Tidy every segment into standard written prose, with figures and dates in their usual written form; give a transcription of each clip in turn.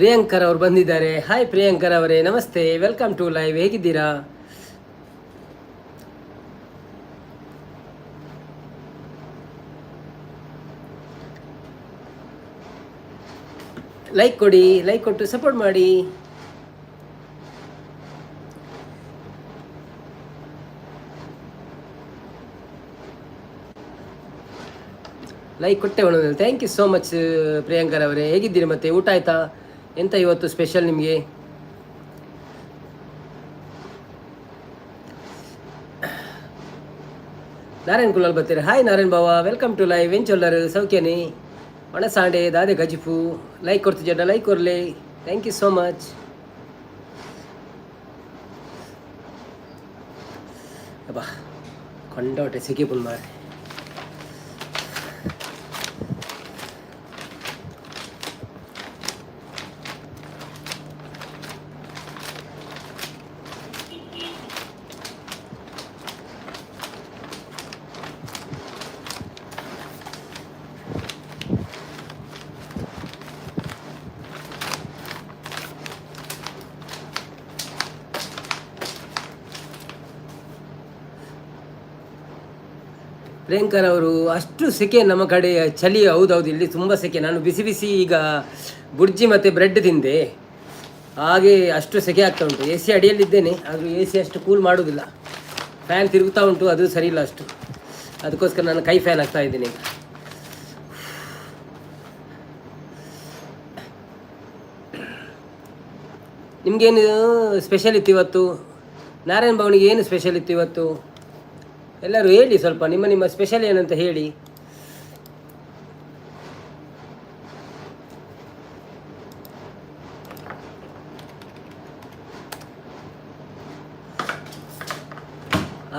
ಪ್ರಿಯಾಂಕರ್ ಅವರು ಬಂದಿದ್ದಾರೆ. ಹಾಯ್ ಪ್ರಿಯಾಂಕರ್ ಅವರೇ, ನಮಸ್ತೆ, ವೆಲ್ಕಮ್ ಟು ಲೈವ್. ಹೇಗಿದ್ದೀರಾ? ಲೈಕ್ ಕೊಡಿ, ಲೈಕ್ ಕೊಟ್ಟು ಸಪೋರ್ಟ್ ಮಾಡಿ. ಲೈಕ್ ಕೊಟ್ಟೆ ಒಣ. ಥ್ಯಾಂಕ್ ಯು ಸೋ ಮಚ್ ಪ್ರಿಯಾಂಕರ್ ಅವರೇ. ಹೇಗಿದ್ದೀರಿ? ಮತ್ತೆ ಊಟ ಆಯ್ತಾ? ಎಂತ ಇವತ್ತು ಸ್ಪೆಷಲ್ ನಿಮಗೆ? ನಾರಾಯಣ್ ಕುಲಾಲ್ ಬರ್ತೀರಿ. ಹಾಯ್ ನಾರಾಯಣ್ ಬಾವ, ವೆಲ್ಕಮ್ ಟು ಲೈವ್. ಏನು ಚೊಲ್ಲರು? ಸೌಖ್ಯನೇ? ಒಣ ಸಾಂಡೆ ದಾದೆ ಗಜಿಫು. ಲೈಕ್ ಕೊಡ್ತಿದ್ದ, ಲೈಕ್ ಕೊರಲಿ. Thank you so much. ಅಬ್ಬಾ ಕೊಂಡೋಟೆ ಸಿಕ್ಕಿ ಪುಲ್ ಮಾಡಿ. ಪ್ರಿಯಾಂಕರ್ ಅವರು, ಅಷ್ಟು ಸೆಕೆ ನಮ್ಮ ಕಡೆ. ಚಳಿ. ಹೌದೌದು, ಇಲ್ಲಿ ತುಂಬ ಸೆಕೆ. ನಾನು ಬಿಸಿ ಬಿಸಿ ಈಗ ಬುರ್ಜಿ ಮತ್ತು ಬ್ರೆಡ್ ತಿಂದೆ, ಹಾಗೆ ಅಷ್ಟು ಸೆಕೆ ಆಗ್ತಾ ಉಂಟು. ಎ ಸಿ ಅಡಿಯಲ್ಲಿದ್ದೇನೆ, ಆದರೂ ಎ ಸಿ ಅಷ್ಟು ಕೂಲ್ ಮಾಡೋದಿಲ್ಲ. ಫ್ಯಾನ್ ತಿರುಗ್ತಾ ಉಂಟು, ಅದು ಸರಿ ಇಲ್ಲ ಅಷ್ಟು. ಅದಕ್ಕೋಸ್ಕರ ನಾನು ಕೈ ಫ್ಯಾನ್ ಆಗ್ತಾ ಇದ್ದೀನಿ ಈಗ. ನಿಮಗೇನು ಸ್ಪೆಷಲ್ ಇತ್ತು ಇವತ್ತು? ನಾರಾಯಣ್ ಭವನಿಗೆ ಏನು ಸ್ಪೆಷಲ್ ಇತ್ತು ಇವತ್ತು? ಎಲ್ಲರೂ ಹೇಳಿ ಸ್ವಲ್ಪ, ನಿಮ್ಮ ಸ್ಪೆಷಲ್ ಏನಂತ ಹೇಳಿ.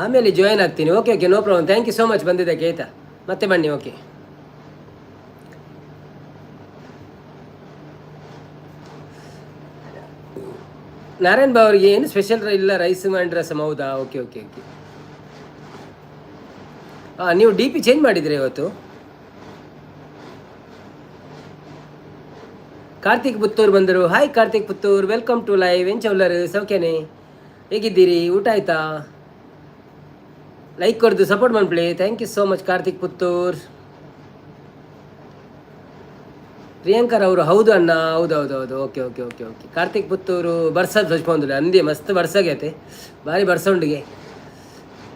ಆಮೇಲೆ ಜಾಯಿನ್ ಆಗ್ತೀನಿ. Okay, no problem. Thank you so much ಬಂದಿದ್ದಕ್ಕೆ. ಆಯಿತಾ, ಮತ್ತೆ ಬನ್ನಿ. ಓಕೆ, ನಾರಾಯಣ್ ಬಾವ್ ಅವರಿಗೆ ಏನು ಸ್ಪೆಷಲ್ ಇಲ್ಲ, ರೈಸ್ ಆ್ಯಂಡ್ ರಸಮ್. ಹೌದಾ? Okay okay okay. ನೀವು ಡಿ ಪಿ ಚೇಂಜ್ ಮಾಡಿದ್ರಿ ಇವತ್ತು? ಕಾರ್ತಿಕ್ ಪುತ್ತೂರು ಬಂದರು. Hi Karthik Puttur, welcome to live. ಎಂಚೌಲರು ಸೌಖ್ಯನೇ? ಹೇಗಿದ್ದೀರಿ? ಊಟ ಆಯ್ತಾ? ಲೈಕ್ ಕೊಡ್ದು ಸಪೋರ್ಟ್ ಮಾಡ್ಬಿಡಿ. Thank you so much Karthik Puttur. ಪ್ರಿಯಾಂಕರ್ ಅವರು, ಹೌದು ಅಣ್ಣ, ಹೌದು. Okay okay okay okay. Karthik Puttur ಬರ್ಸದ್ ಹಚ್ಕೊಂಡ್ರೆ ಅಂದೇ ಮಸ್ತ್ ಬರ್ಸಾಗೈತೆ, ಭಾರಿ ಬರ್ಸ ಉಂಡಿಗೆ.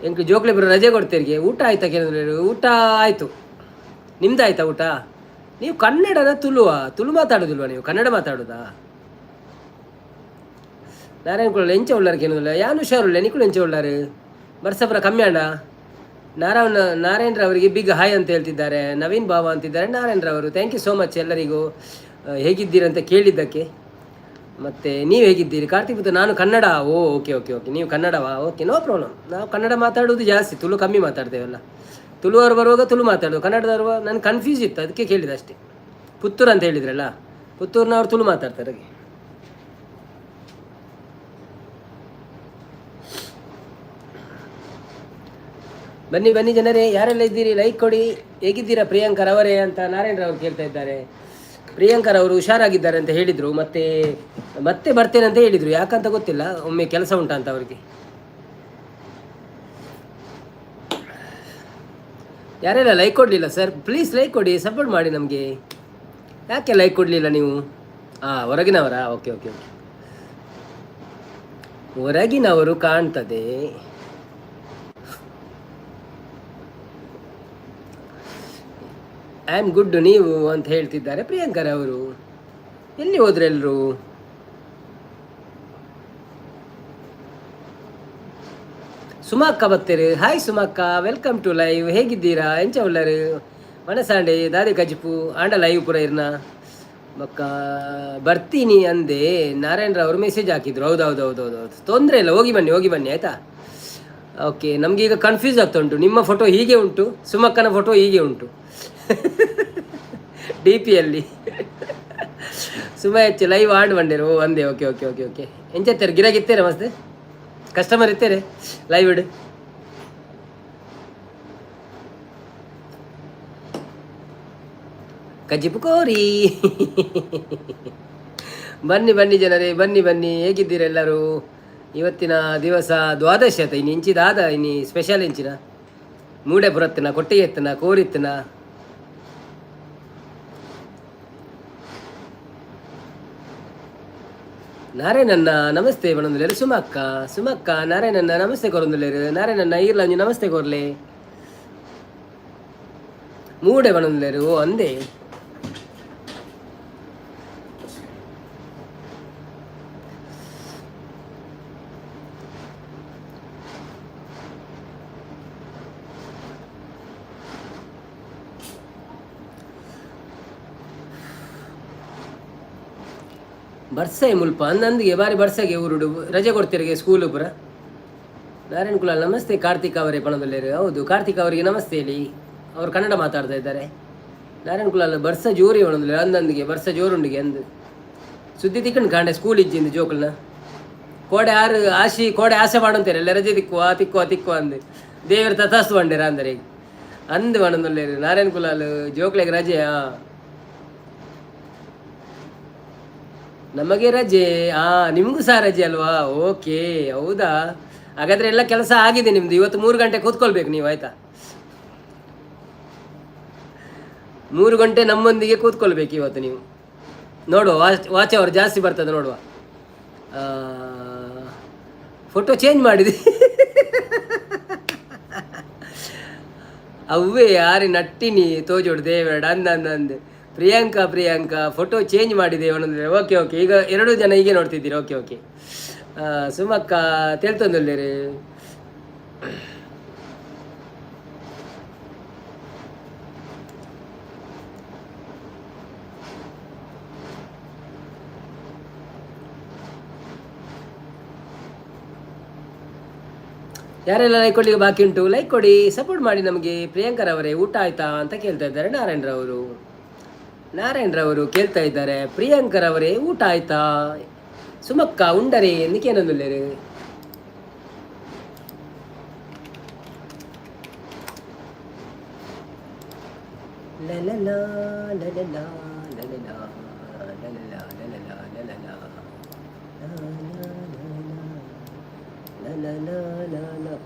ಎಂಟು ಜೋಕ್ಲೆ ಬರೋ ರಜೆ ಕೊಡ್ತೀರಿಗೆ. ಊಟ ಆಯ್ತಾ ಕೇಳಿದ್ರೆ? ಊಟ ಆಯಿತು. ನಿಮ್ದು ಆಯ್ತಾ ಊಟ? ನೀವು ಕನ್ನಡನ ತುಳು ಮಾತಾಡೋದಿಲ್ವಾ? ನೀವು ಕನ್ನಡ ಮಾತಾಡೋದಾ? ನಾರಾಯಣ್ ಕುಳ್ಳ ಎಂಚ ಉಳ್ಳಾರ ಕೇಳೋದಿಲ್ಲ. ಯಾನು ಹುಷಾರುಳ್ಳ ನಿಕ್ಕಳು ಎಂಚ ಉಳ್ಳಾರು? ಬರ್ಸಪುರ ಕಮ್ಮಿ ಅಣ್ಣ. ನಾರಾಯಣರವರಿಗೆ ಬಿಗ್ ಹಾಯ್ ಅಂತ ಹೇಳ್ತಿದ್ದಾರೆ. ನವೀನ್ ಬಾಬಾ ಅಂತಿದ್ದಾರೆ ನಾರಾಯಣರವರು. ಥ್ಯಾಂಕ್ ಯು ಸೋ ಮಚ್ ಎಲ್ಲರಿಗೂ ಹೇಗಿದ್ದೀರಂತ ಕೇಳಿದ್ದಕ್ಕೆ. ಮತ್ತು ನೀವು ಹೇಗಿದ್ದೀರಿ? ಕಾರ್ತಿಕ್ ಪುತ್ರ, ನಾನು ಕನ್ನಡ. ಓಕೆ ಓಕೆ ಓಕೆ, ನೀವು ಕನ್ನಡವಾ? Okay, no problem. ನಾವು ಕನ್ನಡ ಮಾತಾಡೋದು ಜಾಸ್ತಿ, ತುಳು ಕಮ್ಮಿ ಮಾತಾಡ್ತೇವಲ್ಲ. ತುಳುವರು ಬರುವಾಗ ತುಳು ಮಾತಾಡೋದು, ಕನ್ನಡದವರು ನನಗೆ ಕನ್ಫ್ಯೂಸ್ ಇತ್ತು, ಅದಕ್ಕೆ ಕೇಳಿದೆ ಅಷ್ಟೇ. ಪುತ್ತೂರು ಅಂತ ಹೇಳಿದ್ರಲ್ಲ, ಪುತ್ತೂರಿನವ್ರು ತುಳು ಮಾತಾಡ್ತಾರೆ. ಬನ್ನಿ ಬನ್ನಿ ಜನರೇ, ಯಾರೆಲ್ಲ ಇದ್ದೀರಿ ಲೈಕ್ ಕೊಡಿ. ಹೇಗಿದ್ದೀರಾ ಪ್ರಿಯಾಂಕರ್ ಅವರೇ ಅಂತ ನಾರಾಯಣರವರು ಕೇಳ್ತಾ ಇದ್ದಾರೆ. ಪ್ರಿಯಾಂಕರ್ ಅವರು ಹುಷಾರಾಗಿದ್ದಾರೆ ಅಂತ ಹೇಳಿದರು, ಮತ್ತೆ ಬರ್ತೇನೆ ಅಂತ ಹೇಳಿದರು. ಯಾಕಂತ ಗೊತ್ತಿಲ್ಲ, ಒಮ್ಮೆ ಕೆಲಸ ಉಂಟಾ ಅಂತ ಅವರಿಗೆ. ಯಾರೆಲ್ಲ ಲೈಕ್ ಕೊಡಲಿಲ್ಲ ಸರ್, ಪ್ಲೀಸ್ ಲೈಕ್ ಕೊಡಿ, ಸಪೋರ್ಟ್ ಮಾಡಿ ನಮಗೆ. ಯಾಕೆ ಲೈಕ್ ಕೊಡಲಿಲ್ಲ ನೀವು? ಹೊರಗಿನವರಾ? ಓಕೆ ಓಕೆ ಓಕೆ, ಹೊರಗಿನವರು ಕಾಣ್ತದೆ. ಐ ಆಮ್ ಗುಡ್, ನೀವು ಅಂತ ಹೇಳ್ತಿದ್ದಾರೆ ಪ್ರಿಯಾಂಕರ್ ಅವರು. ಎಲ್ಲಿ ಹೋದ್ರೆ ಎಲ್ಲರೂ? ಸುಮಕ್ಕ ಬರ್ತೀರಿ. ಹಾಯ್ ಸುಮಕ್ಕ, ವೆಲ್ಕಮ್ ಟು ಲೈವ್. ಹೇಗಿದ್ದೀರಾ? ಎಂಚ ಉಳ್ಳರು? ಮನಸಾಂಡೆ ದಾದಿ ಕಜಿಪು ಆಂಡ ಲೈವ್ ಪೂರ ಇರ್ನ ಮಕ್ಕ ಬರ್ತೀನಿ ಅಂದೆ. ನಾರಾಯಣರವರು ಮೆಸೇಜ್ ಹಾಕಿದ್ರು. ಹೌದು. ತೊಂದರೆ ಇಲ್ಲ, ಹೋಗಿ ಬನ್ನಿ ಆಯಿತಾ? ಓಕೆ, ನಮಗೀಗ ಕನ್ಫ್ಯೂಸ್ ಆಗ್ತಾ ಉಂಟು. ನಿಮ್ಮ ಫೋಟೋ ಹೀಗೆ ಉಂಟು, ಸುಮಕ್ಕನ ಫೋಟೋ ಹೀಗೆ ಉಂಟು ಡಿ ಪಿಯಲ್ಲಿ. ಸುಮ ಹೆಚ್ಚು ಲೈವ್ ಆಡ್ ಬಂದಿರು ಒಂದೇ. ಓಕೆ. ಎಂಚತ್ತಾರೆ ಗಿರಾಗಿತ್ತೇರೆ? ಮಸ್ತ್ ಕಸ್ಟಮರ್ ಇತ್ತೇರೆ ಲೈವ್ ಇಡು. ಕಜ್ಜಿಪು ಕೋರಿ ಬನ್ನಿ ಬನ್ನಿ ಜನರೇ, ಬನ್ನಿ ಬನ್ನಿ, ಹೇಗಿದ್ದೀರೆಲ್ಲರೂ? ಇವತ್ತಿನ ದಿವಸ ದ್ವಾದಶಿ ಆತ ಇನ್ನು ಇಂಚಿದಾದ ಇನ್ನು ಸ್ಪೆಷಲ್ ಇಂಚಿನ ಮೂಡೆ ಬುರತ್ತಿನ ಕೊಟ್ಟಿಗೆ ಎತ್ತನ ಕೋರಿತ್ತನ. ನಾರಾಯಣನ್ನ ನಮಸ್ತೆ ಬಣಂದುಲೇರು. ಸುಮಕ್ಕ ಸುಮಕ್ಕ ನಾರಾಯಣನ್ನ ನಮಸ್ತೆ ಕೊರೊಂದುಲೇರು. ನಾರಾಯಣನ್ನ ಈರ್ಲಂಜು ನಮಸ್ತೆ ಕೊರ್ಲೆ. ಮೂಡೆ ಬಣಂದುಲೇರು ಅಂದೆ. ಬರ್ಸೆ ಮುಲ್ಪ ಅಂದಂದಿಗೆ ಬಾರಿ ಬರ್ಸಗೆ ಊರುಡು ರಜೆ ಕೊಡ್ತಿರಿಗೆ ಸ್ಕೂಲು ಪುರ. ನಾರಾಯಣ್ ಕುಲಾಲ್ ನಮಸ್ತೆ. ಕಾರ್ತಿಕ್ ಅವರೇ ಪಣದಲ್ಲೇರು. ಹೌದು, ಕಾರ್ತಿಕ್ ಅವರಿಗೆ ನಮಸ್ತೆ ಹೇಳಿ. ಅವರು ಕನ್ನಡ ಮಾತಾಡ್ತಾ ಇದ್ದಾರೆ. ನಾರಾಯಣ್ ಕುಲಾಲ್ ಬರ್ಸ ಜೋರಿ ಪಣದಲ್ಲ ಅಂದಂದಿಗೆ ಬರ್ಸ ಜೋರುಂಡಿಗೆ ಅಂದು ಸುದ್ದಿ ತಿಕ್ಕಂಡು ಕಾಂಡೆ ಸ್ಕೂಲ್ ಇಜ್ಜಿಂದು ಜೋಕಲ್ನ ಕೋಡೆ ಆರು ಆಶಿ ಕೋಡೆ ಆಸೆ ಮಾಡಂತಾರೆ ಎಲ್ಲ ರಜೆ ತಿಕ್ಕುವ ತಿಕ್ಕುವ ತಿಕ್ಕುವ ಅಂದು ದೇವರ ತಥಾಸ್ತು ಬಂಡೇರ ಅಂದರೆ ಅಂದು ಪಣದಲ್ಲೇರು. ನಾರಾಯಣ್ ಕುಲಾಲ್ ಜೋಕ್ಲೆಗೆ ರಜೆ. ನಮಗೆ ರಜೆ. ನಿಮಗೂ ಸಹ ರಜೆ ಅಲ್ವಾ? ಓಕೆ, ಹೌದಾ? ಹಾಗಾದ್ರೆ ಎಲ್ಲ ಕೆಲಸ ಆಗಿದೆ ನಿಮ್ದು. ಇವತ್ತು 3 ಗಂಟೆ ಕೂತ್ಕೊಳ್ಬೇಕು ನೀವು, ಆಯ್ತಾ? 3 ಗಂಟೆ ನಮ್ಮೊಂದಿಗೆ ಕೂತ್ಕೊಳ್ಬೇಕು ಇವತ್ತು ನೀವು. ನೋಡುವ, ವಾಚ್ ಅವರ್ ಜಾಸ್ತಿ ಬರ್ತದೆ ನೋಡುವ. ಫೋಟೋ ಚೇಂಜ್ ಮಾಡಿದೆ. ಅವೇ ಯಾರಿ ನಟ್ಟಿನಿ ತೋಜೋಡು ದೇವೇಡ ಅಂದಂದು. ಪ್ರಿಯಾಂಕಾ ಫೋಟೋ ಚೇಂಜ್ ಮಾಡಿದೆ ಒಂದೊಂದ್ರೆ. ಓಕೆ, ಈಗ 2 ಜನ ಹೀಗೆ ನೋಡ್ತಿದ್ದೀರಿ. ಓಕೆ. ಸುಮಕ್ಕ ತಿಳ್ತಂದಲ್ಲೇರಿ. ಯಾರೆಲ್ಲ ಲೈಕ್ ಕೊಡ್ಲಿಕ್ಕೆ ಬಾಕಿ ಉಂಟು, ಲೈಕ್ ಕೊಡಿ, ಸಪೋರ್ಟ್ ಮಾಡಿ ನಮಗೆ. ಪ್ರಿಯಾಂಕರವರೇ ಊಟ ಆಯ್ತಾ ಅಂತ ಕೇಳ್ತಾ ಇದ್ದಾರೆ ನಾರಾಯಣರವರು ಕೇಳ್ತಾ ಇದ್ದಾರೆ. ಪ್ರಿಯಾಂಕರವರೇ ಊಟ ಆಯ್ತಾ? ಸುಮಕ್ಕ ಉಂಡರೆ ಎಂದಕ್ಕೇನೊಂದುಲ್ಲೇರು.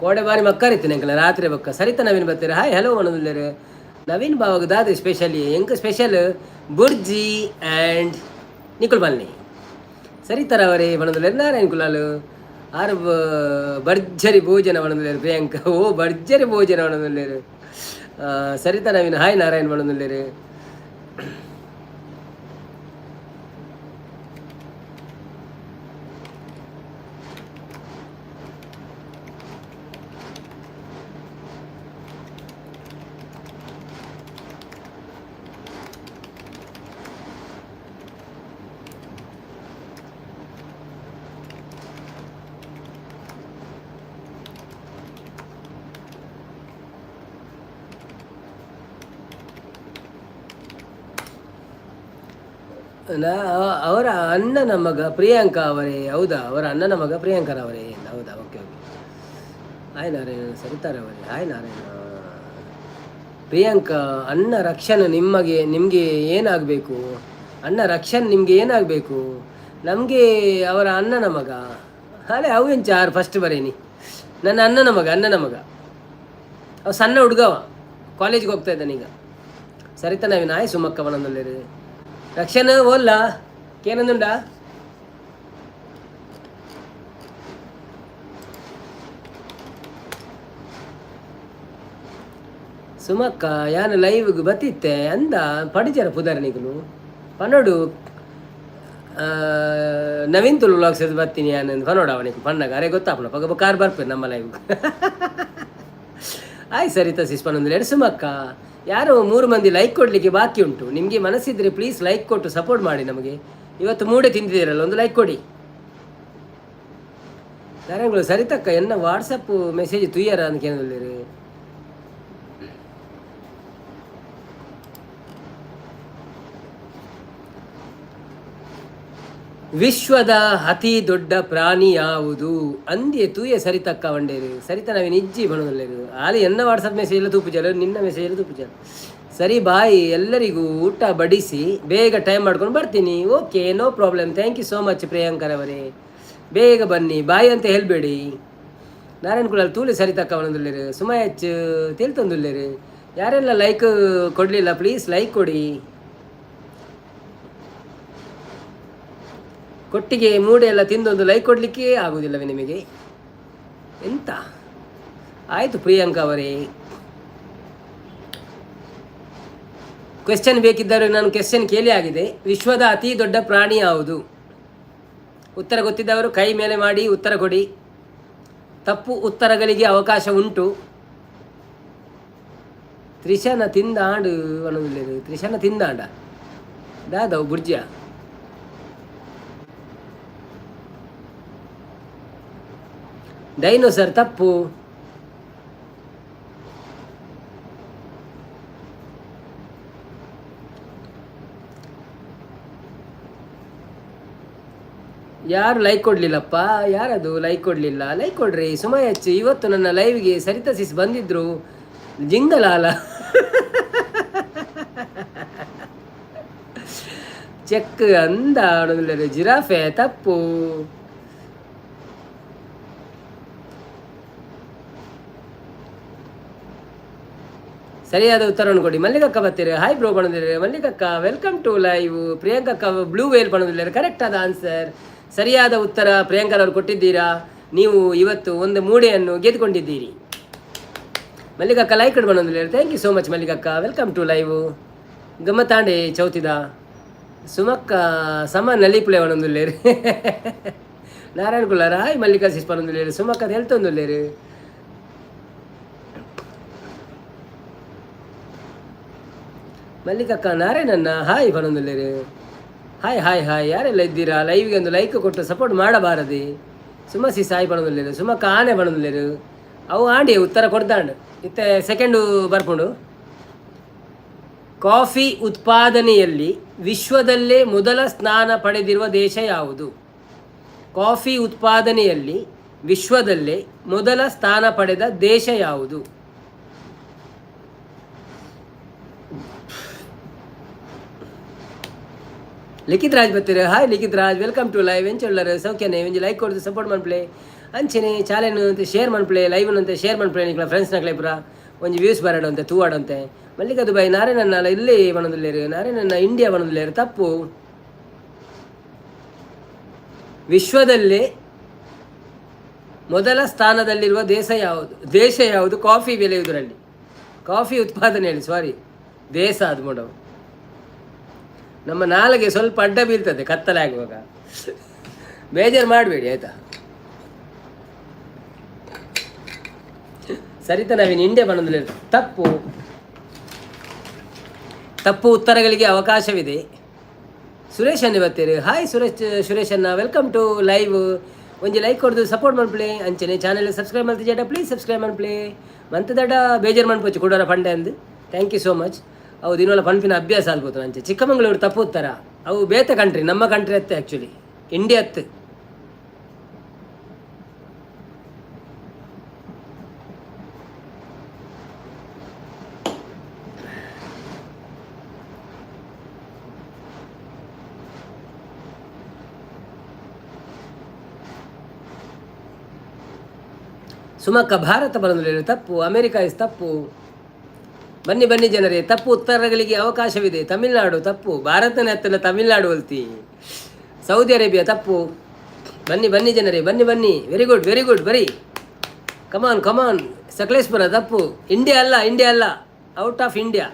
ಕೋಡೆ ಬಾರಿ ಮಕ್ಕರಿತ್ತು ನಂಕಲ ರಾತ್ರಿ ಬಕ್ಕ ಸರಿತ ನವೀನ್ ಬರ್ತೀರ. ಹಾಯ್ ಹಲೋ ಅನ್ನೋದಿಲ್ಲೇರು. ನವೀನ್ ಬಾವಾಗ ದಾದ ಸ್ಪೆಷಲಿ ಎಂಕ ಸ್ಪೆಷಲ್ ಬುರ್ಜಿ ಆ್ಯಂಡ್ ನಿಕುಲ್ ಬಾಲ್ನಿ. ಸರಿತರವರೇ ಬಣದಲ್ಲೇರು. ನಾರಾಯಣ್ ಕುಲಾಲು ಆರು ಭರ್ಜರಿ ಭೋಜನ ಬಣದಲ್ಲೇರು. ಪ್ರಿಯಾಂಕ ಭರ್ಜರಿ ಭೋಜನ ಬಣದಲ್ಲೇರು. ಸರಿತ ನವೀನ್ ಹಾಯ್ ನಾರಾಯಣ್ ಬಣದಲ್ಲೇರು. ಅವರ ಅಣ್ಣನ ಮಗ ಪ್ರಿಯಾಂಕಾ ಅವರೇ. ಹೌದಾ, ಅವರ ಅಣ್ಣನ ಮಗ ಪ್ರಿಯಾಂಕರವರೇ. ಹೌದಾ, ಓಕೆ. ಹಾಯ್ ನಾರಾಯಣ. ಸರಿತಾರವರೇ ಹಾಯ್ ನಾರಾಯಣ. ಪ್ರಿಯಾಂಕಾ ಅಣ್ಣ ರಕ್ಷಣೆ ನಿಮಗೆ ಏನಾಗಬೇಕು? ಅಣ್ಣ ರಕ್ಷಣೆ ನಿಮಗೆ ಏನಾಗಬೇಕು? ನಮಗೆ ಅವರ ಅಣ್ಣನ ಮಗ. ಅಲ್ಲೇ ಅವು ಎಂಚಾರು ಫಸ್ಟ್ ಬರೇನಿ. ನನ್ನ ಅಣ್ಣನ ಮಗ. ಅವು ಸಣ್ಣ ಹುಡುಗವ, ಕಾಲೇಜ್ಗೆ ಹೋಗ್ತಾ ಇದ್ದಾನೀಗ. ಸರಿತಾ ನಾವಿನ ಹಾಯ್ ಸುಮಕ್ಕ ಬನಂದಲ್ಲೇರಿ. ರಕ್ಷಣ ಓಲ್ಲ ಕೇನಂದುಂಡ ಸುಮಕ್ಕ ಯಾನು ಲೈವ್ಗೆ ಬತ್ತಿತ್ತೆ ಅಂದ ಪಡಿಚಾರ ಪುದಾರನಿಗಳು ಪನ್ನೋಡು ನವೀನ್ ತುಳು ವ್ಲಾಗ್ಸ್ ಬರ್ತೀನಿ ಯಾನಂದು ಪನ್ನೋಡು ಅವನಿಗೆ ಪಣ್ಣಗ ಅರೆ ಗೊತ್ತಾಪನ ಪಗ ಕಾರ್ ಬರ್ಪೇರು ನಮ್ಮ ಲೈವ್. ಆಯ್ತು ಸರಿತಾ ಸಿಸ್ಪನೊಂದು ಎರಡು ಸುಮಕ್ಕ. ಯಾರೋ 3 ಮಂದಿ ಲೈಕ್ ಕೊಡಲಿಕ್ಕೆ ಬಾಕಿ ಉಂಟು. ನಿಮಗೆ ಮನಸ್ಸಿದ್ರೆ ಪ್ಲೀಸ್ ಲೈಕ್ ಕೊಟ್ಟು ಸಪೋರ್ಟ್ ಮಾಡಿ ನಮಗೆ. ಇವತ್ತು ಮೂಡೆ ತಿಂದಿದ್ದೀರಲ್ಲ, ಒಂದು ಲೈಕ್ ಕೊಡಿ. ನಾರಾಯಣಗಳು ಸರಿತಕ್ಕ ಎನ್ನ ವಾಟ್ಸಪ್ ಮೆಸೇಜ್ ತುಯ್ಯಾರ ಅಂತ ಕೇಳಿದ್ರಿ. ವಿಶ್ವದ ಅತಿ ದೊಡ್ಡ ಪ್ರಾಣಿ ಯಾವುದು ಅಂದೇ ತೂಯೆ ಸರಿತಕ್ಕ ಒಂಡೇರು. ಸರಿತ ನಾವೇ ನಿಜ್ಜಿ ಬಣದಲ್ಲೇರು. ಅಲ್ಲಿ ಎನ್ನ ವಾಟ್ಸಪ್ ಮೆಸೇಜ್ ಎಲ್ಲ ತೂಪುಜಾಲ, ನಿನ್ನ ಮೆಸೇಜ್ ಎಲ್ಲ ತೂಪುಜಾಲ. ಸರಿ ಬಾಯ್, ಎಲ್ಲರಿಗೂ ಊಟ ಬಡಿಸಿ ಬೇಗ ಟೈಮ್ ಮಾಡ್ಕೊಂಡು ಬರ್ತೀನಿ. Okay, no problem. Thank you so much ಪ್ರಿಯಾಂಕರವರೇ. ಬೇಗ ಬನ್ನಿ, ಬಾಯ್ ಅಂತ ಹೇಳಬೇಡಿ. ನಾರಾಯಣ ಕುಳಲ್ ತೂಲೆ ಸರಿ ತಕ್ಕ ಒಂದೊಂದುಲ್ಲೇರು ಸುಮ ಹೆಚ್ಚು ತಿಳ್ತೊಂದುಲ್ಲೇರು. ಯಾರೆಲ್ಲ ಲೈಕ್ ಕೊಡಲಿಲ್ಲ ಪ್ಲೀಸ್ ಲೈಕ್ ಕೊಡಿ. ಕೊಟ್ಟಿಗೆ ಮೂಡೆ ಎಲ್ಲ ತಿಂದೊಂದು ಲೈಕ್ ಕೊಡಲಿಕ್ಕೆ ಆಗುವುದಿಲ್ಲವೇ ನಿಮಗೆ? ಎಂತ ಆಯಿತು ಪ್ರಿಯಾಂಕಾ ಅವರೇ. ಕ್ವೆಶ್ಚನ್ ಬೇಕಿದ್ದರೆ ನಾನು ಕ್ವೆಶ್ಚನ್ ಕೇಳಿ ಆಗಿದೆ. ವಿಶ್ವದ ಅತಿ ದೊಡ್ಡ ಪ್ರಾಣಿ ಯಾವುದು? ಉತ್ತರ ಗೊತ್ತಿದ್ದವರು ಕೈ ಮೇಲೆ ಮಾಡಿ ಉತ್ತರ ಕೊಡಿ. ತಪ್ಪು ಉತ್ತರಗಳಿಗೆ ಅವಕಾಶ ಉಂಟು. ತ್ರಿಶನ ತಿಂದಾಂಡು ಅನ್ನೋದಿಲ್ಲ. ತ್ರಿಶನ ತಿಂದಾಂಡ ದಾದವು ಬುರ್ಜಿಯ. ಡೈನೋಸರ್ ತಪ್ಪು. ಯಾರು ಲೈಕ್ ಕೊಡಲಿಲ್ಲಪ್ಪ? ಯಾರದು ಲೈಕ್ ಕೊಡಲಿಲ್ಲ? ಲೈಕ್ ಕೊಡ್ರಿ, ಸುಮಯ ಹೆಚ್ಚು. ಇವತ್ತು ನನ್ನ ಲೈವ್ಗೆ ಸರಿತಾ ಸಿಸ್ ಬಂದಿದ್ರು. ಜಿಂಗಲಾಲ ಚೆಕ್ ಅಂದ ಅನ್ನೋದಿಲ್ಲ. ಜಿರಾಫೆ ತಪ್ಪು. ಸರಿಯಾದ ಉತ್ತರವನ್ನು ಕೊಡಿ. ಮಲ್ಲಿಕಕ್ಕ ಬರ್ತೀರಿ. ಹಾಯ್ ಬ್ರೋ ಪಣದಿಲ್ಲ. ಮಲ್ಲಿಕಕ್ಕ ವೆಲ್ಕಮ್ ಟು ಲೈವ್. ಪ್ರಿಯಾಂಕಕ್ಕ ಬ್ಲೂ ವೇಲ್ ಪಣದಿಲ್ಲ. ಕರೆಕ್ಟ್ ಆದ ಆನ್ಸರ್. ಸರಿಯಾದ ಉತ್ತರ ಪ್ರಿಯಾಂಕರವರು ಕೊಟ್ಟಿದ್ದೀರಾ. ನೀವು ಇವತ್ತು ಒಂದು ಮೂಡೆಯನ್ನು ಗೆದ್ದುಕೊಂಡಿದ್ದೀರಿ. ಮಲ್ಲಿಕಕ್ಕ ಲೈಕ್ ಬಣದಿಲ್ಲ. ಥ್ಯಾಂಕ್ ಯು ಸೋ ಮಚ್ ಮಲ್ಲಿಕಕ್ಕ. Welcome to live. ಗಮ್ಮತ್ತಾಂಡೆ ಚೌತಿದ ಸುಮಕ್ಕ ಸಮ ನಲಿಪುಳೆ ಒಣೊಂದುಲ್ಲೇರು. ನಾರಾಯಣ ಕುಳ್ಳಾರ ಹಾಯ್ ಮಲ್ಲಿಕಾ ಸಿಸ್ ಪಣೊಂದುಲ್ಲೇರು. ಸುಮಕ್ಕದ ಹೇಳ್ತೊಂದುಲ್ಲೇರು. ಮಲ್ಲಿಕಕ್ಕ ನಾರಾಯಣನ್ನ ಹಾಯ್ ಪಣೊಂದುಲ್ಲೇರು. Hi hi hi. ಯಾರೆಲ್ಲ ಇದ್ದೀರಾ? ಲೈವ್ಗೆ ಒಂದು ಲೈಕ್ ಕೊಟ್ಟು ಸಪೋರ್ಟ್ ಮಾಡಬಾರದೆ. ಸುಮಸಿ ಸಾಯಿ ಪಣೊಂದುಲ್ಲೇರು. ಸುಮಕ್ಕ ಆನೆ ಪಣೊಂದುಲ್ಲೇರು. ಅವು ಆಂಡಿ ಉತ್ತರ ಕೊಡ್ತಾಂಡು ಇತ್ತೆ ಸೆಕೆಂಡು ಬರ್ಕೊಂಡು. ಕಾಫಿ ಉತ್ಪಾದನೆಯಲ್ಲಿ ವಿಶ್ವದಲ್ಲೇ ಮೊದಲ ಸ್ಥಾನ ಪಡೆದಿರುವ ದೇಶ ಯಾವುದು? ಕಾಫಿ ಉತ್ಪಾದನೆಯಲ್ಲಿ ವಿಶ್ವದಲ್ಲೇ ಮೊದಲ ಸ್ಥಾನ ಪಡೆದ ದೇಶ ಯಾವುದು? ಲಿಖಿತ್ ರಾಜ್ ಬರ್ತೀರಿ. Hi Likhith Raj, welcome to live. ಎಂಚೊಳ್ಳರು ಸೌಖ್ಯನೇ ಒಂಜಿ ಲೈಕ್ ಕೊಡ್ದು ಸಪೋರ್ಟ್ ಮನ್ಪ್ಲೆ ಅಂಚೆನೆ ಚಾಲೆನು ಅಂತ ಶೇರ್ ಮನ್ಪ್ಲೆ ಲೈವ್ ಅಂತೆ ಶೇರ್ ಮನ್ಪ್ಲೆ ನಿಕ್ಲ ಫ್ರೆಂಡ್ಸ್ ನಕ್ಲೆ ಪುರ ಒಂಜಿ ವ್ಯೂಸ್ ಬರಡಂತೆ ತೂವಾಡಂತೆ. ಮಲ್ಲಿಕ ದುಬೈ ನಾರಾಯಣನ್ನ ಇಲ್ಲಿ ಬಣದಿಲ್ಲೇರು. ನಾರಾಯಣನ್ನ ಇಂಡಿಯಾ ಬಣದಿಲ್ಲೇರು. ತಪ್ಪು. ವಿಶ್ವದಲ್ಲೇ ಮೊದಲ ಸ್ಥಾನದಲ್ಲಿರುವ ದೇಶ ಯಾವುದು ಕಾಫಿ ಬೆಳೆಯುವುದರಲ್ಲಿ? ಕಾಫಿ ಉತ್ಪಾದನೆಯಲ್ಲಿ ಸಾರಿ ದೇಶ ಅದು ಮಾಡೋವು. ನಮ್ಮ ನಾಲಿಗೆ ಸ್ವಲ್ಪ ಅಡ್ಡ ಬೀಳ್ತದೆ ಕತ್ತಲೆ ಆಗುವಾಗ, ಬೇಜಾರು ಮಾಡಬೇಡಿ ಆಯಿತಾ. ಸರಿತಾ ನಾವಿನ್ ಇಂಡಿಯಾ ಬಣ್ಣದಲ್ಲಿ ತಪ್ಪು. ತಪ್ಪು ಉತ್ತರಗಳಿಗೆ ಅವಕಾಶವಿದೆ. ಸುರೇಶ್ ಅನ್ನ ಬರ್ತೀರಿ. ಹಾಯ್ ಸುರೇಶ್ ಅನ್ನ, ವೆಲ್ಕಮ್ ಟು ಲೈವ್. ಒಂಜಿ ಲೈಕ್ ಕೊಡ್ದು ಸಪೋರ್ಟ್ ಮನ್ಪ್ಲೆ ಅಂಚನೆ ಚಾನೆಲ್ ಸಬ್ಸ್ಕ್ರೈಬ್ ಮಾಡ್ತಿ ಜೇಟ ಪ್ಲೀಸ್ ಸಬ್ಸ್ಕ್ರೈಬ್ ಮನ್ಪ್ಲೆ. ಮಂತ ದಡ ಬೇಜಾರು ಮನ್ಪೋಚು ಕೊಡೋರ ಪಂಡೆ ಅಂದು. Thank you so much. ಅವು ದಿನವಲ್ಲ ಪಂಪಿನ ಅಭ್ಯಾಸ ಆಗ್ಬೋದು ಅಂಚೆ. ಚಿಕ್ಕಮಂಗ್ಳೂರು ತಪ್ಪು ಉತ್ತರ. ಅವು ಬೇತೆ ಕಂಟ್ರಿ, ನಮ್ಮ ಕಂಟ್ರಿ ಅತ್ತೆ ಆ್ಯಕ್ಚುಲಿ ಇಂಡಿಯಾ ಅತ್ತು. ಸುಮಕ್ಕ ಭಾರತ ಬರಲಿಲ್ಲ. ತಪ್ಪು. ಅಮೆರಿಕ ಇಸ್ ತಪ್ಪು. ಬನ್ನಿ ಬನ್ನಿ ಜನರೇ, ತಪ್ಪು ಉತ್ತರಗಳಿಗೆ ಅವಕಾಶವಿದೆ. ತಮಿಳ್ನಾಡು ತಪ್ಪು. ಭಾರತನೇ ಹತ್ತಲ್ಲ, ತಮಿಳ್ನಾಡು ಅಲ್ತಿ. ಸೌದಿ ಅರೇಬಿಯಾ ತಪ್ಪು. ಬನ್ನಿ ಬನ್ನಿ ಜನರೇ, ಬನ್ನಿ ಬನ್ನಿ. Very good very good. ಬರೀ ಕಮಾನ್ ಕಮಾನ್. ಸಕಲೇಶ್ಪುರ ತಪ್ಪು. ಇಂಡಿಯಾ ಅಲ್ಲ, ಔಟ್ ಆಫ್ ಇಂಡಿಯಾ.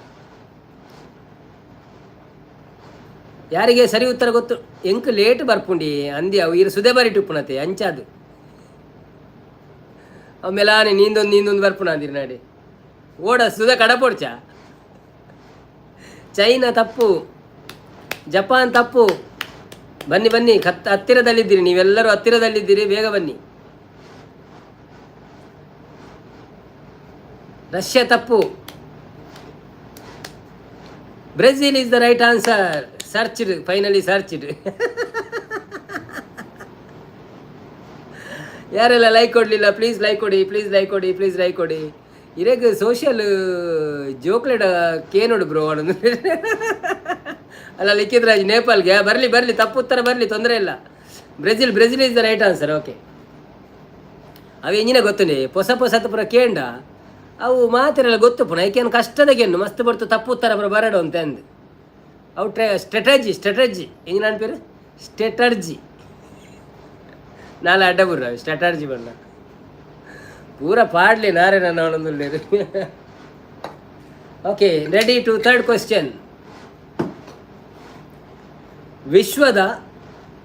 ಯಾರಿಗೆ ಸರಿ ಉತ್ತರ ಗೊತ್ತು ಎಂಕ್ ಲೇಟ್ ಬರ್ಪುಂಡಿ ಅಂದಿ ಅವು ಇರು ಸುದೆ ಬರಿ ಟುಪ್ಪುನತೆ ಅಂಚಾದು ಆಮೇಲೆ ನೀಂದೊಂದು ಬರ್ಪುಣ ಅಂದಿರಿ ನಾಡಿ ಓಡ ಸುದ ಕಡಪೊಡ್ಚ. ಚೈನಾ ತಪ್ಪು. ಜಪಾನ್ ತಪ್ಪು. ಬನ್ನಿ ಬನ್ನಿ, ಹತ್ತಿರದಲ್ಲಿದ್ದೀರಿ ನೀವೆಲ್ಲರೂ, ಹತ್ತಿರದಲ್ಲಿದ್ದೀರಿ, ಬೇಗ ಬನ್ನಿ. ರಷ್ಯಾ ತಪ್ಪು. Brazil is the right answer. Searched, finally searched. ಯಾರೆಲ್ಲ ಲೈಕ್ ಕೊಡಲಿಲ್ಲ ಪ್ಲೀಸ್ ಲೈಕ್ ಕೊಡಿ, ಪ್ಲೀಸ್ ಲೈಕ್ ಕೊಡಿ, ಪ್ಲೀಸ್ ಲೈಕ್ ಕೊಡಿ. ಇರೆಗ್ ಸೋಷಿಯಲ್ ಜೋಕ್ಲೇಟ್ ಕೇನೋಡು ಬ್ರೋ ಅವನೊಂದು ಅಲ್ಲ ಲಿಖಿತ್ ರಾಜ್ ನೇಪಾಲ್ಗೆ ಬರಲಿ ತಪ್ಪು ಉತ್ತರ ಬರಲಿ, ತೊಂದರೆ ಇಲ್ಲ. Brazil is the right answer. Okay, ಅವು ಎಂಜಿನ ಗೊತ್ತುಂಡೆ ಹೊಸ ಪುರ ಕೇಂಡ ಅವು ಮಾತಿರಲ್ಲ ಗೊತ್ತು ಪುನಃ ಏಕೇನು ಕಷ್ಟದಾಗೇನು ಮಸ್ತ್ ಬರ್ತು ತಪ್ಪು ಉತ್ತರ ಪುರ ಬರಡು ಅಂತ ಅಂದು ಅವು ಸ್ಟ್ರಾಟಜಿ ಎಂಜಿನ ಅನ್ಪೇರು ಸ್ಟ್ರಾಟರ್ಜಿ ನಾಳೆ ಅಡ್ಡ ಬುರ್ರ ಸ್ಟ್ರಾಟರ್ಜಿ ಬಣ್ಣ ಪೂರ ಪಾಡ್ಲಿ ನಾರೇ ನನ್ನ ಅವನೊಂದು. Okay, ready to third question. ವಿಶ್ವದ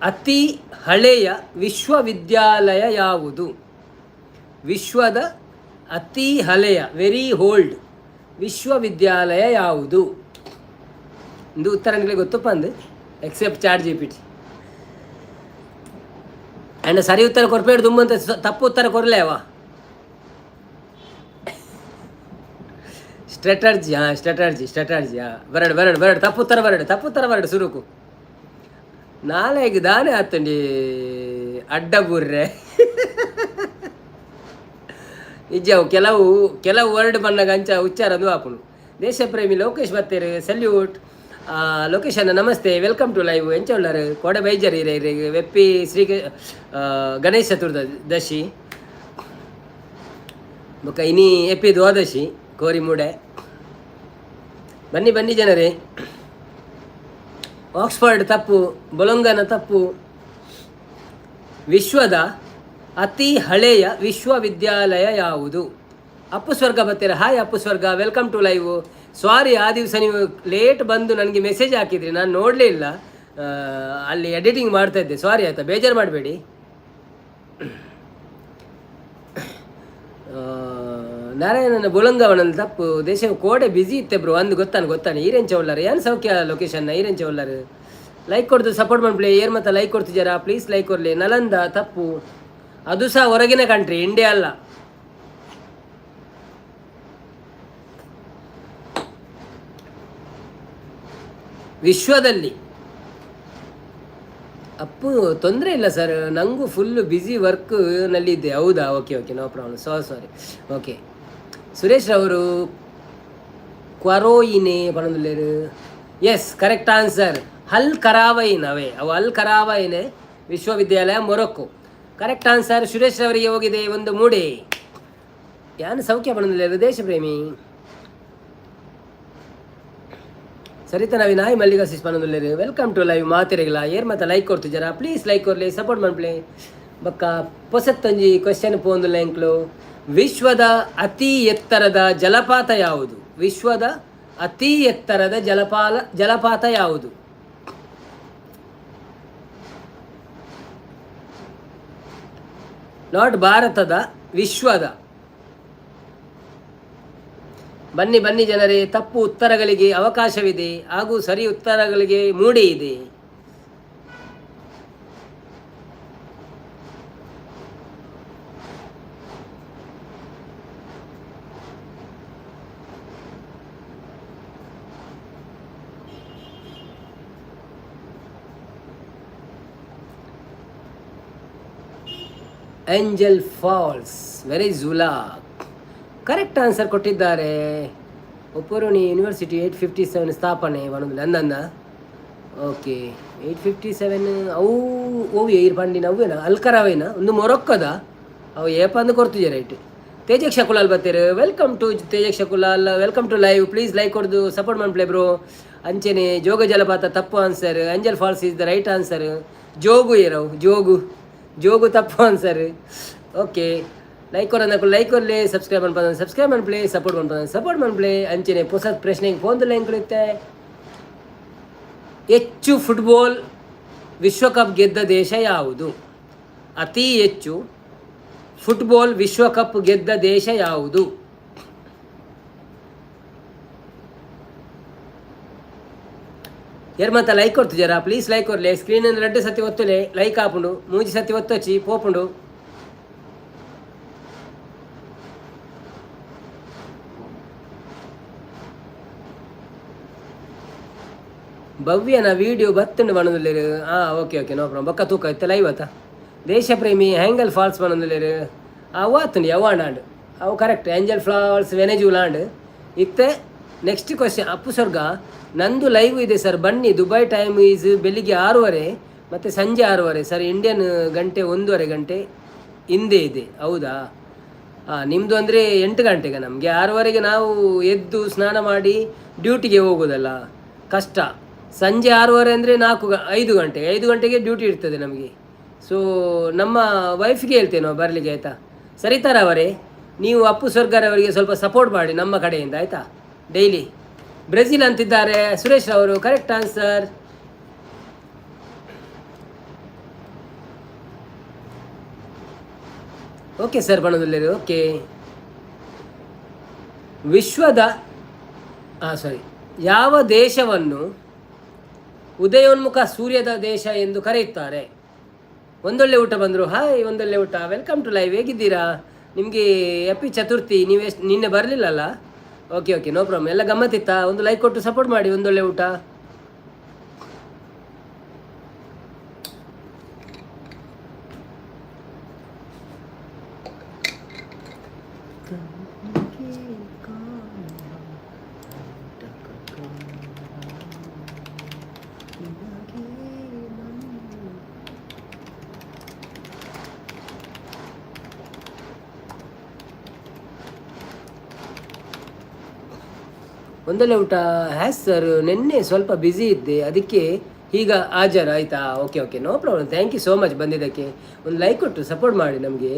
ಅತಿ ಹಳೆಯ ವಿಶ್ವವಿದ್ಯಾಲಯ ಯಾವುದು? ವಿಶ್ವದ ಅತಿ ಹಳೆಯ ವೆರಿ ಓಲ್ಡ್ ವಿಶ್ವವಿದ್ಯಾಲಯ ಯಾವುದು? ಇದು ಉತ್ತರ ನಿಮಗೆ ಗೊತ್ತಪ್ಪ ಅಂದು ಎಕ್ಸೆಪ್ಟ್ ಚಾಟ್ GPT. ಆ್ಯಂಡ್ ಸರಿ ಉತ್ತರ ಕೊರ್ಪೇಡು ತುಂಬಂತ ತಪ್ಪು ಉತ್ತರ ಕೊರಲೇವಾ? ಸ್ಟ್ರಾಟರ್ಜಿ ಬರಡು ತಪ್ಪು ಉತ್ತರ ಬರಡು ಸುರುಕು ನಾಳೆಗೆ ದಾನೆ ಆತಂಡಿ ಅಡ್ಡ ಬುರ್ರೆ ನಿಜ ಕೆಲವು ವರ್ಡ್ ಬಂದಾಗ ಅಂಚ ಉಚ್ಚಾರ ಅದು ಆಪುನು. ದೇಶಪ್ರೇಮಿ ಲೋಕೇಶ್ ಬತ್ತೇರು ಸಲ್ಯೂಟ್. ಲೊಕೇಶನ್ ನಮಸ್ತೆ, ವೆಲ್ಕಮ್ ಟು ಲೈವ್. ಎಂಚ ಉಳ್ಳಾರು ಕೋಡೆ ಬೈಜರ್ ಇರೇ ವೆಪ್ಪಿ ಶ್ರೀ ಗಣೇಶ ಚತುರ್ದಶಿ ಬೊಕ್ಕ ಇನಿ ಎಪ್ಪಿ ದ್ವಾದಶಿ ಕೋರಿ ಮೂಡೆ ಬನ್ನಿ ಜನರೇ. ಆಕ್ಸ್ಫರ್ಡ್ ತಪ್ಪು, ಬೊಲೊಂಗನ ತಪ್ಪು. ವಿಶ್ವದ ಅತಿ ಹಳೆಯ ವಿಶ್ವವಿದ್ಯಾಲಯ ಯಾವುದು? ಅಪ್ಪು ಸ್ವರ್ಗ ಬರ್ತೀರ. ಹಾಯ್ ಅಪ್ಪು ಸ್ವರ್ಗ, ವೆಲ್ಕಮ್ ಟು ಲೈವ್. ಸಾರಿ, ಆ ದಿವಸ ನೀವು ಲೇಟ್ ಬಂದು ನನಗೆ ಮೆಸೇಜ್ ಹಾಕಿದ್ರಿ, ನಾನು ನೋಡಲೇ ಇಲ್ಲ, ಅಲ್ಲಿ ಎಡಿಟಿಂಗ್ ಮಾಡ್ತಾಯಿದ್ದೆ. ಸಾರಿ ಆಯಿತಾ, ಬೇಜಾರು ಮಾಡಬೇಡಿ. ನಾರಾಯಣನ ಬೊಲಂಗವನಲ್ಲಿ ತಪ್ಪು. ದೇಶ ಕೋಡೆ ಬ್ಯುಸಿ ಇತ್ತೆ ಬ್ರೋ ಅಂದು ಗೊತ್ತಾನೆ. ಈರೆಂಚ ಉಳ್ಳಾರು ಏನು ಸೌಖ್ಯ ಲೊಕೇಶನ್ನ ಈರೆಂಚ ಉಳ್ಳಾರು. ಲೈಕ್ ಕೊಡ್ದು ಸಪೋರ್ಟ್ ಮಾಡ್ಬಿಡಿ. ಏರ್ ಮತ್ತೆ ಲೈಕ್ ಕೊಡ್ತಿದ್ದಾರಾ ಪ್ಲೀಸ್ ಲೈಕ್ ಕೊಡಲಿ. ನಲಂದ ತಪ್ಪು, ಅದು ಸಹ ಹೊರಗಿನ ಕಂಟ್ರಿ, ಇಂಡಿಯಾ ಅಲ್ಲ. ವಿಶ್ವದಲ್ಲಿ ಅಪ್ಪು ತೊಂದರೆ ಇಲ್ಲ ಸರ್, ನನಗೂ ಫುಲ್ಲು ಬ್ಯುಸಿ ವರ್ಕ್ನಲ್ಲಿದ್ದೆ. ಹೌದಾ, okay no problem, sorry. Okay, Suresh ಅವರು ಕ್ವರೋಯಿನೇ ಪಣದುಲ್ಲೇರು. Yes, correct answer. ಅಲ್ ಕರಾವೈನ್ ಅವು ಅಲ್ ಕರಾವೈನೆ ವಿಶ್ವವಿದ್ಯಾಲಯ, ಮೊರೊಕ್ಕೊ. Correct answer. ಸುರೇಶ್ ಅವರಿಗೆ ಹೋಗಿದೆ ಒಂದು ಮೂಡೆ. ಯಾನು ಸೌಖ್ಯ ಪಣದುಲ್ಲೇರು ದೇಶ ಪ್ರೇಮಿ. ಸರಿತಾ ನವೀನ್, ಹಾಯ್ ಮಲ್ಲಿಗಾಸಿಸ್ ಪಣದುಲ್ಲೇರು, ವೆಲ್ಕಮ್ ಟು ಲೈವ್. ಮಾತಿರಗಿಲ್ಲ ಏರ್ ಮತ್ತೆ ಲೈಕ್ ಕೊಡ್ತಿದ್ದಾರಾ ಪ್ಲೀಸ್ ಲೈಕ್ ಕೊಡ್ಲಿ, ಸಪೋರ್ಟ್ ಮಾಡ್ಲಿ. ಬಕ್ಕ ಪೊಸತ್ತಂಜಿ ಕ್ವೆಶ್ಚನ್ ಪೋಂದುಲ್ಲ ಎಂಕ್ಲು. ವಿಶ್ವದ ಅತಿ ಎತ್ತರದ ಜಲಪಾತ ಯಾವುದು? ವಿಶ್ವದ ಅತಿ ಎತ್ತರದ ಜಲಪಾತ ಯಾವುದು? ನಾಟ್ ಭಾರತದ, ವಿಶ್ವದ. ಬನ್ನಿ ಜನರೇ, ತಪ್ಪು ಉತ್ತರಗಳಿಗೆ ಅವಕಾಶವಿದೆ ಹಾಗೂ ಸರಿ ಉತ್ತರಗಳಿಗೆ ಮೂಡಿ ಇದೆ. ಏಂಜಲ್ ಫಾಲ್ಸ್, ವೆರಿ ಝುಲಾ. ಕರೆಕ್ಟ್ ಆನ್ಸರ್ ಕೊಟ್ಟಿದ್ದಾರೆ. ಒಪ್ಪರೋನಿ ಯೂನಿವರ್ಸಿಟಿ 857 ಸ್ಥಾಪನೆ ಒಂದು ಅಂದನ್ನ. ಓಕೆ, 857 ಅವು ಓವಿ ಏರ್ ಪಂಡಿನ ಅವೇನ ಅಲ್ಕರಾವೇನ ಒಂದು ಮೊರೊಕ್ಕದ ಅವು ಏಪಂದು ಕೊಡ್ತಿದ್ದೆ ರೈಟ್. ತೇಜಕ್ ಶಕುಲಾಲ್ ಬರ್ತೀರಿ, ವೆಲ್ಕಮ್ ಟು ತೇಜಕ್ ಶಕುಲಾಲ್, welcome to live. Please like ಕೊಡ್ದು ಸಪೋರ್ಟ್ ಮಾಡ್ಪ್ಲೇ ಬ್ರೋ. ಅಂಚೆನೆ ಜೋಗ ಜಲಪಾತ ತಪ್ಪು answer. Angel Falls is the right answer. Jog Jog ತಪ್ಪು ಆನ್ಸರ್. ಓಕೆ, ಲೈಕ್ ಕೊಡೋದಕ್ಕೂ ಲೈಕ್ ಕೊಡಲಿ, ಸಬ್ಸ್ಕ್ರೈಬ್ ಮಾಡ್ಬೋದು ಸಬ್ಸ್ಕ್ರೈಬ್ ಮಾಡ್ಪ್ಲೇ, ಸಪೋರ್ಟ್ ಮಾಡ್ಪ್ಲೇ. ಅಂಚೆನೆ ಹೊಸ ಪ್ರಶ್ನೆಗೆ ಫೋನ್ದಲ್ಲ ಹೆಂಗೆ ಕೊಡುತ್ತೆ. ಹೆಚ್ಚು ಫುಟ್ಬಾಲ್ ವಿಶ್ವಕಪ್ ಗೆದ್ದ ದೇಶ ಯಾವುದು? ಅತಿ ಹೆಚ್ಚು ಫುಟ್ಬಾಲ್ ವಿಶ್ವಕಪ್ ಗೆದ್ದ ದೇಶ ಯಾವುದು? ಎರ್ಮತ್ತ ಲೈಕ್ ಕೊಡ್ತಿದ್ದಾರಾ ಪ್ಲೀಸ್ ಲೈಕ್ ಕೊಡಲಿ. ಸ್ಕ್ರೀನನ್ನು 2 ಸತಿ ಒತ್ತಲೆ ಲೈಕ್ ಹಾಪುಂಡು, 3 ಸತಿ ಒತ್ತೊಚ್ಚಿ ಪೋಪುಂಡು. ಭವ್ಯನ ವಿಡಿಯೋ ಬತ್ತುಂಡು ಬಣ್ಣದಲ್ಲಿರು. Okay no problem. ಬೊಕ್ಕ ತೂಕ ಇತ್ತ ಲೈವ್ ಆತ. ದೇಶ ಪ್ರೇಮಿ ಹ್ಯಾಂಗಲ್ ಫಾಲ್ಸ್ ಬಣ್ಣದಲ್ಲಿರು. ಅವಾತುಂಡು ಯವಾಂಡಾಂಡು ಅವು ಕರೆಕ್ಟ್. ಏಂಜಲ್ ಫ್ಲವರ್ಸ್ ವೆನೆಜುಲಾಂಡ್ ಇತ್ತೆ. ನೆಕ್ಸ್ಟ್ ಕ್ವಶನ್ ಅಪ್ಪು ಸ್ವರ್ಗ, ನಂದು ಲೈವ್ ಇದೆ ಸರ್ ಬನ್ನಿ. ದುಬೈ ಟೈಮ್ ಈಸ್ ಬೆಳಿಗ್ಗೆ 6:30 ಮತ್ತು ಸಂಜೆ 6:30 ಸರ್. ಇಂಡಿಯನ್ ಗಂಟೆ 1:30 ಗಂಟೆ ಹಿಂದೆ ಇದೆ. ಹೌದಾ? ನಿಮ್ಮದು ಅಂದರೆ 8 ಗಂಟೆಗೆ, ನಮಗೆ 6:30ಗೆ ನಾವು ಎದ್ದು ಸ್ನಾನ ಮಾಡಿ ಡ್ಯೂಟಿಗೆ ಹೋಗೋದಲ್ಲ, ಕಷ್ಟ. ಸಂಜೆ 6:30 ಅಂದರೆ 5 ಗಂಟೆ, 5 ಗಂಟೆಗೆ ಡ್ಯೂಟಿ ಇರ್ತದೆ ನಮಗೆ. ಸೊ ನಮ್ಮ ವೈಫ್ಗೆ ಹೇಳ್ತೇವೆ ನಾವು ಬರಲಿಕ್ಕೆ, ಆಯಿತಾ? ಸರಿತಾರ ಅವರೇ, ನೀವು ಅಪ್ಪು ಸ್ವರ್ಗರವರಿಗೆ ಸ್ವಲ್ಪ ಸಪೋರ್ಟ್ ಮಾಡಿ ನಮ್ಮ ಕಡೆಯಿಂದ, ಆಯಿತಾ? ಡೈಲಿ ಬ್ರೆಜಿಲ್ ಅಂತಿದ್ದಾರೆ ಸುರೇಶ್ ಅವರು, ಕರೆಕ್ಟ್ ಆನ್ಸರ್. ಓಕೆ ಸರ್ ಬಣದಲ್ಲಿ. ಓಕೆ, ವಿಶ್ವದ ಯಾವ ದೇಶವನ್ನು ಉದಯೋನ್ಮುಖ ಸೂರ್ಯದ ದೇಶ ಎಂದು ಕರೆಯುತ್ತಾರೆ? ಒಂದೊಳ್ಳೆ ಊಟ ಬಂದರು. ಹಾಯ್, ಒಂದೊಳ್ಳೆ ಊಟ, ವೆಲ್ಕಮ್ ಟು ಲೈವ್. ಹೇಗಿದ್ದೀರಾ? ನಿಮಗೆ ಹ್ಯಾಪಿ ಚತುರ್ಥಿ. ನಿನ್ನೆ ಬರಲಿಲ್ಲಲ್ಲ? Okay okay, no problem. ಎಲ್ಲ ಗಮ್ಮತ್ತಿತ್ತಾ? ಒಂದು ಲೈಕ್ ಕೊಟ್ಟು ಸಪೋರ್ಟ್ ಮಾಡಿ. ಒಂದೊಳ್ಳೆ ಊಟ. ಒಂದೊಳ್ಳೆ ಊಟ. ಹ್ಯಾಸ್ ಸರ್, ನಿನ್ನೆ ಸ್ವಲ್ಪ ಬ್ಯುಸಿ ಇದ್ದೆ, ಅದಕ್ಕೆ ಈಗ ಹಾಜರು, ಆಯಿತಾ? Okay okay, no problem. Thank you so much ಬಂದಿದ್ದಕ್ಕೆ. ಒಂದು ಲೈಕ್ ಕೊಟ್ಟು ಸಪೋರ್ಟ್ ಮಾಡಿ ನಮಗೆ.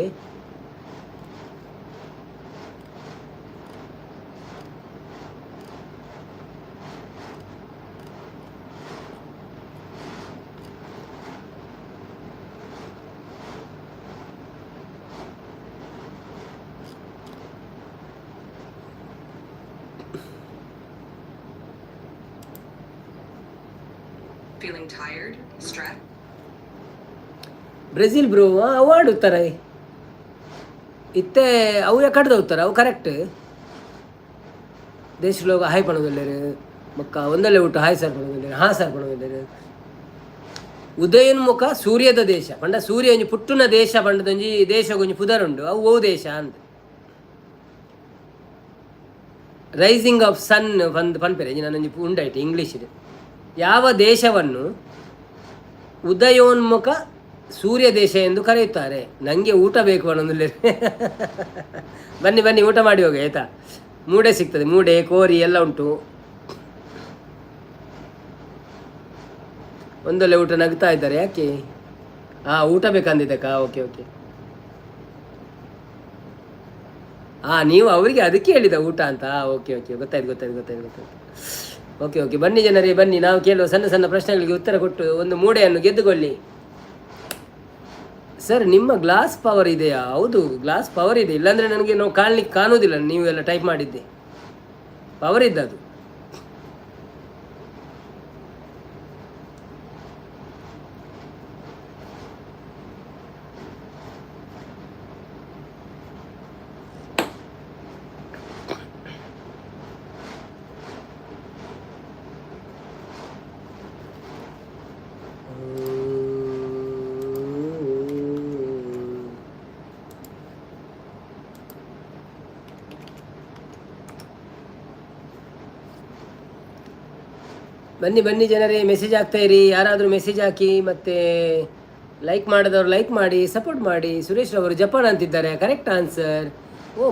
Feeling tired? Stressed? Brazil bro award ಉತ್ತರ ಇತ್ತೆ ಅವು ಕಡ್ದು ಉತ್ತರ ಅವು ಕರೆಕ್ಟ್. ದೇಶಲೋಗ ಹಾಯ್ ಪಣೋದಿಲ್ಲರು ಮಕ್ಕ ಒಂದಲ್ಲೇ ಊಟ ಹಾಯ್ ಸರ್ ಪಣೋದಿಲ್ಲರು. ಹಾಂ ಸರ್ ಪಣೋದಿಲ್ಲರು. ಉದಯೋನ್ಮುಖ ಸೂರ್ಯದ ದೇಶ ಪಂಡ ಸೂರ್ಯ ಒಂಜಿ ಪುಟ್ಟುನ ದೇಶ ಪಂಡದೊಂಜಿ ದೇಶ ಒಂಜಿ ಪುದರುಂಡು ಅವು ಓ ದೇಶ ಅಂತ. ರೈಸಿಂಗ್ ಆಫ್ ಸನ್ ಪನ್ಪೆರೆ ನಾನೊಂಜಿ ಉಂಡಾಯ್ತು ಇಂಗ್ಲೀಷ್. ಯಾವ ದೇಶವನ್ನು ಉದಯೋನ್ಮುಖ ಸೂರ್ಯ ದೇಶ ಎಂದು ಕರೆಯುತ್ತಾರೆ? ನನಗೆ ಊಟ ಬೇಕು ಅನ್ನೋದಿಲ್ಲ. ಬನ್ನಿ ಬನ್ನಿ ಊಟ ಮಾಡಿ ಹೋಗಿ, ಆಯಿತಾ? ಮೂಡೆ ಸಿಗ್ತದೆ, ಮೂಡೆ ಕೋರಿ ಎಲ್ಲ ಉಂಟು. ಒಂದೊಳ್ಳೆ ಊಟ. ನಗ್ತಾ ಇದ್ದಾರೆ ಯಾಕೆ? ಊಟ ಬೇಕಂದಿದ್ದಕ್ಕ. Okay okay. ನೀವು ಅವರಿಗೆ ಅದಕ್ಕೆ ಹೇಳಿದ ಊಟ ಅಂತ. ಓಕೆ ಓಕೆ, ಗೊತ್ತಾಯ್ತು. ಓಕೆ ಓಕೆ, ಬನ್ನಿ ಜನರೇ ಬನ್ನಿ. ನಾವು ಕೇಳುವ ಸಣ್ಣ ಸಣ್ಣ ಪ್ರಶ್ನೆಗಳಿಗೆ ಉತ್ತರ ಕೊಟ್ಟು ಒಂದು ಮೂಡೆಯನ್ನು ಗೆದ್ದುಕೊಳ್ಳಿ. ಸರ್ ನಿಮ್ಮ ಗ್ಲಾಸ್ ಪವರ್ ಇದೆಯಾ? ಹೌದು, ಗ್ಲಾಸ್ ಪವರ್ ಇದೆ, ಇಲ್ಲಾಂದರೆ ನನಗೆ ನಾವು ಕಾಣುವುದಿಲ್ಲ. ನೀವು ಎಲ್ಲ ಟೈಪ್ ಮಾಡಿದ್ದೆ, ಪವರ್ ಇದ್ದದು. ಬನ್ನಿ ಬನ್ನಿ ಜನರೇ, ಮೆಸೇಜ್ ಹಾಕ್ತಾಯಿರಿ. ಯಾರಾದರೂ ಮೆಸೇಜ್ ಹಾಕಿ, ಮತ್ತು ಲೈಕ್ ಮಾಡಿದವರು ಲೈಕ್ ಮಾಡಿ, ಸಪೋರ್ಟ್ ಮಾಡಿ. ಸುರೇಶ್ ಅವರು ಜಪಾನ್ ಅಂತಿದ್ದಾರೆ, ಕರೆಕ್ಟ್ ಆನ್ಸರ್.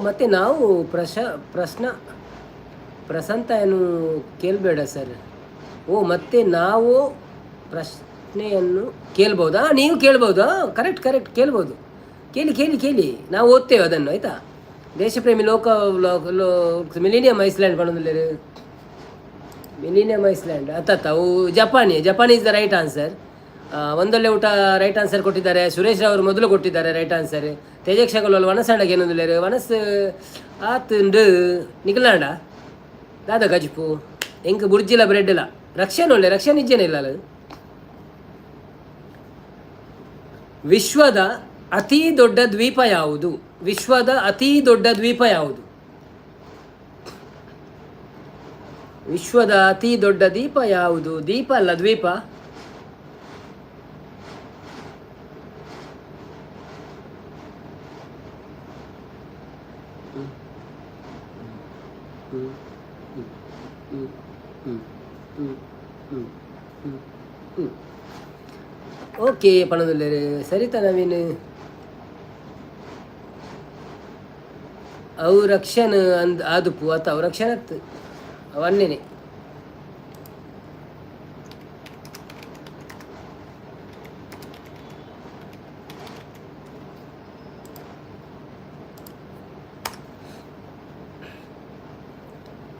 ಮತ್ತು ನಾವು ಪ್ರಶಾಂತ ಏನು ಕೇಳಬೇಡ ಸರ್. ಮತ್ತು ನಾವು ಪ್ರಶ್ನೆಯನ್ನು ಕೇಳ್ಬೋದಾ? ನೀವು ಕೇಳ್ಬೋದಾ? ಕರೆಕ್ಟ್ ಕೇಳ್ಬೋದು. ಕೇಳಿ ನಾವು ಓದ್ತೇವೆ ಅದನ್ನು, ಆಯಿತಾ? ದೇಶಪ್ರೇಮಿ ಮಿಲಿನಿಯಂ ಐಸ್ಲ್ಯಾಂಡ್ ಪಣೋದಿಲ್ಲ. ಮಿಲಿನಿಯಂ ಐಸ್ಲ್ಯಾಂಡ್ ಅವು Japan is the right answer. ಒಂದೊಳ್ಳೆ ಊಟ ರೈಟ್ ಆನ್ಸರ್ ಕೊಟ್ಟಿದ್ದಾರೆ. ಸುರೇಶ್ ಅವರು ಮೊದಲು ಕೊಟ್ಟಿದ್ದಾರೆ ರೈಟ್ ಆನ್ಸರ್. ತೇಜಕ್ಷಗಳು ವನಸಾಂಡಗೆ ಏನೊಂದಿಲ್ಲ ವನಸ್ ಆತುಂಡು ನಿಖಲಾಂಡ ದಾದ ಗಜ್ಪು ಎಂಕ್ ಬುರ್ಜಿಲ್ಲ ಬ್ರೆಡ್ ಇಲ್ಲ. ರಕ್ಷಣೆ ಒಳ್ಳೆ ರಕ್ಷಣೆ ನಿಜನೇ ಇಲ್ಲ ಅಲ್ಲ. ವಿಶ್ವದ ಅತಿ ದೊಡ್ಡ ದ್ವೀಪ ಯಾವುದು? ವಿಶ್ವದ ಅತಿ ದೊಡ್ಡ ದ್ವೀಪ ಯಾವುದು? ವಿಶ್ವದ ಅತಿ ದೊಡ್ಡ ದ್ವೀಪ ಯಾವುದು? ದೀಪ ಅಲ್ಲ, ದ್ವೀಪ. ಹ್ಞೂ ಹ್ಞೂ ಹ್ಞೂ ಹ್ಞೂ ಹ್ಞೂ ಹ್ಞೂ ಹ್ಞೂ ಹ್ಞೂ ಓಕೆ ಪಣದುಲ್ಲೇರೆ ಸರಿತಾ ನವೀನ್ ಅವು ರಕ್ಷಣ ಅಂದ್ ಆದುಪ್ಪು ಆತ ಅವು ರಕ್ಷಣ ಆತು ಅವನ್ನೇನೆ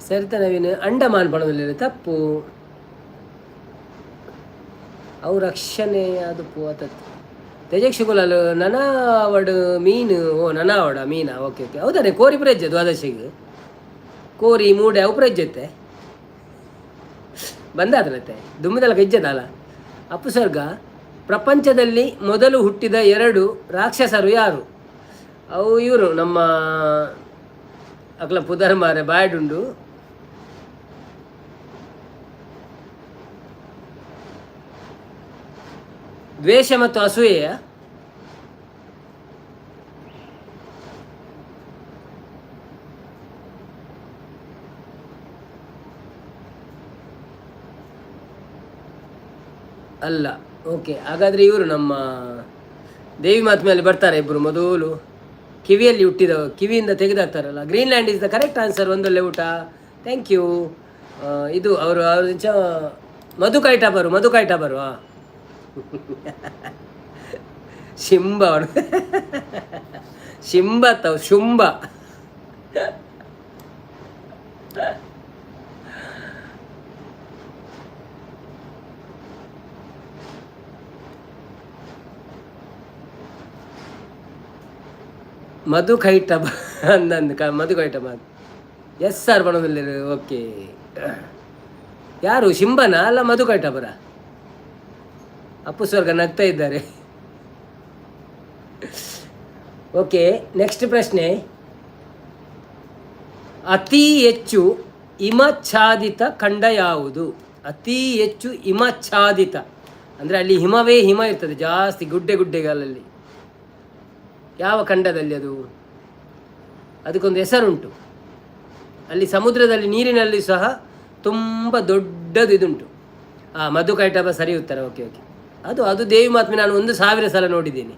ಸರಿತಾ ನವೀನ್ ಅಂಡಮಾನ್ ಪಣದುಲ್ಲೇರೆ ತಪ್ಪು ಅವು ರಕ್ಷಣೆ ಆದುಪ್ಪು ಆತತ್ತು ತೆಜಕ್ಷುಗುಲಾಲು ನನಾವಡು ಮೀನು ಓ ನನಾವಡ ಮೀನಾ ಓಕೆ ಓಕೆ ಹೌದಾನೆ ಕೋರಿ ಪ್ರಜ್ಜೆ ದ್ವಾದಶಿಗೆ ಕೋರಿ ಮೂಡೆ ಅವು ಪ್ರಜ್ಜತ್ತೆ ಬಂದಾದ್ರತ್ತೆ ದುಮ್ಮದಲ್ಲ ಇಜ್ಜದಲ್ಲ ಅಪ್ಪು ಸ್ವರ್ಗ ಪ್ರಪಂಚದಲ್ಲಿ ಮೊದಲು ಹುಟ್ಟಿದ 2 ರಾಕ್ಷಸರು ಯಾರು ಅವು ಇವರು ನಮ್ಮ ಅಕ್ಲ ಪುದರ್ ಮಾರೆ ಬಾಯ್ಡುಂಡು ದ್ವೇಷ ಮತ್ತು ಅಸೂಯೆಯ ಅಲ್ಲ ಓಕೆ ಹಾಗಾದರೆ ಇವರು ನಮ್ಮ ದೇವಿ ಮಾತು ಮೇಲೆ ಬರ್ತಾರೆ ಇಬ್ಬರು ಮೊದಲು ಕಿವಿಯಲ್ಲಿ ಹುಟ್ಟಿದ ಕಿವಿಯಿಂದ ತೆಗೆದಾಕ್ತಾರಲ್ಲ Greenland is the correct answer ಒಂದೊಳ್ಳೆ ಊಟ ಥ್ಯಾಂಕ್ ಯು ಇದು ಅವರು ಮಧು ಕೈಟ ಬರುವ ಶಿಂಬ ಅವನು ಶಿಂಬ ತವ್ ಶುಂಬ ಮಧು ಕೈಟ ಅಂದಂದು ಮಧು ಕೈಟ ಮಾತು ಎಸ್ ಸರ್ ಬಣದಲ್ಲಿ ಓಕೆ ಯಾರು ಶಿಂಬನ ಅಲ್ಲ ಮಧು ಕೈಟಬರ ಅಪ್ಪು ಸ್ವರ್ಗ ನಗ್ತಾ ಇದ್ದಾರೆ ಓಕೆ ನೆಕ್ಸ್ಟ್ ಪ್ರಶ್ನೆ ಅತಿ ಹೆಚ್ಚು ಹಿಮಚ್ಛಾದಿತ ಖಂಡ ಯಾವುದು ಅತಿ ಹೆಚ್ಚು ಹಿಮಚ್ಛಾದಿತ ಅಂದರೆ ಅಲ್ಲಿ ಹಿಮವೇ ಹಿಮ ಇರ್ತದೆ ಜಾಸ್ತಿ ಗುಡ್ಡೆಗಳಲ್ಲಿ ಯಾವ ಖಂಡದಲ್ಲಿ ಅದು ಅದಕ್ಕೊಂದು ಹೆಸರುಂಟು ಅಲ್ಲಿ ಸಮುದ್ರದಲ್ಲಿ ನೀರಿನಲ್ಲಿ ಸಹ ತುಂಬ ದೊಡ್ಡದು ಇದುಂಟು ಮಧು ಕೈಟಬ ಸರಿ ಉತ್ತರ ಓಕೆ ಓಕೆ ಅದು ದೇವಿ ಮಾತ್ಮೆ ನಾನು 1000 ಸಲ ನೋಡಿದ್ದೀನಿ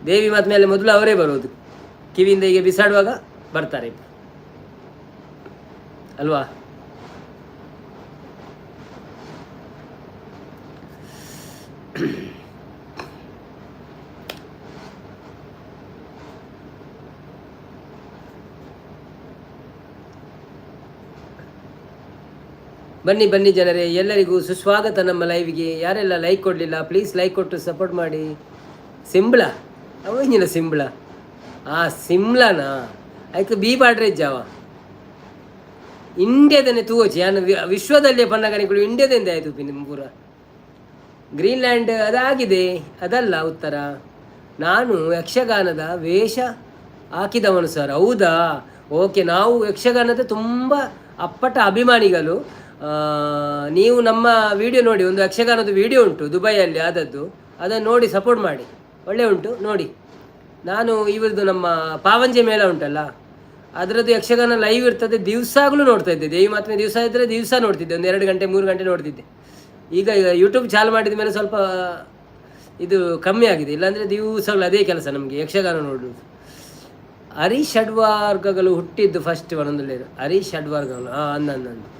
ದೇವಿ ಮಾತು ಮೇಲೆ ಮೊದಲು ಅವರೇ ಬರೋದು ಕಿವಿಯಿಂದ ಹೀಗೆ ಬಿಸಾಡುವಾಗ ಬರ್ತಾರೆ ಅಲ್ವಾ ಬನ್ನಿ ಜನರೇ ಎಲ್ಲರಿಗೂ ಸುಸ್ವಾಗತ ನಮ್ಮ ಲೈವ್ಗೆ ಯಾರೆಲ್ಲ ಲೈಕ್ ಕೊಡಲಿಲ್ಲ ಪ್ಲೀಸ್ ಲೈಕ್ ಕೊಟ್ಟು ಸಪೋರ್ಟ್ ಮಾಡಿ ಸಿಂಬಳ ಅವನಿನ ಸಿಂಬಳ ಸಿಮ್ಲಾನಾ ಆಯ್ತು ಬಿ ಬಾಡ್ರೆ ಜಾವ ಇಂಡಿಯಾದನ್ನೇ ತೂವಚ್ಚಿ ಯಾನು ವಿಶ್ವದಲ್ಲೇ ಪನ್ನಗನಿಗಳು ಇಂಡಿಯಾದಿಂದ ಆಯಿತು ಪೂರ ಗ್ರೀನ್ಲ್ಯಾಂಡ್ ಅದಾಗಿದೆ ಅದಲ್ಲ ಉತ್ತರ ನಾನು ಯಕ್ಷಗಾನದ ವೇಷ ಹಾಕಿದವನು ಸರ್ ಹೌದಾ ಓಕೆ ನಾವು ಯಕ್ಷಗಾನದ ತುಂಬ ಅಪ್ಪಟ ಅಭಿಮಾನಿಗಳು ನೀವು ನಮ್ಮ ವಿಡಿಯೋ ನೋಡಿ ಒಂದು ಯಕ್ಷಗಾನದ ವಿಡಿಯೋ ಉಂಟು ದುಬೈಯಲ್ಲಿ ಆದದ್ದು ಅದನ್ನು ನೋಡಿ ಸಪೋರ್ಟ್ ಮಾಡಿ ಒಳ್ಳೆ ಉಂಟು ನೋಡಿ ನಾನು ಇವ್ರದ್ದು ನಮ್ಮ ಪಾವಂಜೆ ಮೇಳ ಉಂಟಲ್ಲ ಅದರದ್ದು ಯಕ್ಷಗಾನ ಲೈವ್ ಇರ್ತದೆ ದಿವಸಾಗಲೂ ನೋಡ್ತಾ ಇದ್ದೆ ದೇವಿ ಮಾತ್ರ ದಿವಸ ಇದ್ದರೆ ದಿವಸ ನೋಡ್ತಿದ್ದೆ ಒಂದು 2 ಗಂಟೆ 3 ಗಂಟೆ ನೋಡ್ತಿದ್ದೆ ಈಗ ಯೂಟ್ಯೂಬ್ ಚಾಲು ಮಾಡಿದ ಮೇಲೆ ಸ್ವಲ್ಪ ಇದು ಕಮ್ಮಿ ಆಗಿದೆ ಇಲ್ಲಾಂದರೆ ದಿವಸಗಳು ಅದೇ ಕೆಲಸ ನಮಗೆ ಯಕ್ಷಗಾನ ನೋಡೋದು ಹರೀಶ್ ಷಡ್ವರ್ಗಗಳು ಹುಟ್ಟಿದ್ದು ಫಸ್ಟ್ ಒಂದೊಂದಲ್ಲೇ ಹರೀಶ್ ಷಡ್ವರ್ಗಗಳು ಅಂದಂದು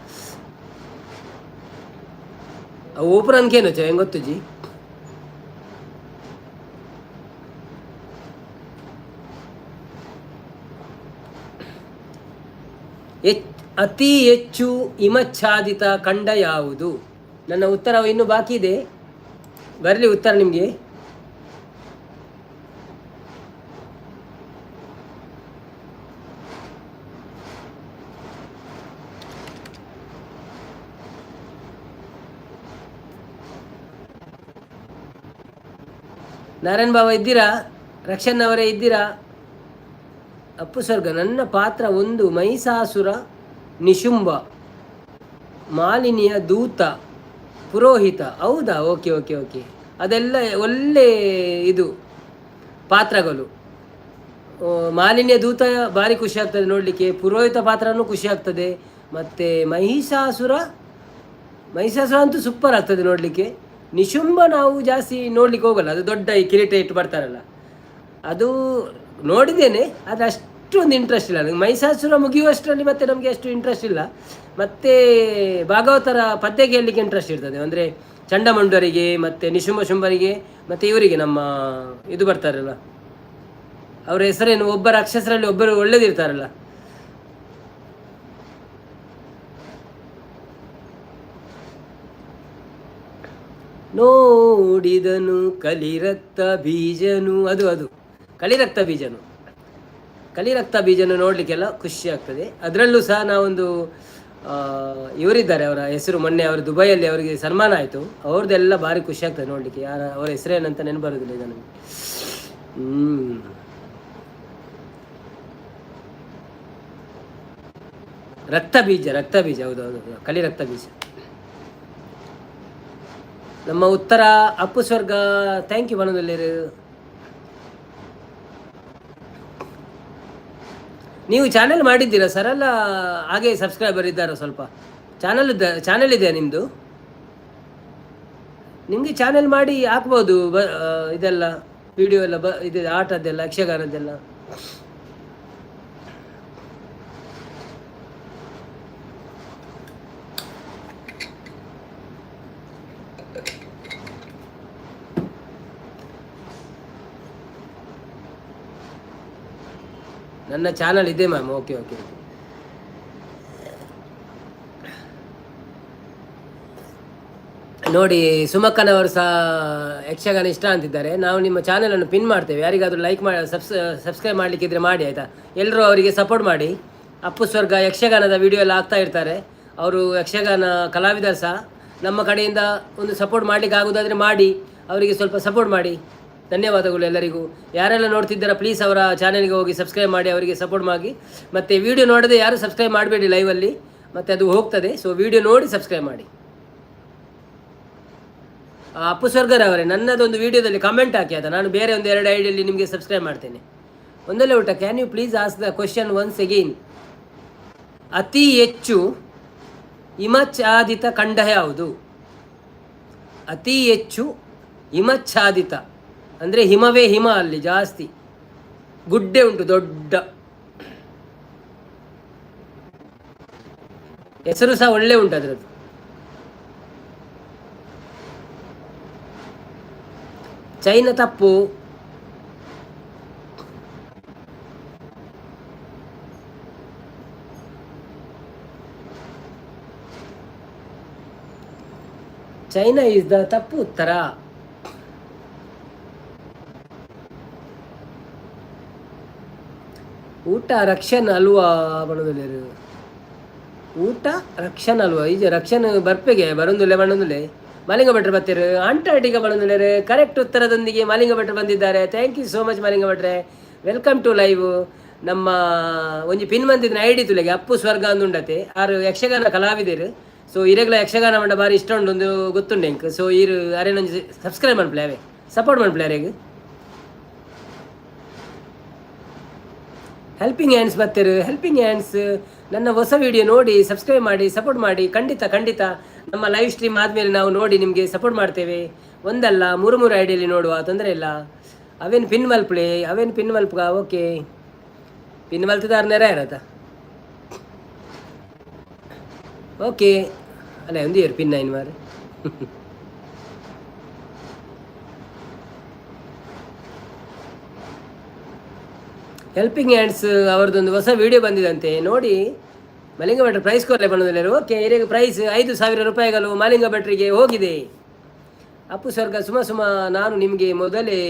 ಓಪರ್ ಅನ್ಕೇನು ಹೆಂಗೆ ಗೊತ್ತು ಜಿ ಅತಿ ಹೆಚ್ಚು ಹಿಮಚ್ಛಾದಿತ ಖಂಡ ಯಾವುದು ನನ್ನ ಉತ್ತರ ಇನ್ನೂ ಬಾಕಿ ಇದೆ ಬರಲಿ ಉತ್ತರ ನಿಮಗೆ ನಾರಾಯಣ್ ಬಾಬಾ ಇದ್ದೀರಾ ರಕ್ಷನ್ ಅವರೇ ಇದ್ದೀರಾ ಅಪ್ಪು ಸ್ವರ್ಗ ನನ್ನ ಪಾತ್ರ ಒಂದು ಮಹಿಷಾಸುರ ನಿಶುಂಭ ಮಾಲಿನಿಯ ದೂತ ಪುರೋಹಿತ ಹೌದಾ ಓಕೆ ಓಕೆ ಓಕೆ ಅದೆಲ್ಲ ಒಳ್ಳೆ ಇದು ಪಾತ್ರಗಳು ಮಾಲಿನ್ಯ ದೂತ ಭಾರಿ ಖುಷಿ ಆಗ್ತದೆ ನೋಡಲಿಕ್ಕೆ, ಪುರೋಹಿತ ಪಾತ್ರನೂ ಖುಷಿ ಆಗ್ತದೆ, ಮತ್ತು ಮಹಿಷಾಸುರ ಅಂತೂ ಸೂಪರ್ ಆಗ್ತದೆ ನೋಡಲಿಕ್ಕೆ. ನಿಶುಂಬ ನಾವು ಜಾಸ್ತಿ ನೋಡ್ಲಿಕ್ಕೆ ಹೋಗಲ್ಲ, ಅದು ದೊಡ್ಡ ಈ ಕಿರೀಟ ಇಟ್ಟು ಬರ್ತಾರಲ್ಲ ಅದು ನೋಡಿದ್ದೇನೆ, ಆದರೆ ಅಷ್ಟೊಂದು ಇಂಟ್ರೆಸ್ಟ್ ಇಲ್ಲ ನನಗೆ. ಮಹಿಷಾಸುರ ಮುಗಿಯುವಷ್ಟರಲ್ಲಿ ಮತ್ತೆ ನಮಗೆ ಅಷ್ಟು ಇಂಟ್ರೆಸ್ಟ್ ಇಲ್ಲ. ಮತ್ತು ಭಾಗವತರ ಪದ್ಯ ಕೇಳಲಿಕ್ಕೆ ಇಂಟ್ರೆಸ್ಟ್ ಇರ್ತದೆ, ಅಂದರೆ ಚಂಡಮಂಡರಿಗೆ ಮತ್ತು ನಿಶುಂಬರಿಗೆ ಮತ್ತು ಇವರಿಗೆ ನಮ್ಮ ಇದು ಬರ್ತಾರಲ್ಲ, ಅವರ ಹೆಸರೇನು, ಒಬ್ಬರ ಅಕ್ಷಸರಲ್ಲಿ ಒಬ್ಬರು ಒಳ್ಳೇದಿರ್ತಾರಲ್ಲ, ನೋಡಿದನು ಕಲಿರಕ್ತ ಬೀಜನು, ಅದು ಕಲಿರಕ್ತ ಬೀಜನು ನೋಡಲಿಕ್ಕೆಲ್ಲ ಖುಷಿ ಆಗ್ತದೆ. ಅದರಲ್ಲೂ ಸಹ ನಾವೊಂದು ಇವರಿದ್ದಾರೆ, ಅವರ ಹೆಸರು ಮೊನ್ನೆ ಅವರು ದುಬೈಯಲ್ಲಿ ಅವರಿಗೆ ಸನ್ಮಾನ ಆಯಿತು, ಅವ್ರದ್ದೆಲ್ಲ ಭಾರಿ ಖುಷಿ ಆಗ್ತದೆ ನೋಡಲಿಕ್ಕೆ. ಅವರ ಹೆಸರೇನಂತ ನೆನಪು ಬರೋದಿಲ್ಲ ಈಗ ನನಗೆ. ರಕ್ತ ಬೀಜ ಹೌದು, ಕಲಿರಕ್ತ ಬೀಜ. ನಮ್ಮ ಉತ್ತರ ಅಪ್ಪು ಸ್ವರ್ಗ, ಥ್ಯಾಂಕ್ ಯು ಮನದಲ್ಲಿ. ನೀವು ಚಾನೆಲ್ ಮಾಡಿದ್ದೀರಾ ಸರ್? ಅಲ್ಲ ಹಾಗೆ ಸಬ್ಸ್ಕ್ರೈಬರ್ ಇದ್ದಾರಾ? ಸ್ವಲ್ಪ ಚಾನೆಲ್ ಇದೆಯಾ ನಿಮ್ಮದು? ನಿಮಗೆ ಚಾನೆಲ್ ಮಾಡಿ ಹಾಕ್ಬೋದು ಇದೆಲ್ಲ ವಿಡಿಯೋ ಎಲ್ಲ ಇದು ಆಟದ್ದೆಲ್ಲ, ಯಕ್ಷಗಾನದ್ದೆಲ್ಲ. ನನ್ನ ಚಾನಲ್ ಇದೆ ಮ್ಯಾಮ್. ಓಕೆ. ನೋಡಿ, ಸುಮಕ್ಕನವರು ಸಹ ಯಕ್ಷಗಾನ ಇಷ್ಟ ಅಂತಿದ್ದಾರೆ. ನಾವು ನಿಮ್ಮ ಚಾನಲನ್ನು ಪಿನ್ ಮಾಡ್ತೇವೆ, ಯಾರಿಗಾದರೂ ಲೈಕ್ ಮಾಡಿ ಸಬ್ಸ್ಕ್ರೈಬ್ ಮಾಡಲಿಕ್ಕಿದ್ರೆ ಮಾಡಿ ಆಯಿತಾ. ಎಲ್ಲರೂ ಅವರಿಗೆ ಸಪೋರ್ಟ್ ಮಾಡಿ. ಅಪ್ಪು ಸ್ವರ್ಗ ಯಕ್ಷಗಾನದ ವಿಡಿಯೋ ಎಲ್ಲ ಆಗ್ತಾ ಇರ್ತಾರೆ, ಅವರು ಯಕ್ಷಗಾನ ಕಲಾವಿದರು ಸಹ. ನಮ್ಮ ಕಡೆಯಿಂದ ಒಂದು ಸಪೋರ್ಟ್ ಮಾಡಲಿಕ್ಕೆ ಆಗೋದಾದರೆ ಮಾಡಿ, ಅವರಿಗೆ ಸ್ವಲ್ಪ ಸಪೋರ್ಟ್ ಮಾಡಿ. ಧನ್ಯವಾದಗಳು ಎಲ್ಲರಿಗೂ. ಯಾರೆಲ್ಲ ನೋಡ್ತಿದ್ದಾರ ಪ್ಲೀಸ್ ಅವರ ಚಾನೆಲ್ಗೆ ಹೋಗಿ ಸಬ್ಸ್ಕ್ರೈಬ್ ಮಾಡಿ, ಅವರಿಗೆ ಸಪೋರ್ಟ್ ಮಾಡಿ. ಮತ್ತು ವಿಡಿಯೋ ನೋಡದೆ ಯಾರು ಸಬ್ಸ್ಕ್ರೈಬ್ ಮಾಡಬೇಡಿ ಲೈವಲ್ಲಿ, ಮತ್ತು ಅದು ಹೋಗ್ತದೆ. ಸೊ ವಿಡಿಯೋ ನೋಡಿ ಸಬ್ಸ್ಕ್ರೈಬ್ ಮಾಡಿ. ಅಪ್ಪು ಸ್ವರ್ಗರವರೇ, ನನ್ನದೊಂದು ವಿಡಿಯೋದಲ್ಲಿ ಕಮೆಂಟ್ ಹಾಕಿ, ಆಯ್ತಾ? ನಾನು ಬೇರೆ ಒಂದು 2 ಐಡಿಯಲ್ಲಿ ನಿಮಗೆ ಸಬ್ಸ್ಕ್ರೈಬ್ ಮಾಡ್ತೇನೆ. ಒಂದಲ್ಲೇ ಊಟ. Can you please ask the question once again? ಅತಿ ಹೆಚ್ಚು ಹಿಮಚ್ಛಾದಿತ ಖಂಡ ಯಾವುದು? ಅತಿ ಹೆಚ್ಚು ಹಿಮಚ್ಛಾದಿತ ಅಂದರೆ ಹಿಮವೇ ಹಿಮ, ಅಲ್ಲಿ ಜಾಸ್ತಿ ಗುಡ್ಡೆ ಉಂಟು, ದೊಡ್ಡ ಹೆಸರು ಸಹ ಒಳ್ಳೆ ಉಂಟು ಅದರದ್ದು. ಚೈನಾ ತಪ್ಪು. ಚೈನಾ ಇಸ್ ದ ತಪ್ಪು ಉತ್ತರ. ಊಟ ರಕ್ಷನ್ ಅಲ್ವಾ ಬಣ್ಣದಲ್ಲೇರು? ಊಟ ರಕ್ಷನ್ ಅಲ್ವಾ? ಈಗ ರಕ್ಷನ್ ಬರ್ಪೆಗೆ ಬರೋದಿಲ್ಲ. ಮಾಲಿಂಗ ಭಟ್ರು ಬರ್ತೀರು, ಅಂಟಾರ್ಟಿಕಾ ಬಣ್ಣದಲ್ಲೇರು. ಕರೆಕ್ಟ್ ಉತ್ತರದೊಂದಿಗೆ ಮಾಲಿಂಗ ಭಟ್ರು ಬಂದಿದ್ದಾರೆ. Thank you so much Malinga ಭಟ್ರೆ, ವೆಲ್ಕಮ್ ಟು ಲೈವ್. ನಮ್ಮ ಒಂಜಿ ಪಿನ್ ಬಂದಿದ್ದ ಐಡಿ ತುಲೆಗೆ ಅಪ್ಪು ಸ್ವರ್ಗ ಅಂದುಂಡತೆ ಆರು ಯಕ್ಷಗಾನ ಕಲಾವಿದರು. ಸೊ ಇರೆಗ್ಲ ಯಕ್ಷಗಾನ ಮಂಡ ಬಾರಿ ಇಷ್ಟ ಉಂಡು ಒಂದು ಗೊತ್ತುಂಡು ಎಂಕ್. ಸೊ ಇರು ಅರೇನೊಂದು ಸಬ್ಸ್ಕ್ರೈಬ್ ಮಾಡ್ಪ್ಲೆ, ಅವೇ ಸಪೋರ್ಟ್ ಮಾಡ್ಪ್ಲೆ ಅರೆಗೆ. ಹೆಲ್ಪಿಂಗ್ ಹ್ಯಾಂಡ್ಸ್ ಬರ್ತೀರು, ಹೆಲ್ಪಿಂಗ್ ಹ್ಯಾಂಡ್ಸ್. ನನ್ನ ಹೊಸ ವಿಡಿಯೋ ನೋಡಿ ಸಬ್ಸ್ಕ್ರೈಬ್ ಮಾಡಿ, ಸಪೋರ್ಟ್ ಮಾಡಿ. ಖಂಡಿತ ನಮ್ಮ ಲೈವ್ ಸ್ಟ್ರೀಮ್ ಆದಮೇಲೆ ನಾವು ನೋಡಿ ನಿಮಗೆ ಸಪೋರ್ಟ್ ಮಾಡ್ತೇವೆ. ಒಂದಲ್ಲ 3 ಐಡಿಯಲ್ಲಿ ನೋಡುವ, ತೊಂದರೆ ಇಲ್ಲ. ಅವೇನು ಪಿನ್ ಮಲ್ಪ್ಲೆ, ಅವೇನು ಪಿನ್ ಮಲ್ಪ್ಗ. ಓಕೆ, ಪಿನ್ ಮಲ್ತಿದಾರ ನೆರ ಇರತ್ತ. ಓಕೆ ಅಲ್ಲ ಒಂದು ಇಯರ್ ಪಿನ್ 9 ಮಾರು. ಹೆಲ್ಪಿಂಗ್ ಹ್ಯಾಂಡ್ಸ್ ಅವ್ರದ್ದೊಂದು ಹೊಸ ವಿಡಿಯೋ ಬಂದಿದಂತೆ ನೋಡಿ. ಮಾಲಿಂಗ ಭಟ್ರು ಪ್ರೈಸ್ ಕೊರಲೆ ಬಣ್ಣದಲ್ಲಿ. ಓಕೆ, ಇರಿಗೆ ಪ್ರೈಸ್ 5,000 ರೂಪಾಯಿಗಳು ಮಾಲಿಂಗ ಭಟ್ರಿಗೆ ಹೋಗಿದೆ. ಅಪ್ಪು ಸ್ವರ್ಗ ಸುಮ ನಾನು ನಿಮಗೆ ಮೊದಲೇ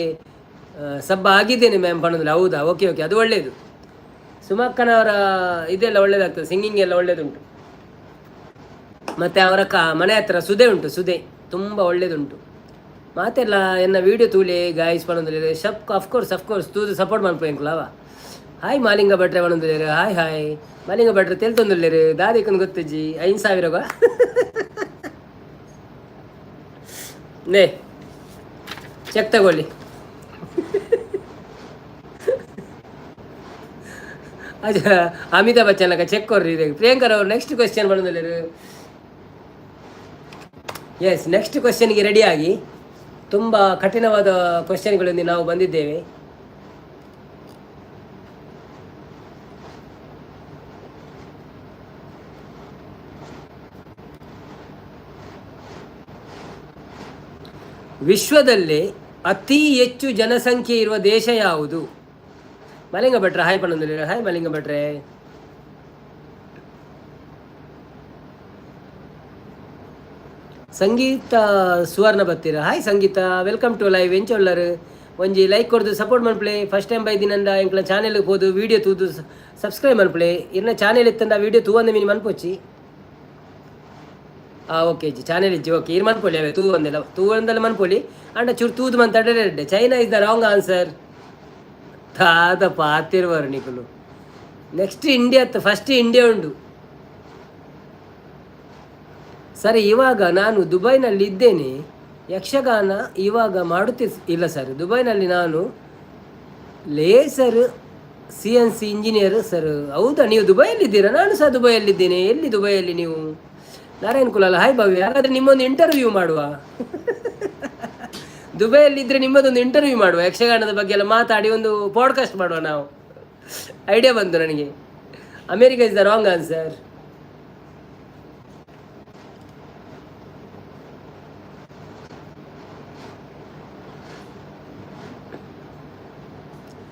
ಸಬ್ಬ ಆಗಿದ್ದೇನೆ ಮ್ಯಾಮ್ ಬಣ್ಣದಲ್ಲಿ. ಹೌದಾ? ಓಕೆ, ಅದು ಒಳ್ಳೆಯದು. ಸುಮಕ್ಕನವರ ಇದೆಲ್ಲ ಒಳ್ಳೇದಾಗ್ತದೆ, ಸಿಂಗಿಂಗ್ ಎಲ್ಲ ಒಳ್ಳೇದುಂಟು. ಮತ್ತು ಅವರ ಮನೆ ಹತ್ರ ಸುದೆ ಉಂಟು, ಸುದೆ ತುಂಬ ಒಳ್ಳೇದುಂಟು. ಮಾತೆಲ್ಲ ಎನ್ನ ವೀಡಿಯೋ ತೂಲೆ ಗಾಯ್ಸ್ ಬಣ್ಣದಲ್ಲಿ. ಅಫ್ಕೋರ್ಸ್ ತೂದು ಸಪೋರ್ಟ್ ಮಾಡ್ಬೇಕಲ್ಲ. ಹಾಯ್ ಮಾಲಿಂಗ ಭಟ್ರೆ ಬಣ್ಣದಲ್ಲಿ. ಹಾಯ್ ಮಾಲಿಂಗ ಭಟ್ರು ತೆಲ್ತೊಂದುಲ್ಲೇರು ದಾದಿಕಂದು ಗೊತ್ತಜ್ಜಿ 5,000 ನೇ ಚೆಕ್ ತಗೊಳ್ಳಿ. ಅದು ಅಮಿತಾಬ್ ಬಚ್ಚನ್ ಲಕ ಚೆಕ್ ಕೊರ್ರಿ ಇದೆ ಪ್ರಿಯಾಂಕರ್ ಅವರು ನೆಕ್ಸ್ಟ್ ಕ್ವೆಶ್ಚನ್ ಬಂದಿಲ್ಲ. ಎಸ್, ನೆಕ್ಸ್ಟ್ ಕ್ವೆಶ್ಚನ್ಗೆ ರೆಡಿಯಾಗಿ. ತುಂಬ ಕಠಿಣವಾದ ಕ್ವೆಶ್ಚನ್ಗಳೊಂದಿಗೆ ನಾವು ಬಂದಿದ್ದೇವೆ. ವಿಶ್ವದಲ್ಲಿ ಅತಿ ಹೆಚ್ಚು ಜನಸಂಖ್ಯೆ ಇರುವ ದೇಶ ಯಾವುದು? ಮಲಿಂಗ ಭಟ್ರೆ ಹಾಯ್ ಪಣ್ಣಂದಿಲ್ಲ. ಹಾಯ್ ಮಲಿಂಗ ಭಟ್ರೆ. ಸಂಗೀತ ಸುವರ್ಣ ಬತ್ತೀರ. Hi Sangeetha, welcome to live. ಎಂಚೊಳ್ಳರು ಒಂಜಿ ಲೈಕ್ ಕೊಡ್ದು ಸಪೋರ್ಟ್ ಮನ್ಪ್ಲೆ. ಫಸ್ಟ್ ಟೈಮ್ ಬೈದಿನಂದ ಎಂಕ್ಲ ಚಾನೆಲ್ಗೆ ಹೋದು ವೀಡಿಯೋ ತೂದು ಸಬ್ಸ್ಕ್ರೈಬ್ ಮನ್ಪ್ಲೆ. ಇನ್ನ ಚಾನೆಲ್ ಇತ್ತಂದ ವೀಡಿಯೋ ತೂವಂದ ಮೀನು ಮನ್ಪೊಚ್ಚಿ. ಓಕೆ ಜಿ ಚಾನೆಲ್ ಇಜ್ಜಿ ಓಕೆ ಇರ್ ಮನ್ಪೊಲಿ ಅವೇ ತೂವಂದೆಲ್ಲ ಮನ್ಪೊಲಿ ಅಂಡ ಚೂರು ತೂದು ಮಂತಾಡೆ. China is the wrong answer. ತಾದ ಪಾತಿರುವರು ನಿಕುಲು. ನೆಕ್ಸ್ಟ್ ಇಂಡಿಯಾ ಫಸ್ಟ್ ಇಂಡಿಯಾ ಉಂಡು. ಸರಿ, ಇವಾಗ ನಾನು ದುಬೈನಲ್ಲಿ ಇದ್ದೇನೆ. ಯಕ್ಷಗಾನ ಇವಾಗ ಇಲ್ಲ ಸರ್. ದುಬೈನಲ್ಲಿ ನಾನು ಲೇಸರ್ CNC ಇಂಜಿನಿಯರ್ ಸರ್. ಹೌದಾ, ನೀವು ದುಬೈಯಲ್ಲಿದ್ದೀರಾ? ನಾನು ಸಹ ದುಬೈಯಲ್ಲಿದ್ದೇನೆ. ಎಲ್ಲಿ ದುಬೈಯಲ್ಲಿ ನೀವು? ನಾರಾಯಣ್ ಕುಲಾಲ್ ಹಾಯ್ ಭವ್ಯ. ಹಾಗಾದರೆ ನಿಮ್ಮೊಂದು ಇಂಟರ್ವ್ಯೂ ಮಾಡುವ. ದುಬೈಯಲ್ಲಿದ್ದರೆ ನಿಮ್ಮದೊಂದು ಇಂಟರ್ವ್ಯೂ ಮಾಡುವ. ಯಕ್ಷಗಾನದ ಬಗ್ಗೆ ಎಲ್ಲ ಮಾತಾಡಿ ಒಂದು ಪಾಡ್ಕಾಸ್ಟ್ ಮಾಡುವ ನಾವು. ಐಡಿಯಾ ಬಂತು ನನಗೆ. America is the wrong answer.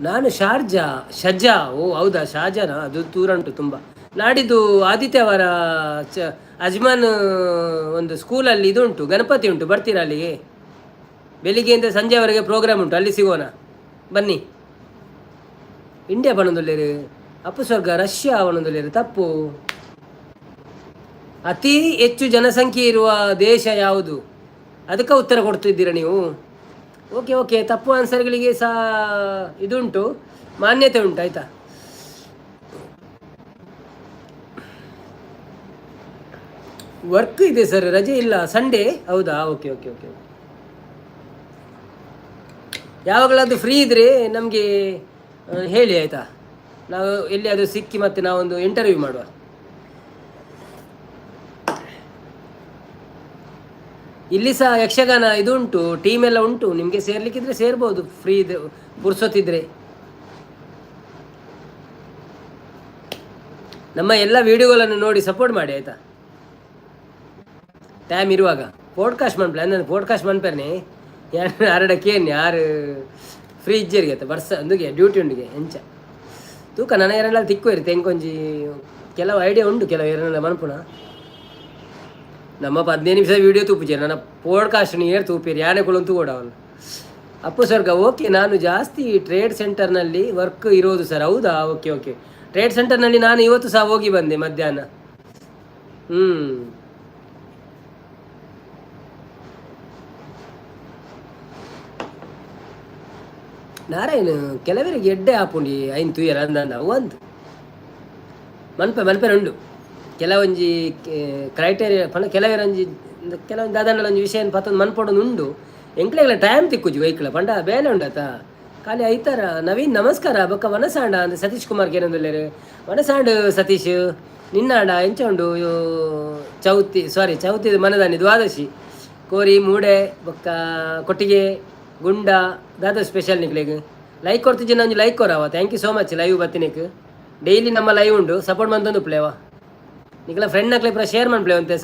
ನಾನು ಶಜ್ಜಾ. ಓ ಹೌದಾ, ಶಾಜಾನಾ? ಅದು ದೂರ ಉಂಟು ತುಂಬ. ನಾಡಿದ್ದು ಆದಿತ್ಯವಾರ ಅಜ್ಮಾನ್ ಒಂದು ಸ್ಕೂಲಲ್ಲಿ ಇದು ಉಂಟು, ಗಣಪತಿ ಉಂಟು. ಬರ್ತೀರಾ ಅಲ್ಲಿಗೆ? ಬೆಳಿಗ್ಗೆಯಿಂದ ಸಂಜೆವರೆಗೆ ಪ್ರೋಗ್ರಾಮ್ ಉಂಟು, ಅಲ್ಲಿ ಸಿಗೋಣ ಬನ್ನಿ. ಇಂಡಿಯಾ ಬಣ್ಣದಲ್ಲಿರು. ಅಪ್ಪು ಸ್ವರ್ಗ ರಷ್ಯಾ ಬಣ್ಣದಲ್ಲಿರು. ತಪ್ಪು. ಅತಿ ಹೆಚ್ಚು ಜನಸಂಖ್ಯೆ ಇರುವ ದೇಶ ಯಾವುದು? ಅದಕ್ಕೆ ಉತ್ತರ ಕೊಡ್ತಿದ್ದೀರಾ ನೀವು. ಓಕೆ, ತಪ್ಪು ಆನ್ಸರ್ಗಳಿಗೆ ಸಹ ಇದುಂಟು, ಮಾನ್ಯತೆ ಉಂಟು. ಆಯಿತಾ? ವರ್ಕ್ ಇದೆ ಸರ್, ರಜೆ ಇಲ್ಲ, ಸಂಡೇ. ಹೌದಾ? ಓಕೆ. ಯಾವಾಗಲಾದರೂ ಫ್ರೀ ಇದ್ದರೆ ನಮಗೆ ಹೇಳಿ ಆಯಿತಾ? ನಾವು ಎಲ್ಲಿ ಅದು ಸಿಕ್ಕಿ ಮತ್ತೆ ನಾವೊಂದು ಇಂಟರ್ವ್ಯೂ ಮಾಡುವ. ಇಲ್ಲಿ ಸಹ ಯಕ್ಷಗಾನ ಇದು ಉಂಟು, ಟೀಮ್ ಎಲ್ಲ ಉಂಟು. ನಿಮಗೆ ಸೇರ್ಲಿಕ್ಕಿದ್ರೆ ಸೇರ್ಬೋದು, ಫ್ರೀ ಇದೆ, ಪುರ್ಸೊತ್ತಿದ್ರೆ. ನಮ್ಮ ಎಲ್ಲ ವಿಡಿಯೋಗಳನ್ನು ನೋಡಿ ಸಪೋರ್ಟ್ ಮಾಡಿ ಆಯಿತಾ? ಟೈಮ್ ಇರುವಾಗ ಪೋಡ್ಕಾಸ್ಟ್ ಮನ್ಪಲೆ. ಅಂದ ಪೋಡ್ಕಾಸ್ಟ್ ಮನ್ಪೇರ್ನೆ ಯಾರಡಕ್ಕೇನು ಯಾರು ಫ್ರೀ ಇಜ್ಜರಿಗೆ ಬರ್ಸ ಅಂದುಗೆ ಡ್ಯೂಟಿ ಉಂಡಿಗೆ ಎಂಚ ತೂಕ ನನ್ನ ಎರಡೆಲ್ಲ ತಿಕ್ಕು ಇರುತ್ತೆ. ಹೆಂಗೊಂಜಿ ಕೆಲವು ಐಡಿಯಾ ಉಂಟು, ಕೆಲವು ಎರಡೆಲ್ಲ ಮನ್ಪುಣ. ನಮ್ಮ 15 ನಿಮಿಷ ವೀಡಿಯೋ ತೂಪಿಜೆ ನನ್ನ ಪೋಡ್ಕಾಸ್ಟ್ ಏರ್ ತೂಪಿರಿ ಯಾನೆ ಕುಳಂತೂ ಕೂಡ ಅವನು. ಅಪ್ಪು ಸ್ವರ್ಗ ಓಕೆ. ನಾನು ಜಾಸ್ತಿ ಟ್ರೇಡ್ ಸೆಂಟರ್ನಲ್ಲಿ ವರ್ಕ್ ಇರೋದು ಸರ್. ಹೌದಾ? ಓಕೆ. ಟ್ರೇಡ್ ಸೆಂಟರ್ನಲ್ಲಿ ನಾನು ಇವತ್ತು ಸಹ ಹೋಗಿ ಬಂದೆ ಮಧ್ಯಾಹ್ನ. ನಾರಾಯಣ ಕೆಲವರಿಗೆ ಎಡ್ಡೆ ಆಪುಂಡಿ ಐನ್ ತೂಯರ ಅಂದ ಒಂದು ಮನ್ಪೆ ಉಂಡು. ಕೆಲವೊಂಜಿ ಕ್ರೈಟೇರಿಯಾ ಪಂಡ ಕೆಲವೊಂಜಿ ದಾದಂಡಲ ವಿಷಯ ಪತ್ತೊಂದು ಮನ್ಪೊಡೊಂದು ಉಂಡು. ಎಂಕ್ಲೆಗಳ ಟೈಮ್ ತಿಕ್ಕುಜಿ ವೈಕ್ಲ ಪಂಡ ಬೇಲೆ ಉಂಡತ ಖಾಲಿ ಐತಾರ. ನವೀನ್ ನಮಸ್ಕಾರ. ಬೊಕ್ಕ ವನಸಾಂಡ ಅಂದ್ರೆ ಸತೀಶ್ ಕುಮಾರ್ಗೆ ಏನಂದಿಲ್ಲೇರು ವನಸಾಂಡ್ ಸತೀಶ್ ನಿನ್ನಾಂಡ ಎಂಚ ಉಂಡು ಚೌತಿ ಮನದಾನಿ ದ್ವಾದಶಿ ಕೋರಿ ಮೂಡೆ ಬೊಕ್ಕ ಕೊಟ್ಟಿಗೆ ಗುಂಡ ದಾದ ಸ್ಪೆಷಲ್ ನಿಕ್ಲೆಗ್ ಲೈಕ್ ಕೊಡ್ತಿದ್ದೆ. ನಂಜು ಲೈಕ್ ಕೊರವ. Thank you so much. Live ಬತ್ತಿನಿಕ್ ಡೈಲಿ ನಮ್ಮ ಲೈವ್ ಉಂಡು, ಸಪೋರ್ಟ್ ಮಂತೊಂದು ಪ್ಲೇವಾ. ನಿಕ್ಲ ಫ್ರೆಂಡ್ ನಕ್ಲೆ ಪೂರ ಶೇರ್ ಮನ್ಪ್ಲೆ ಅಂತೆ,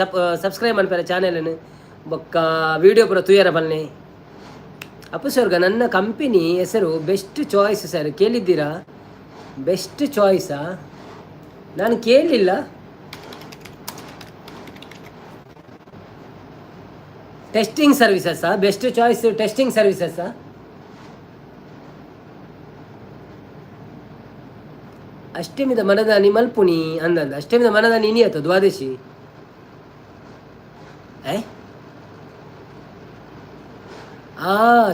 ಸಬ್ಸ್ಕ್ರೈಬ್ ಮನ್ಪೇರ ಚಾನೆಲ್ನ. ಬೊಕ್ಕ ವಿಡಿಯೋ ಪೂರ ತೂಯರ ಬಲ್ನೆ. ಅಪ್ಪು ಸ್ವರ್ಗ ನನ್ನ ಕಂಪನಿ ಹೆಸರು ಬೆಸ್ಟ್ ಚಾಯ್ಸ್ ಸರ್. ಕೇಳಿದ್ದೀರಾ? ಬೆಸ್ಟ್ ಚಾಯ್ಸಾ? ನಾನು ಕೇಳಲಿಲ್ಲ. ಟೆಸ್ಟಿಂಗ್ ಸರ್ವಿಸಸ್ಸಾ? ಬೆಸ್ಟ್ ಚಾಯ್ಸ್ ಟೆಸ್ಟಿಂಗ್ ಸರ್ವಿಸಸ್ಸಾ? ಅಷ್ಟಮಿದ ಮನದಾನಿ ಮಲ್ಪುನಿ ಅಂದಂದ. ಅಷ್ಟಮಿದ ಮನದಾನಿ ಇನಿಯತ್ತ ದ್ವಾದಶಿ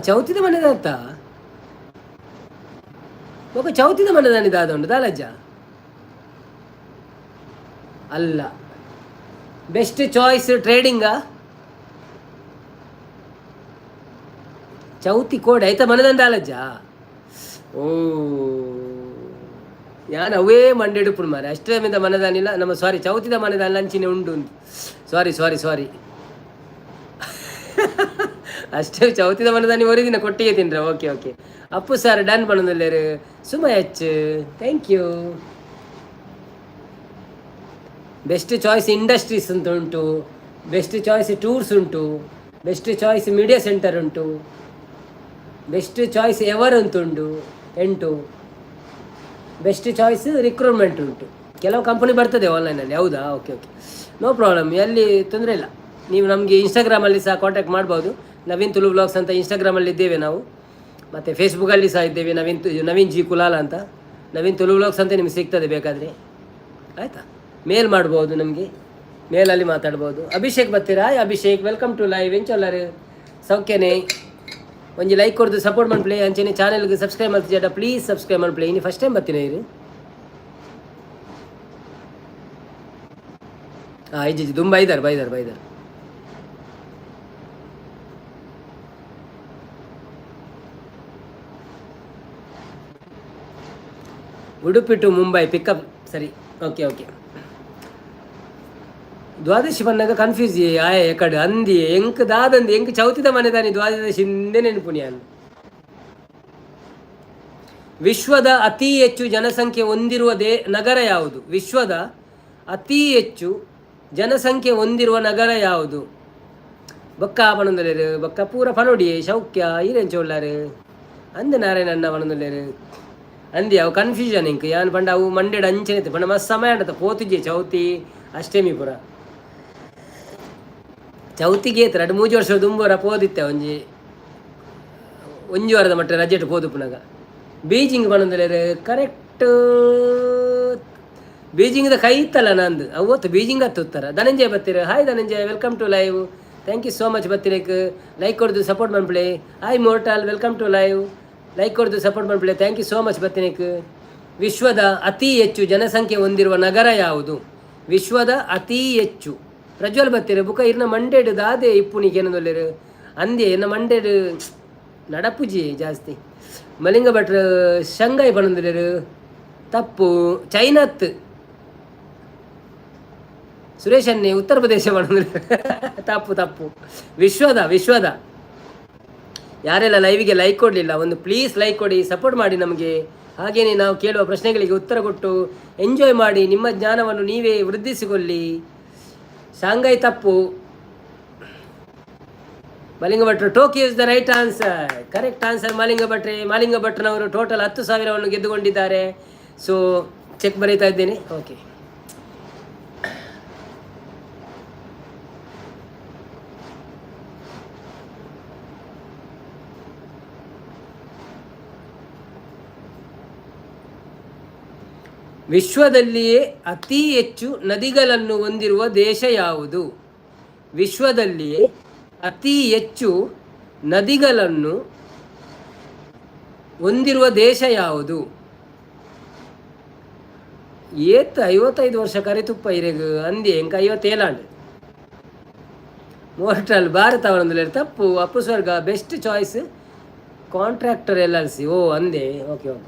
ಚೌತಿದ ಮನದತ್ತ ಒಬ್ಬ ಚೌತಿದ ಮನದಾನಿ ದಾದುಂಡು ದಾಲಜ್ಜ ಅಲ್ಲ. Best choice ಟ್ರೇಡಿಂಗಾ? ಚೌತಿ ಕೋಡೆ ಆಯ್ತಾ ಮನದಂದ ದಾಲಜ್ಜ. ಓ ಯಾನ್ ಅವೇ ಮಂಡೆಡುಪುಡು ಮಾರೆ ಅಷ್ಟಮಿದ ಮನದಾನಿಲ್ಲ ನಮ್ಮ ಸಾರಿ ಚೌತಿದ ಮನದಾನಿ ಲಂಚಿನ ಉಂಡು ಸಾರಿ ಸಾರಿ ಸಾರಿ ಅಷ್ಟೇ ಚೌತಿದ ಮನದಾನಿ ಒರಿದಿನ ಕೊಟ್ಟಿಗೆ ತಿನ್ರ ಓಕೆ ಓಕೆ ಅಪ್ಪು ಸರ್ ಡನ್ ಪಣದಲ್ಲೇರು Suma H thank you. Best choice industries ಅಂತ ಉಂಟು, ಬೆಸ್ಟ್ ಚಾಯ್ಸ್ ಟೂರ್ಸ್ ಉಂಟು, ಬೆಸ್ಟ್ ಚಾಯ್ಸ್ ಮೀಡಿಯಾ ಸೆಂಟರ್ ಉಂಟು, ಬೆಸ್ಟ್ ಚಾಯ್ಸ್ ಎವರ್ ಅಂತ ಉಂಟು 8, ಬೆಸ್ಟ್ ಚಾಯ್ಸ್ ರಿಕ್ರೂಟ್ಮೆಂಟ್ ಉಂಟು. ಕೆಲವು ಕಂಪನಿ ಬರ್ತದೆ ಆನ್ಲೈನಲ್ಲಿ. ಹೌದಾ ಓಕೆ ಓಕೆ ನೋ ಪ್ರಾಬ್ಲಮ್, ಎಲ್ಲಿ ತೊಂದರೆ ಇಲ್ಲ. ನೀವು ನಮಗೆ ಇನ್ಸ್ಟಾಗ್ರಾಮಲ್ಲಿ ಸಹ ಕಾಂಟ್ಯಾಕ್ಟ್ ಮಾಡ್ಬೋದು. ನವೀನ್ ತುಳು ವ್ಲಾಗ್ಸ್ ಅಂತ ಇನ್ಸ್ಟಾಗ್ರಾಮಲ್ಲಿ ಇದ್ದೇವೆ ನಾವು, ಮತ್ತು ಫೇಸ್ಬುಕ್ಕಲ್ಲಿ ಸಹ ಇದ್ದೇವೆ. ನವೀನ್ ಜಿ ಕುಲಾಲ ಅಂತ, ನವೀನ್ ತುಳು ವ್ಲಾಗ್ಸ್ ಅಂತ ನಿಮ್ಗೆ ಸಿಗ್ತದೆ ಬೇಕಾದರೆ, ಆಯಿತಾ. ಮೇಲ್ ಮಾಡ್ಬೋದು ನಮಗೆ, ಮೇಲಲ್ಲಿ ಮಾತಾಡ್ಬೋದು. ಅಭಿಷೇಕ್ ಬರ್ತೀರಾ? Abhishek welcome to live. ಎಂಚೊಲ್ಲರು ಸೌಖ್ಯನೇ? ಒಂಜಿ ಲೈಕ್ ಕೊಡ್ದು ಸಪೋರ್ಟ್ ಮಾಡ್ಪ್ಲೇ. ಅಂಚೆನೆ ಚಾನೆಲ್ಗೆ ಸಬ್ಸ್ಕ್ರೈಬ್ ಮಾಡ್ತಿದ್ದ ಪ್ಲೀಸ್ ಸಬ್ಸ್ಕ್ರೈಬ್ ಮಾಡ್ಪ್ಲೇ. ಇನ್ನು ಫಸ್ಟ್ ಟೈಮ್ ಬರ್ತೀನಿ ಇರು. ಹಾಂ ಐಜಿ ತುಂಬ ಬೈದಾರ್. ಉಡುಪಿ ಟು ಮುಂಬೈ ಪಿಕಪ್ ಸರಿ ಓಕೆ ಓಕೆ. ದ್ವಾದಶಿ ಬಂದಾಗ ಕನ್ಫ್ಯೂಸ್ ಆಯ ಎಕಡೆ ಅಂದಿ ಎಂಕ್ ದಾದಂದಿ ಎಂಕ್ ಚೌತಿದ ಮನೆ ದಾನಿ ದ್ವಾದಶಿ ಹಿಂದೆ ನೆನಪುನಿ ಅನ್ನು. ವಿಶ್ವದ ಅತಿ ಹೆಚ್ಚು ಜನಸಂಖ್ಯೆ ಹೊಂದಿರುವ ನಗರ ಯಾವುದು? ವಿಶ್ವದ ಅತಿ ಹೆಚ್ಚು ಜನಸಂಖ್ಯೆ ಹೊಂದಿರುವ ನಗರ ಯಾವುದು? ಬೊಕ್ಕ ಪಣಂದಲೇರು ಬೊಕ್ಕ ಪೂರ ಪನೋಡಿ ಶೌಕ್ಯ ಈರೆಂಚೊಳ್ಳಾರು ಅಂದೆ ನಾರಾಯಣಣ್ಣ ಪಣಂದಲೇರು ಅಂದಿ ಅವು ಕನ್ಫ್ಯೂಷನ್ ಇಂಕ್ ಯಾನ್ ಪಂಡ ಅವು ಮಂಡ್ಯಡ್ ಅಂಚನೆ ಪಂಡ ಮಸ್ತ್ ಸಮಯ ಆಡತ್ತ ಪೋತುಜಿ ಚೌತಿ ಅಷ್ಟೇಮಿ ಪುರ ಚೌತಿಗೆ 2-3 ವರ್ಷ ದುಂಬರ ಪೋದಿತ್ತೆ ಒಂಜಿ ವಾರದ ಮಟ್ಟ ರಜೆಟ್ ಪೋದುಪುನಗ. ಬೀಜಿಂಗ್ ಪಣಂದಲೇರು ಕರೆಕ್ಟ್ ಬೀಜಿಂಗ್ದ ಕೈ ಇತ್ತಲ್ಲ ನಂದು ಅವತ್ತು ಬೀಜಿಂಗ್ ಹತ್ತುತ್ತರ. ಧನಂಜಯ ಬತ್ತೀರ? Hi Dhananjaya, welcome to live. Thank you so much ಬತ್ತಿರಕ್ಕೆ. ಲೈಕ್ ಕೊಡ್ದು ಸಪೋರ್ಟ್ ಮಾಡ್ಪ್ಲೇ. Hi mortal, welcome to live. Like ಕೊಡ್ದು ಸಪೋರ್ಟ್ ಮಾಡ್ಪ್ಲೇ. ಥ್ಯಾಂಕ್ ಯು ಸೋ ಮಚ್ ಬತ್ತಿರಕ್ಕೆ. ವಿಶ್ವದ ಅತಿ ಹೆಚ್ಚು ಜನಸಂಖ್ಯೆ ಹೊಂದಿರುವ ನಗರ ಯಾವುದು? ವಿಶ್ವದ ಅತಿ ಹೆಚ್ಚು. ಪ್ರಜ್ವಲ್ ಬತ್ತೀರ ಬುಕ್ಕ ಇರ್ನ ಮಂಡೇಡು ದಾದೆ ಇಪ್ಪುನಿಗೆ ಏನೊಲ್ಲೇರು ಅಂದೆ ಎನ್ನ ಮಂಡೇಡು ನಡಪುಜಿ ಜಾಸ್ತಿ. ಮಲಿಂಗ ಭಟ್ರು ಶಂಘೈ ಪಣಂದಿರು ತಪ್ಪು. ಚೈನಾತ್ ಸುರೇಶ್ ಅನ್ನೆ ಉತ್ತರ ಪ್ರದೇಶ ಪಣಂದಿರು ತಪ್ಪು. ವಿಶ್ವದ ಯಾರೆಲ್ಲ ಲೈವಿಗೆ ಲೈಕ್ ಕೊಡಲಿಲ್ಲ ಒಂದು ಪ್ಲೀಸ್ ಲೈಕ್ ಕೊಡಿ, ಸಪೋರ್ಟ್ ಮಾಡಿ ನಮಗೆ. ಹಾಗೆಯೇ ನಾವು ಕೇಳುವ ಪ್ರಶ್ನೆಗಳಿಗೆ ಉತ್ತರ ಕೊಟ್ಟು ಎಂಜಾಯ್ ಮಾಡಿ, ನಿಮ್ಮ ಜ್ಞಾನವನ್ನು ನೀವೇ ವೃದ್ಧಿಸಿಕೊಳ್ಳಿ. ಶಾಂಘೈ ತಪ್ಪು. ಮಲಿಂಗ ಭಟ್ರು Tokyo is the right answer. Correct answer Malinga ಭಟ್ರನವರು ಟೋಟಲ್ 10,000 ಗೆದ್ದುಕೊಂಡಿದ್ದಾರೆ. ಸೊ ಚೆಕ್ ಬರೀತಾ ಇದ್ದೇನೆ. ಓಕೆ, ವಿಶ್ವದಲ್ಲಿಯೇ ಅತಿ ಹೆಚ್ಚು ನದಿಗಳನ್ನು ಹೊಂದಿರುವ ದೇಶ ಯಾವುದು? ವಿಶ್ವದಲ್ಲಿಯೇ ಅತಿ ಹೆಚ್ಚು ನದಿಗಳನ್ನು ಹೊಂದಿರುವ ದೇಶ ಯಾವುದು? 55 ವರ್ಷ ಕರೆತುಪ್ಪ ಇರೆಗು ಅಂದಿ ಎಂಕ 57 ಮೋರ್ಟಲ್ ಭಾರತ ಅವರೊಂದು ತಪ್ಪು. Appu Swarga best choice contractor LLC. ಓ ಅಂದೆ ಓಕೆ.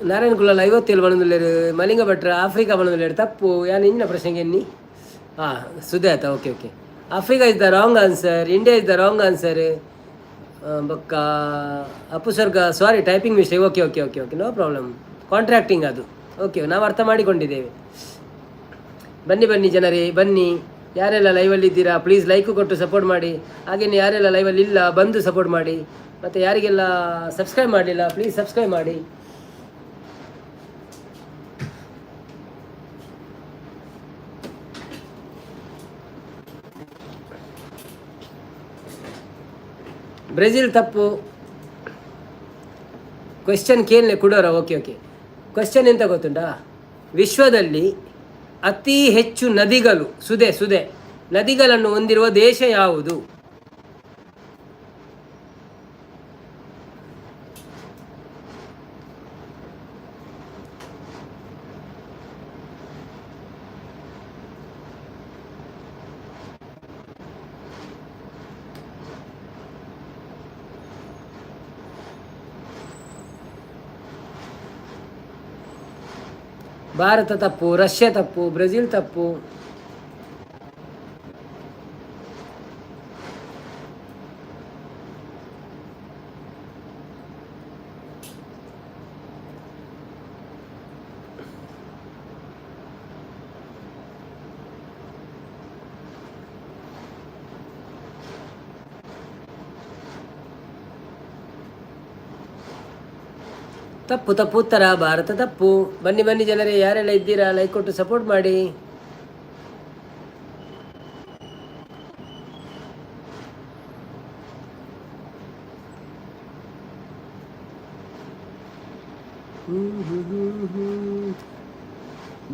ನಾರಾಯಣ ಕುಲಾಲ್ 57 ಬಂದಿಲ್ಲೇರು. ಮಲಿಂಗ ಭಟ್ರ ಆಫ್ರಿಕಾ ಬಂದಿಲ್ಲೇರು ತಪ್ಪು. ಯಾನು ಇಂಜಿನ ಪ್ರಶ್ನೆಗೆ ಎನ್ನಿ? ಹಾಂ ಸುಧಾತ okay. Africa is the wrong answer. India is the wrong answer. ಬೊಕ್ಕ Appu Swarga sorry typing mistake. Okay no problem. Contracting ಅದು ಓಕೆ, ನಾವು ಅರ್ಥ ಮಾಡಿಕೊಂಡಿದ್ದೇವೆ. ಬನ್ನಿ ಜನರೇ ಬನ್ನಿ. ಯಾರೆಲ್ಲ ಲೈವಲ್ಲಿ ಇದ್ದೀರಾ ಪ್ಲೀಸ್ ಲೈಕು ಕೊಟ್ಟು ಸಪೋರ್ಟ್ ಮಾಡಿ. ಹಾಗೆಯೇ ಯಾರೆಲ್ಲ ಲೈವಲ್ಲಿ ಇಲ್ಲ ಬಂದು ಸಪೋರ್ಟ್ ಮಾಡಿ. ಮತ್ತು ಯಾರಿಗೆಲ್ಲ ಸಬ್ಸ್ಕ್ರೈಬ್ ಮಾಡಲಿಲ್ಲ ಪ್ಲೀಸ್ ಸಬ್ಸ್ಕ್ರೈಬ್ ಮಾಡಿ. ಬ್ರೆಜಿಲ್ ತಪ್ಪು. ಕ್ವೆಶ್ಚನ್ ಕೇಳಲೆ ಕೊಡೋರ. Okay okay. ಕ್ವೆಶ್ಚನ್ ಎಂತ ಗೊತ್ತುಂಟಾ? ವಿಶ್ವದಲ್ಲಿ ಅತಿ ಹೆಚ್ಚು ನದಿಗಳು ಸುದೆ ನದಿಗಳನ್ನು ಹೊಂದಿರುವ ದೇಶ ಯಾವುದು? ಭಾರತ ತಪ್ಪು, ರಷ್ಯಾ ತಪ್ಪು, ಬ್ರೆಜಿಲ್ ತಪ್ಪು. ತಪ್ಪು ತಪ್ಪು ಉತ್ತರ ಭಾರತ ತಪ್ಪು. ಬನ್ನಿ ಬನ್ನಿ ಜನರೇ, ಯಾರೆಲ್ಲ ಇದ್ದೀರಾ ಲೈಕ್ ಕೊಟ್ಟು ಸಪೋರ್ಟ್ ಮಾಡಿ.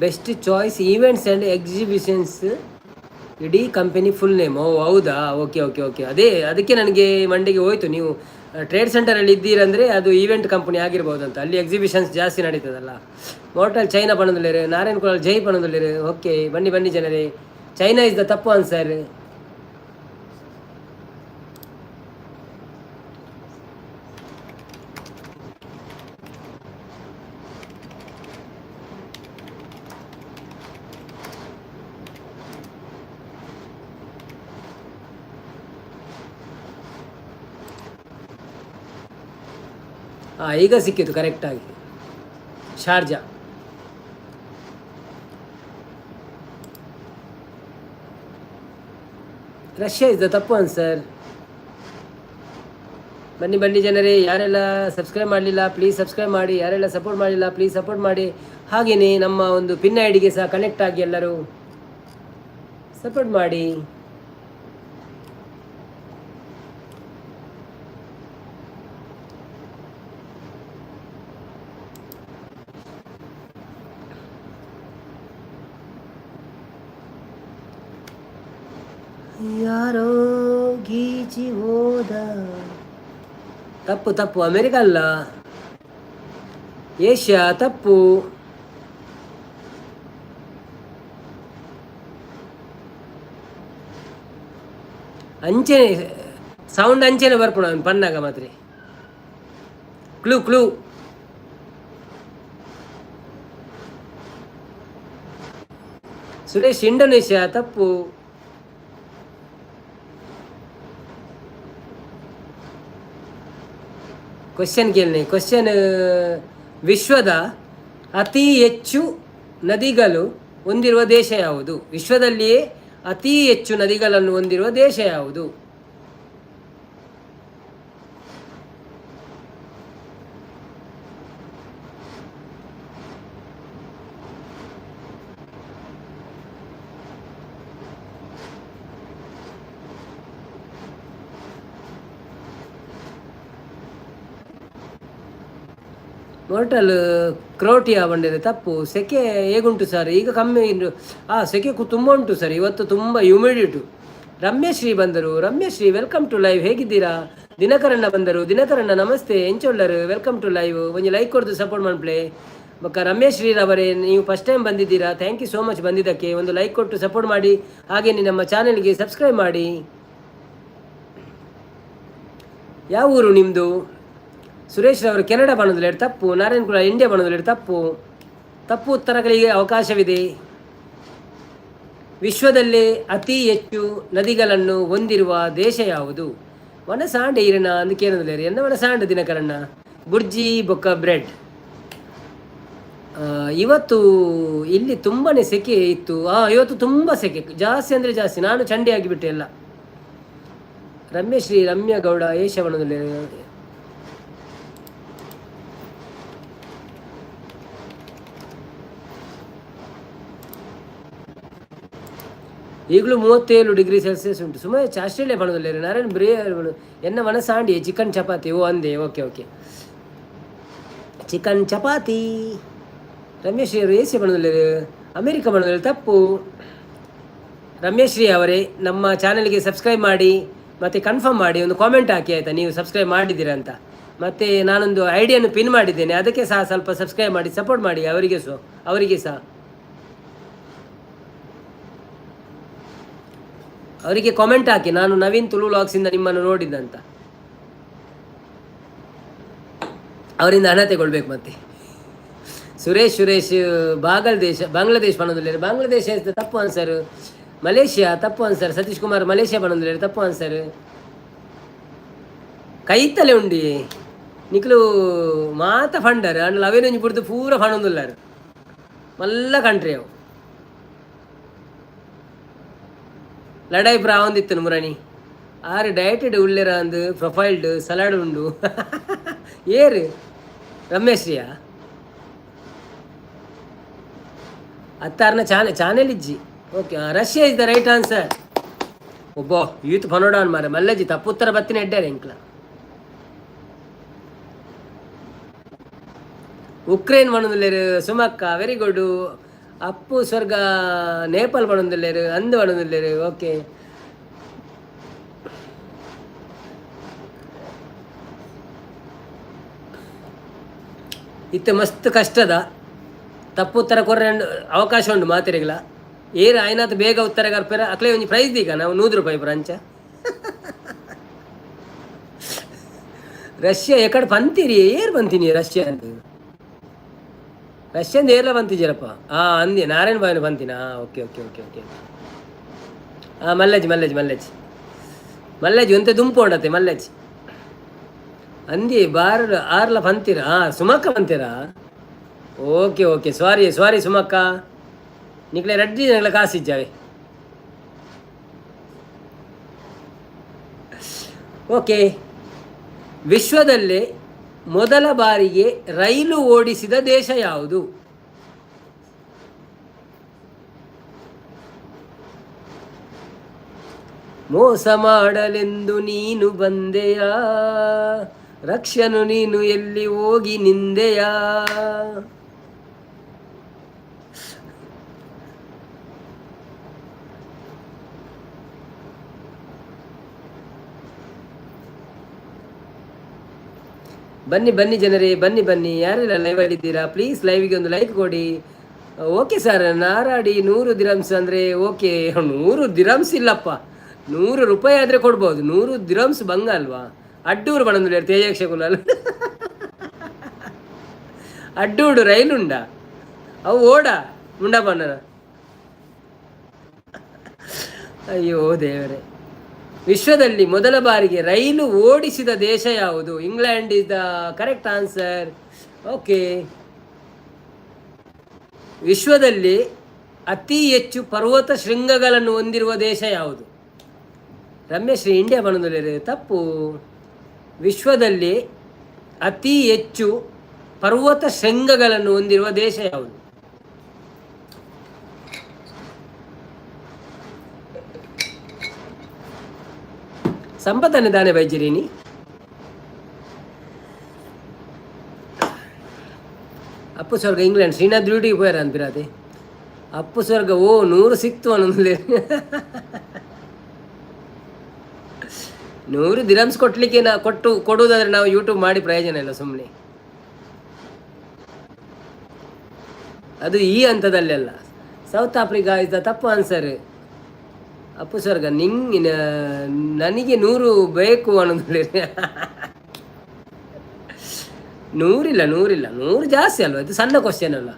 Best choice events and exhibitions ಇಡೀ ಕಂಪನಿ ಫುಲ್ ನೇಮ್. ಓ ಹೌದಾ, ಓಕೆ ಓಕೆ ಓಕೆ. ಅದಕ್ಕೆ ನನಗೆ ಮಂಡೆಗೆ ಹೋಯ್ತು. ನೀವು ಟ್ರೇಡ್ ಸೆಂಟರಲ್ಲಿ ಇದ್ದೀರಂದರೆ ಅದು ಈವೆಂಟ್ ಕಂಪನಿ ಆಗಿರ್ಬೋದು ಅಂತ. ಅಲ್ಲಿ ಎಕ್ಸಿಬಿಷನ್ಸ್ ಜಾಸ್ತಿ ನಡೀತದಲ್ಲ. ಮೋಟಲ್ ಚೈನಾ ಪಣದಲ್ಲಿರು, ನಾರಾಯಣ್ ಕುಲಾಲ್ ಜೈ ಪಣದಲ್ಲಿರು. ಓಕೆ ಬನ್ನಿ ಬನ್ನಿ ಜನರೇ, ಚೈನಾ ಇಸ್ ದ ತಪ್ಪು ಆನ್ಸರ್. ಈಗ ಸಿಕ್ಕಿತು ಕರೆಕ್ಟಾಗಿ. ಶಾರ್ಜಾ. ರಷ್ಯಾ ಇಸ್ ದ ತಪ್ಪು ಆನ್ಸರ್. ಬನ್ನಿ ಬನ್ನಿ ಜನರೇ, ಯಾರೆಲ್ಲ ಸಬ್ಸ್ಕ್ರೈಬ್ ಮಾಡಲಿಲ್ಲ ಪ್ಲೀಸ್ ಸಬ್ಸ್ಕ್ರೈಬ್ ಮಾಡಿ, ಯಾರೆಲ್ಲ ಸಪೋರ್ಟ್ ಮಾಡಲಿಲ್ಲ ಪ್ಲೀಸ್ ಸಪೋರ್ಟ್ ಮಾಡಿ. ಹಾಗೆಯೇ ನಮ್ಮ ಒಂದು ಪಿನ್ ಐಡಿಗೆ ಸಹ ಕನೆಕ್ಟ್ ಆಗಿ ಎಲ್ಲರೂ ಸಪೋರ್ಟ್ ಮಾಡಿ. ಯಾರೋ ಗೀಚಿ ಹೋದ. ತಪ್ಪು ತಪ್ಪು, ಅಮೆರಿಕ ಅಲ್ಲ, ಏಷ್ಯಾ ತಪ್ಪು. ಅಂಚೆನೆ ಸೌಂಡ್ ಅಂಚೆನೆ ಬರ್ಪುಣ ಪನ್ನಾಗ ಮಾತ್ರ. Clue clue. ಸುರೇಶ್ ಇಂಡೋನೇಷ್ಯಾ ತಪ್ಪು. ಕ್ವಶನ್ ಕೇಳಿ. ಕ್ವಶನ್, ವಿಶ್ವದ ಅತಿ ಹೆಚ್ಚು ನದಿಗಳು ಹೊಂದಿರುವ ದೇಶ ಯಾವುದು? ವಿಶ್ವದಲ್ಲಿಯೇ ಅತಿ ಹೆಚ್ಚು ನದಿಗಳನ್ನು ಹೊಂದಿರುವ ದೇಶ ಯಾವುದು? ಮೋರ್ಟಲ್ ಕ್ರೋಟಿಯಾ ಬಂದಿದೆ ತಪ್ಪು. ಸೆಕೆ ಹೇಗುಂಟು ಸರ್? ಈಗ ಕಮ್ಮಿ ಸೆಕೆ ತುಂಬ ಉಂಟು ಸರ್. ಇವತ್ತು ತುಂಬ ಹ್ಯೂಮಿಡಿಟಿ. ರಮ್ಯಶ್ರೀ ಬಂದರು. Ramyashree welcome to live. ಹೇಗಿದ್ದೀರಾ? ದಿನಕರಣ್ಣ ಬಂದರು. ದಿನಕರಣ್ಣ ನಮಸ್ತೆ. ಎಂಚೊಳ್ಳರು ವೆಲ್ಕಮ್ ಟು ಲೈವ್. ಒಂದು ಲೈಕ್ ಕೊಡ್ದು ಸಪೋರ್ಟ್ ಮಾಡ್ಪ್ಲೆ. ಬಕ್ಕ ರಮ್ಯಶ್ರೀರವರೇ, ನೀವು ಫಸ್ಟ್ ಟೈಮ್ ಬಂದಿದ್ದೀರಾ, ಥ್ಯಾಂಕ್ ಯು ಸೋ ಮಚ್ ಬಂದಿದ್ದಕ್ಕೆ. ಒಂದು ಲೈಕ್ ಕೊಟ್ಟು ಸಪೋರ್ಟ್ ಮಾಡಿ. ಹಾಗೆಯೇ ನಮ್ಮ ಚಾನೆಲ್ಗೆ ಸಬ್ಸ್ಕ್ರೈಬ್ ಮಾಡಿ. ಯಾವ ಊರು ನಿಮ್ಮದು? ಸುರೇಶ್ ರವರು ಕೆನಡಾ ಬಣ್ಣದಲ್ಲಿ ತಪ್ಪು. ನಾರಾಯಣ್ ಕುಲಾಲ್ ಇಂಡಿಯಾ ಬಣ್ಣದಲ್ಲಿ ತಪ್ಪು. ತಪ್ಪು ಉತ್ತರಗಳಿಗೆ ಅವಕಾಶವಿದೆ. ವಿಶ್ವದಲ್ಲೇ ಅತಿ ಹೆಚ್ಚು ನದಿಗಳನ್ನು ಹೊಂದಿರುವ ದೇಶ ಯಾವುದು? ವನಸಾಂಡೆ ಇರನ ಅಂದಕ್ಕೇನದಿಲ್ಲ ಎನ್ನ ವನಸಾಂಡೆ ದಿನಕರಣ್ಣ. ಬುರ್ಜಿ ಬೊಕ್ಕ ಬ್ರೆಡ್. ಇವತ್ತು ಇಲ್ಲಿ ತುಂಬಾ ಸೆಕೆ ಇತ್ತು. ಇವತ್ತು ತುಂಬ ಸೆಕೆ, ಜಾಸ್ತಿ ಅಂದರೆ ಜಾಸ್ತಿ. ನಾನು ಚಂಡಿ ಆಗಿಬಿಟ್ಟೆ ಎಲ್ಲ. ರಮ್ಯಶ್ರೀ ರಮ್ಯಾ ಗೌಡ ಏಷ್ಯಾ ಬಣ್ಣದಲ್ಲಿ. ಈಗಲೂ 37 ಡಿಗ್ರಿ ಸೆಲ್ಸಿಯಸ್ ಉಂಟು. ಸುಮ್ಮನೆ ಆಸ್ಟ್ರೇಲಿಯಾ ಪಣದಲ್ಲಿ ನಾರಾಯಣ್ ಬ್ರೇ ಎನ್ನ ಮನಸ್ಸಾಂಡಿ ಚಿಕನ್ ಚಪಾತಿ. ಓ ಅಂದೆ, okay okay, chicken chapati. Ramesh ಅವರು ಏಷ್ಯಾ ಬಣ್ಣದಲ್ಲಿ, ಅಮೇರಿಕ ಬಣ್ಣದಲ್ಲಿ. ತಪ್ಪು. ರಮೇಶ್ ಶ್ರೀ ಅವರೇ, ನಮ್ಮ ಚಾನಲ್ಗೆ ಸಬ್ಸ್ಕ್ರೈಬ್ ಮಾಡಿ ಮತ್ತು ಕನ್ಫರ್ಮ್ ಮಾಡಿ, ಒಂದು ಕಾಮೆಂಟ್ ಹಾಕಿ ಆಯಿತಾ, ನೀವು ಸಬ್ಸ್ಕ್ರೈಬ್ ಮಾಡಿದ್ದೀರಾ ಅಂತ. ಮತ್ತು ನಾನೊಂದು ಐಡಿಯನ್ನು ಪಿನ್ ಮಾಡಿದ್ದೇನೆ, ಅದಕ್ಕೆ ಸಹ ಸ್ವಲ್ಪ ಸಬ್ಸ್ಕ್ರೈಬ್ ಮಾಡಿ ಸಪೋರ್ಟ್ ಮಾಡಿ ಅವರಿಗೆ ಸಹ ಅವರಿಗೆ ಕಾಮೆಂಟ್ ಹಾಕಿ, ನಾನು ನವೀನ್ ತುಳು ವ್ಲಾಗ್ಸಿಂದ ನಿಮ್ಮನ್ನು ನೋಡಿದ್ದಂತ. ಅವರಿಂದ ಹಣ ತಗೊಳ್ಬೇಕು. ಮತ್ತೆ ಸುರೇಶ್ ಬಾಂಗ್ಲಾದೇಶ್ ಬಣ್ಣದಲ್ಲಿ. ಬಾಂಗ್ಲಾದೇಶ ತಪ್ಪು ಆನ್ಸರ್. ಮಲೇಷ್ಯಾ ತಪ್ಪು ಆನ್ಸರ್. ಸತೀಶ್ ಕುಮಾರ್ ಮಲೇಷ್ಯಾ ಬಣ್ಣದಲ್ಲಿ ತಪ್ಪು ಆನ್ಸರ್. ಕೈತಲೆ ಉಂಡಿ ನಿಕ್ಲು ಮಾತ ಫಂಡರ್ ಅಂಡ್ ಅವೇನೊಂಜಿ ಬಿಡ್ದು ಪೂರ ಫಣೊಂದುಲ್ಲಾರು ಮಲ್ಲ ಕಂಟ್ರಿ ಅವು. ಲಡಾಯಿ ಪ್ರಾ ಒಂದಿತ್ತು ಮುರಣಿ ಆರು ಡಯಟೆಡ್ ಉಳ್ಳೆರ ಅಂದು ಪ್ರೊಫೈಲ್ಡ್ ಸಲಾಡ್ ಉಂಡು. ಏರು ರಮೇಶ್ ರಿಯಾ ಅತ್ತಾರನ ಚಾನೆಲ್ ಇಜ್ಜಿ. Okay, Russia is the right answer. ಒಬ್ಬ ಯೂತ್ ಫನೋಡಾನ್ ಮಾರೆ ಮಲ್ಲಜ್ಜಿ ತಪ್ಪು ಉತ್ತರ ಬತ್ತಿನ ಎಡ್ಡಾರೆ ಇಂಕ್ಲ. ಉಕ್ರೇನ್ ಬಣ್ಣದಲ್ಲೇರು ಸುಮಕ್ಕ, ವೆರಿ ಗುಡ್. ಅಪ್ಪು ಸ್ವರ್ಗ ನೇಪಾಲ್ ಬಣ್ಣದಲ್ಲೇರು, ಅಂದು ಬಣ್ಣದಲ್ಲೇರು. ಓಕೆ, ಇತ್ತು ಮಸ್ತ್ ಕಷ್ಟದ ತಪ್ಪು ಉತ್ತರ ಕೊರ್ರೆ ಅವಕಾಶ ಉಂಟು ಮಾತಿರಿಗಲ. ಏರು ಆಯ್ನಾತ್ ಬೇಗ ಉತ್ತರ ಕರ್ಪೇರ ಅಕ್ಲೇ ಒಂಜಿ ಪ್ರೈಸ್ ಈಗ ನಾವು 100 ರೂಪಾಯಿ ಬ್ರಂಚ. ರಷ್ಯಾ ಎಕಡೆ ಬಂತೀರಿ? ಏರು ಬಂತೀನಿ ರಷ್ಯಾ ಅಂತ? ರಷ್ಯಂದು ಏರ್ಲ ಬಂತಿದ್ದೀರಪ್ಪ. ಅಂದಿ ನಾರಾಯಣ ಬಾಯಿನ ಬಂತೀನಾ? Okay okay okay okay. ಮಲ್ಲೇಜ್ ಒಂತೆ ದುಂಪು ಉಂಡತ್ತೆ ಮಲ್ಲೇಜ್ ಅಂದಿ ಆರ್ಲ ಬಂತೀರಾ? ಸುಮಕ್ಕ ಬಂತೀರಾ? ಓಕೆ ಓಕೆ, ಸಾರಿ ಸುಮಕ್ಕ, ನಿಕ್ಲೆ ರಡ್ಡಿ ನಗಲ ಕಾಸಿಜ್ಜಾವೆ. ಓಕೆ, ವಿಶ್ವದಲ್ಲೇ ಮೊದಲ ಬಾರಿಗೆ ರೈಲು ಓಡಿಸಿದ ದೇಶ ಯಾವುದು? ಮೋಸ ಮಾಡಲೆಂದು ನೀನು ಬಂದೆಯಾ, ರಕ್ಷನು ನೀನು ಎಲ್ಲಿ ಹೋಗಿ ನಿಂದೆಯಾ? ಬನ್ನಿ ಜನರೇ, ಬನ್ನಿ. ಯಾರೆಲ್ಲ ಲೈವಲ್ಲಿ ಇದ್ದೀರಾ ಪ್ಲೀಸ್ ಲೈವಿಗೆ ಒಂದು ಲೈಕ್ ಕೊಡಿ. ಓಕೆ ಸರ್, ನಾರಾಡಿ 100 ದಿರಮ್ಸ್ ಅಂದರೆ ಓಕೆ. 100 ದಿರಮ್ಸ್ ಇಲ್ಲಪ್ಪ, 100 ರೂಪಾಯಿ ಆದರೆ ಕೊಡ್ಬೋದು. 100 ದಿರಮ್ಸ್ ಬಂಗ ಅಲ್ವಾ? ಅಡ್ಡೂರು ಬಣ್ಣದಲ್ಲಿ ತೇಜಕ್ಷಕುಲ ಅಡ್ಡೂಡು ರೈಲುಂಡ ಅವು ಓಡ ಮುಂಡ ಬಣ್ಣನ. ಅಯ್ಯೋ ದೇವರೇ, ವಿಶ್ವದಲ್ಲಿ ಮೊದಲ ಬಾರಿಗೆ ರೈಲು ಓಡಿಸಿದ ದೇಶ ಯಾವುದು? England is the correct answer. Okay, ವಿಶ್ವದಲ್ಲಿ ಅತಿ ಹೆಚ್ಚು ಪರ್ವತ ಶೃಂಗಗಳನ್ನು ಹೊಂದಿರುವ ದೇಶ ಯಾವುದು? ರಮೇಶ್ ಇಂಡಿಯಾ ಬಣ್ಣದಲ್ಲಿ. ತಪ್ಪು. ವಿಶ್ವದಲ್ಲಿ ಅತಿ ಹೆಚ್ಚು ಪರ್ವತ ಶೃಂಗಗಳನ್ನು ಹೊಂದಿರುವ ದೇಶ ಯಾವುದು? ಸಂಪತ್ತನ್ನು ದಾನೆ ಬೈಜಿರೀನಿ. ಅಪ್ಪು ಸ್ವರ್ಗ ಇಂಗ್ಲೆಂಡ್. ಶ್ರೀನಾಥ್ ಡ್ಯೂಟಿಗೆ ಹೋಯಾರ ಅಂತಿರತ್ತೆ. ಅಪ್ಪು ಸ್ವರ್ಗ 100 ಸಿಕ್ತು ಅನ್ನೋದಿಲ್ಲ. 100 ದಿರಮ್ಸ್ ಕೊಡ್ಲಿಕ್ಕೆ ಕೊಡುವುದಾದ್ರೆ ನಾವು ಯೂಟ್ಯೂಬ್ ಮಾಡಿ ಪ್ರಯೋಜನ ಇಲ್ಲ ಸುಮ್ಮನೆ. ಅದು ಈ ಹಂತದಲ್ಲೆಲ್ಲ. ಸೌತ್ ಆಫ್ರಿಕಾ ಇಸ್ ದ ತಪ್ಪು ಆನ್ಸರ್. ಅಪ್ಪು ಸ್ವರ್ಗ ನನಗೆ 100 ಬೇಕು ಅನ್ನೋದಿಲ್ಲ. 100 ಜಾಸ್ತಿ ಅಲ್ವ? ಇದು ಸಣ್ಣ ಕ್ವಶನ್ ಅಲ್ಲ.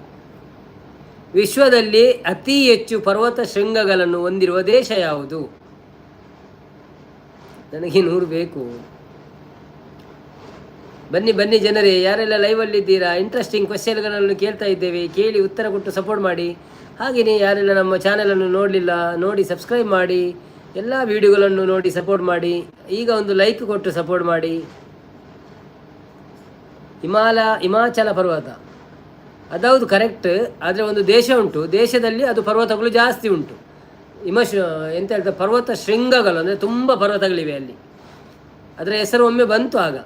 ವಿಶ್ವದಲ್ಲಿ ಅತಿ ಹೆಚ್ಚು ಪರ್ವತ ಶೃಂಗಗಳನ್ನು ಹೊಂದಿರುವ ದೇಶ ಯಾವುದು? ನನಗೆ 100 ಬೇಕು. ಬನ್ನಿ ಜನರೇ, ಯಾರೆಲ್ಲ ಲೈವಲ್ಲಿದ್ದೀರಾ? ಇಂಟ್ರೆಸ್ಟಿಂಗ್ ಕ್ವಶನ್ಗಳನ್ನು ಕೇಳ್ತಾ ಇದ್ದೇವೆ, ಕೇಳಿ ಉತ್ತರ ಕೊಟ್ಟು ಸಪೋರ್ಟ್ ಮಾಡಿ. ಹಾಗೆಯೇ ಯಾರೆಲ್ಲ ನಮ್ಮ ಚಾನಲನ್ನು ನೋಡಲಿಲ್ಲ ನೋಡಿ ಸಬ್ಸ್ಕ್ರೈಬ್ ಮಾಡಿ, ಎಲ್ಲ ವಿಡಿಯೋಗಳನ್ನು ನೋಡಿ ಸಪೋರ್ಟ್ ಮಾಡಿ. ಈಗ ಒಂದು ಲೈಕ್ ಕೊಟ್ಟು ಸಪೋರ್ಟ್ ಮಾಡಿ. ಹಿಮಾಚಲ ಪರ್ವತ ಅದೌದು ಕರೆಕ್ಟ್. ಆದರೆ ಒಂದು ದೇಶ ಉಂಟು, ದೇಶದಲ್ಲಿ ಅದು ಪರ್ವತಗಳು ಜಾಸ್ತಿ ಉಂಟು. ಇಮೋಷ ಎಂತ ಹೇಳ್ತಾರೆ, ಪರ್ವತ ಶೃಂಗಗಳು, ಅಂದರೆ ತುಂಬ ಪರ್ವತಗಳಿವೆ ಅಲ್ಲಿ. ಅದರ ಹೆಸರು ಒಮ್ಮೆ ಬಂತು ಆಗ.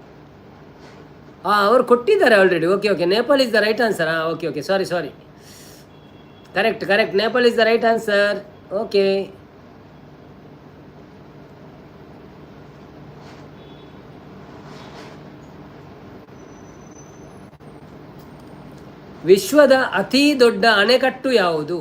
ಅವರು ಕೊಟ್ಟಿದ್ದಾರೆ already. Okay okay, Nepal is the right answer. Okay okay, sorry. Correct, Nepal is the right answer. Okay. ವಿಶ್ವದ ಅತಿ ದೊಡ್ಡ ಅಣೆಕಟ್ಟು ಯಾವುದು?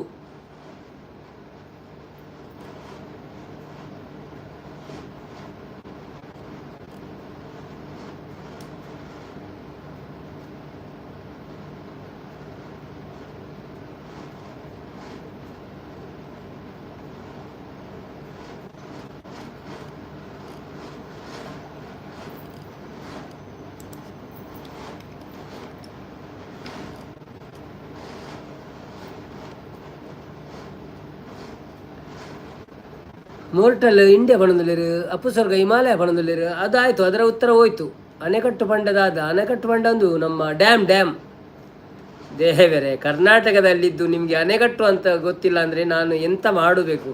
ಮೋರ್ಟಲ್ ಇಂಡಿಯಾ ಪಣದಲ್ಲಿರು, ಅಪ್ಪು ಸ್ವರ್ಗ ಹಿಮಾಲಯ ಪಣದಲ್ಲಿರು. ಅದಾಯಿತು, ಅದರ ಉತ್ತರ ಹೋಯ್ತು. ಅಣೆಕಟ್ಟು ಪಂಡದಾದ ಅಣೆಕಟ್ಟು ಪಂಡ ಒಂದು ನಮ್ಮ ಡ್ಯಾಮ್. ದೇವರೇ, ಕರ್ನಾಟಕದಲ್ಲಿದ್ದು ನಿಮಗೆ ಅಣೆಕಟ್ಟು ಅಂತ ಗೊತ್ತಿಲ್ಲ ಅಂದರೆ ನಾನು ಎಂತ ಮಾಡಬೇಕು?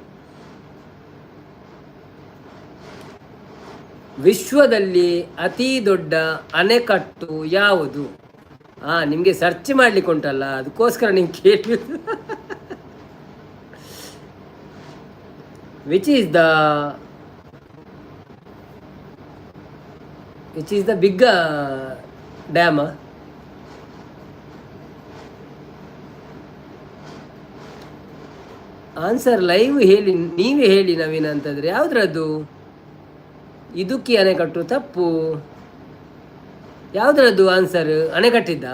ವಿಶ್ವದಲ್ಲಿ ಅತಿ ದೊಡ್ಡ ಅಣೆಕಟ್ಟು ಯಾವುದು? ನಿಮಗೆ ಸರ್ಚ್ ಮಾಡ್ಲಿಕ್ಕೆ ಉಂಟಲ್ಲ, ಅದಕ್ಕೋಸ್ಕರ ನೀವು ಕೇಳಿ. Which is the big dam? Answer live ಹೇಳಿ, ನೀವೇ ಹೇಳಿ ನವೀನ್ ಅಂತಂದರೆ. ಯಾವುದ್ರದ್ದು? ಇದುಕ್ಕಿ ಅಣೆಕಟ್ಟು ತಪ್ಪು. ಯಾವುದ್ರದ್ದು ಆನ್ಸರ್? ಅಣೆಕಟ್ಟಿದ್ದ?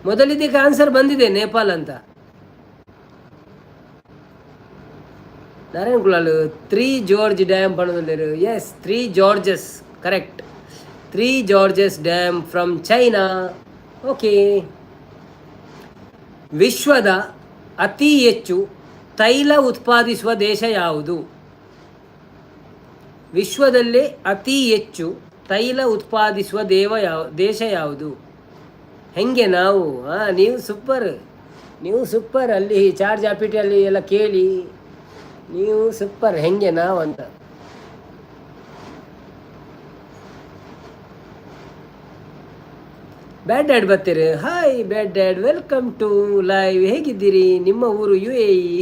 ಮೊದಲಿದ್ದಕ್ಕೆ ಆನ್ಸರ್ ಬಂದಿದೆ, ನೇಪಾಲ್ ಅಂತ. ನಾರಾಯಣ್ ಕುಲಾಲ್, 3 ಜಾರ್ಜ್ ಡ್ಯಾಮ್ ಪಣದಲ್ಲಿರು. Yes, 3 gorges, correct. 3 gorges dam from China. Okay. ವಿಶ್ವದ ಅತಿ ಹೆಚ್ಚು ತೈಲ ಉತ್ಪಾದಿಸುವ ದೇಶ ಯಾವುದು? ವಿಶ್ವದಲ್ಲೇ ಅತಿ ಹೆಚ್ಚು ತೈಲ ಉತ್ಪಾದಿಸುವ ದೇಶ ಯಾವುದು? ಹೆಂಗೆ ನಾವು? ನೀವು ಸೂಪರ್ ಅಲ್ಲಿ ಚಾರ್ಜ್ ಆಪಿಟಿಯಲ್ಲಿ ಎಲ್ಲ ಕೇಳಿ ನೀವು ಸೂಪರ್. ಹೆಂಗೆ ನಾವು ಅಂತ. ಬ್ಯಾಡ್ ಡ್ಯಾಡ್ ಬರ್ತೀರಿ. Hi bad dad, welcome to live. ಹೇಗಿದ್ದೀರಿ? ನಿಮ್ಮ ಊರು UAE.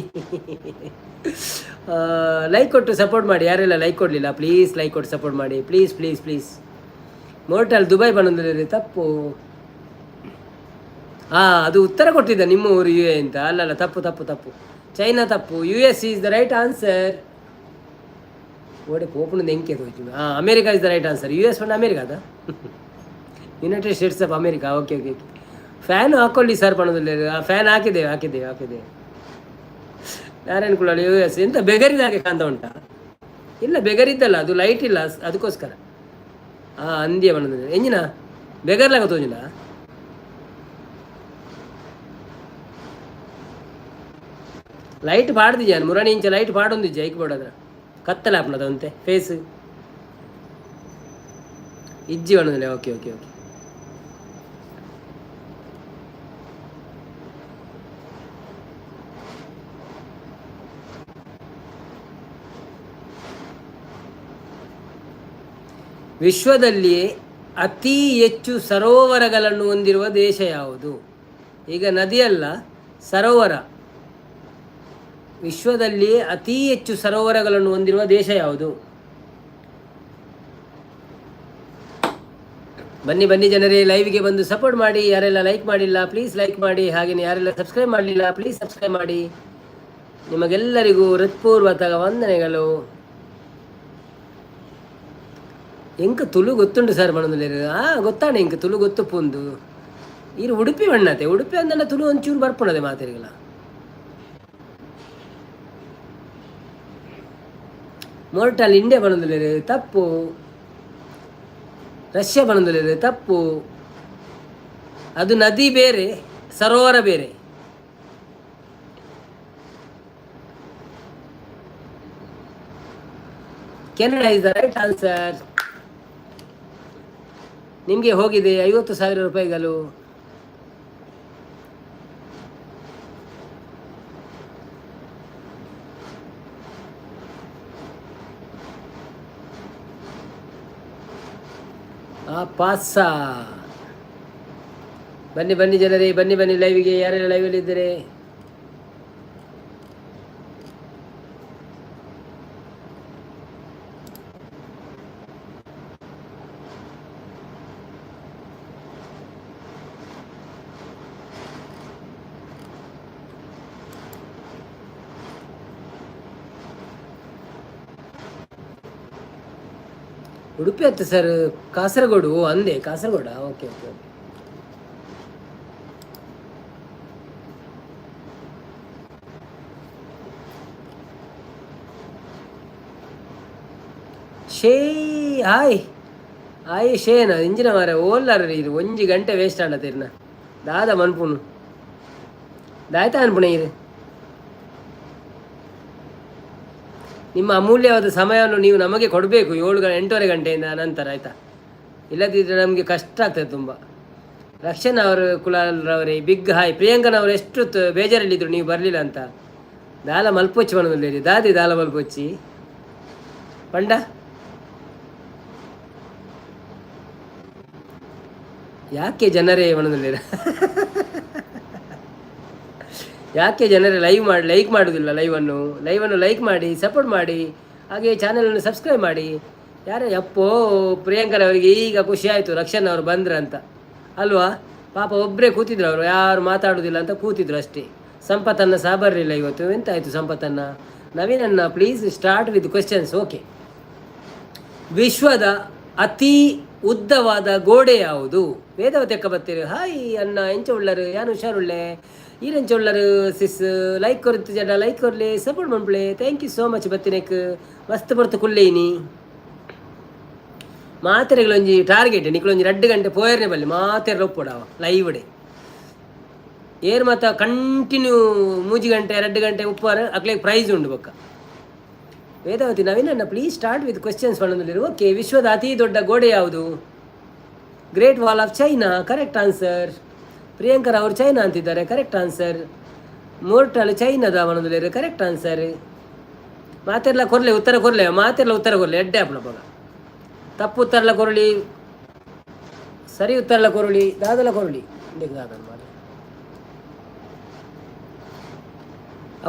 ಲೈಕ್ ಕೊಟ್ಟು ಸಪೋರ್ಟ್ ಮಾಡಿ. ಯಾರೆಲ್ಲ ಲೈಕ್ ಕೊಡಲಿಲ್ಲ ಪ್ಲೀಸ್ ಲೈಕ್ ಕೊಟ್ಟು ಸಪೋರ್ಟ್ ಮಾಡಿ, ಪ್ಲೀಸ್. ಮೋರ್ಟಲ್ ದುಬೈ ಬಂದಿರಿ. ತಪ್ಪು. ಅದು ಉತ್ತರ ಕೊಟ್ಟಿದ್ದ, ನಿಮ್ಮ ಊರು UAE ಅಂತ. ಅಲ್ಲಲ್ಲ, ತಪ್ಪು. ಚೈನಾ ತಪ್ಪು. US is the right answer. ಓಡೆ ಪೋಪುಣದ ಎಂಕೆ ಹೋಯ್ತು. America is the right answer. US ಬಂದು ಅಮೇರಿಕಾದ? United States of America. Okay. Fan ಹಾಕ್ಕೊಳ್ಳಿ ಸರ್ ಪಣದಲ್ಲಿ. ಫ್ಯಾನ್ ಹಾಕಿದ್ದೇವೆ. ನಾರಾಯಣ್ ಕುಳಾಳಿ US. ಎಂತ ಬೆಗರಿದ ಹಾಗೆ ಕಾಣ್ತಾ ಉಂಟಾ? ಇಲ್ಲ, ಬೆಗರಿದ್ದಲ್ಲ, ಅದು ಲೈಟ್ ಇಲ್ಲ, ಅದಕ್ಕೋಸ್ಕರ. ಅಂದ್ಯ ಬಣ್ಣದ ಎಂಜಿನ ಬೆಗರ್ಲಾಗ ತೋಜಿನ. ಲೈಟ್ ಪಾಡ್ದಿಜಾನು 3 ಇಂಚ ಲೈಟ್ ಪಾಡೊಂದಿಜ್ಜ ಐಕ್ ಬೋಡದ್ರ ಕತ್ತಲೆ ಆಪ್ನದಂತೆ ಫೇಸ್ ಇಜ್ಜಿ ಬಣ್ಣದಲ್ಲಿ. ಓಕೆ. ವಿಶ್ವದಲ್ಲಿಯೇ ಅತಿ ಹೆಚ್ಚು ಸರೋವರಗಳನ್ನು ಹೊಂದಿರುವ ದೇಶ ಯಾವುದು? ಈಗ ನದಿಯಲ್ಲ, ಸರೋವರ. ವಿಶ್ವದಲ್ಲಿಯೇ ಅತಿ ಹೆಚ್ಚು ಸರೋವರಗಳನ್ನು ಹೊಂದಿರುವ ದೇಶ ಯಾವುದು? ಬನ್ನಿ ಜನರೇ, ಲೈವ್ಗೆ ಬಂದು ಸಪೋರ್ಟ್ ಮಾಡಿ. ಯಾರೆಲ್ಲ ಲೈಕ್ ಮಾಡಿಲ್ಲ ಪ್ಲೀಸ್ ಲೈಕ್ ಮಾಡಿ. ಹಾಗೆಯೇ ಯಾರೆಲ್ಲ ಸಬ್ಸ್ಕ್ರೈಬ್ ಮಾಡಲಿಲ್ಲ ಪ್ಲೀಸ್ ಸಬ್ಸ್ಕ್ರೈಬ್ ಮಾಡಿ. ನಿಮಗೆಲ್ಲರಿಗೂ ಹೃತ್ಪೂರ್ವಕ ವಂದನೆಗಳು. ಎಂಕ ತುಳು ಗೊತ್ತುಂಟು ಸರ್ ಮಣ್ಣದಲ್ಲಿ. ಗೊತ್ತಾನೆ ಎಂಕ ತುಳು ಗೊತ್ತು ಪುಂದು. ಇರು ಉಡುಪಿ ಬಣ್ಣತೆ. ಉಡುಪಿ ಅಂದಲ್ಲ ತುಳು ಒಂಚೂರು ಬರ್ಪಣದೆ ಮಾತಾಡಿಗಳ. ಮೋರ್ಟಲ್ ಇಂಡಿಯಾ ಬಣ್ಣದಲ್ಲಿ ತಪ್ಪು. ರಷ್ಯಾ ಬಣ್ಣದಲ್ಲಿ ತಪ್ಪು. ಅದು ನದಿ ಬೇರೆ, ಸರೋವರ ಬೇರೆ. Canada is the right answer. ನಿಮಗೆ ಹೋಗಿದೆ 50,000 ರೂಪಾಯಿಗಳು. ಆ ಪಾಸ. ಬನ್ನಿ ಬನ್ನಿ ಜನರೇ, ಬನ್ನಿ ಬನ್ನಿ ಲೈವಿಗೆ, ಯಾರೆಲ್ಲ ಲೈವಲ್ಲಿ ಇದ್ದಾರೆ. ಉಡುಪಿ ಹತ್ತು ಸರ್, ಕಾಸರಗೋಡು ಅಂದೆ, ಕಾಸರಗೋಡ, ಓಕೆ ಓಕೆ ಓಕೆ. ಶೇ ಹಾಯ್ ಹಾಯ್ ಶೇನ ಇಂಜಿನ ಮಾರ ಓಲ್ಲಾರ ಇದು 1 ಗಂಟೆ ವೇಸ್ಟ್ ಆಡತ್ತೀರ್ನ ದಾದ ಮನ್ಪುನು ದಾಯ್ತಾ ಅನ್ಪುಣ ಇರು. ನಿಮ್ಮ ಅಮೂಲ್ಯವಾದ ಸಮಯವನ್ನು ನೀವು ನಮಗೆ ಕೊಡಬೇಕು 8:30 ಗಂಟೆಯಿಂದ ನಂತರ, ಆಯಿತಾ? ಇಲ್ಲದಿದ್ದರೆ ನಮಗೆ ಕಷ್ಟ ಆಗ್ತದೆ ತುಂಬ. ರಕ್ಷನ್ ಅವರು ಕುಲಾಲ್ರವರೇ ಬಿಗ್ ಹಾಯ್. ಪ್ರಿಯಾಂಕನವರು ಎಷ್ಟು ಬೇಜಾರಲ್ಲಿದ್ದರು ನೀವು ಬರಲಿಲ್ಲ ಅಂತ. ದಾಲ ಮಲ್ಪೊಚ್ಚಿ ಮನದಲ್ಲಿ ದಾದಿ ದಾಲ ಮಲ್ಪೊಚ್ಚಿ ಪಂಡ ಯಾಕೆ ಜನರೇ ಮನದಲ್ಲಿ ಯಾಕೆ ಜನರೇ ಲೈಕ್ ಮಾಡೋದಿಲ್ಲ? ಲೈವನ್ನು ಲೈಕ್ ಮಾಡಿ, ಸಪೋರ್ಟ್ ಮಾಡಿ, ಹಾಗೆ ಚಾನಲನ್ನು ಸಬ್ಸ್ಕ್ರೈಬ್ ಮಾಡಿ. ಯಾರೇ ಅಪ್ಪೋ ಪ್ರಿಯಾಂಕರವರಿಗೆ ಈಗ ಖುಷಿ ಆಯಿತು ರಕ್ಷನ್ ಅವರು ಬಂದ್ರ ಅಂತ ಅಲ್ವಾ? ಪಾಪ ಒಬ್ಬರೇ ಕೂತಿದ್ರು, ಅವರು ಯಾರು ಮಾತಾಡೋದಿಲ್ಲ ಅಂತ ಕೂತಿದ್ರು ಅಷ್ಟೇ. ಸಂಪತ್ತನ್ನು ಸಹ ಬರಲಿಲ್ಲ ಇವತ್ತು. ಎಂತಾಯಿತು ಸಂಪತ್ತನ್ನು? ನವೀನನ್ನ please start with questions. Okay. ವಿಶ್ವದ ಅತಿ ಉದ್ದವಾದ ಗೋಡೆ ಯಾವುದು? ವೇದವತಿ ಅಕ್ಕ ಬರ್ತೀರಿ. ಹಾಯ್ ಅನ್ನ ಎಂಚ ಉಳ್ಳರು, ಯಾನು ಹುಷಾರುಳ್ಳೆ ಈರೆಂಚ ಉಳ್ಳರು ಸಿಸ್. ಲೈಕ್ ಕೊರುತ್ತು ಜನ, ಲೈಕ್ ಕೊರ್ಲಿ, ಸಪೋರ್ಟ್ ಮಾಡ್ಬಿಳೆ. Thank you so much. ಬತ್ತಿನಕ್ ಮಸ್ತ್ ಬರ್ತು ಕುಲ್ಲೇನಿ ಮಾತೆರೆಗಳೊಂಜಿ ಟಾರ್ಗೆಟ್ ನಿಕ್ಲೊಂಜಿ 2 ಗಂಟೆ ಪೋಯರ್ನೆ ಬಲ್ಲಿ ಮಾತೆರೆ ಒಪ್ಪುಡವ ಲೈವ್ ಡೇ ಏರ್ ಮಾತ ಕಂಟಿನ್ಯೂ 3 ಗಂಟೆ 2 ಗಂಟೆ ಉಪ್ಪಾರ ಅಕ್ಲಿಗೆ ಪ್ರೈಸ್ ಉಂಡು ಬೊಕ್ಕ. ವೇದಾವತಿ ನವೀನನ್ನ ಪ್ಲೀಸ್ ಸ್ಟಾರ್ಟ್ ವಿತ್ ಕ್ವೆಶ್ಚನ್ಸ್ ಮಾಡೋದಿರು. ಓಕೆ. ವಿಶ್ವದ ಅತಿ ದೊಡ್ಡ ಗೋಡೆ ಯಾವುದು? Great wall of China, correct answer. ಪ್ರಿಯಾಂಕರ್ ಅವರು ಚೈನಾ ಅಂತಿದ್ದಾರೆ, ಕರೆಕ್ಟ್ ಆನ್ಸರ್. ಮೋರ್ಟಲ್ ಚೈನಾದ ಮನದಲ್ಲಿ ಕರೆಕ್ಟ್ ಆನ್ಸರ್. ಮಾತೆಲ್ಲ ಕೊರಲೆ ಉತ್ತರ ಕೊರಲೆ, ಮಾತೆಲ್ಲ ಉತ್ತರ ಕೊರಲೆ ಎಡ್ಡೆ ಅಪ್ಪನ ಬಗ ತಪ್ಪು ಉತ್ತರಲ ಕೊರಳಿ, ಸರಿ ಉತ್ತರಲ ಕೊರಳಿ, ದಾದಲ ಕೊರಳಿ ಮಾಡಿ.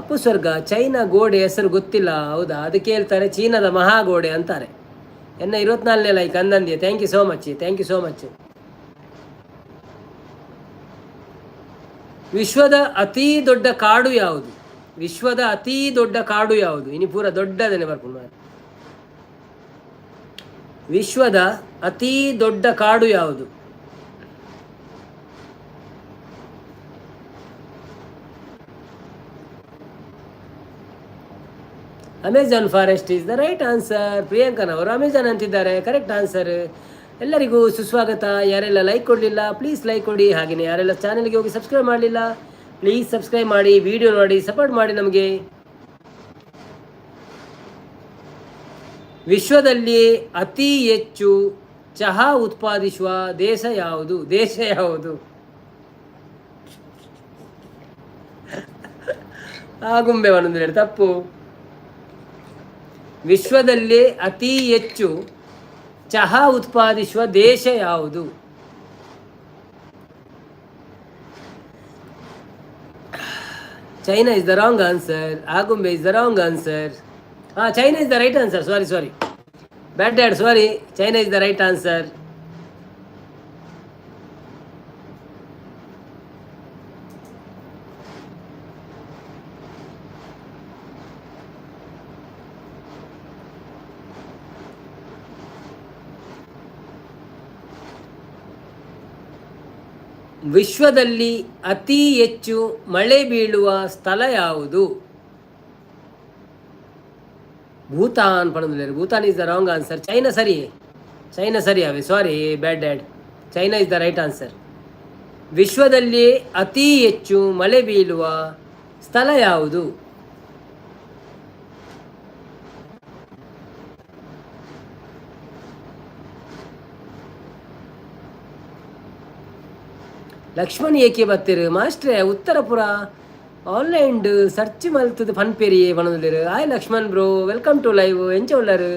ಅಪ್ಪು ಸ್ವರ್ಗ ಚೈನಾ ಗೋಡೆ ಹೆಸರು ಗೊತ್ತಿಲ್ಲ, ಹೌದಾ? ಅದಕ್ಕೆ ಹೇಳ್ತಾರೆ ಚೀನಾದ ಮಹಾಗೋಡೆ ಅಂತಾರೆ. ಎನ್ನ 24ನೇ ಲೈಕ್ ಅಂದಂದಿಯ. Thank you so much, thank you so much. ವಿಶ್ವದ ಅತಿ ದೊಡ್ಡ ಕಾಡು ಯಾವುದು? ವಿಶ್ವದ ಅತಿ ದೊಡ್ಡ ಕಾಡು ಯಾವುದು? ಇನಿ ಪೂರ ದೊಡ್ಡದನ್ನೇ ಬರ್ಕೊಂಡು. ವಿಶ್ವದ ಅತಿ ದೊಡ್ಡ ಕಾಡು ಯಾವುದು? Amazon forest is the right answer. ಪ್ರಿಯಾಂಕನವರು ಅಮೆಜಾನ್ ಅಂತಿದ್ದಾರೆ, ಕರೆಕ್ಟ್ ಆನ್ಸರ್. ಎಲ್ಲರಿಗೂ ಸುಸ್ವಾಗತ. ಯಾರೆಲ್ಲ ಲೈಕ್ ಕೊಡಲಿಲ್ಲ ಪ್ಲೀಸ್ ಲೈಕ್ ಕೊಡಿ. ಹಾಗೆಯೇ ಯಾರೆಲ್ಲ ಚಾನಲ್ಗೆ ಹೋಗಿ ಸಬ್ಸ್ಕ್ರೈಬ್ ಮಾಡಲಿಲ್ಲ ಪ್ಲೀಸ್ ಸಬ್ಸ್ಕ್ರೈಬ್ ಮಾಡಿ, ವಿಡಿಯೋ ನೋಡಿ, ಸಪೋರ್ಟ್ ಮಾಡಿ ನಮಗೆ. ವಿಶ್ವದಲ್ಲಿ ಅತಿ ಹೆಚ್ಚು ಚಹಾ ಉತ್ಪಾದಿಸುವ ದೇಶ ಯಾವುದು? ಆಗುಂಬೆ ಒಂದೊಂದು ತಪ್ಪು. ವಿಶ್ವದಲ್ಲಿ ಅತಿ ಹೆಚ್ಚು ಚಹಾ ಉತ್ಪಾದಿಸುವ ದೇಶ ಯಾವುದು? China is the wrong answer. Agumbe is the wrong answer. China is the right answer. Sorry bad dad, sorry. China is the right answer. ವಿಶ್ವದಲ್ಲಿ ಅತಿ ಹೆಚ್ಚು ಮಳೆ ಬೀಳುವ ಸ್ಥಳ ಯಾವುದು? ಭೂತಾನ್ ಪಡೆದಿದ್ದಾರೆ. Bhutan is the wrong answer. China ಸರಿ ಅವೆ. Sorry bad dad. China is the right answer. ವಿಶ್ವದಲ್ಲಿ ಅತಿ ಹೆಚ್ಚು ಮಳೆ ಬೀಳುವ ಸ್ಥಳ ಯಾವುದು? ಲಕ್ಷ್ಮಣ್ ಏಕೆ ಬರ್ತೀರು ಮಾಸ್ಟ್ರೇ? ಉತ್ತರ ಪುರ ಆನ್ಲೈನ್ ಸರ್ಚ್ ಮಲ್ತದ ಫನ್ ಪೇರಿಯೇ ಬಣದಿರು. Hi Lakshman bro, welcome to live. ಎಂಚ ಉಳ್ಳರು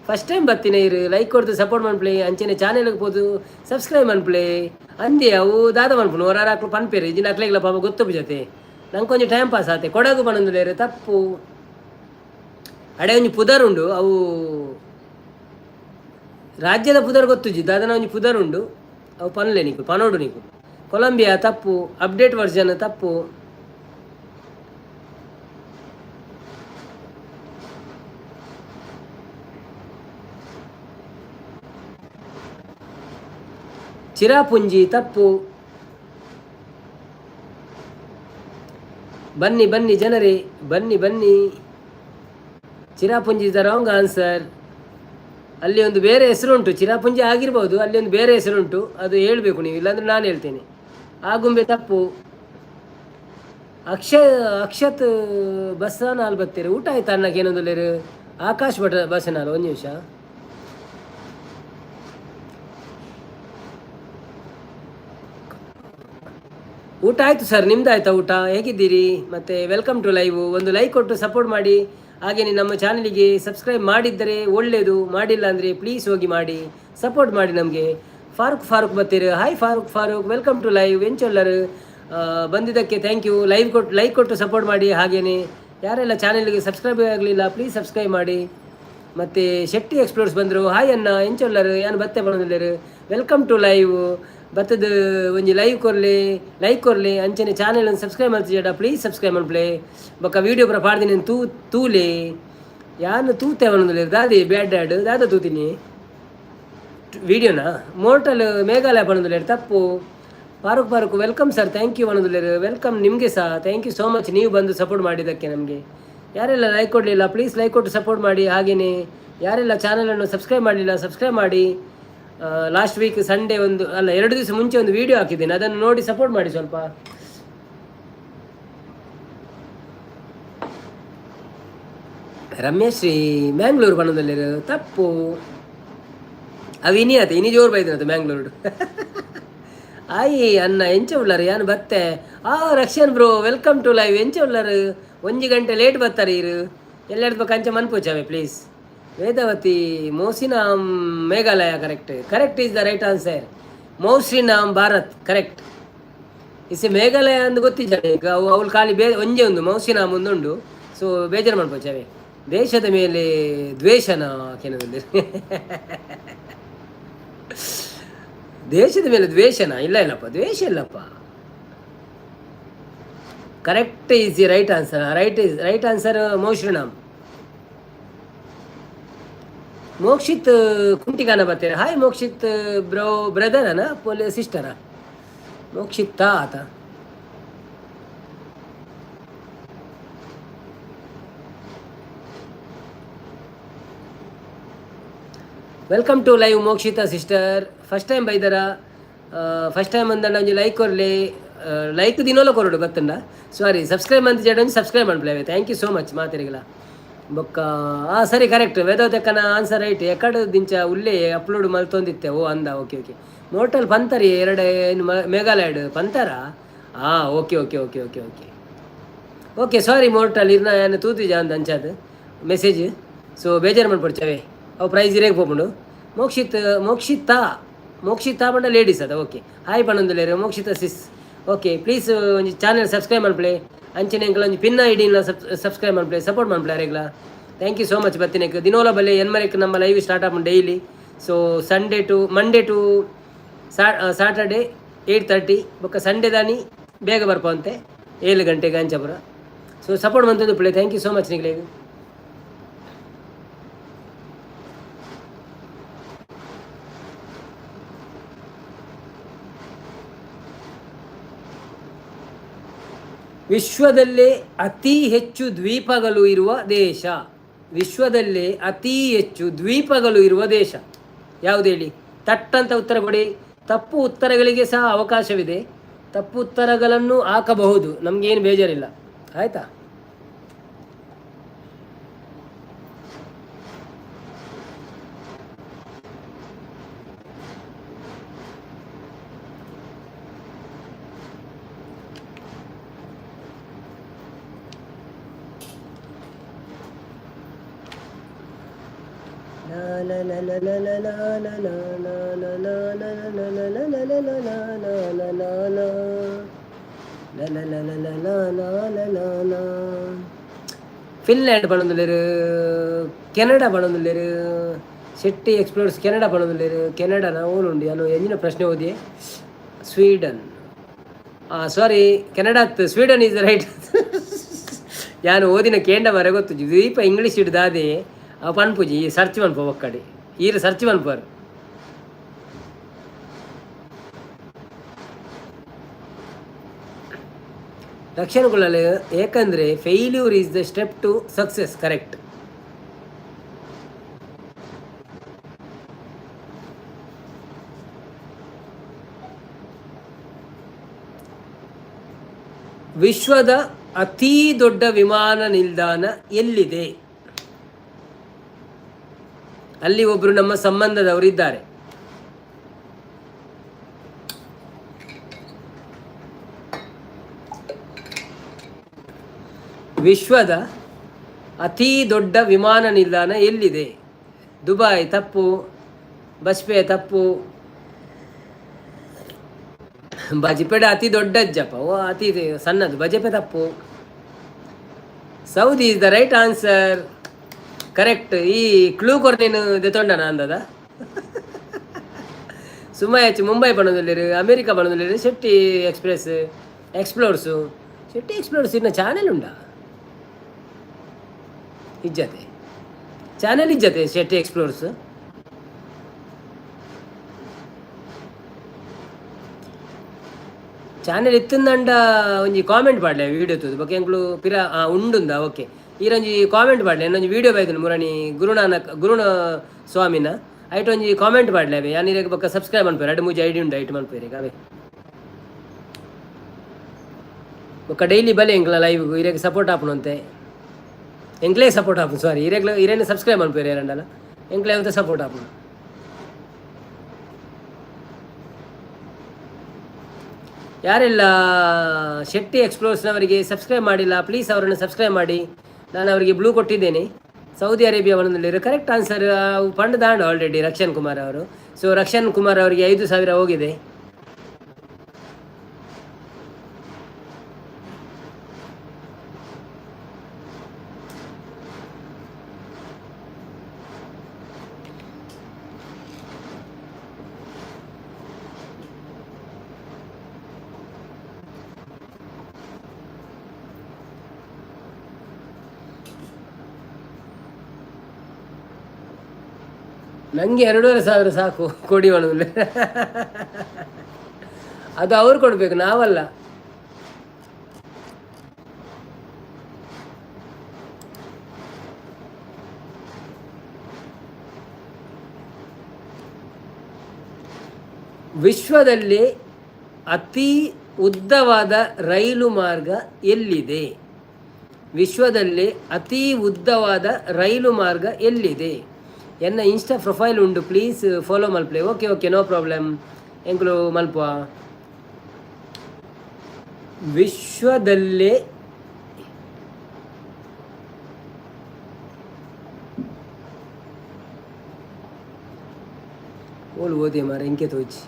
ಫಸ್ಟ್ ಟೈಮ್ ಬರ್ತೀನಿ ಇರು ಲೈಕ್ ಕೊಡ್ತು ಸಪೋರ್ಟ್ ಮನ್ಪ್ಲೆ ಅಂಚೆನೆ ಚಾನೆಲ್ಗೆ ಹೋದು ಸಬ್ಸ್ಕ್ರೈಬ್ ಮನ್ಪ್ಲೆ ಅಂದೆ ಅವು ದಾದ ಮನ್ಪುನು ಹೊರ ಹಾಕ್ಲು ಪನ್ಪೇರು ಇಜಿನ ಹಾಕ್ಲಿಲ್ಲ ಪಾಪ ಗೊತ್ತು ಜೊತೆ ನಂಗೆ ಕೊಂಚ ಟೈಮ್ ಪಾಸ್ ಆತೆ ಕೊಡಗು ಪನೊಂದುಲೇರು ತಪ್ಪು ಅಡೆ ಒಂಜಿ ಪುದರ್ ಉಂಡು ಅವು ರಾಜ್ಯದ ಪುದರ್ ಗೊತ್ತುಜಿ ದಾದನ ಒಂಜಿ ಪುದರ್ ಉಂಡು ಅವು ಪನ್ಲೆ ನೀಕು ಪನೋಡು ನೀಕು ಕೊಲಂಬಿಯಾ ತಪ್ಪು ಅಪ್ಡೇಟ್ ವರ್ಷನ್ ತಪ್ಪು ಚಿರಾಪುಂಜಿ ತಪ್ಪು ಬನ್ನಿ ಬನ್ನಿ ಜನರೇ ಬನ್ನಿ ಬನ್ನಿ Cherrapunji is the wrong answer ಅಲ್ಲಿ ಒಂದು ಬೇರೆ ಹೆಸರುಂಟು ಚಿರಾಪುಂಜಿ ಆಗಿರ್ಬೋದು ಅಲ್ಲಿ ಒಂದು ಬೇರೆ ಹೆಸರುಂಟು ಅದು ಹೇಳಬೇಕು ನೀವು ಇಲ್ಲಾಂದ್ರೆ ನಾನು ಹೇಳ್ತೇನೆ ಆಗುಂಬೆ ತಪ್ಪು ಅಕ್ಷತ್ ಬಸ್ಸನಾಲ್ ಬರ್ತೀರಿ ಊಟ ಆಯ್ತಾ ಅನ್ನಕ್ಕೆ ಏನೊಂದು ಲೇರು ಆಕಾಶ್ ಬಸ್ಸನಾಲ್ ಒಂದು ನಿಮಿಷ ಊಟ ಆಯಿತು ಸರ್ ನಿಮ್ದು ಆಯ್ತಾ ಊಟ ಹೇಗಿದ್ದೀರಿ ಮತ್ತು ವೆಲ್ಕಮ್ ಟು ಲೈವ್ ಒಂದು ಲೈಕ್ ಕೊಟ್ಟು ಸಪೋರ್ಟ್ ಮಾಡಿ ಹಾಗೆಯೇ ನಮ್ಮ ಚಾನಲಿಗೆ ಸಬ್ಸ್ಕ್ರೈಬ್ ಮಾಡಿದ್ದರೆ ಒಳ್ಳೆಯದು ಮಾಡಿಲ್ಲ ಅಂದರೆ ಪ್ಲೀಸ್ ಹೋಗಿ ಮಾಡಿ ಸಪೋರ್ಟ್ ಮಾಡಿ ನಮಗೆ ಫಾರೂಕ್ ಬರ್ತೀರಿ hi Farooq welcome to live ಎಂಚೊಲ್ಲರು ಬಂದಿದ್ದಕ್ಕೆ ಥ್ಯಾಂಕ್ ಯು ಲೈಕ್ ಕೊಟ್ಟು ಸಪೋರ್ಟ್ ಮಾಡಿ ಹಾಗೆಯೇ ಯಾರೆಲ್ಲ ಚಾನಲ್ಗೆ ಸಬ್ಸ್ಕ್ರೈಬ್ ಆಗಲಿಲ್ಲ ಪ್ಲೀಸ್ ಸಬ್ಸ್ಕ್ರೈಬ್ ಮಾಡಿ ಮತ್ತು ಶೆಟ್ಟಿ ಎಕ್ಸ್ಪ್ಲೋರ್ಸ್ ಬಂದರು ಹಾಯ್ ಅನ್ನ ಎಂಚೊಲ್ಲರು ಏನು ಬತ್ತೆ ಬಂದಿಲ್ಲರು ವೆಲ್ಕಮ್ ಟು ಲೈವ್ ಬತ್ತದ ಒಂಜಿ ಲೈಕ್ ಕೊರ್ಲೆ ಅಂಚನೆ ಚಾನೆಲ್ ಸಬ್ಸ್ಕ್ರೈಬ್ ಮಾಡ್ತಿಜಾಡ ಪ್ಲೀಸ್ ಸಬ್ಸ್ಕ್ರೈಬ್ ಮಾಡ್ಪ್ಲೆ ಬೊಕ್ಕ ವೀಡಿಯೋ ಪೂರ ಪಾಡ್ದಿನಿ ತೂಲೆ ಯಾನು ತೂತೆ ಅವನೊಂದು ದಾದಿ ಬ್ಯಾಡ್ ಡ್ಯಾಡ್ ದಾದ ತೂತೀನಿ ವೀಡಿಯೋನಾ ಮೋರ್ಟಲ್ ಮೇಘಾಲಯ ಪಣೊಂದುಲೇರು ತಪ್ಪು Farooq welcome sir thank you ಅನ್ನೋದುಲೇರು ವೆಲ್ಕಮ್ ನಿಮಗೆ ಸಹ ಥ್ಯಾಂಕ್ ಯು ಸೋ ಮಚ್ ನೀವು ಬಂದು ಸಪೋರ್ಟ್ ಮಾಡಿದ್ದಕ್ಕೆ ನಮಗೆ ಯಾರೆಲ್ಲ ಲೈಕ್ ಕೊಡಲಿಲ್ಲ ಪ್ಲೀಸ್ ಲೈಕ್ ಕೊಟ್ಟು ಸಪೋರ್ಟ್ ಮಾಡಿ ಹಾಗೆಯೇ ಯಾರೆಲ್ಲ ಚಾನಲನ್ನು ಸಬ್ಸ್ಕ್ರೈಬ್ ಮಾಡಲಿಲ್ಲ ಸಬ್ಸ್ಕ್ರೈಬ್ ಮಾಡಿ ಲಾಸ್ಟ್ ವೀಕ್ ಸಂಡೇ ಒಂದು ಅಲ್ಲ 2 ದಿವಸ ಮುಂಚೆ ಒಂದು ವೀಡಿಯೋ ಹಾಕಿದ್ದೇನೆ ಅದನ್ನು ನೋಡಿ ಸಪೋರ್ಟ್ ಮಾಡಿ ಸ್ವಲ್ಪ ರಮ್ಯಶ್ರೀ ಮ್ಯಾಂಗ್ಳೂರು ಬಣ್ಣದಲ್ಲಿರೋ ತಪ್ಪು ಅವು ಇನಿ ಜೋರು ಬೈದಿನದು ಮ್ಯಾಂಗ್ಳೂರು ಆಯಿ ಅನ್ನ ಎಂಚ ಉಳ್ಳರು ಯಾನು ಬತ್ತೆ Rakshan bro welcome to live ಎಂಚ ಉಳ್ಳರು 1 ಗಂಟೆ ಲೇಟ್ ಬರ್ತಾರೆ ಇರು ಎಲ್ಲೆಡ್ಬೇಕು ಅಂಚೆ ಮನ್ಪೋಚಾವೆ please Vedavati Mawsynram Meghalaya correct is the right answer Mawsynram Bharat correct ಇಸಿ ಮೇಘಾಲಯ ಅಂದು ಗೊತ್ತಿದ್ದಾನೆ ಈಗ ಅವಳು ಖಾಲಿ ಒಂಜೇ ಒಂದು ಮೌಸಿನಾಮ್ ಒಂದುಂಡು ಸೊ ಬೇಜಾರು ಮಾಡ್ಕೋಚಾವೆ ದೇಶದ ಮೇಲೆ ದ್ವೇಷನ ಕೆನದಲ್ಲಿ ದೇಶದ ಮೇಲೆ ದ್ವೇಷನ ಇಲ್ಲಪ್ಪ ದ್ವೇಷ ಇಲ್ಲಪ್ಪ correct is the right answer right answer Mawsynram Mokshith ಕುಂಟಿಗಾನ ಬರ್ತಾರೆ ಹಾಯ್ ಮೋಕ್ಷಿತ್ ಬ್ರದರನ ಸಿಸ್ಟರಾ ಮೋಕ್ಷಿತ್ ಆತ welcome to live Mokshitha sister first time ಬೈದರ ಫಸ್ಟ್ ಟೈಮ್ ಅಂದಣ್ಣ ಒಂಜಿ ಲೈಕ್ ಕೊರಲಿ ಲೈಕ್ ದಿನೋಲ ಕೊರಡು ಗೊತ್ತಂಡ ಸಾರಿ ಸಬ್ಸ್ಕ್ರೈಬ್ ಅಂತ ಜಡ ಸಬ್ಸ್ಕ್ರೈಬ್ ಮಾಡ್ಲೇವೆ ಥ್ಯಾಂಕ್ ಯು ಸೋ ಮಚ್ ಮಾತಿರಿಗಿಲ್ಲ ಬೊಕ್ಕ ಸರಿ ಕರೆಕ್ಟ್ ವೇದವತಕ್ಕನ ಆನ್ಸರ್ ರೈಟ್ ಎಕಡೆ ದಿಂಚ ಉಲ್ಲೇ ಅಪ್ಲೋಡ್ ಮಲ್ತೊಂದಿತ್ತೆ ಓ ಅಂದ ಓಕೆ ಮೋಟಲ್ ಪಂತರಿ ಎರಡು ಏನು ಮೇಘಾಲಯಡ್ ಪಂತಾರ ಓಕೆ ಸಾರಿ ಮೋಟಲ್ ಇರ್ನ ಏನು ತೂತಿಜ ಅಂತ ಅಂಚಾದ ಮೆಸೇಜ್ ಸೊ ಬೇಜಾರು ಮಾಡ್ಕೊಡ್ಚವೆ ಅವು ಪ್ರೈಸ್ ಇರೇಗೆ ಹೋಗ್ಬಿಡು ಮೋಕ್ಷಿತಾ ಬಂಡ ಲೇಡೀಸ್ ಅದ ಓಕೆ ಹಾಯ್ ಪಣ್ಣೊಂದು ಲೇರು ಮೋಕ್ಷಿತ ಸಿಸ್ ಓಕೆ ಪ್ಲೀಸ್ ಒಂಜಿ ಚಾನೆಲ್ ಸಬ್ಸ್ಕ್ರೈಬ್ ಮಾಡ್ಪ್ಲೆ ಅಂಚನೆ ಎಂಕಲ್ ಒಂಜಿ ಪಿನ್ನ ಐಡಿನ ಸಬ್ಸ್ಕ್ರೈಬ್ ಮಾಡ್ಪ್ಲೆ ಸಪೋರ್ಟ್ ಮಾಡ್ಪ್ಲೆ ರೆಗ್ಲ ಥ್ಯಾಂಕ್ ಯು ಸೋ ಮಚ್ ಬತ್ತಿನೇಕ್ ದಿನೋಲ ಬಲ್ಲೆ ಎನ್ಮರೆಕ್ ನಮ್ಮ ಲೈವ್ ಸ್ಟಾರ್ಟ್ ಆಪುಂಡು daily so Monday to Saturday 8:30 ಬೊಕ್ಕ ಸಂಡೇ ದಾನಿ ಬೇಗ ಬರ್ಪಂತೆ 7 ಗಂಟೆಗೆ ಅಂಚಪುರ ಸೊ ಸಪೋರ್ಟ್ ಮಂತಂದು ಪ್ಲೇ ಥ್ಯಾಂಕ್ ಯು ಸೋ ಮಚ್ ನಿಗ್ಲೇಗೆ ವಿಶ್ವದಲ್ಲೇ ಅತಿ ಹೆಚ್ಚು ದ್ವೀಪಗಳು ಇರುವ ದೇಶ ಯಾವುದು ಹೇಳಿ ತಟ್ಟಂತ ಉತ್ತರ ಕೊಡಿ ತಪ್ಪು ಉತ್ತರಗಳಿಗೆ ಸಹ ಅವಕಾಶವಿದೆ ತಪ್ಪು ಉತ್ತರಗಳನ್ನು ಹಾಕಬಹುದು ನಮಗೇನು ಬೇಜಾರಿಲ್ಲ ಆಯಿತಾ ಫಿನ್ಲ್ಯಾಂಡ್ ಪಣದುಲ್ಲೆರ್, ಕೆನಡಾ ಪಣದುಲ್ಲೆರ್, ಶೆಟ್ಟಿ ಎಕ್ಸ್ಪ್ಲೋರ್ಸ್ ಕೆನಡಾ ಪಣದುಲ್ಲೆರ್, ಕೆನಡಾನ ಓಲುಂಡು ಅನು ಎಂಜಿನ ಪ್ರಶ್ನೆ ಓದಿ. ಸ್ವೀಡನ್, ಸಾರಿ ಕೆನಡಾತ್ ಸ್ವೀಡನ್ ಈಸ್ ದ ರೈಟ್. ಯಾನು ಓದಿನ ಕೇಂಡ ಮರ ಗೊತ್ತು ದೀಪ ಇಂಗ್ಲೀಷ್ ಹಿಡ್ದಾದೆ ಅವ ಪನ್ಪುಜಿ ಸರ್ಚ್ ಮನ್ಪ ಒಕ್ಕಡೆ ಈರು ಸರ್ಚ್ ಮನ್ಪರ್. ರಕ್ಷಣೆಗೊಳ್ಳಲು ಏಕೆಂದರೆ failure is the step to success. Correct. ವಿಶ್ವದ ಅತೀ ದೊಡ್ಡ ವಿಮಾನ ನಿಲ್ದಾಣ ಎಲ್ಲಿದೆ? ಅಲ್ಲಿ ಒಬ್ಬರು ನಮ್ಮ ಸಂಬಂಧದವರಿದ್ದಾರೆ. ವಿಶ್ವದ ಅತೀ ದೊಡ್ಡ ವಿಮಾನ ನಿಲ್ದಾಣ ಎಲ್ಲಿದೆ? ದುಬೈ ತಪ್ಪು, ಬಸ್ಪೆ ತಪ್ಪು, ಬಜಿಪೆಡ ಅತಿ ದೊಡ್ಡಜ್ಜಪ್ಪ, ಓ ಅತಿ ಸಣ್ಣದು, ಬಜಪೆ ತಪ್ಪು. Saudi is the right answer. Correct. ಈ ಕ್ಲೂ ಕೊರ್ನೇನು ದೆತೊಂಡನ ಅಂದದ. ಸುಮಾಯಚ್ ಮುಂಬೈ ಪಣದಲ್ಲಿರು, ಅಮೇರಿಕಾ ಪಣದಲ್ಲಿರು, Shetty express explorers. Shetty explorers ಇನ್ನು ಚಾನೆಲ್ ಉಂಡ ಇಜ್ಜತೆ, ಚಾನೆಲ್ ಇಜ್ಜತೆ ಶೆಟ್ಟಿ ಎಕ್ಸ್ಪ್ಲೋರ್ಸ್. ಚಾನೆಲ್ ಇತ್ತಂದಂಡ ಒಂಜಿ ಕಾಮೆಂಟ್ ಪಾಡ್ಲೆ ವೀಡಿಯೋ ತೂದು ಬೊಕ ಎಂಕ್ಲು ಪಿರ ಉಂಡುಂದ. ಓಕೆ, ಈರೊಂಜಿ ಕಾಮೆಂಟ್ ಪಾಡ್ಲೆ ಇನ್ನೊಂಜಿ ವೀಡಿಯೋ ಬೈದನು ಮುರಣಿ ಗುರುನ ಸ್ವಾಮಿನ ಐಟ್ ಒಂಜಿ ಕಾಮೆಂಟ್ ಪಾಡ್ಲೆ ಅವೆ ಯಾನಿರೇಗ ಬೊಕ್ಕ ಸಬ್ಸ್ಕ್ರೈಬ್ ಮನ್ಪೇರು. 2-3 ಐಡಿ ಉಂಡು ಐಟ್ ಮನ್ಪೇರು ಈಗ ಅವೇ ಬೊಕ್ಕ ಡೈಲಿ ಬಲೆ ಎಂಕ್ಲ ಲೈವ್ ಇರೇಗ ಸಪೋರ್ಟ್ ಆಪುನಂತೆ, ಎಂಕ್ಲೇ ಸಪೋರ್ಟ್ ಆಪುನು. ಸಾರಿ, ಇರೇನು ಸಬ್ಸ್ಕ್ರೈಬ್ ಮನ್ಪೇರು ಎರಡಲ್ಲ, ಎಂಕ್ಲೇ ಅಂತ ಸಪೋರ್ಟ್ ಆಪುನು. ಯಾರೆಲ್ಲ ಶೆಟ್ಟಿ ಎಕ್ಸ್ಪ್ಲೋರ್ಸ್ನವರಿಗೆ ಸಬ್ಸ್ಕ್ರೈಬ್ ಮಾಡಿಲ್ಲ ಪ್ಲೀಸ್ ಅವರನ್ನು ಸಬ್ಸ್ಕ್ರೈಬ್ ಮಾಡಿ. ನಾನು ಅವರಿಗೆ ಬ್ಲೂ ಕೊಟ್ಟಿದ್ದೇನೆ. ಸೌದಿ ಅರೇಬಿಯಾ ಒಂದಲ್ಲಿರೋ ಕರೆಕ್ಟ್ ಆನ್ಸರ್ ಫಂಡ್ ದಾಂಡ ಆಲ್ರೆಡಿ ರಕ್ಷನ್ ಕುಮಾರ್ ಅವರು. ಸೊ ರಕ್ಷನ್ ಕುಮಾರ್ ಅವರಿಗೆ 5,000 ಹೋಗಿದೆ. ನನಗೆ 2,500 ಸಾಕು ಕೊಡಿ ಒಣದಲ್ಲಿ. ಅದು ಅವ್ರು ಕೊಡಬೇಕು, ನಾವಲ್ಲ. ವಿಶ್ವದಲ್ಲಿ ಅತಿ ಉದ್ದವಾದ ರೈಲು ಮಾರ್ಗ ಎಲ್ಲಿದೆ? ವಿಶ್ವದಲ್ಲಿ ಅತಿ ಉದ್ದವಾದ ರೈಲು ಮಾರ್ಗ ಎಲ್ಲಿದೆ? ಎನ್ನ ಇನ್ಸ್ಟಾ ಪ್ರೊಫೈಲ್ ಉಂಡು, ಪ್ಲೀಸ್ ಫಾಲೋ ಮಲ್ಪ್ಲೆ. Okay okay, no problem. ಎಂಕ್ಲು ಮಲ್ಪುವ. ವಿಶ್ವದಲ್ಲೇ ಓಲ್ ಓದಿ ಮಾರ ಎಂಕೆ ತೋಚಿ.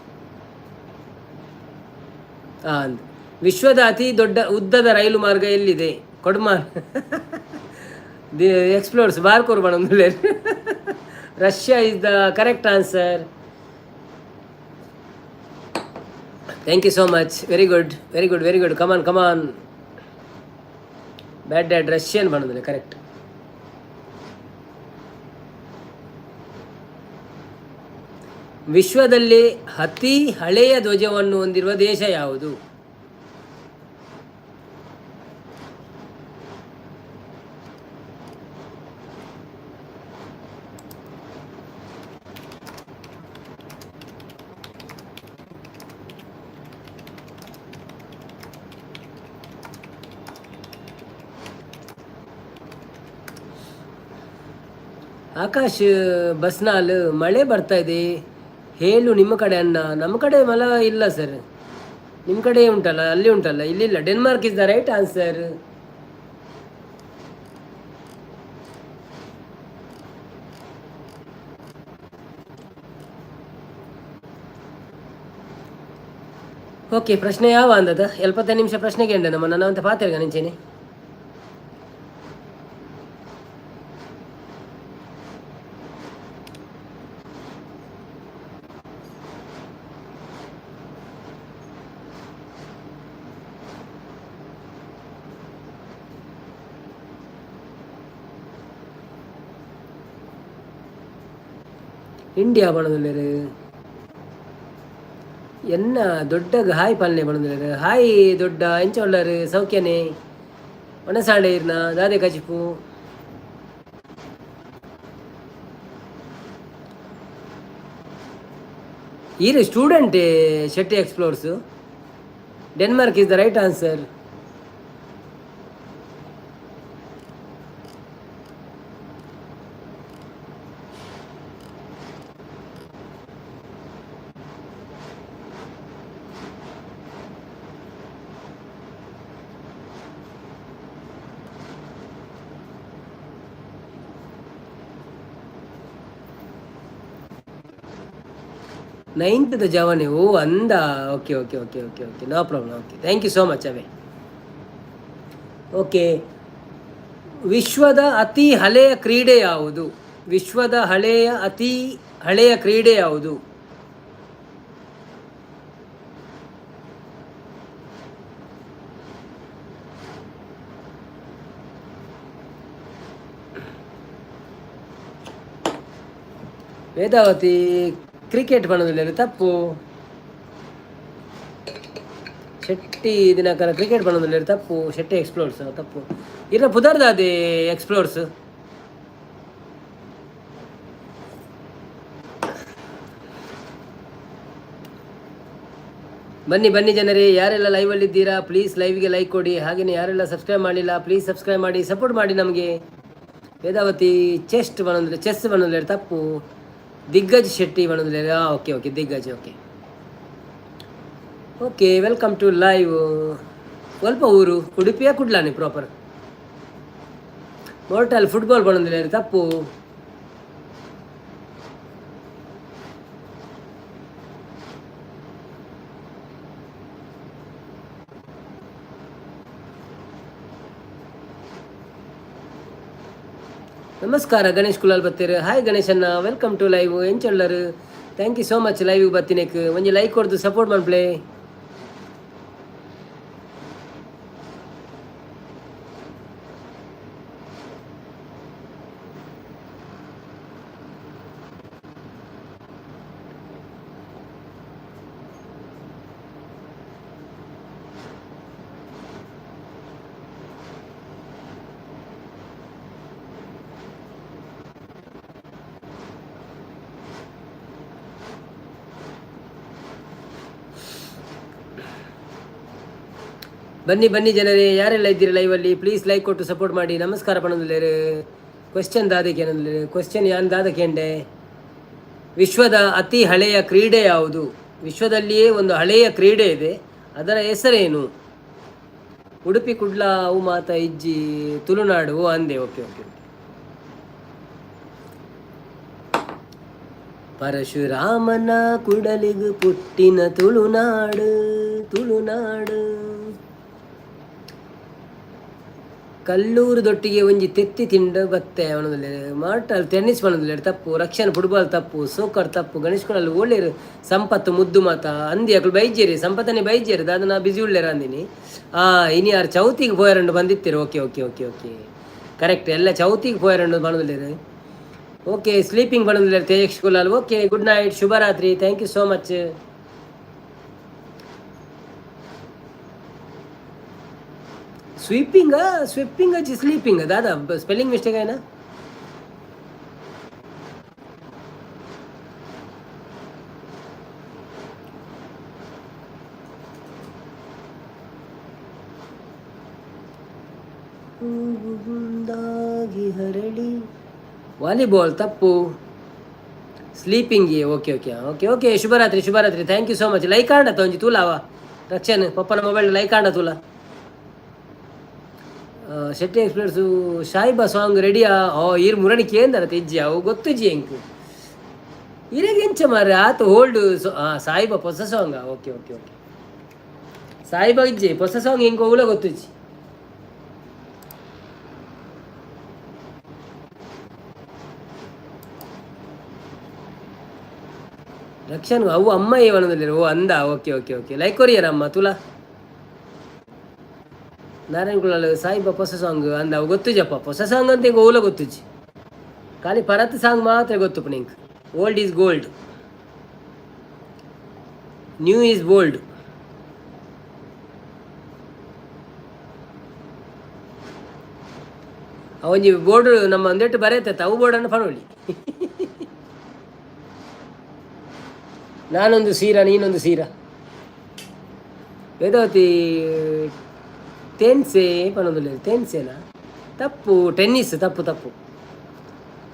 ವಿಶ್ವದ ಅತಿ ದೊಡ್ಡ ಉದ್ದದ ರೈಲು ಮಾರ್ಗ ಎಲ್ಲಿದೆ? ಕೊಡ್ಮಾನ್ ದಿ ಎಕ್ಸ್ಪ್ಲೋರ್ಸ್ ಬಾರ್ಕೋರ್ ಬಣಂದುಲೆ. Russia is the correct answer. Thank you so much. Very good very good very good. Come on come on. Bad dad Russian ಬಣಂದುಲೆ ಕರೆಕ್ಟ್. ವಿಶ್ವದಲ್ಲಿ ಅತಿ ಹಳೆಯ ಧ್ವಜವನ್ನು ಹೊಂದಿರುವ ದೇಶ ಯಾವುದು? ಆಕಾಶ್ ಬಸ್ನಾಲ್, ಮಳೆ ಬರ್ತಾ ಇದೆ ಹೇಳು ನಿಮ್ಮ ಕಡೆ ಅನ್ನ. ನಮ್ಮ ಕಡೆ ಮಳೆ ಇಲ್ಲ ಸರ್. ನಿಮ್ಮ ಕಡೆ ಉಂಟಲ್ಲ, ಅಲ್ಲಿ ಉಂಟಲ್ಲ, ಇಲ್ಲಿಲ್ಲ. Denmark is the right answer. Okay ಪ್ರಶ್ನೆ ಯಾವ ಅಂದದ 75 ನಿಮಿಷ ಪ್ರಶ್ನೆಗೆ ಎಂಡ ನಮ್ಮ ನನ್ನ ಅಂತ ಪಾತಿರ್ಗ ನಿಂಚೇನೆ ಇಂಡಿಯಾ ಬಣದಲ್ಲೇರು ಎನ್ನ ದೊಡ್ಡಗ ಹಾಯ್ ಪಾಲನೆ ಬಣದಲ್ಲೇರು ಹಾಯ್ ದೊಡ್ಡ ಎಂಚ ಒಳ್ಳರು ಸೌಖ್ಯನೇ ಒಣಸಾಡೆ ಇರ್ನ ದಾದೆ ಕಚಿಪು ಈರು student Shetty explorers Denmark is the right answer. Ninth ಜವಾನೆ ಓ ಅಂದ okay okay okay okay okay no problem okay thank you so much ಅವೇ. ಓಕೆ ವಿಶ್ವದ ಅತಿ ಹಳೆಯ ಕ್ರೀಡೆ ಯಾವುದು? ವಿಶ್ವದ ಅತಿ ಹಳೆಯ ಕ್ರೀಡೆ ಯಾವುದು? ವೇದಾವತಿ ಕ್ರಿಕೆಟ್ ಬಣದಲ್ಲಿ ತಪ್ಪು. ಶೆಟ್ಟಿ ದಿನಕರ ಕ್ರಿಕೆಟ್ ಬಣದಲ್ಲಿ ತಪ್ಪು. ಶೆಟ್ಟಿ ಎಕ್ಸ್ಪ್ಲೋರ್ಸ್ ತಪ್ಪು. ಇರ ಪುದರ್ದಾದೆ ಎಕ್ಸ್ಪ್ಲೋರ್ಸ್. ಬನ್ನಿ ಬನ್ನಿ ಜನರೇ, ಯಾರೆಲ್ಲ ಲೈವಲ್ಲಿ ಇದ್ದೀರಾ ಪ್ಲೀಸ್ ಲೈವ್ಗೆ ಲೈಕ್ ಕೊಡಿ. ಹಾಗೆಯೇ ಯಾರೆಲ್ಲ ಸಬ್ಸ್ಕ್ರೈಬ್ ಮಾಡಿಲ್ಲ ಪ್ಲೀಸ್ ಸಬ್ಸ್ಕ್ರೈಬ್ ಮಾಡಿ, ಸಪೋರ್ಟ್ ಮಾಡಿ ನಮಗೆ. ವೇದಾವತಿ ಚೆಸ್ ಬಣದಲ್ಲಿ ತಪ್ಪು. ದಿಗ್ಗಜ್ ಶೆಟ್ಟಿ ಬಣದಲ್ಲಿ okay okay Diggaj okay okay welcome to live. ಸ್ವಲ್ಪ ಊರು ಉಡುಪಿಯ ಕುಡ್ಲಾನಿ ಪ್ರಾಪರ್. ಮೋರ್ಟಲ್ ಫುಟ್ಬಾಲ್ ಬಣದಲ್ಲಿ ತಪ್ಪು. ನಮಸ್ಕಾರ ಗಣೇಶ್ ಕುಲಾಲ್ ಬತ್ತೀರು. ಹಾಯ್ ಗಣೇಶನ್ನ ವೆಲ್ಕಮ್ ಟು ಲೈವ್. ಎಂಚೊಳ್ಳರು thank you so much live ಬತ್ತಿನಕ್ಕೆ ಒಂಜಿ ಲೈಕ್ ಕೊಡ್ದು ಸಪೋರ್ಟ್ ಮಾಡ್ಪ್ಲೇ. ಬನ್ನಿ ಬನ್ನಿ ಜನರೇ, ಯಾರೆಲ್ಲ ಇದ್ದೀರಿ ಲೈವಲ್ಲಿ ಪ್ಲೀಸ್ ಲೈಕ್ ಕೊಟ್ಟು ಸಪೋರ್ಟ್ ಮಾಡಿ. ನಮಸ್ಕಾರ ಪಣದಲ್ಲಿ ಕ್ವೆಶ್ಚನ್ ದಾದಕ್ಕೆ ಏನಂದ್ರೆ ಕ್ವೆಶ್ಚನ್ ಯಾನ್ ದಾದಕ್ಕೆ ಎಂಡೆ. ವಿಶ್ವದ ಅತಿ ಹಳೆಯ ಕ್ರೀಡೆ ಯಾವುದು? ವಿಶ್ವದಲ್ಲಿಯೇ ಒಂದು ಹಳೆಯ ಕ್ರೀಡೆ ಇದೆ, ಅದರ ಹೆಸರೇನು? ಉಡುಪಿ ಕುಡ್ಲ ಅವು ಮಾತ ಇಜ್ಜಿ ತುಳುನಾಡು ಅಂದೆ. ಓಕೆ ಓಕೆ ಪರಶುರಾಮನ ಕುಡಲಿಗು ಪುಟ್ಟಿನ ತುಳುನಾಡು ತುಳುನಾಡು. ಕಲ್ಲೂರು ದೊಟ್ಟಿಗೆ ಒಂಜಿ ತೆತ್ತಿ ತಿಂಡ ಬತ್ತೆ ಅವನದಲ್ಲಿ. ಮಾರ್ಟಲ್ ಟೆನ್ನಿಸ್ ಬಣ್ಣದಲ್ಲಿ ತಪ್ಪು. ರಕ್ಷಣೆ ಫುಟ್ಬಾಲ್ ತಪ್ಪು. ಸೋಕರ್ ತಪ್ಪು. ಗಣೇಶ್ ಕುಳಲ್ಲಿ ಒಳ್ಳೆಯರು. ಸಂಪತ್ತು ಮುದ್ದು ಮಾತ ಅಂದಿ ಅಕಲು ಬೈಜೇರಿ ಸಂಪತ್ತನೇ ಬೈಜೇರಿ ಅದು ನಾ ಬಿಸಿ ಉಳ್ಳೇರ ಅಂದಿನಿ. ಇನಿ ಯಾರು ಚೌತಿಗೆ ಪೋಯರಂಡು ಬಂದಿತ್ತೀರಿ. Okay okay okay okay correct ಎಲ್ಲ ಚೌತಿಗೆ ಪೋಯರಂಡು ಬಣ್ಣದಲ್ಲಿ. ಓಕೆ ಸ್ಲೀಪಿಂಗ್ ಬಣ್ಣದಲ್ಲಿ Tejas Kulal. Okay good night ಶುಭರಾತ್ರಿ thank you so much. Sweeping अच्छी स्लीपिंग दादा स्पेलिंग मिस्टेक है ना. वालीबॉल तप्पू. Sleeping okay okay okay okay शुभरात्रि thank you so much. Like आंड तोंजी तुलावा रक्षण पप्पन मोबाइल लाइक आंड तुला. ಶೆಟ್ಟಿ ಎಕ್ಸ್ಪ್ರೆಸ್ಸು ಶಾಯಿಬಾ ಸಾಂಗ್ ರೆಡಿಯಾ? ಈರು ಮುರಣಿಕೆ ಅಂದರ ತೆಜ್ಜಿ ಅವು ಗೊತ್ತು ಜಿ ಎಂಕು ಇರೆಗೆ ಎಂಚ ಮಾರೆ ಆತು ಹೋಲ್ಡ್ ಸಾಯಿಬಾ ಹೊಸ ಸಾಂಗ. ಓಕೆ ಓಕೆ ಓಕೆ ಸಾಯಿಬಾಬಾ ಇಜ್ಜೆ ಹೊಸ ಸಾಂಗ್ ಹೆಂಗೆ ಹೋಗ್ಲ ಗೊತ್ತಿಜ್ಜಿ. ರಕ್ಷನ್ ಅವು ಅಮ್ಮ ಏವನದಲ್ಲಿ ಓ ಅಂದ. Okay okay okay like courier ಅಮ್ಮ ತುಲಾ ನಾರಾಯಣ ಕುಳಲ್ ಸಾಯಿಬಾಬಾ ಹೊಸ ಸಾಂಗ್ ಅಂದ ಅವು ಗೊತ್ತುಜಪ್ಪ. ಹೊಸ ಸಾಂಗ್ ಅಂತ ಈಗ ಓಲ ಗೊತ್ತುಜಿ. ಖಾಲಿ ಪರತ್ ಸಾಂಗ್ ಮಾತ್ರ ಗೊತ್ತು ನಿಂಗೆ. Old is gold, new is bold. ಅವೊಂಜಿ ಬೋರ್ಡ್ ನಮ್ಮ ಒಂದೆಟ್ಟು ಬರೆಯತ್ತ ಅವು ಬೋರ್ಡನ್ನು ಪನೋಳಿ. ನಾನೊಂದು ಸೀರಾ ನೀನೊಂದು ಸೀರಾ ವೇದಾವತಿ ತೆನ್ಸೆ ಪನೊಂದುಲ್ಲ ತೆನ್ಸೆನಾ ತಪ್ಪು ಟೆನ್ನಿಸ್ ತಪ್ಪು ತಪ್ಪು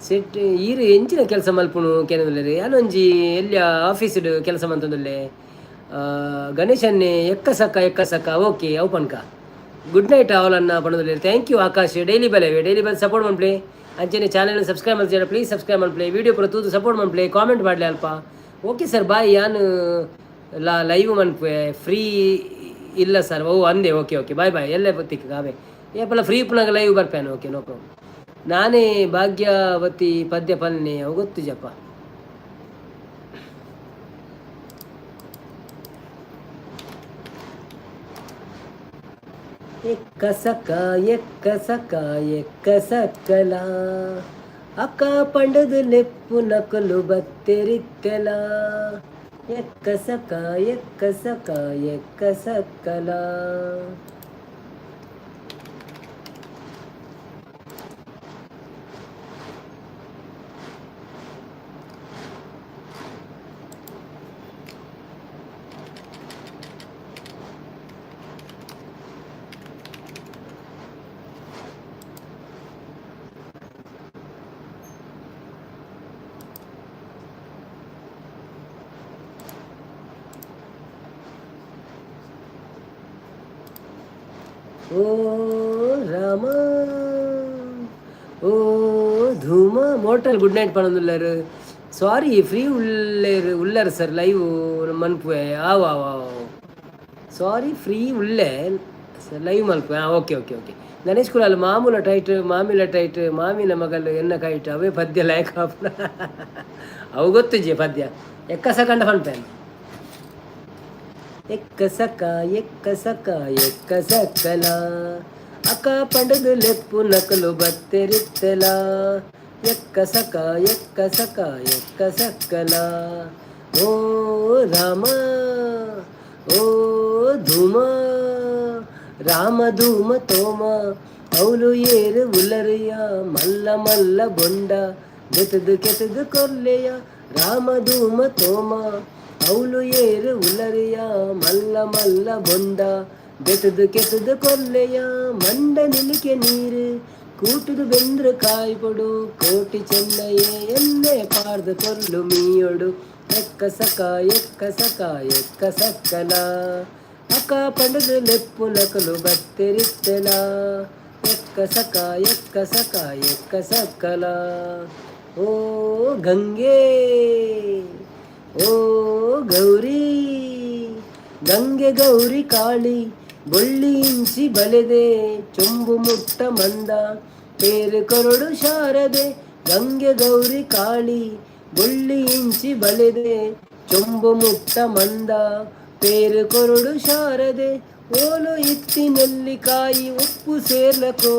ಸೆಟ್ ಈರು ಎಂಚಿನ ಕೆಲಸ ಮಲ್ಪುಣು ಕೆನದುಲ್ಲೆ ಯಾನೊಂಜಿ ಎಲ್ಲಿ ಆಫೀಸ್ಡ್ ಕೆಲಸ ಮಂತಂದುಲ್ಲೆ ಗಣೇಶನ್ನೇ ಎಕ್ಕ ಸಕ್ಕ ಓಕೆ ಅವು ಪನ್ಕ ಗುಡ್ ನೈಟ್ ಅವಲನ್ನ ಪಣದುಲ್ಲೆ. Thank you Akash. ಡೈಲಿ ಬಲೆ ಸಪೋರ್ಟ್ ಮನ್ಪ್ಲೆ ಅಂಚನೆ ಚಾನಲ್ ಸಬ್ಸ್ಕ್ರೈಬ್ ಮಾಡ್ತೀರ ಪ್ಲೀಸ್ ಸಬ್ಸ್ಕ್ರೈಬ್ ಮನ್ಪ್ಲೆ ವಿಡಿಯೋ ಪೂರ ತೂದು ಸಪೋರ್ಟ್ ಮನ್ಪ್ಲೆ ಕಾಮೆಂಟ್ ಮಾಡಲಿ ಅಲ್ಪ. ಓಕೆ ಸರ್ ಬಾಯ್ ಯಾನು ಲೈವ್ ಮನ್ಪೆ ಫ್ರೀ ಇಲ್ಲ ಸರ್ ಓ ಅಂದೆ. ಓಕೆ ಓಕೆ ಬಾಯ್ ಬಾಯ್ ಎಲ್ಲೇ ಬತ್ತಿಕ್ಕ ಕಾವೇ ಏಪಲ್ಲ ಫ್ರೀ ಪುನಃ ಲೈವ್ ಬರ್ಪೇನೆ. Okay no problem. ನಾನೇ ಭಾಗ್ಯವತಿ ಪದ್ಯ ಪಲ್ನೆ ಅವು ಗೊತ್ತು ಜಪ್ಪ. ಎಕ್ಕ ಸಕಲ ಅಕ್ಕ ಪಂಡದು ಲೆಪ್ಪು ನಕಲು ಬತ್ತೆರಿತ್ತೆಲ. ಎಕ್ಕ ಸಕಲ ಓ ರಾಮ ಓ ಧೂಮ ಮೋಟಲ್ ಗುಡ್ ನೈಟ್ ಪಣಂದುಲ್ಲರು. ಸಾರಿ ಫ್ರೀ ಉಳ್ಳರು ಸರ್ ಲೈವ್ ಮನ್ಪುವೆ ಆವ್ ಆವ್ ಆವ್ ಸಾರಿ ಫ್ರೀ ಉಳ್ಳೆ ಸರ್ ಲೈವ್ ಮಲ್ಪುವೆ. Okay okay okay Ganesh Kulal ಮಾಮೂಲ ಟೈಟ್ ಮಾಮಿನ ಮಗಲು ಎನ್ನ ಕೈಟ್ ಅವೇ ಪದ್ಯ ಲೈಕ್ ಆಪುನ ಅವು ಗೊತ್ತುಜಿ ಪದ್ಯ ಎಕ್ಕ ಸಕಂಡ ಪನ್ಪೇನೆ. ಎಕ್ಕ ಸಕಲ ಅಕ್ಕ ಪಂಡದು ಲೆಪ್ಪು ನಕಲು ಬತ್ತೆರಿತ್ತೆಲ. ಎಕ್ಕ ಸಕಲ ಓ ರಾಮ ಓ ಧೂಮ ರಾಮ ಧೂಮ ತೋಮ ಅವಳು ಏರು ಉಲ್ಲರಿಯ ಮಲ್ಲ ಬೊಂಡ ಕೆತದು ಕೊಲ್ಲೆಯ. ರಾಮ ಧೂಮ ತೋಮ ಅವಳು ಏರು ಉಲ್ಲರಿಯ ಮಲ್ಲ ಬೊಂಡ ಕೆತದು ಕೊಲ್ಲೆಯ. ಮಂಡ ನಿಲಿಕೆ ನೀರು ಕೂಟುದು ಬೆಂದ್ರ ಕಾಯ್ಪೊಡು ಕೋಟಿ ಚೆನ್ನಯೇ ಎನ್ನೆ ಪಾರ್ದು ಕೊಲ್ಲು ಮೀಯೊಡು. ಎಕ್ಕ ಸಕಲ ಅಕ್ಕ ಪಂಡದು ಲೆಪ್ಪು ನಕಲು ಬತ್ತೆರಿತ್ತೆಲ. ಎಕ್ಕ ಸಕಲ ಓ ಗಂಗೆ ಓ ಗಂಗೆ ಗೌರಿ ಕಾಳಿ ಬೊಳ್ಳಿ ಇಂಚಿ ಬಲೆದೆ ಚೊಂಬು ಮುಟ್ಟ ಮಂದ ಪೇರು ಕೊರಡು ಶಾರದೆ. ಗಂಗೆ ಗೌರಿ ಕಾಳಿ ಬೊಳ್ಳಿ ಇಂಚಿ ಬಲೆದೆ ಚೊಂಬು ಮುಟ್ಟ ಮಂದ ಪೇರು ಕೊರಡು ಶಾರದೆ. ಓಲು ಇತ್ತಿನಲ್ಲಿ ಕಾಯಿ ಉಪ್ಪು ಸೇರ್ಲಕೋ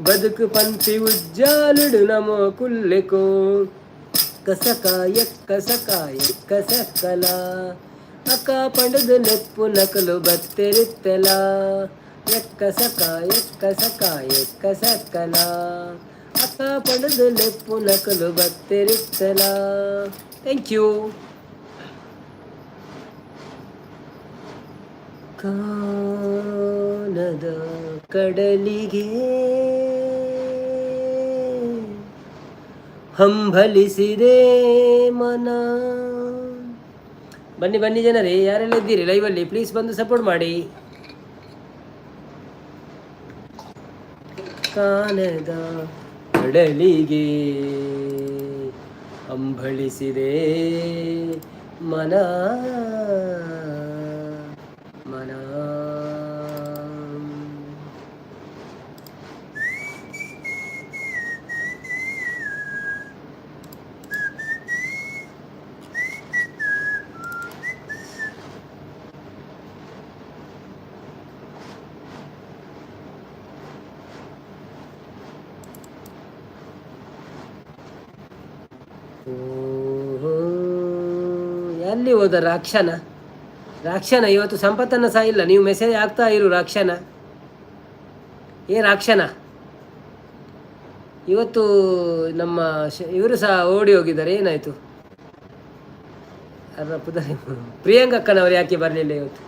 ಬದುಕು ಪಂಥಿ ಉಜ್ಜಾಲುಡು ನಮೋ ಕುಲ್ಲೆಕೋ. ಎಕ್ಕ ಸಕಲ ಅಕ್ಕ ಪಂಡದು ಲೆಪ್ಪು ನಕಲು ಬತ್ತೆರಿತ್ತೆಲ. ಎಕ್ಕ ಸಕಲ ಅಕ್ಕ ಪಂಡದು ಲೆಪ್ಪು ನಕಲು ಬತ್ತೆರಿತ್ತೆಲ. Thank you. ಕಾನದ ಕಡಲಿಗೆ ಹಂಬಲಿಸಿದೆ ಮನ. ಬನ್ನಿ ಜನರೇ ಯಾರೆಲ್ಲ ಇದ್ದೀರಿ ಲೈವಲ್ಲಿ ಪ್ಲೀಸ್ ಬಂದು ಸಪೋರ್ಟ್ ಮಾಡಿ. ಕಾನದ ಕಡಲಿಗೆ ಹಂಬಲಿಸಿದೆ ಮನ ಓಹೋ, ಎಲ್ಲಿ ಹೋದ ರಾಕ್ಷನ? ರಾಕ್ಷನ ಇವತ್ತು ಸಂಪತ್ತನ್ನ ಸಹ ಇಲ್ಲ. ನೀವು ಮೆಸೇಜ್ ಆಗ್ತಾ ಇರು ರಾಕ್ಷನ. ರಾಕ್ಷನ ಇವತ್ತು ನಮ್ಮ ಇವರು ಸಹ ಓಡಿ ಹೋಗಿದ್ದಾರೆ. ಏನಾಯ್ತು? ಪ್ರಿಯಾಂಕಕ್ಕನವರು ಯಾಕೆ ಬರಲಿಲ್ಲ ಇವತ್ತು?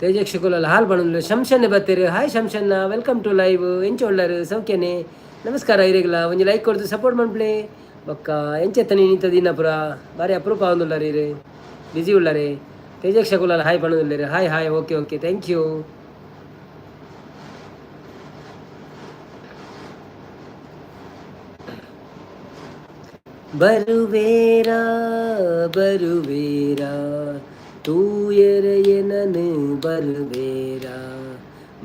ತೇಜಕ್ಷಕುಲಲ್ಲಿ ಹಾಲು ಬಣ್ಣಲು ಶಂಶನ್ನೆ ಬರ್ತೀರಿ. ಹಾಯ್ ಶಂಶನ್ನ, ವೆಲ್ಕಮ್ ಟು ಲೈವ್. ಎಂಚೊಳ್ಳರು ಸೌಖ್ಯನೇ? ನಮಸ್ಕಾರ ಇರಿಗಲ್ಲ. ಒಂದು ಲೈಕ್ ಕೊಡ್ದು ಸಪೋರ್ಟ್ ಮಾಡ್ಪ್ಲೇ ಬೊಕ್ಕ. ಎಂಚೆತ್ತನಿ ನಿಂತ ದಿನಪುರ ಬಾರಿ ಅಪರೂಪ ಆಗುಲ್ಲರಿ ರೀ, ಬಿಸಿ ಉಳ್ಳರಿ. ತೇಜಕ್ಷಕುಲಲ್ಲಿ ಹಾಯ್ ಬಣ್ಣದಿಲ್ಲರಿ. Hi hi, okay okay, thank you. ಬರುವೇರಾ ಬರುವೇರಾ ತೂಯರೆಯನನು ಬರುವೇರಾ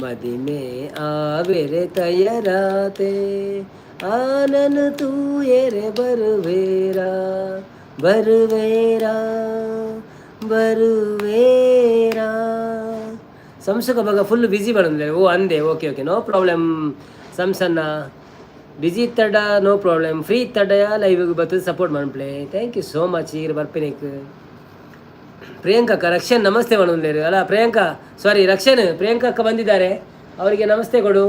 ಮದಿಮೆ ಆವೆರೆ ತಯರಾತೆ ಆನನು ತೂಯರೆ ಬರುವೇರಾ ಬರುವೇರಾ ಬರುವೇರಾ. ಸಂಸುಕ ಬಗ ಫುಲ್ ಬಿಸಿ ಬಂದಿದ್ದಾರೆ. ಓ ಅಂದೆ, ಓಕೆ ಓಕೆ, ನೋ ಪ್ರಾಬ್ಲಮ್ ಸಂಸನ್ನ. ಬಿಸಿ ಇತ್ತಡ ನೋ ಪ್ರಾಬ್ಲಮ್, ಫ್ರೀ ಇತ್ತಡ ಲೈವಿಗೆ ಬರ್ತದೆ ಸಪೋರ್ಟ್ ಮಾಡ್ಪ್ಲೇ. Thank you so much. ಈಗ ಬರ್ಪೇನೇಕ್ ಪ್ರಿಯಾಂಕಕ್ಕ ರಕ್ಷನ್ ನಮಸ್ತೆ ಮಾಡೋದು ಅಲ್ಲ ಪ್ರಿಯಾಂಕಾ, ಸಾರಿ ರಕ್ಷನ್. ಪ್ರಿಯಾಂಕಕ್ಕ ಬಂದಿದ್ದಾರೆ, ಅವರಿಗೆ ನಮಸ್ತೆ ಕೊಡು.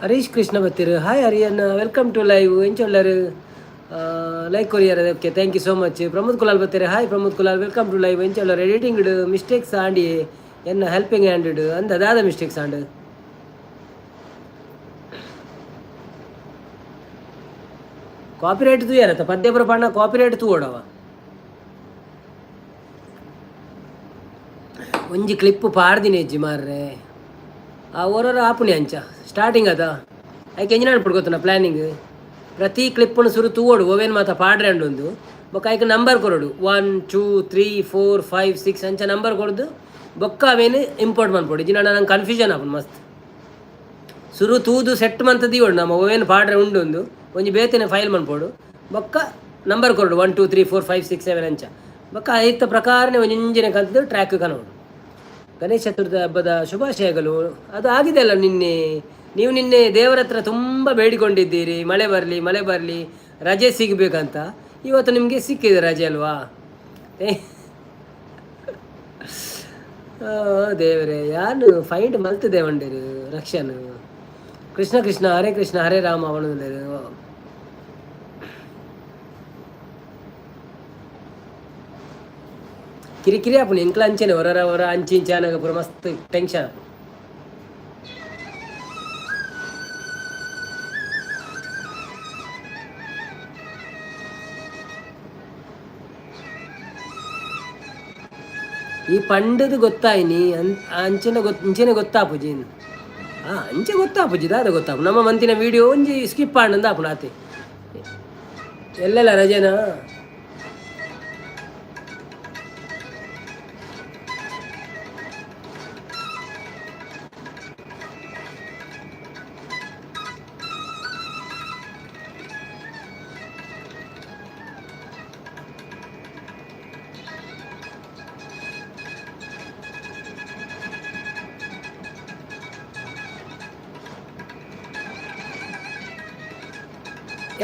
ಹರೀಶ್ ಕೃಷ್ಣ ಬತ್ತೀರು. ಹಾಯ್ ಹರಿಯಣ್ಣ, ವೆಲ್ಕಮ್ ಟು ಲೈವ್. ಎಂಚೊಳ್ಳರು ಲೈಕ್ ಕೊರಿಯರ್, okay thank you so much. Pramod Kulal ಬರ್ತಾರೆ. Hi Pramod Kulal, welcome to live. ಎಂಚೊಳ್ಳರು ಎಡಿಟಿಂಗ್ ಮಿಸ್ಟೇಕ್ಸ್ ಆಂಡಿ ಎನ್ನ ಹೆಲ್ಪಿಂಗ್ ಹ್ಯಾಂಡ್ ಅಂದ ಅದಾದ ಮಿಸ್ಟೇಕ್ಸ್ ಆಂಡ್ ಕಾಪಿರೈಟ್ ತೂಯಾರತ್ತ ಪದ್ಯಪುರ ಪಣ್ಣ ಕಾಪಿರೈಟ್ ತೂಡವ ಒಂಜಿ ಕ್ಲಿಪ್ ಪಾಡ್ದಿನಿ ಹೆಜ್ಜಿ ಮಾರ್ರೆ ಆ ಓರೋರ ಆಪುನಿ ಅಂಚ ಸ್ಟಾರ್ಟಿಂಗ್ ಅದ ಐಕೆ ಎಂಜಿನ ಅನ್ಪಡ್ಕೋತಾನ ಪ್ಲ್ಯಾನಿಂಗ್ ಪ್ರತಿ ಕ್ಲಿಪ್ಪನ್ನು ಸುರು ತೂವೋಡು ಓವೇನು ಮಾತ ಪಾಡ್ರೆ ಅಂಡೊಂದು ಬೊಕ್ಕ ಐಕೆ ನಂಬರ್ ಕೊರೋಡು 1 2 3 4 5 6 ಅಂಚ ನಂಬರ್ ಕೊಡ್ದು ಬೊಕ್ಕ ಅವೇನು ಇಂಪೋರ್ಟ್ ಮಾಡ್ಕೊಡು ಇಜಿನ ನಂಗೆ ಕನ್ಫ್ಯೂಷನ್ ಆಪುನು ಮಸ್ತ್ ಸುರು ತೂದು ಸೆಟ್ ಮಂತ್ ದೀವೋಡು ನಮ್ಮ ಓವೇನು ಪಾಡ್ರೆ ಉಂಡು ಒಂದು ಒಂಜಿ ಬೇತೇನೆ ಫೈಲ್ ಮಾಡ್ಕೊಡು ಬೊಕ್ಕ ನಂಬರ್ ಕೊರೋಡು 1 2 3 4 5 6 7 ಅಂಚ ಬೊಕ್ಕ ಐತ ಪ್ರಕಾರನೇ ಒಂಜಿಂಜಿನ ಕಲ್ತಿದ್ದು ಟ್ರ್ಯಾಕ್ ಕನೋಡು. ಗಣೇಶ ಚತುರ್ಥಿ ಹಬ್ಬದ ಶುಭಾಶಯಗಳು. ಅದು ಆಗಿದೆ ಅಲ್ಲ ನಿನ್ನೆ ನೀವು ನಿನ್ನೆ ದೇವರ ಹತ್ರ ತುಂಬ ಬೇಡಿಕೊಂಡಿದ್ದೀರಿ, ಮಳೆ ಬರಲಿ ಮಳೆ ಬರಲಿ ರಜೆ ಸಿಗಬೇಕಂತ. ಇವತ್ತು ನಿಮಗೆ ಸಿಕ್ಕಿದೆ ರಜೆ ಅಲ್ವಾ? ಏ ದೇವರೇ, ಯಾನು ಫೈಂಡ್ ಮಲ್ತದೆ ಒಂಡೇರು ರಕ್ಷನು. ಕೃಷ್ಣ ಕೃಷ್ಣ ಹರೇ ಕೃಷ್ಣ ಹರೇ ರಾಮ ಅವನದೇರು. ಕಿರಿಕಿರಿ ಆಪುಣಿ ಎಂಕ್ಲ ಅಂಚೆನೆ ಹೊರ ಅಂಚಿ ಇಂಚಾನಾಗ ಪೂರ ಮಸ್ತ್ ಟೆನ್ಷನ್. ಈ ಪಂಡದು ಗೊತ್ತಾಯಿನಿ ಅಂಚೆನೆ ಗೊತ್ತಾಪುಜಿ. ಅಂಚೆ ಗೊತ್ತಾಪುಜಿ ದಾದ ಗೊತ್ತಾಪು. ನಮ್ಮ ಮಂತಿನ ವಿಡಿಯೋ ಒಂಜಿ ಸ್ಕಿಪ್ ಆಂಡಂದ ಆಪುಣ ಆತೆ. ಎಲ್ಲೆಲ್ಲ ರಜೆನಾ?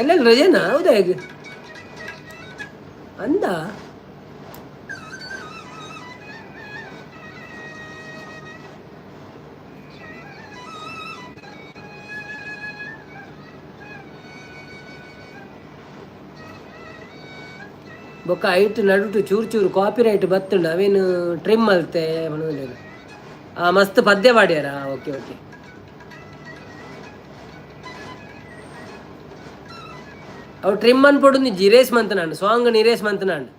ಎಲ್ಲೆಲ್ಲ ರಜೆನಾ? ಹೌದಾ? ಹೇಗೆ ಅಂದ ಬೊಕ್ಕ ಐಟ್ ನಡುಟು ಚೂರು ಚೂರು ಕಾಪಿ ರೈಟ್ ಬತ್ತುಂಡು, ಅವೇನು ಟ್ರಿಮ್ ಅಲ್ತೆ ಮನೋಲ್ಲ. ಮಸ್ತ್ ಪದ್ಯ ಪಾಡ್ಯಾರ. Okay okay. ಅವು ಟ್ರಿಮ್ ಅನ್ಪಡು ನಿಜ ಇರೇಸ್ ಮಂತನಾಂಡು ಸಾಂಗ್ ನಿರೇಸ್ ಮಂತನಾಂಡು.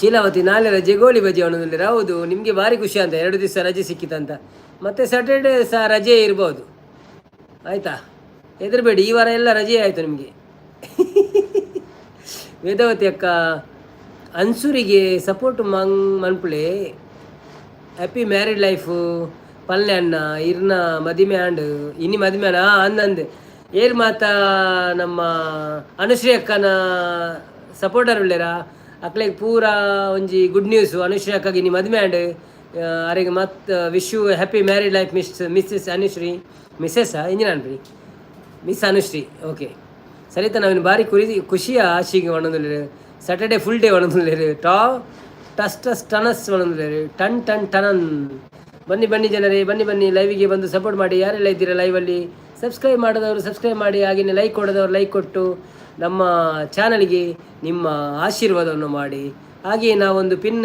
ಶೀಲಾವತಿ ನಾಳೆ ರಜೆ ಗೋಳಿ ಬಜೆ ಅನ್ನೋದಿಲ್ಲ. ಹೌದು, ನಿಮಗೆ ಭಾರಿ ಖುಷಿ ಅಂತ 2 ದಿವಸ ರಜೆ ಸಿಕ್ಕಿತಂತ. ಮತ್ತು ಸ್ಯಾಟರ್ಡೇ ಸಹ ರಜೆ ಇರ್ಬೋದು, ಆಯಿತಾ? ಹೆದರಬೇಡಿ, ಈ ವಾರ ಎಲ್ಲ ರಜೆ ಆಯಿತು ನಿಮಗೆ. ವೇದಾವತಿ ಅಕ್ಕ ಅನ್ಸೂರಿಗೆ ಸಪೋರ್ಟ್ ಮನ್ಪುಳೆ. ಹ್ಯಾಪಿ ಮ್ಯಾರಿಡ್ ಲೈಫು ಪಲ್ಲೆ ಅಣ್ಣ ಇರ್ನ ಮದಿಮೆ ಆಂಡ್ ಇನಿ ಮದಿಮೆ ಅಣ್ಣ ಅಂದಂದೆ ಏರ್ ಮಾತಾ ನಮ್ಮ ಅನುಶ್ರೀ ಅಕ್ಕನ ಸಪೋರ್ಟರ್ ಉಳ್ಳೇರ ಅಕ್ಲೆಗೆ ಪೂರ ಒಂಜಿ ಗುಡ್ ನ್ಯೂಸು. ಅನುಶ್ರೀ ಅಕ್ಕಗೆ ಇನಿ ಮದಿಮೆ ಆಂಡ್ ಅವರಿಗೆ ಮತ್ತು wish you happy married life Mrs Anushree. ಇಂಜಿನ ಅನ್ರಿ ಮಿಸ್ ಅನುಶ್ರೀ. ಓಕೆ ಸರಿತ, ನಾವಿನ್ನು ಭಾರಿ ಖುಷಿಯ ಆಶಿಗೆ ಒಣಂದುಲ್ಲೇರು. ಸ್ಯಾಟರ್ಡೇ ಫುಲ್ ಡೇ ಒಣಂದುಲ್ಲೇರು. ಟಸ್ ಟನಸ್ ಒಣಂದುಲ್ಲೇರು. ಟನ್ ಟನ್ ಟನನ್. ಬನ್ನಿ ಜನರೇ, ಬನ್ನಿ ಲೈವಿಗೆ ಬಂದು ಸಪೋರ್ಟ್ ಮಾಡಿ. ಯಾರೆಲ್ಲ ಇದ್ದೀರಾ ಲೈವಲ್ಲಿ, ಸಬ್ಸ್ಕ್ರೈಬ್ ಮಾಡಿದವರು ಸಬ್ಸ್ಕ್ರೈಬ್ ಮಾಡಿ, ಹಾಗೆಯೇ ಲೈಕ್ ಕೊಡೋದವ್ರು ಲೈಕ್ ಕೊಟ್ಟು ನಮ್ಮ ಚಾನಲ್ಗೆ ನಿಮ್ಮ ಆಶೀರ್ವಾದವನ್ನು ಮಾಡಿ. ಹಾಗೆಯೇ ನಾವೊಂದು ಪಿನ್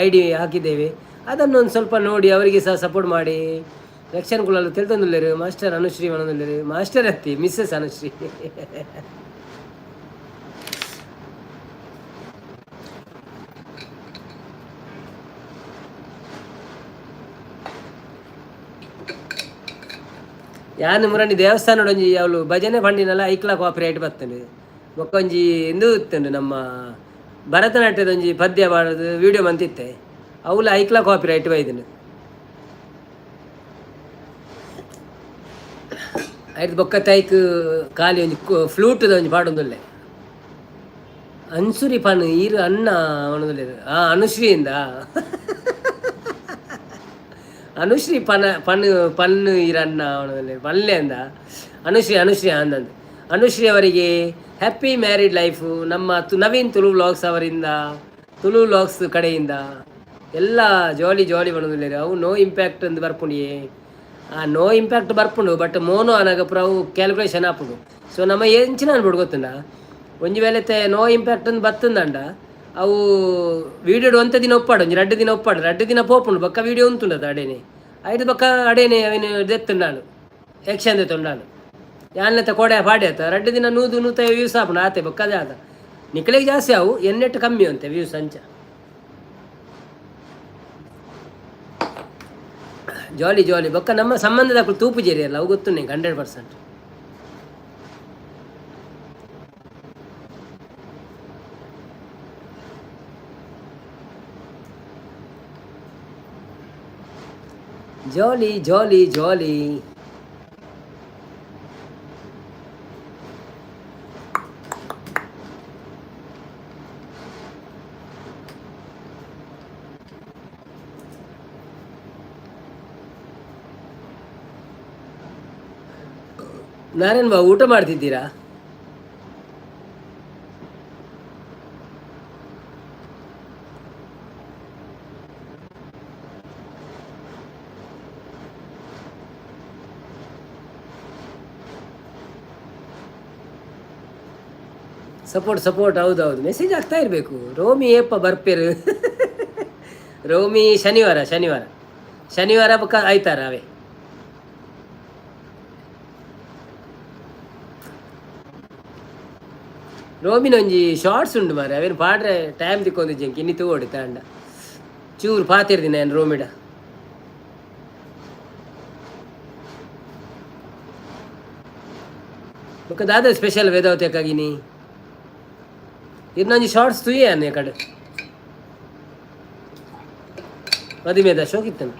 ID ಹಾಕಿದ್ದೇವೆ, ಅದನ್ನೊಂದು ಸ್ವಲ್ಪ ನೋಡಿ ಅವರಿಗೆ ಸಹ ಸಪೋರ್ಟ್ ಮಾಡಿ. ರಕ್ಷಣೆಗಳು ತಿಳ್ತಂದುಲ್ಲೇರು. ಮಾಸ್ಟರ್ ಅನುಶ್ರೀ ಒಣಂದುಲ್ಲೇರು. ಮಾಸ್ಟರ್ ಅತ್ತಿ ಮಿಸ್ಸಸ್ ಅನುಶ್ರೀ. ಯಾನು ಮುರಣಿ ದೇವಸ್ಥಾನ ಒಂಜಿ ಅವಳು ಭಜನೆ ಪಂಡಿನಲ್ಲ ಐಕ್ಲ ಕಾಪಿರೈಟ್ ಬರ್ತಂಡು. ಬೊಕ್ಕೊಂಜಿ ಎಂದು ಇತ್ತುಂಡು ನಮ್ಮ ಭರತನಾಟ್ಯದ ಒಂಜಿ ಪದ್ಯ ಮಾಡೋದು ವಿಡಿಯೋ ಮಂತಿತ್ತೆ, ಅವಳು ಐಕ್ಲ ಕಾಪಿರೈಟ್ ಬೈದನು. ಆಯ್ತು ಬೊಕ್ಕ ತೈಕ್ ಖಾಲಿ ಒಂಜಿ ಫ್ಲೂಟ್ದ ಒಂಜಿ ಪಾಡೊಂದುಲ್ಲೆ. ಅನ್ಸುರಿ ಪನ್ ಈರು ಅಣ್ಣ ಅವನದುಲ್ಲೆ. ಅನುಶ್ರೀಯಿಂದ ಅನುಶ್ರೀ ಪನ್ನು ಇರಣ್ಣ ಅವನದಲ್ಲಿ ಪಲ್ಲೆ ಅಂದ. ಅನುಶ್ರೀ ಅಂದಂದು. ಅನುಶ್ರೀ ಅವರಿಗೆ ಹ್ಯಾಪಿ ಮ್ಯಾರಿಡ್ ಲೈಫು ನಮ್ಮ ನವೀನ್ ತುಳು ವ್ಲಾಗ್ಸ್ ಅವರಿಂದ, ತುಳು ವ್ಲಾಗ್ಸ್ ಕಡೆಯಿಂದ ಎಲ್ಲ ಜಾಲಿ ಮಾಡೋದಿಲ್ಲ. ಅವು ನೋ ಇಂಪ್ಯಾಕ್ಟ್ ಅಂದು ಬರ್ಪುಂಡಿಯೇ. ನೋ ಇಂಪ್ಯಾಕ್ಟ್ ಬರ್ಪುಂಡು, ಬಟ್ ಮೋನೋ ಅನಾಗ ಅವು ಕ್ಯಾಲ್ಕುಲೇಷನ್ ಹಾಪುಡು. ಸೊ ನಮ್ಮ ಎಂಚಿನ ಅನ್ಬಿಡು ಗೊತ್ತುಂಡ, ಒಂಜಿ ವೇಳೆ ನೋ ಇಂಪ್ಯಾಕ್ಟ್ ಅಂದು ಬತ್ತಂದಂಡ ಅವು ವೀಡಿಯೋಡು ಒಂತ ದಿನ ಒಪ್ಪಾಡು, ಒಂಜಿ 2 ದಿನ ಒಪ್ಪಾಡು, 2 ದಿನ ಪೋಪುಂಡು ಬೊಕ್ಕ ವೀಡಿಯೋ ಉಂತುಂಡದು ಅಡೇನೆ ಐದು ಬೊಕ್ಕ ಅಡೇನೆ ಅವನು ದೆತ್ತುಂಡಾನು ಯಕ್ಷನ್ ದೆತ್ತುಂಡಾನು ಯಾನ್ಲೆತ್ತ ಕೋಡೆ ಪಾಡ್ಯಾತ 2 ದಿನ 100 ವ್ಯೂಸ್ ಆಪುಂಡು ಆತೆ ಬೊಕ್ಕ ಅದೇ ಆದ ನಿಕ್ಲೆಗೆ ಜಾಸ್ತಿ ಅವು ಎನ್ನೆಟ್ಟು ಕಮ್ಮಿ ಅಂತೆ ವ್ಯೂಸ್ ಅಂಚ ಜಾಲಿ ಬೊಕ್ಕ ನಮ್ಮ ಸಂಬಂಧದ ತೂಪು ಜೇರಿ ಅಲ್ಲ ಅವು ಗೊತ್ತು ನಿಂಗೆ 100%. ಜಾಲಿ ಜಾಲಿ ಜಾಲಿ. ನಾರಾಯಣ್ ಬಾಬು ಊಟ ಮಾಡ್ತಿದ್ದೀರಾ? ಸಪೋರ್ಟ್ ಸಪೋರ್ಟ್, ಹೌದೌದು, ಮೆಸೇಜ್ ಆಗ್ತಾ ಇರಬೇಕು. ರೋಮಿ ಏಪ್ಪ ಬರ್ಪೇರು. ರೋಮಿ ಶನಿವಾರ ಶನಿವಾರ ಶನಿವಾರ ಬಕ್ಕ ಆಯ್ತಾರ ಅವೇ. ರೋಮಿನೊಂಜಿ ಶಾರ್ಟ್ಸ್ ಉಂಡು ಮಾರೆ, ಅವೇನು ಪಾಡ್ರೆ ಟೈಮ್ ತಿಕ್ಕೊಂದು ಜಂಕಿ ಇನ್ನಿ ತಗೋಡಿ ತಾಂಡ ಚೂರು ಪಾತಿರ್ದಿನ ಏನು ರೋಮಿಡ. ಬೊಕ್ಕ ದಾದ ಸ್ಪೆಷಲ್ ವೇದಾವತಿಯಕ್ಕಾಗಿನಿ ಇನ್ನೊಂಜಿ ಶಾರ್ಟ್ಸ್ ತುಯೇ ಅನ್ನ ಕಡೆ ಮದಿಮೇದ ಶೋಕಿತ್ತನು.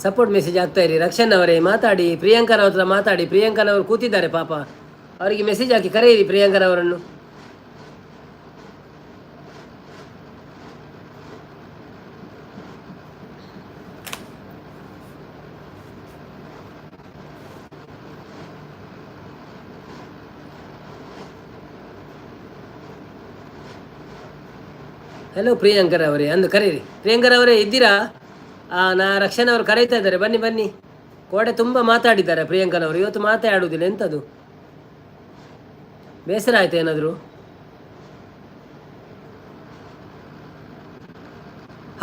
ಸಪೋರ್ಟ್ ಮೆಸೇಜ್ ಆಗ್ತಾ ಇರಿ. ರಕ್ಷನ್ ಅವರೇ ಮಾತಾಡಿ, ಪ್ರಿಯಾಂಕರ ಹತ್ರ ಮಾತಾಡಿ. ಪ್ರಿಯಾಂಕನವರು ಕೂತಿದ್ದಾರೆ ಪಾಪ, ಅವರಿಗೆ ಮೆಸೇಜ್ ಹಾಕಿ ಕರೆಯಿರಿ ಪ್ರಿಯಾಂಕರವರನ್ನು. ಹಲೋ ಪ್ರಿಯಾಂಕರ್ ಅವರೇ ಅಂದು ಕರೀರಿ. ಪ್ರಿಯಾಂಕರ್ ಅವರೇ ಇದ್ದೀರಾ? ನಾ ರಕ್ಷನ್ ಅವರು ಕರೀತಾ ಇದ್ದಾರೆ, ಬನ್ನಿ ಬನ್ನಿ. ಕೋಡೆ ತುಂಬ ಮಾತಾಡಿದ್ದಾರೆ ಪ್ರಿಯಾಂಕನವರು, ಇವತ್ತು ಮಾತಾಡುವುದಿಲ್ಲ. ಎಂಥದ್ದು ಬೇಸರ ಆಯ್ತು ಏನಾದರೂ?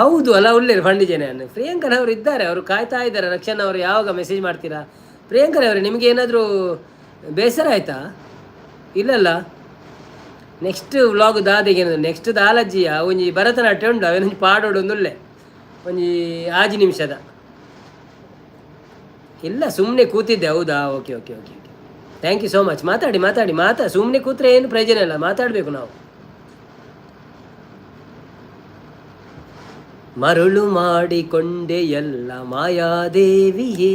ಹೌದು ಅಲ್ಲ, ಒಳ್ಳೆಯ ಪಂಡಿಜನೆ ಪ್ರಿಯಾಂಕರವರು ಇದ್ದಾರೆ, ಅವರು ಕಾಯ್ತಾ ಇದ್ದಾರೆ. ರಕ್ಷನ್ ಅವರು ಯಾವಾಗ ಮೆಸೇಜ್ ಮಾಡ್ತೀರಾ? ಪ್ರಿಯಾಂಕರ್ ಅವರೇ ನಿಮಗೆ ಏನಾದರೂ ಬೇಸರ ಆಯ್ತಾ? ಇಲ್ಲಲ್ಲ, ನೆಕ್ಸ್ಟ್ ವ್ಲಾಗ್ ದಾದೆಗೆ ನೆಕ್ಸ್ಟ್ ದಾಲಜ್ಜಿಯ ಒಂಜಿ ಭರತನಾಟ್ಯ ಉಂಡು, ಅವೇನೊಂಜಿ ಪಾಡೋಡು ಒಂದುಳ್ಳೆ ಒಂಜಿ 5 ನಿಮಿಷದ. ಇಲ್ಲ ಸುಮ್ಮನೆ ಕೂತಿದ್ದೆ. ಹೌದಾ, okay okay okay okay, thank you so much. ಮಾತಾಡಿ ಮಾತಾಡಿ, ಸುಮ್ಮನೆ ಕೂತ್ರೆ ಏನು ಪ್ರಯೋಜನ ಇಲ್ಲ, ಮಾತಾಡಬೇಕು ನಾವು. ಮರುಳು ಮಾಡಿಕೊಂಡೆ ಎಲ್ಲ ಮಾಯಾದೇವಿಯೇ,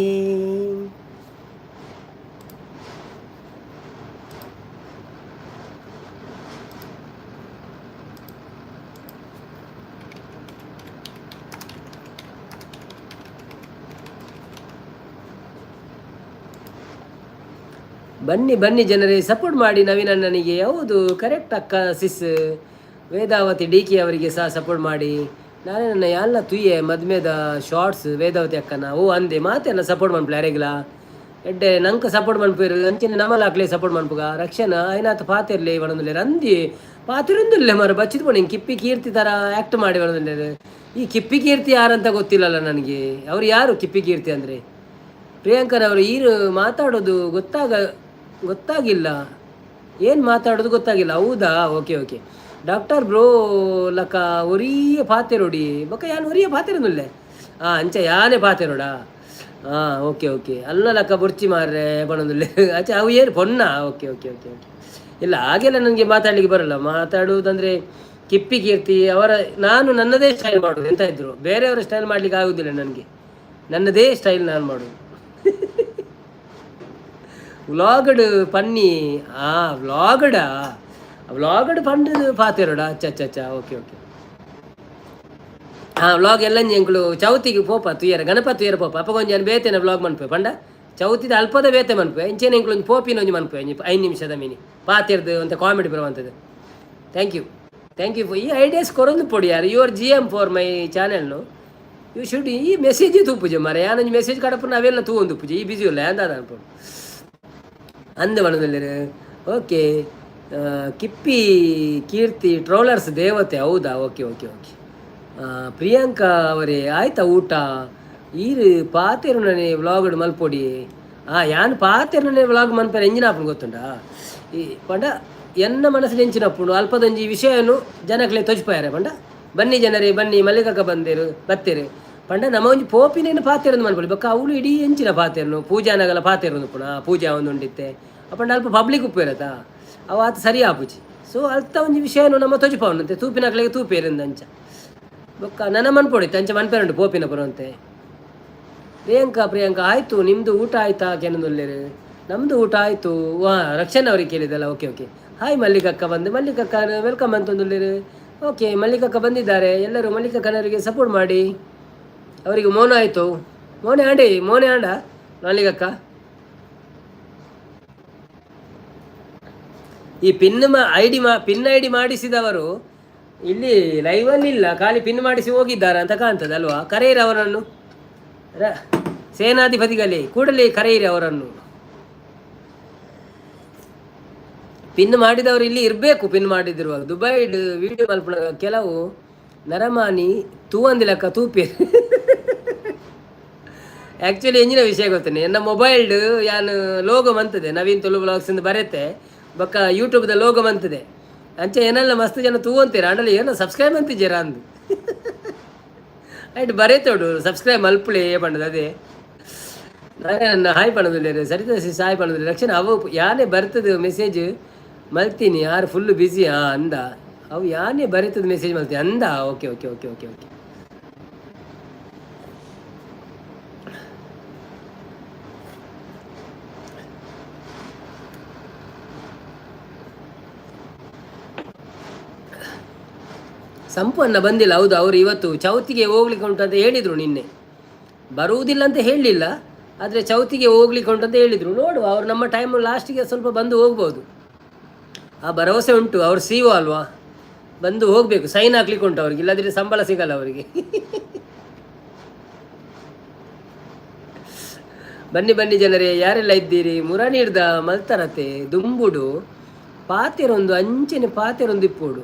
ಬನ್ನಿ ಬನ್ನಿ ಜನರೇ, ಸಪೋರ್ಟ್ ಮಾಡಿ ನವೀನ್ ಅಣ್ಣನಿಗೆ. ಹೌದು ಕರೆಕ್ಟ್ ಅಕ್ಕ ಸಿಸ್. ವೇದಾವತಿ ಡಿ ಕೆ ಅವರಿಗೆ ಸಹ ಸಪೋರ್ಟ್ ಮಾಡಿ. ನಾನೇ ನನ್ನ ಎಲ್ಲ ತುಯ್ಯೆ ಮದ್ಮೇದ ಶಾರ್ಟ್ಸ್ ವೇದಾವತಿ ಅಕ್ಕನ ಓ ಅಂದೆ ಮಾತೆಲ್ಲ ಸಪೋರ್ಟ್ ಮನ್ಪುಲ ಯಾರಿಗಿಲ್ಲ ಎಡ್ಡೆ ನಂಗೆ ಸಪೋರ್ಟ್ ಮನ್ಪೇರು ಅಂಚಿನ ನಮ್ಮಲ್ಲ ಹಾಕ್ಲೇ ಸಪೋರ್ಟ್ ಮನ್ಪುಗ. ರಕ್ಷಣ ಐನಾಥ ಪಾತಿರ್ಲಿ ಒಣಂದಿಲ್ಲ ರಂದಿ ಪಾತಿರೊಂದಿಲ್ಲ ಮರ ಬಚ್ಚಿದ್ ಪೋಣಿ ಕಿಪ್ಪಿ ಕೀರ್ತಿ ಥರ ಆ್ಯಕ್ಟ್ ಮಾಡಿ ಒಣಂದಿಲ್ಲ. ಈ ಕಿಪ್ಪಿ ಕೀರ್ತಿ ಯಾರಂತ ಗೊತ್ತಿಲ್ಲಲ್ಲ ನನಗೆ. ಅವ್ರು ಯಾರು ಕಿಪ್ಪಿ ಕೀರ್ತಿ ಅಂದರೆ? ಪ್ರಿಯಾಂಕರವರು ಈರು ಮಾತಾಡೋದು ಗೊತ್ತಾಗಿಲ್ಲ, ಏನು ಮಾತಾಡೋದು ಗೊತ್ತಾಗಿಲ್ಲ. ಹೌದಾ, ಓಕೆ ಓಕೆ. ಡಾಕ್ಟರ್ ಬ್ರೋ ಲಕ ಒರಿಯ ಪಾತೆರೋಡಿ ಬೊಕ್ಕ ಯಾನು ಒರಿಯ ಪಾತೆರೊಂದುಲ್ಲೆ ಅಂಚ ಯಾನೇ ಪಾತೆರೋಡಾ. ಓಕೆ ಓಕೆ, ಅಲ್ಲ ಲಕ್ಕ ಬುರ್ಚಿ ಮಾರ್ರೆ ಬಣೊಂದುಲ್ಲೆ ಆಚೆ ಅವು ಏನು Ponna. Okay okay okay okay, ಇಲ್ಲ ಹಾಗೆಲ್ಲ ನನಗೆ ಮಾತಾಡಲಿಕ್ಕೆ ಬರೋಲ್ಲ. ಮಾತಾಡುವುದಂದರೆ ಕಿಪ್ಪಿ ಕೀರ್ತಿ ಅವರ, ನಾನು ನನ್ನದೇ ಸ್ಟೈಲ್ ಮಾಡೋದು. ಎಂತ ಇದ್ರು ಬೇರೆಯವರ ಸ್ಟೈಲ್ ಮಾಡಲಿಕ್ಕೆ ಆಗೋದಿಲ್ಲ ನನಗೆ, ನನ್ನದೇ ಸ್ಟೈಲ್ ನಾನು ಮಾಡೋದು. ವ್ಲಾಗಡ್ ಪನ್ನಿ ವ್ಲಾಗಡ್ ಪಂಡು ಪಾತಿರೋಡ ಚಚ್ಚ ಓಕೆ ಓಕೆ. ವ್ಲಾಗ್ ಎಲ್ಲ ಎಂಕ್ಲು ಚೌತಿಗೆ ಪೋಪ ತುಯ್ಯರ ಗಣಪತಿ ತುಯ್ಯರ ಪೋಪ ಅಪ್ಪ ಕೊಂಚ ಬೇತೇನೆ ವ್ಲಾಗ್ ಮನ್ಪೆ ಪಂಡ ಚೌತಿದ ಅಲ್ಪದ ಬೇತೆ ಮನ್ಪೆ ಇಂಚೇನೆ ಎಂಕ್ಲು ಒಂದು ಪೋಪಿನ ಒಂಜಿ ಮನ್ಪೆ 5 ನಿಮಿಷದ ಮೀನಿ ಪಾತಿರ್ದು ಅಂತ ಕಾಮಿಡಿ ಬರುವಂಥದ್ದು. ಥ್ಯಾಂಕ್ ಯು ಈ ಐಡಿಯಾಸ್ ಕೊರೊಂದು ಪೊಡಿ ಯಾರು ಯುವರ್ GM ಫಾರ್ ಮೈ ಚಾನೆಲ್ನು. ಯು ಶುಡ್ ಈ ಮೆಸೇಜ್ ತೂಪುಜೆ ಮಾರೆ ಯಾನೊಂದು ಮೆಸೇಜ್ ಕಡಪು ನಾವೆಲ್ಲ ತೂವೊಂದು ಪೂಜೆ ಈ ಬಿಸಿ ಇಲ್ಲ ಅಂದ ಅನ್ಪಡು ಅಂದ ಬಣದಲ್ಲಿ. ಓಕೆ, ಕಿಪ್ಪಿ ಕೀರ್ತಿ ಟ್ರೋಲರ್ಸ್ ದೇವತೆ. ಹೌದಾ, ಓಕೆ ಓಕೆ ಓಕೆ. ಪ್ರಿಯಾಂಕಾ ಅವರೇ ಆಯ್ತಾ ಊಟ? ಈರು ಪಾತೆರುನೇ ವ್ಲಾಗಡ್ ಮಲ್ಪೊಡಿ. ಯಾನ್ ಪಾತೆರುನೇ ವ್ಲಾಗ್ ಮನ್ಪೇರ ಎಂಜಿನಾಪುನು ಗೊತ್ತುಂಡ ಈ ಪಂಡ ಎನ್ನ ಮನಸ್ಸಲ್ಲಿ ಎಂಚಿನಪ್ಪುಂಡು ಅಲ್ಪದೊಂಜಿ ವಿಷಯನು ಜನಕ್ಲೆ ತೊಜ್ಪಾಯಾರೆ ಪಂಡ. ಬನ್ನಿ ಜನರೇ ಬನ್ನಿ, ಮಲ್ಲಿಕಕ್ಕ ಬತ್ತೇರು ಪಂಡ ನಮ್ಮ ಒಂಜಿ ಪೋಪಿನೇನು ಪಾತೆರೊಂದು ಮನ್ಪೊಡಿ ಬೊಕ್ಕ ಅವಳು ಇಡೀ ಎಂಚಿನ ಪಾತೆರನು ಪೂಜಾನಗಲ ಪಾತೆರೊಂದು ಪುಣ ಪೂಜಾ ಒಂದು ಉಂಡಿತ್ತೆ ಅಪ್ಪಂಡ ಅಲ್ಪ ಪಬ್ಲಿಕ್ ಉಪ್ಪು ಇರತ್ತಾ ಅವು ಆತ ಸರಿ ಆಪುಜಿ. ಸೊ ಸೊ ಅಲ್ತ ಒಂಜಿ ವಿಷಯನು ನಮ್ಮ ತೊಜಿಪವನಂತೆ ತೂಪಿನಕ್ಲೆಗೆ ತೂಪೇರಿಂದ ಅಂಚ ಬೊಕ್ಕ ನನ್ನ ಮನ್ಪೊಡಿತ್ತೆ ಅಂಚ ಮನ್ಪೇರುಂಟು ಪೋಪಿನ ಬರುವಂತೆ. ಪ್ರಿಯಾಂಕಾ ಆಯಿತು, ನಿಮ್ಮದು ಊಟ ಆಯ್ತಾ ಕೆನೊಂದುಲ್ಲೇರು? ನಮ್ಮದು ಊಟ ಆಯಿತು. ರಕ್ಷಣ್ ಅವ್ರಿಗೆ ಕೇಳಿದಲ್ಲ. ಓಕೆ. ಹಾಯ್ ಮಲ್ಲಿಕಕ್ಕ ಮಲ್ಲಿಕಕ್ಕ ವೆಲ್ಕಮ್ ಅಂತಂದುಲ್ಲೇರು. ಓಕೆ, ಮಲ್ಲಿಕಕ್ಕ ಬಂದಿದ್ದಾರೆ. ಎಲ್ಲರೂ ಮಲ್ಲಿಕಕ್ಕನವರಿಗೆ ಸಪೋರ್ಟ್ ಮಾಡಿ. ಅವರಿಗೆ ಮೋನ ಆಯಿತು. ಮೋನೆ ಆಂಡ ಮಲ್ಲಿಕಕ್ಕ. ಈ ಪಿನ್ ಐ ಡಿ ಮಾಡಿಸಿದವರು ಇಲ್ಲಿ ಲೈವಲ್ಲಿ ಇಲ್ಲ, ಖಾಲಿ ಪಿನ್ ಮಾಡಿಸಿ ಹೋಗಿದ್ದಾರೆ ಅಂತ ಕಾಣ್ತದೆ ಅಲ್ವಾ? ಕರೆಯಿರಿ ಅವರನ್ನು, ಸೇನಾಧಿಪತಿಗಳೇ ಕೂಡಲೇ ಕರೆಯಿರಿ ಅವರನ್ನು. ಪಿನ್ ಮಾಡಿದವರು ಇಲ್ಲಿ ಇರಬೇಕು. ಪಿನ್ ಮಾಡಿದಿರುವಾಗ ದುಬೈಡ್ ವಿಡಿಯೋ ಮಲ್ಪನ ಕೆಲವು ನರಮಾನಿ ತೂವಂದಿಲಕ್ಕ ತೂಪಿ. ಆ್ಯಕ್ಚುಲಿ ಎಂಜಿನ ವಿಷಯ ಗೊತ್ತೇನೆ, ನನ್ನ ಮೊಬೈಲ್ಡು ಯಾನು ಲೋಗೋ ಬಂತದೆ, ನವೀನ್ ತುಳು ಬ್ಲಾಗ್ಸ್ ಅಂತ ಬರುತ್ತೆ, ಬೊಕ್ಕ ಯೂಟ್ಯೂಬ್ದ ಲೋಗೋ ಬಂತದೆ ಅಂಚೆ ಏನೆಲ್ಲ ಮಸ್ತ್ ಜನ ತೂವಂತೀರ ಅಂಡಲ್ಲಿ ಏನೋ ಸಬ್ಸ್ಕ್ರೈಬ್ ಅಂತಿದ್ದೀರ ಅಂದು ಆಯ್ತು ಬರೇತೋಡು ಸಬ್ಸ್ಕ್ರೈಬ್ ಮಲ್ಪುಳಿ ಪಂಡದು ಅದೇ ನಾನು ಹಾಯ್ ಪಣದಿಲ್ಲ ಸರಿದಸಿ ಹಾಯ್ ಪಣದಿಲ್ಲ ರಕ್ಷಣೆ ಅವು ಯಾನೇ ಬರ್ತದೆ ಮೆಸೇಜ್ ಮಲ್ತೀನಿ ಯಾರು ಫುಲ್ಲು ಬ್ಯುಸಿ ಅಂದ ಅವು ಯಾನೇ ಬರೀತದ ಮೆಸೇಜ್ ಮಲ್ತೀನಿ ಅಂದ. ಓಕೆ. ಸಂಪನ್ನ ಬಂದಿಲ್ಲ. ಹೌದು, ಅವರು ಇವತ್ತು ಚೌತಿಗೆ ಹೋಗ್ಲಿಕ್ಕೆ ಉಂಟು ಅಂತ ಹೇಳಿದರು. ನಿನ್ನೆ ಬರುವುದಿಲ್ಲ ಅಂತ ಹೇಳಲಿಲ್ಲ, ಆದರೆ ಚೌತಿಗೆ ಹೋಗ್ಲಿಕ್ಕೆ ಉಂಟು ಅಂತ ಹೇಳಿದರು. ನೋಡುವ, ಅವರು ನಮ್ಮ ಟೈಮ್ ಲಾಸ್ಟಿಗೆ ಸ್ವಲ್ಪ ಬಂದು ಹೋಗ್ಬೋದು, ಆ ಭರವಸೆ ಉಂಟು. ಅವ್ರು ಸಿಒ ಅಲ್ವಾ, ಬಂದು ಹೋಗಬೇಕು, ಸೈನ್ ಹಾಕ್ಲಿಕ್ಕೆ ಉಂಟು ಅವ್ರಿಗೆ, ಇಲ್ಲದ್ರೆ ಸಂಬಳ ಸಿಗಲ್ಲ ಅವರಿಗೆ. ಬನ್ನಿ ಜನರೇ, ಯಾರೆಲ್ಲ ಇದ್ದೀರಿ? ಮುರನೀಡ್ದ ಮಲ್ತರತೆ ದುಂಬುಡು ಪಾತೆರೊಂದು ಅಂಚೆನೆ ಪಾತೆರೊಂದು ಇಪ್ಪೋಡು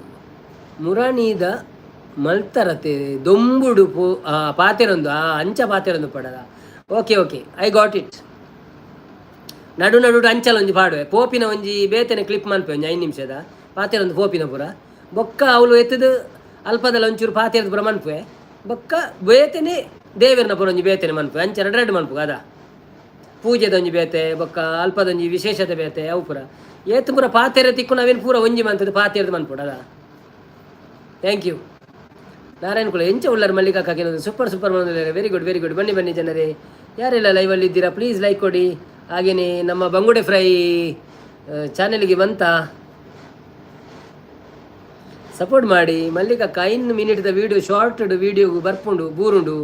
ಮುರಾಣೀದ ಮಲ್ತರತೆ ದೊಂಬುಡು ಪಾತೆರೊಂದು ಅಂಚ ಪಾತೆರೊಂದು ಪಡದ. Okay I got it. ನಡು ಅಂಚಲ ಒಂಜಿ ಪಾಡುವೆ ಪೋಪಿನ ಒಂಜಿ ಬೇತನೆ ಕ್ಲಿಪ್ ಮನ್ಪೆ ಒಂಜಿ 5 ನಿಮಿಷದ ಪಾತೆರೊಂದು ಪೋಪಿನ ಪೂರ ಬೊಕ್ಕ ಅವಳು ಎತ್ತದು ಅಲ್ಪದಲ್ಲ ಒಂಚೂರು ಪಾತೆರದ ಪೂರ ಮನ್ಪುವೆ ಬೊಕ್ಕ ಬೇತನೆ ದೇವರನ ಪೂರ ಒಂಜಿ ಬೇತನೆ ಮನ್ಪುವೆ ಅಂಚ ಎರಡು ಮನ್ಪು ಅದ ಪೂಜೆದ ಒಂಜಿ ಬೇತೆ ಬೊಕ್ಕ ಅಲ್ಪದೊಂಜಿ ವಿಶೇಷತೆ ಬೇತೆ ಅವು ಪೂರ ಏತು ಪೂರ ಪಾತೆರ ತಿಕ್ಕು ನಾವೇನು ಪೂರ ಒಂಜಿ ಮಂತದ ಪಾತೆರದ ಮನ್ಪುಡ ಅದ. ಥ್ಯಾಂಕ್ ಯು ನಾರಾಯಣ ಕುಲ ಎಂಚ ಉಳ್ಳಾರ ಮಲ್ಲಿಕಕ್ಕ ಕೆಲವು ಸೂಪರ್ ವೆರಿ ಗುಡ್. ಬನ್ನಿ ಜನರೇ, ಯಾರೆಲ್ಲ ಲೈವಲ್ಲಿ ಇದ್ದೀರಾ ಪ್ಲೀಸ್ ಲೈಕ್ ಕೊಡಿ. ಹಾಗೆಯೇ ನಮ್ಮ ಬಂಗುಡೆ ಫ್ರೈ ಚಾನೆಲ್ಗೆ ಬಂತ ಸಪೋರ್ಟ್ ಮಾಡಿ. ಮಲ್ಲಿಕಕ್ಕ 5 ಮಿನಿಟ್ದ ವೀಡಿಯೋ ಶಾರ್ಟ್ಡ್ ವೀಡಿಯೋ ಬರ್ಪುಂಡು ಬೂರುಂಡು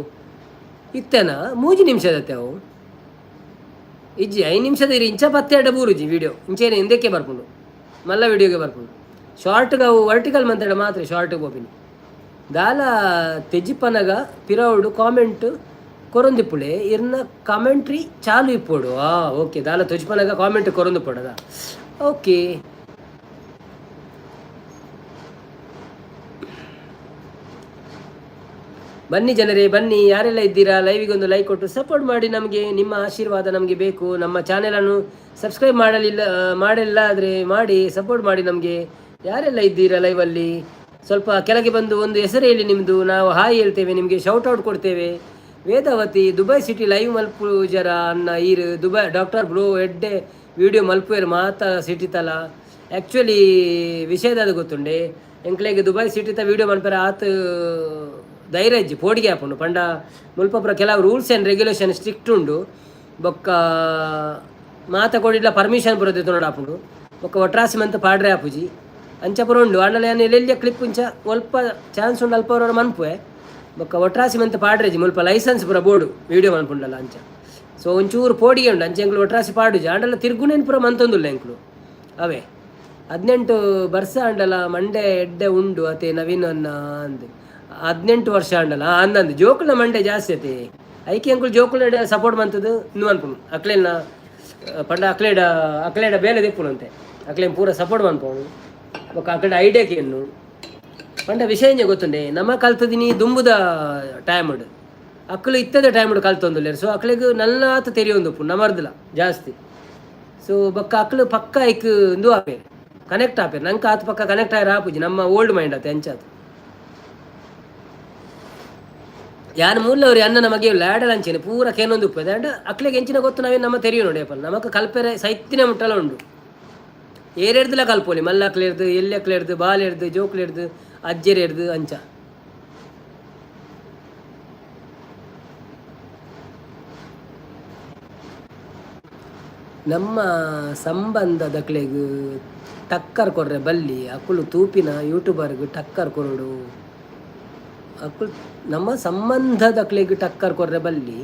ಇತ್ತೇನ 3 ನಿಮಿಷದತ್ತೆ ಅವು ಇಜ್ಜಿ 5 ನಿಮಿಷದ ಇರಿ ಇಂಚ 12 ಬೂರುಜಿ ವೀಡಿಯೋ ಇಂಚೇನೆ ಹಿಂದಕ್ಕೆ ಬರ್ಪುಂಡು ಮಲ್ಲ ವೀಡಿಯೋಗೆ ಬರ್ಪುಂಡು ಶಾರ್ಟ್ಗೆ ಅವು ವರ್ಟಿಕಲ್ ಮಂತಾಡ ಮಾತ್ರ ಶಾರ್ಟ್ ಹೋಪಿನಿ ದಾಲ ತೆಜಿಪನಗ ಪಿರವುಡು ಕಾಮೆಂಟ್ ಕೊರೊಂದಿಪ್ಪುಳೆ ಇರ್ನ ಕಾಮೆಂಟ್ರಿ ಚಾಲು ಇಪ್ಪೋಡು. ಓಕೆ, ದಾಲ ತೆಜಿಪನಗ ಕಾಮೆಂಟ್ ಕೊರೊಂದು ಪಡದ. ಓಕೆ, ಬನ್ನಿ ಜನರೇ, ಬನ್ನಿ ಯಾರೆಲ್ಲ ಇದ್ದೀರಾ ಲೈವಿಗೆ ಒಂದು ಲೈಕ್ ಕೊಟ್ಟು ಸಪೋರ್ಟ್ ಮಾಡಿ. ನಮಗೆ ನಿಮ್ಮ ಆಶೀರ್ವಾದ ನಮಗೆ ಬೇಕು. ನಮ್ಮ ಚಾನೆಲನ್ನು ಸಬ್ಸ್ಕ್ರೈಬ್ ಮಾಡಿಲ್ಲ ಆದರೆ ಮಾಡಿ ಸಪೋರ್ಟ್ ಮಾಡಿ ನಮಗೆ. ಯಾರೆಲ್ಲ ಇದ್ದೀರಾ ಲೈವಲ್ಲಿ ಸ್ವಲ್ಪ ಕೆಳಗೆ ಬಂದು ಒಂದು ಹೆಸರು ಹೇಳಿ ನಿಮ್ಮದು, ನಾವು ಹಾಯ್ ಹೇಳ್ತೇವೆ, ನಿಮಗೆ ಶೌಟ್ಔಟ್ ಕೊಡ್ತೇವೆ. ವೇದಾವತಿ ದುಬೈ ಸಿಟಿ ಲೈವ್ ಮಲ್ಪುಜರ ಅನ್ನ ಈರು ದುಬೈ ಡಾಕ್ಟರ್ ಬ್ರೋ ಎಡ್ಡೆ ವಿಡಿಯೋ ಮಲ್ಪುವೇರು ಮಾತ ಸಿಟಿತಲ್ಲ. ಆ್ಯಕ್ಚುಲಿ ವಿಷಯದ ಗೊತ್ತುಂಡೆ ಎಂಕ್ಲೆಗೆ ದುಬೈ ಸಿಟಿತ ವಿಡಿಯೋ ಮಲ್ಪೇರ ಆತ ಧೈರ್ಯ ಇಜ್ಜಿ ಪೋಡಿಗೆ ಹಾಪುಂಡು ಪಂಡ ಮುಲ್ಪಪುರ ಕೆಲವು ರೂಲ್ಸ್ ಆ್ಯಂಡ್ ರೆಗ್ಯುಲೇಷನ್ ಸ್ಟ್ರಿಕ್ಟ್ ಉಂಡು. ಬೊಕ್ಕ ಮಾತ ಕೊಡಿಲ್ಲ ಪರ್ಮಿಷನ್ ಬರೋದು ನೋಡ ಹಾಪುಂಡು ಬೊಕ್ಕ ಒಟ್ರಾಸಿ ಮಂತ ಪಾಡ್ರೆ ಹಾಪುಜಿ ಅಂಚಪುರ ಉಂಡು ಆಂಡಲ ಏನು ಎಲ್ಲೆಲ್ಲಿಯ ಕ್ಲಿಪ್ ಉಂಚ ಒಲ್ಪ ಚಾನ್ಸ್ ಉಂಡು ಅಲ್ಪ ಅವ್ರವ್ರ ಮನ್ಪುವೆ ಬೊಕ್ಕ ಒಟ್ರಾಸಿ ಮಂತ ಪಾಡ್ರೆಜಿ ಮುಲ್ಪ ಲೈಸೆನ್ಸ್ ಪೂರ ಬೋರ್ಡು ವೀಡಿಯೋ ಮನ್ಪುಂಡಲ್ಲ ಅಂಚ. ಸೊ ಒಂಚೂರು ಪೋಡಿಗೆ ಉಂಡು ಅಂಚೆ ಎಂಕ್ಲು ಒಟ್ರಾಸಿ ಪಾಡುಜಿ ಆಂಡಲ ತಿರ್ಗುನೇನು ಪೂರ ಮಂತೊಂದುಲ್ಲ ಎಂಕ್ಲು ಅವೇ 18 ವರ್ಷ ಆಂಡಲ ಮಂಡೆ ಎಡ್ಡೆ ಉಂಡು ಅತೆ ನವೀನ್ ಅನ್ನ ಅಂದು 18 ವರ್ಷ ಆಂಡಲ ಅಂದಂದು ಜೋಕುಲ ಮಂಡೆ ಜಾಸ್ತಿ ಅತೆ ಐಕೆ ಅಂಕುಲ್ ಜೋಕುಲ ಸಪೋರ್ಟ್ ಮಂತದ್ದು ಇನ್ನು ಅನ್ಪುನು ಅಕ್ಲೇನ ಪಂಡ ಅಕ್ಲೇಡ ಬೇಲೆ ದಿಪ್ಪುನು ಅಂತೆ ಅಕ್ಲೇನ್ ಪೂರ ಸಪೋರ್ಟ್ ಮನ್ಪೋನು ಬೊಕ್ಕ ಅಕ್ಲೇಡ ಐಡಿಯಾಕ್ಕೆ ಏನು ಪಂಡ ವಿಷಯ ಗೊತ್ತುಂಡೆ ನಮ್ಮ ಕಲ್ತದಿನಿ ದುಂಬುದ ಟೈಮುಡು ಅಕ್ಕಳು ಇತ್ತದ ಟೈಮುಡು ಕಲ್ತೊಂದುಲ್ಲೇರು. ಸೊ ಅಕ್ಳಿಗೆ ನಲ್ಲಾತ ತೆರಿಯೊಂದುಪ್ಪು ನಮರ್ದಿಲ್ಲ ಜಾಸ್ತಿ. ಸೊ ಬೊಕ್ಕ ಅಕ್ಳು ಪಕ್ಕ ಐಕ್ ಇಂದು ಆಪೇರು ಕನೆಕ್ಟ್ ಆಪೇರು ನಂಗೆ ಆತ ಪಕ್ಕ ಕನೆಕ್ಟ್ ಆಯ್ರ ಆಪುಜಿ ನಮ್ಮ ಓಲ್ಡ್ ಮೈಂಡ್ ಆತ ಎಂಚಾತು ಯಾನು ಮೂಲವ್ರಿ ಅನ್ನ ನಮಗೆ ಲ್ಯಾಡಲ್ ಅಂಚೇನೆ ಪೂರ ಕೇನೊಂದು ಉಪ್ಪದೆ ಅಂಡ್ ಅಕ್ಳಿಗೆ ಎಂಚಿನ ಗೊತ್ತು ನಾವೇ ನಮ್ಮ ತೆರಿಯೋ ನೋಡಿ ಅಪ್ಪ ನಮಕ್ ಕಲ್ಪೆರೆ ಸೈತ್ತಿನ ಮುಟ್ಟಲ ಉಂಡು ಏರೆಡ್ದುಲ ಕಲ್ಪೊಲಿ ಮಲ್ಲಕ್ಲೆರ್ದು ಎಲ್ಲಕ್ಲೆರ್ದು ಬಾಲೆರ್ದು ಜೋಕ್ಲೆರ್ದು ಅಜ್ಜೆರೆರ್ದು ಅಂಚ ನಮ್ಮ ಸಂಬಂಧದಕ್ಲೆಗ್ ಟಕ್ಕರ್ ಕೊರ್ರೆ ಬಲ್ಲಿ ಅಕ್ಕುಲು ತೂಪಿನ ಯೂಟ್ಯೂಬರ್ಗ್ ಟಕ್ಕರ್ ಕೊರಡು ಅಕ್ಕುಲ್ ನಮ್ಮ ಸಂಬಂಧದಕ್ಲೆಗ್ ಟಕ್ಕರ್ ಕೊರ್ರೆ ಬಲ್ಲಿ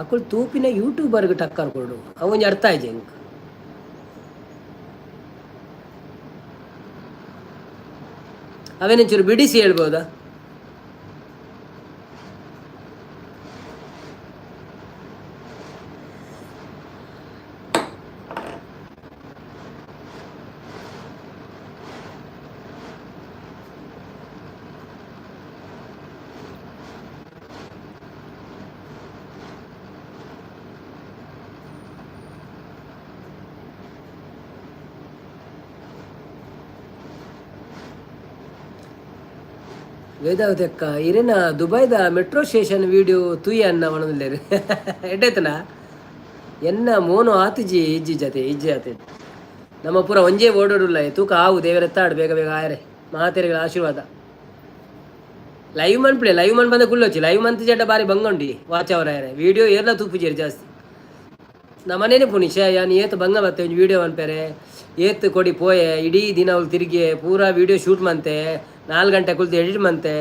ಅಕ್ಕುಲ್ ತೂಪಿನ ಯೂಟ್ಯೂಬರ್ಗ್ ಟಕ್ಕರ್ ಕೊರಡು ಅವೊಂಜಿ ಅರ್ಥ ಆಯ್ತು ಎಂಕ್ ಅವೇನೊಂಚೂರು ಬಿಡಿಸಿ ಹೇಳ್ಬೋದಾ? ವೇದಾವತಿ ಅಕ್ಕ ಇರೇನ ದುಬೈದ ಮೆಟ್ರೋ ಸ್ಟೇಷನ್ ವೀಡಿಯೋ ತೂಯಿ ಅನ್ನ ಮನದಿಲ್ಲೇರು ಎಡ್ಡಾಯ್ತನ ಎನ್ನ ಮೋನು ಆತಿಜಿ ಇಜ್ಜಿ ಜತೆ ನಮ್ಮ ಪೂರ ಒಂಜೇ ಓಡೋಡುಲ್ಲ ತೂಕ ಆವು ದೇವರೆತ್ತಾಡು ಬೇಗ ಬೇಗ ಆಯರೆ ಮಹಾತೇರಿಗಳ ಆಶೀರ್ವಾದ ಲೈವ್ ಮನ್ಪ್ಲೆ ಲೈವ್ ಮನ್ ಬಂದ ಕುಲ್ಲೊಚ್ಚಿ ಲೈವ್ ಮಂತ್ ಜಡ್ಡ ಬಾರಿ ಬಂಗೊಂಡಿ ವಾಚ್ ಅವರ ಆಯರೆ ವೀಡಿಯೋ ಏರ್ಲ ತೂಪುಜೇರಿ ಜಾಸ್ತಿ ನಮ್ಮನೇನೆ ಪುನಿಶ ಯಾನ್ ಏತ್ ಬಂಗ ಮತ್ತೆ ಒಂದು ವೀಡಿಯೋ ಅನ್ಪೇರೆ ಏತ್ ಕೊಡಿ ಪೋಯೆ ಇಡೀ ದಿನ ಅವ್ಳು ತಿರುಗಿ ಪೂರಾ ವೀಡಿಯೋ ಶೂಟ್ ಮಂತೆ 4 ಗಂಟೆ ಕುಲ್ತು ಎಡಿಟ್ ಮಂತೆ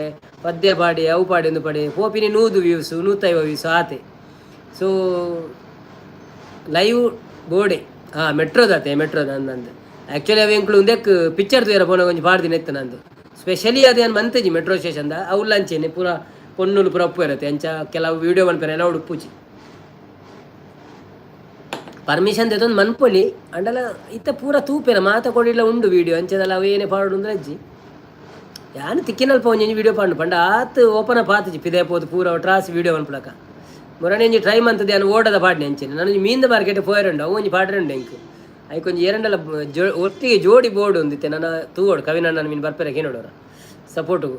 ಪದ್ಯ ಪಾಡಿ ಅವು ಪಾಡಿ ಒಂದು ಪಾಡಿ ಪೋಪಿನಿ 100 ವ್ಯೂಸು 150 ವ್ಯೂಸು ಆತೆ ಸೊ ಲೈವ್ ಬೋಡೆ ಮೆಟ್ರೋದ ಅಂದಂದು ಆ್ಯಕ್ಚುಲಿ ಅವು ಎಂಕ್ಲು ಒಂದಕ್ಕೆ ಪಿಕ್ಚರ್ ತೂಯರ ಪೋನ ಒಂಜಿ ಪಾಡ್ದಿನ ಎತ್ತು ನಂದು ಸ್ಪೆಷಲಿ ಅದು ಏನು ಮಂತೇಜಿ ಮೆಟ್ರೋ ಸ್ಟೇಷನ್ದ ಅವು ಲಂಚೇನೆ ಪೂರ ಪೊನ್ನೂಲು ಪೂರ ಉಪ್ಪು ಇರುತ್ತೆ ಅಂಚ ಕೆಲವು ವೀಡಿಯೋ ಮನ್ಪೇರೆ ಎಲ್ಲ ಉಡುಪುಜಿ ಪರ್ಮಿಷನ್ ತೆತ್ತೊಂದು ಮನ್ಪೊಲಿ ಅಂಡಲ ಇತ್ತ ಪೂರ ತೂಪೇನ ಮಾತ ಕೊಡಿಲ್ಲ ಉಂಡು ವೀಡಿಯೋ ಅಂಚದಲ್ಲ ಅವೇನೇ ಪಾಡು ಅಂದ್ರೆ ಅಜ್ಜಿ ಯಾನು ತಿಕ್ಕಿನಲ್ಪ ಒಂಜಿ ವೀಡಿಯೋ ಪಾಂಡು ಪಂಡ ಆತು ಓಪನ್ ಅಪ್ ಆತಜಿ ಪಿದೆ ಪೋದು ಪೂರ ಟ್ರಾಸ್ ವೀಡಿಯೋ ಮನ್ಪುಳಕ ಮುರಣಿ ಟ್ರೈ ಮಂತದೆ ಅನ್ನು ಓಡದ ಪಾಡ್ನೆ ಅಂಚೆನೆ ನಾನು ಮೀಂದ ಮಾರ್ಕೆಟ್ ಪೋಯರಂಡು ಅವು ಒಂಜಿ ಪಾಡ್ರಂಡು ಎಂಕ್ ಐಕೊಂಜಿ ಎರಡಲ್ಲ ಒಟ್ಟಿಗೆ ಜೋಡಿ ಬೋರ್ಡ್ ಒಂದಿತ್ತೆ ನನ್ನ ತೂಗೋಡು ಕವಿನ ನಾನು ಮೀನು ಬರ್ಪೇರೆ ಕೇಳೋಡವ್ರ ಸಪೋರ್ಟು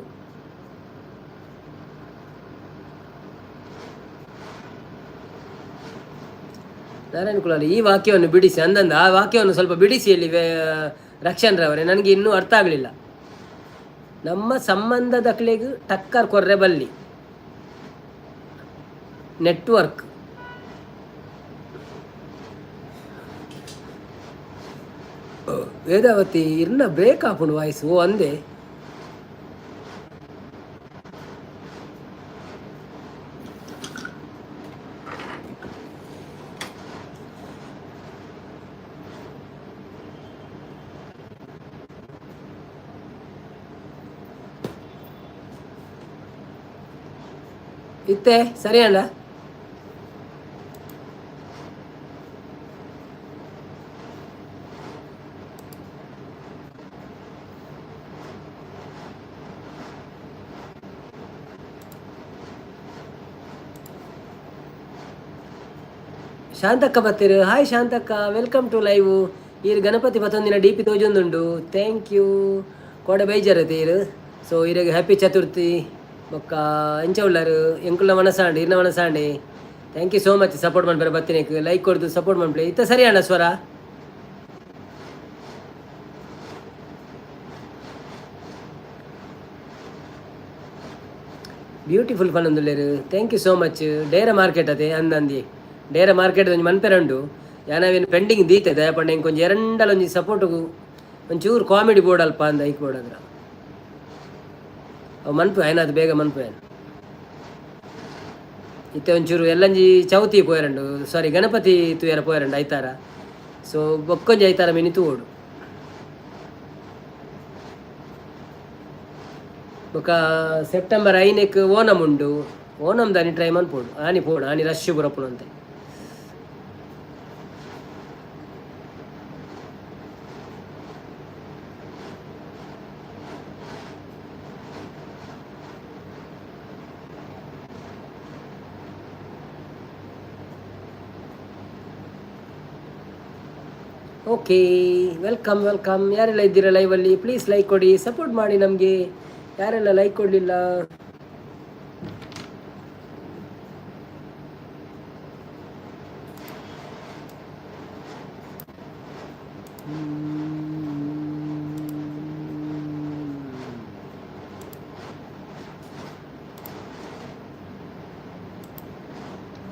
ನಾರಾಯಣ ಕುಲಾಲಿ ಈ ವಾಕ್ಯವನ್ನು ಬಿಡಿಸಿ ಅಂದಂದ ಆ ವಾಕ್ಯವನ್ನು ಸ್ವಲ್ಪ ಬಿಡಿಸಿ ಅಲ್ಲಿ ರಕ್ಷಣ್ರವರೇ ನನಗೆ ಇನ್ನೂ ಅರ್ಥ ಆಗಲಿಲ್ಲ. ನಮ್ಮ ಸಂಬಂಧದಕ್ಲೆಗ್ ಟಕ್ಕರ್ ಕೊರ್ರೆ ಬಲ್ಲಿ ನೆಟ್ವರ್ಕ್ ವೇದಾವತಿ ಇರ್ನ ಬ್ರೇಕ್ ಆಪುಂಡು ವಾಯ್ಸ್ ಓ ಅಂದೆ ಇತ್ತೆ ಸರಿ ಅಲ್ಲ ಶಾಂತಕ್ಕ ಬತ್ತೀರು. ಹಾಯ್ ಶಾಂತಕ್ಕ, ವೆಲ್ಕಮ್ ಟು ಲೈವ್. ಈರು ಗಣಪತಿ ಪತ್ತೊಂದಿನ ಡಿ ಪಿ ತೋಜೊಂದುಂಡು. ಥ್ಯಾಂಕ್ ಯು ಕೋಡೆ ಬೈಜರತೀರು. ಸೊ ಇರಿಗೆ ಹ್ಯಾಪಿ ಚತುರ್ಥಿ ಬೊಕ್ಕ ಎಂಚ ಉಳ್ಳಾರು ಎಂಕುಲ್ಲ ಮನಸಾಂಡಿ ಇರ್ನ ಮನಸಾಂಡಿ. Thank you so much support ಮಾಡ್ಬಾರ ಬತ್ತೀನಿ ಲೈಕ್ ಕೊಡ್ದು ಸಪೋರ್ಟ್ ಮಾಡ್ಬಿಡಿ. ಇತ್ತ ಸರಿ ಅಣ್ಣ ಸ್ವರ ಬ್ಯೂಟಿಫುಲ್ ಫನ್ ಒಂದುಲ್ಲೇರು. Thank you so much. ಡೇರ ಮಾರ್ಕೆಟ್ ಅದೇ ಅಂದಂದಿ ಡೇರ ಮಾರ್ಕೆಟ್ ಒಂಜಿ ಮನ್ಪೆರಂಡು ಯಾನವೇನು ಪೆಂಡಿಂಗ್ ದೀತದೆ ಪಂಡ ಇಂಕ ಒಂಜಿ ಎರಡಲ ಒಂಜಿ ಸಪೋರ್ಟ್ಗು ಒಂಚೂರು ಕಾಮಿಡಿ ಬೋರ್ಡ್ ಅಲ್ಪ ಅಂದ ಐಕ್ ಬೋರ್ಡ್ ಅದ್ರ ಅವು ಮನ್ಪು ಆಯ್ನ ಅದು ಬೇಗ ಮನ್ಪು ಆಯ್ನ ಇತ್ತೆ ಒಂಚೂರು ಎಲ್ಲಂಜಿ ಚೌತಿ ಪೋಯರಂಡು ಸಾರಿ ಗಣಪತಿ ತೂಯರ ಪೋಯರಂಡು ಐತಾರ. ಸೊ ಬೊಕ್ಕೊಂಜಿ ಐತಾರ ಮಿನಿ ತೂವೋಡು ಬೊಕ್ಕ ಸೆಪ್ಟೆಂಬರ್ 5 ಓಣಂ ಉಂಡು. ಓಣಂ ದಾನಿ ಟ್ರೈ ಮನ್ಪೋಡು ಆನಿ ಪೋಡು ಆನಿ ರಶ್ ಬುರಪ್ಪುನು ಅಂತೆ. Okay welcome welcome. ಯಾರೆಲ್ಲ ಇದ್ದೀರಾ ಲೈವಲ್ಲಿ ಪ್ಲೀಸ್ ಲೈಕ್ ಕೊಡಿ, ಸಪೋರ್ಟ್ ಮಾಡಿ ನಮಗೆ. ಯಾರೆಲ್ಲ ಲೈಕ್ ಕೊಡಲಿಲ್ಲ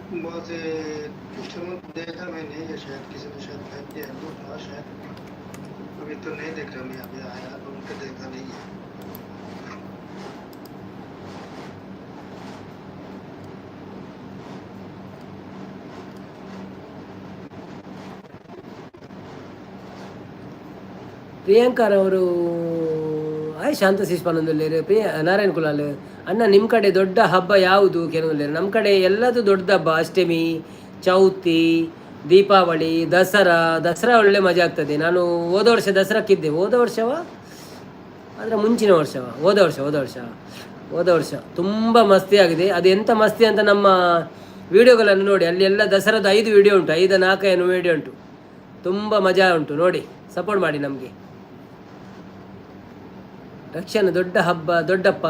बहुत से कस्टमर को देखा मैंने, या शायद किसी ने शायद टाइप किया तो था शायद, अभी तो नहीं देख रहा मैं, अभी आया तो उनको देखा नहीं है। ಪ್ರಿಯಾಂಕರವರು ಆಯ್ ಶಾಂತ ಶಿಸ್ಪಾನಂದಲ್ಲಿರು ನಾರಾಯಣ ಕುಲಾಲ್ ಅಣ್ಣ ನಿಮ್ಮ ಕಡೆ ದೊಡ್ಡ ಹಬ್ಬ ಯಾವುದು ಕೆಲವೊಂದಿಲ್ಲ. ನಮ್ಮ ಕಡೆ ಎಲ್ಲದು ದೊಡ್ಡ ಹಬ್ಬ, ಅಷ್ಟಮಿ, ಚೌತಿ, ದೀಪಾವಳಿ, ದಸರಾ ಒಳ್ಳೆ ಮಜಾ ಆಗ್ತದೆ. ನಾನು ಹೋದ ವರ್ಷ ದಸರಾಕ್ಕಿದ್ದೆ. ಹೋದ ಮುಂಚಿನ ವರ್ಷವ ಹೋದ ವರ್ಷ ತುಂಬ ಮಸ್ತಿ ಆಗಿದೆ. ಅದು ಎಂಥ ಮಸ್ತಿ ಅಂತ ನಮ್ಮ ವಿಡಿಯೋಗಳನ್ನು ನೋಡಿ, ಅಲ್ಲಿ ಎಲ್ಲ ದಸರಾದ 5 ವಿಡಿಯೋ ಉಂಟು, 4 ವಿಡಿಯೋ ಉಂಟು. ತುಂಬ ಮಜಾ ಉಂಟು, ನೋಡಿ, ಸಪೋರ್ಟ್ ಮಾಡಿ ನಮಗೆ. ರಕ್ಷಣೆ ದೊಡ್ಡ ಹಬ್ಬ, ದೊಡ್ಡಪ್ಪ.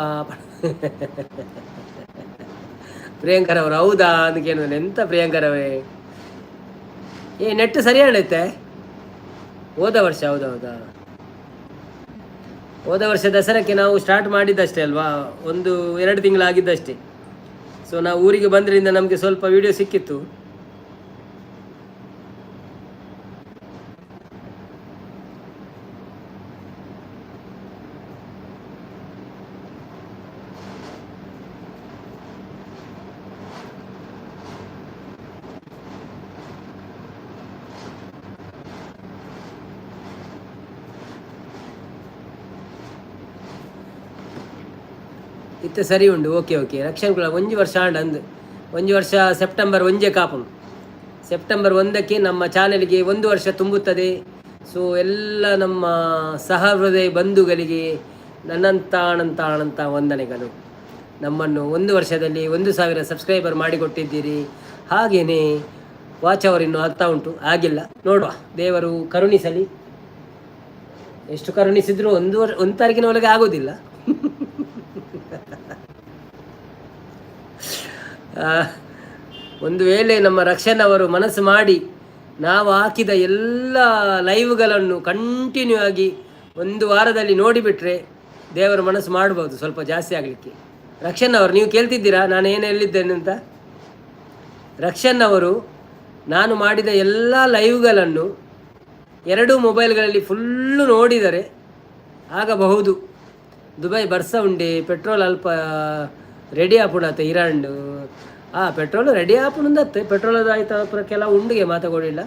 ಪ್ರಿಯಾಂಕರವರು ಹೌದಾ ಅಂತ ಕೇಳಿದ್ರೆ ಎಂತ ಪ್ರಿಯಾಂಕರವೇ, ನೆಟ್ ಸರಿ ಹೇಳುತ್ತೆ. ಹೋದ ವರ್ಷ ಹೌದಾ, ಹೋದ ವರ್ಷ ದಸರಾಕ್ಕೆ ನಾವು ಸ್ಟಾರ್ಟ್ ಮಾಡಿದ್ದಷ್ಟೇ ಅಲ್ವಾ, 1-2 ತಿಂಗಳಾಗಿದ್ದಷ್ಟೇ. ಸೊ ನಾವು ಊರಿಗೆ ಬಂದ್ರಿಂದ ನಮಗೆ ಸ್ವಲ್ಪ ವಿಡಿಯೋ ಸಿಕ್ಕಿತ್ತು. ಇತ್ತೆ ಸರಿ ಉಂಡು. ಓಕೆ ರಕ್ಷಣ್ ಕುಲ 1 ವರ್ಷ ಅಂದು 1 ವರ್ಷ ಸೆಪ್ಟೆಂಬರ್ 1 ಕಾಪುನು. ಸೆಪ್ಟೆಂಬರ್ 1ಕ್ಕೆ ನಮ್ಮ ಚಾನೆಲ್ಗೆ 1 ವರ್ಷ ತುಂಬುತ್ತದೆ. ಸೊ ಎಲ್ಲ ನಮ್ಮ ಸಹೃದಯ ಬಂಧುಗಳಿಗೆ ಅನಂತ ವಂದನೆಗಳು. ನಮ್ಮನ್ನು 1 ವರ್ಷದಲ್ಲಿ 1,000 ಸಬ್ಸ್ಕ್ರೈಬರ್ ಮಾಡಿಕೊಟ್ಟಿದ್ದೀರಿ. ಹಾಗೆಯೇ ವಾಚ್ ಅವರ್ ಇನ್ನೂ ಆಗ್ತಾ ಉಂಟು, ಆಗಿಲ್ಲ, ನೋಡುವ, ದೇವರು ಕರುಣಿಸಲಿ. ಎಷ್ಟು ಕರುಣಿಸಿದ್ರು 1 ತಾರೀಕಿನ ಒಳಗೆ ಆಗೋದಿಲ್ಲ. ಒಂದು ವೇಳೆ ನಮ್ಮ ರಕ್ಷಣ್ ಅವರು ಮನಸ್ಸು ಮಾಡಿ ನಾವು ಹಾಕಿದ ಎಲ್ಲ ಲೈವ್ಗಳನ್ನು ಕಂಟಿನ್ಯೂ ಆಗಿ 1 ವಾರದಲ್ಲಿ ನೋಡಿಬಿಟ್ರೆ ದೇವರು ಮನಸ್ಸು ಮಾಡ್ಬೋದು ಸ್ವಲ್ಪ ಜಾಸ್ತಿ ಆಗಲಿಕ್ಕೆ. ರಕ್ಷಣ್ ಅವರು ನೀವು ಕೇಳ್ತಿದ್ದೀರಾ ನಾನು ಏನು ಹೇಳಿದ್ದೇನೆ ಅಂತ? ರಕ್ಷಣ್ ಅವರು ನಾನು ಮಾಡಿದ ಎಲ್ಲ ಲೈವ್ಗಳನ್ನು 2 ಮೊಬೈಲ್ಗಳಲ್ಲಿ ಫುಲ್ಲು ನೋಡಿದರೆ ಆಗಬಹುದು. ದುಬೈ ಬರ್ಸ ಉಂಡೆ, ಪೆಟ್ರೋಲ್ ಅಲ್ಪ ರೆಡಿ ಆಪುಡತ್ತೆ, ಇರಾಂಡು ಪೆಟ್ರೋಲ್ ರೆಡಿ ಆಪುಂದತ್ತೆ, ಪೆಟ್ರೋಲದ ಆಯ್ತು ಕೆಲವು ಉಂಡಿಗೆ ಮಾತಾಗೋಡಿಲ್ಲ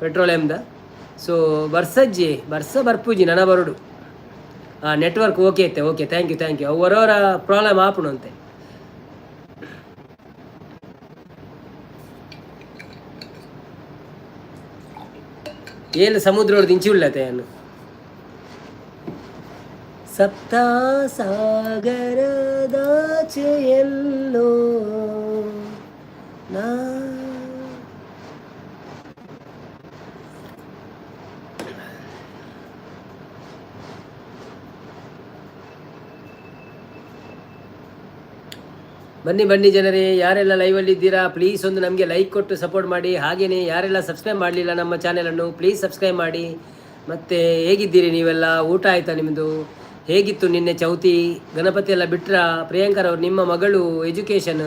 ಪೆಟ್ರೋಲಿಯಮ್ದ. ಸೊ ಬರ್ಸ ಬರ್ಪೂಜಿ ನನ ಬರೋಡು ನೆಟ್ವರ್ಕ್ ಓಕೆ ಐತೆ. Okay, thank you. ಅವರವರ ಪ್ರಾಬ್ಲಮ್ ಆಪುಣು ಅಂತೆ. ಏನು ಸಮುದ್ರ ಇಂಚಿ ಉಳ್ಳತೆ ಅನ್ನು ಸಪ್ತ ಸಾಗರದಾಚೆ ಎಲ್ಲೋ ನಾ ಬನ್ನಿ ಜನರೇ, ಯಾರೆಲ್ಲ ಲೈವಲ್ಲಿ ಇದ್ದೀರಾ ಪ್ಲೀಸ್ ಒಂದು ನಮಗೆ ಲೈಕ್ ಕೊಟ್ಟು ಸಪೋರ್ಟ್ ಮಾಡಿ. ಹಾಗೆಯೇ ಯಾರೆಲ್ಲ ಸಬ್ಸ್ಕ್ರೈಬ್ ಮಾಡಲಿಲ್ಲ ನಮ್ಮ ಚಾನೆಲನ್ನು ಪ್ಲೀಸ್ ಸಬ್ಸ್ಕ್ರೈಬ್ ಮಾಡಿ. ಮತ್ತು ಹೇಗಿದ್ದೀರಿ ನೀವೆಲ್ಲ? ಊಟ ಆಯಿತಾ ನಿಮ್ಮದು? ಹೇಗಿತ್ತು ನಿನ್ನೆ ಚೌತಿ? ಗಣಪತಿ ಎಲ್ಲ ಬಿಟ್ರಾ? ಪ್ರಿಯಾಂಕರವ್ರು, ನಿಮ್ಮ ಮಗಳು ಎಜುಕೇಷನ್?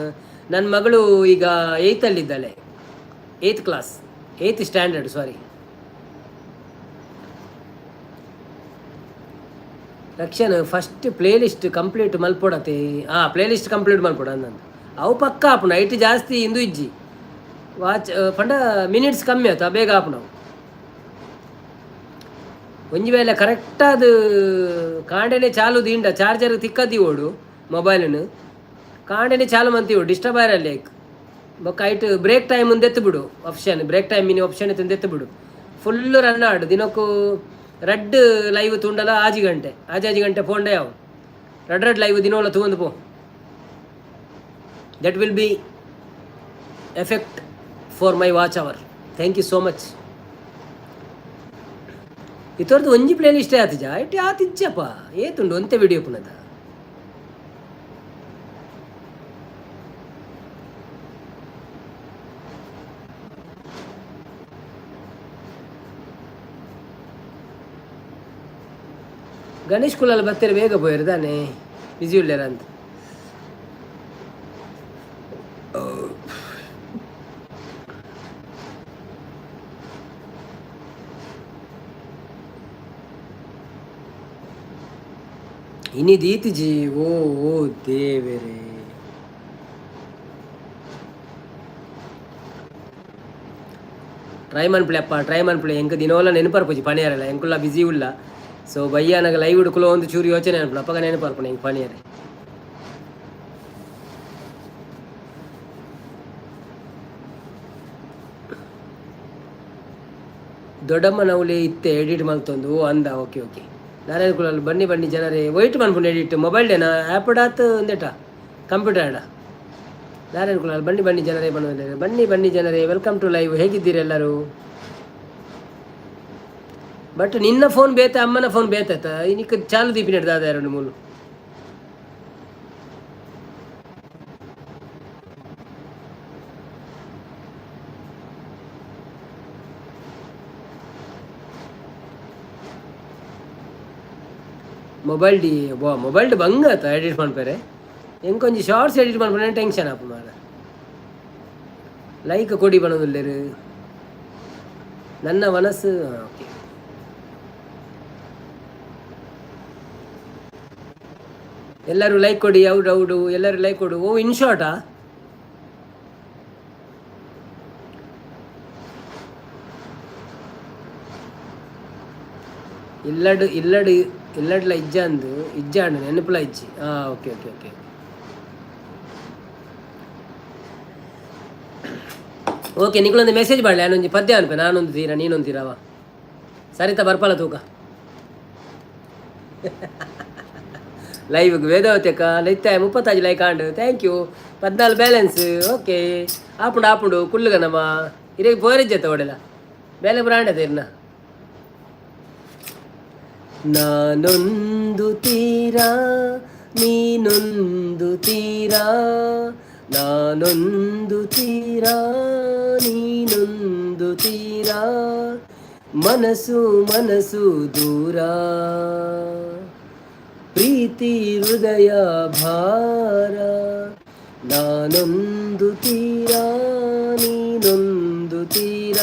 ನನ್ನ ಮಗಳು ಈಗ 8ಲ್ಲಿದ್ದಾಳೆ, 8th class, 8th standard, sorry. Rakshan first playlist complete ಮಲ್ಪೊಡತೆ. ಪ್ಲೇಲಿಸ್ಟ್ ಕಂಪ್ಲೀಟ್ ಮಲ್ಪೊಡ ಅಂದಂದು ಅವು ಪಕ್ಕ ಆಪುಣ. ಐಟ್ ಜಾಸ್ತಿ ಇಂದು ಇಜ್ಜಿ ವಾಚ್ ಪಂಡ ಮಿನಿಟ್ಸ್ ಕಮ್ಮಿ ಆಯ್ತು, ಬೇಗ ಆಪುಣವು. ಒಂಜಿ ವೇಳೆ ಕರೆಕ್ಟಾದ ಕಾಂಡೆನೆ ಚಾಲು ದಿಂಡ ಚಾರ್ಜರ್ ತಿಕ್ಕದಿ ಓಡು ಮೊಬೈಲನ್ನು ಕಾಂಡೆನೆ ಚಾಲು ಮಂತಿ ಓಡು ಡಿಸ್ಟರ್ಬ್ ಆಯ್ರಲ್ಲಿ ಐಕ್ ಬೊಕ್ಕ ಐಟ್ ಬ್ರೇಕ್ ಟೈಮ್ ಮುಂದೆ ಎತ್ತು ಬಿಡು option, break time mini option ಎತ್ತು ಎತ್ತು ಬಿಡು. ಫುಲ್ಲು ರನ್ ಆಡು ದಿನಕ್ಕೂ ರಡ್ ಲೈವ್ ತುಂಡಲ 6 ಗಂಟೆ ಫೋನ್ಡೆ ಅವು ರಡ್ ಲೈವ್ ದಿನೋಲ ತಗೊಂಡು ಪೋ. That will be effect for my watch hour. Thank you so much. ಇತರದ್ದು ಒಂಜಿ ಪ್ಲೇ ಲಿಸ್ಟೇ ಆತಿಜ ಐಟಿ ಆತಿಜ್ಜಪ್ಪ ಏತುಂಡು ಒಂತೆ ವಿಡಿಯೋ ಪುನದ ಗಣೇಶ್ ಕುಲಲ್ಲಿ ಬರ್ತಾರೆ ಬೇಗ ಪೋಯರು ತಾನೆ ಬಿಸಿ ಉಳ್ಳೇರ ಅಂತ. ಇನಿದೀತ್ ಜಿ. ಓ ಓ ದೇವರೇ. ಟ್ರೈ ಮನ್ಪ್ಲೆ ಅಪ್ಪ, ಟ್ರೈ ಮನ್ಪ್ಲೆ. ಎಂಕ ದಿನವಲ್ಲ ನೆನಪರ್ಪುಜಿ ಪಣಿಯಾರಲ್ಲ, ಎಂಕುಲ್ಲ ಬಿಸಿ ಉಲ್ಲ. ಸೊ ಬಯ್ಯ ನನಗೆ ಲೈವ್ ಹಿಡ್ಕುlo ಒಂದು ಚೂರು ಯೋಚನೆ ಅನ್ಪಣ ಅಪ್ಪಗ ನೆನಪರ್ಪಣೆ ಹೆಂಗೆ ಪಣಿಯಾರೆ. ದೊಡ್ಡಮ್ಮ ನವಲೆ ಇತ್ತೆ ಎಡಿಟ್ ಮಲ್ತೊಂದು. ಓ ಅಂದ. Okay okay. ನಾರಾಯಣ ಕುಲಲ್ಲಿ ಬನ್ನಿ ಬನ್ನಿ ಜನರೇ. ವೈಟ್ ಮನ್ಪುಂಡು ಎಡಿಟ್ ಮೊಬೈಲ್ ಡೇನಾ ಆ್ಯಪ್ ಡಾತ್ ಒಂದೇಟ ಕಂಪ್ಯೂಟರ್ ಆಡ. ನಾರಾಯಣ ಕುಲಲ್ಲಿ ಬನ್ನಿ ಬನ್ನಿ ಜನರೇ, ಬನ್ನಿ ಬನ್ನಿ ಜನರೇ, ವೆಲ್ಕಮ್ ಟು ಲೈವ್. ಹೇಗಿದ್ದೀರಿ ಎಲ್ಲರೂ? ಬಟ್ ನಿನ್ನ ಫೋನ್ ಬೇತ ಅಮ್ಮನ ಫೋನ್ ಬೇತಾಯ್ತ ಇನ್ನಿಕ್ಕ ಚಾಲು ದೀಪಿ ನಡೆದಾದ 2-3 ಮೊಬೈಲ್ ಡಿ ಮೊಬೈಲ್ ಡಿ ಬಂಗಾತ ಎಡಿಟ್ ಮಾಡ್ಪೇರೆ. ಎಂಕೊಂಜಿ ಶಾರ್ಟ್ಸ್ ಎಡಿಟ್ ಮಾಡ್ಪೇನೆ ಟೆನ್ಷನ್ ಆಪ ಮಾಡ. ಲೈಕ್ ಕೊಡಿ ಬಣೋದಿಲ್ಲೇರು ನನ್ನ ಮನಸ್ಸು. ಓಕೆ, ಎಲ್ಲರೂ ಲೈಕ್ ಕೊಡಿ. ಹೌದು ಎಲ್ಲರೂ ಲೈಕ್ ಕೊಡು. ಓ ಇನ್ ಶಾರ್ಟಾ? ಇಲ್ಲಡ್ಲ ಇಜ್ಜಾಂಡು ನೆನಪುಲ ಇಜ್ಜಿ. Okay okay okay. ಓಕೆ ನಿಗಳೊಂದು ಮೆಸೇಜ್ ಮಾಡಲಿ. ನಾನೊಂದು ಪದ್ಯ ಅನ್ಪೆ. ನಾನೊಂದು ತೀರ ನೀನೊಂದು ತೀರವ ಸರಿತಾ ಬರ್ಪಲ್ಲ ತೂಕ ಲೈವ್ಗೆ ವೇದಾವತಿ ಅಕ್ಕ ಲೈತಾಯ 35 ಲೈಕ್ ಆಂಡು. Thank you. 14 ಬ್ಯಾಲೆನ್ಸ್. ಓಕೆ ಆಪುಂಡು ಕುಲ್ಲುಗನಮ್ಮ ಇರೇ ಪೋರಿಜ್ಜತ್ತ ಒಡೆಲ ಬೇಲೆ ಬ್ರಾಂಡ್ ಅದ ಇರ್ನ. ನಾನೊಂದು ತೀರ ನೀನೊಂದು ತೀರ, ನಾನೊಂದು ತೀರ ನೀನೊಂದು ತೀರ, ಮನಸ್ಸು ದೂರ, ಪ್ರೀತಿ ಹೃದಯ ಭಾರ. ನಾನೊಂದು ತೀರ ನೀನೊಂದು ತೀರ,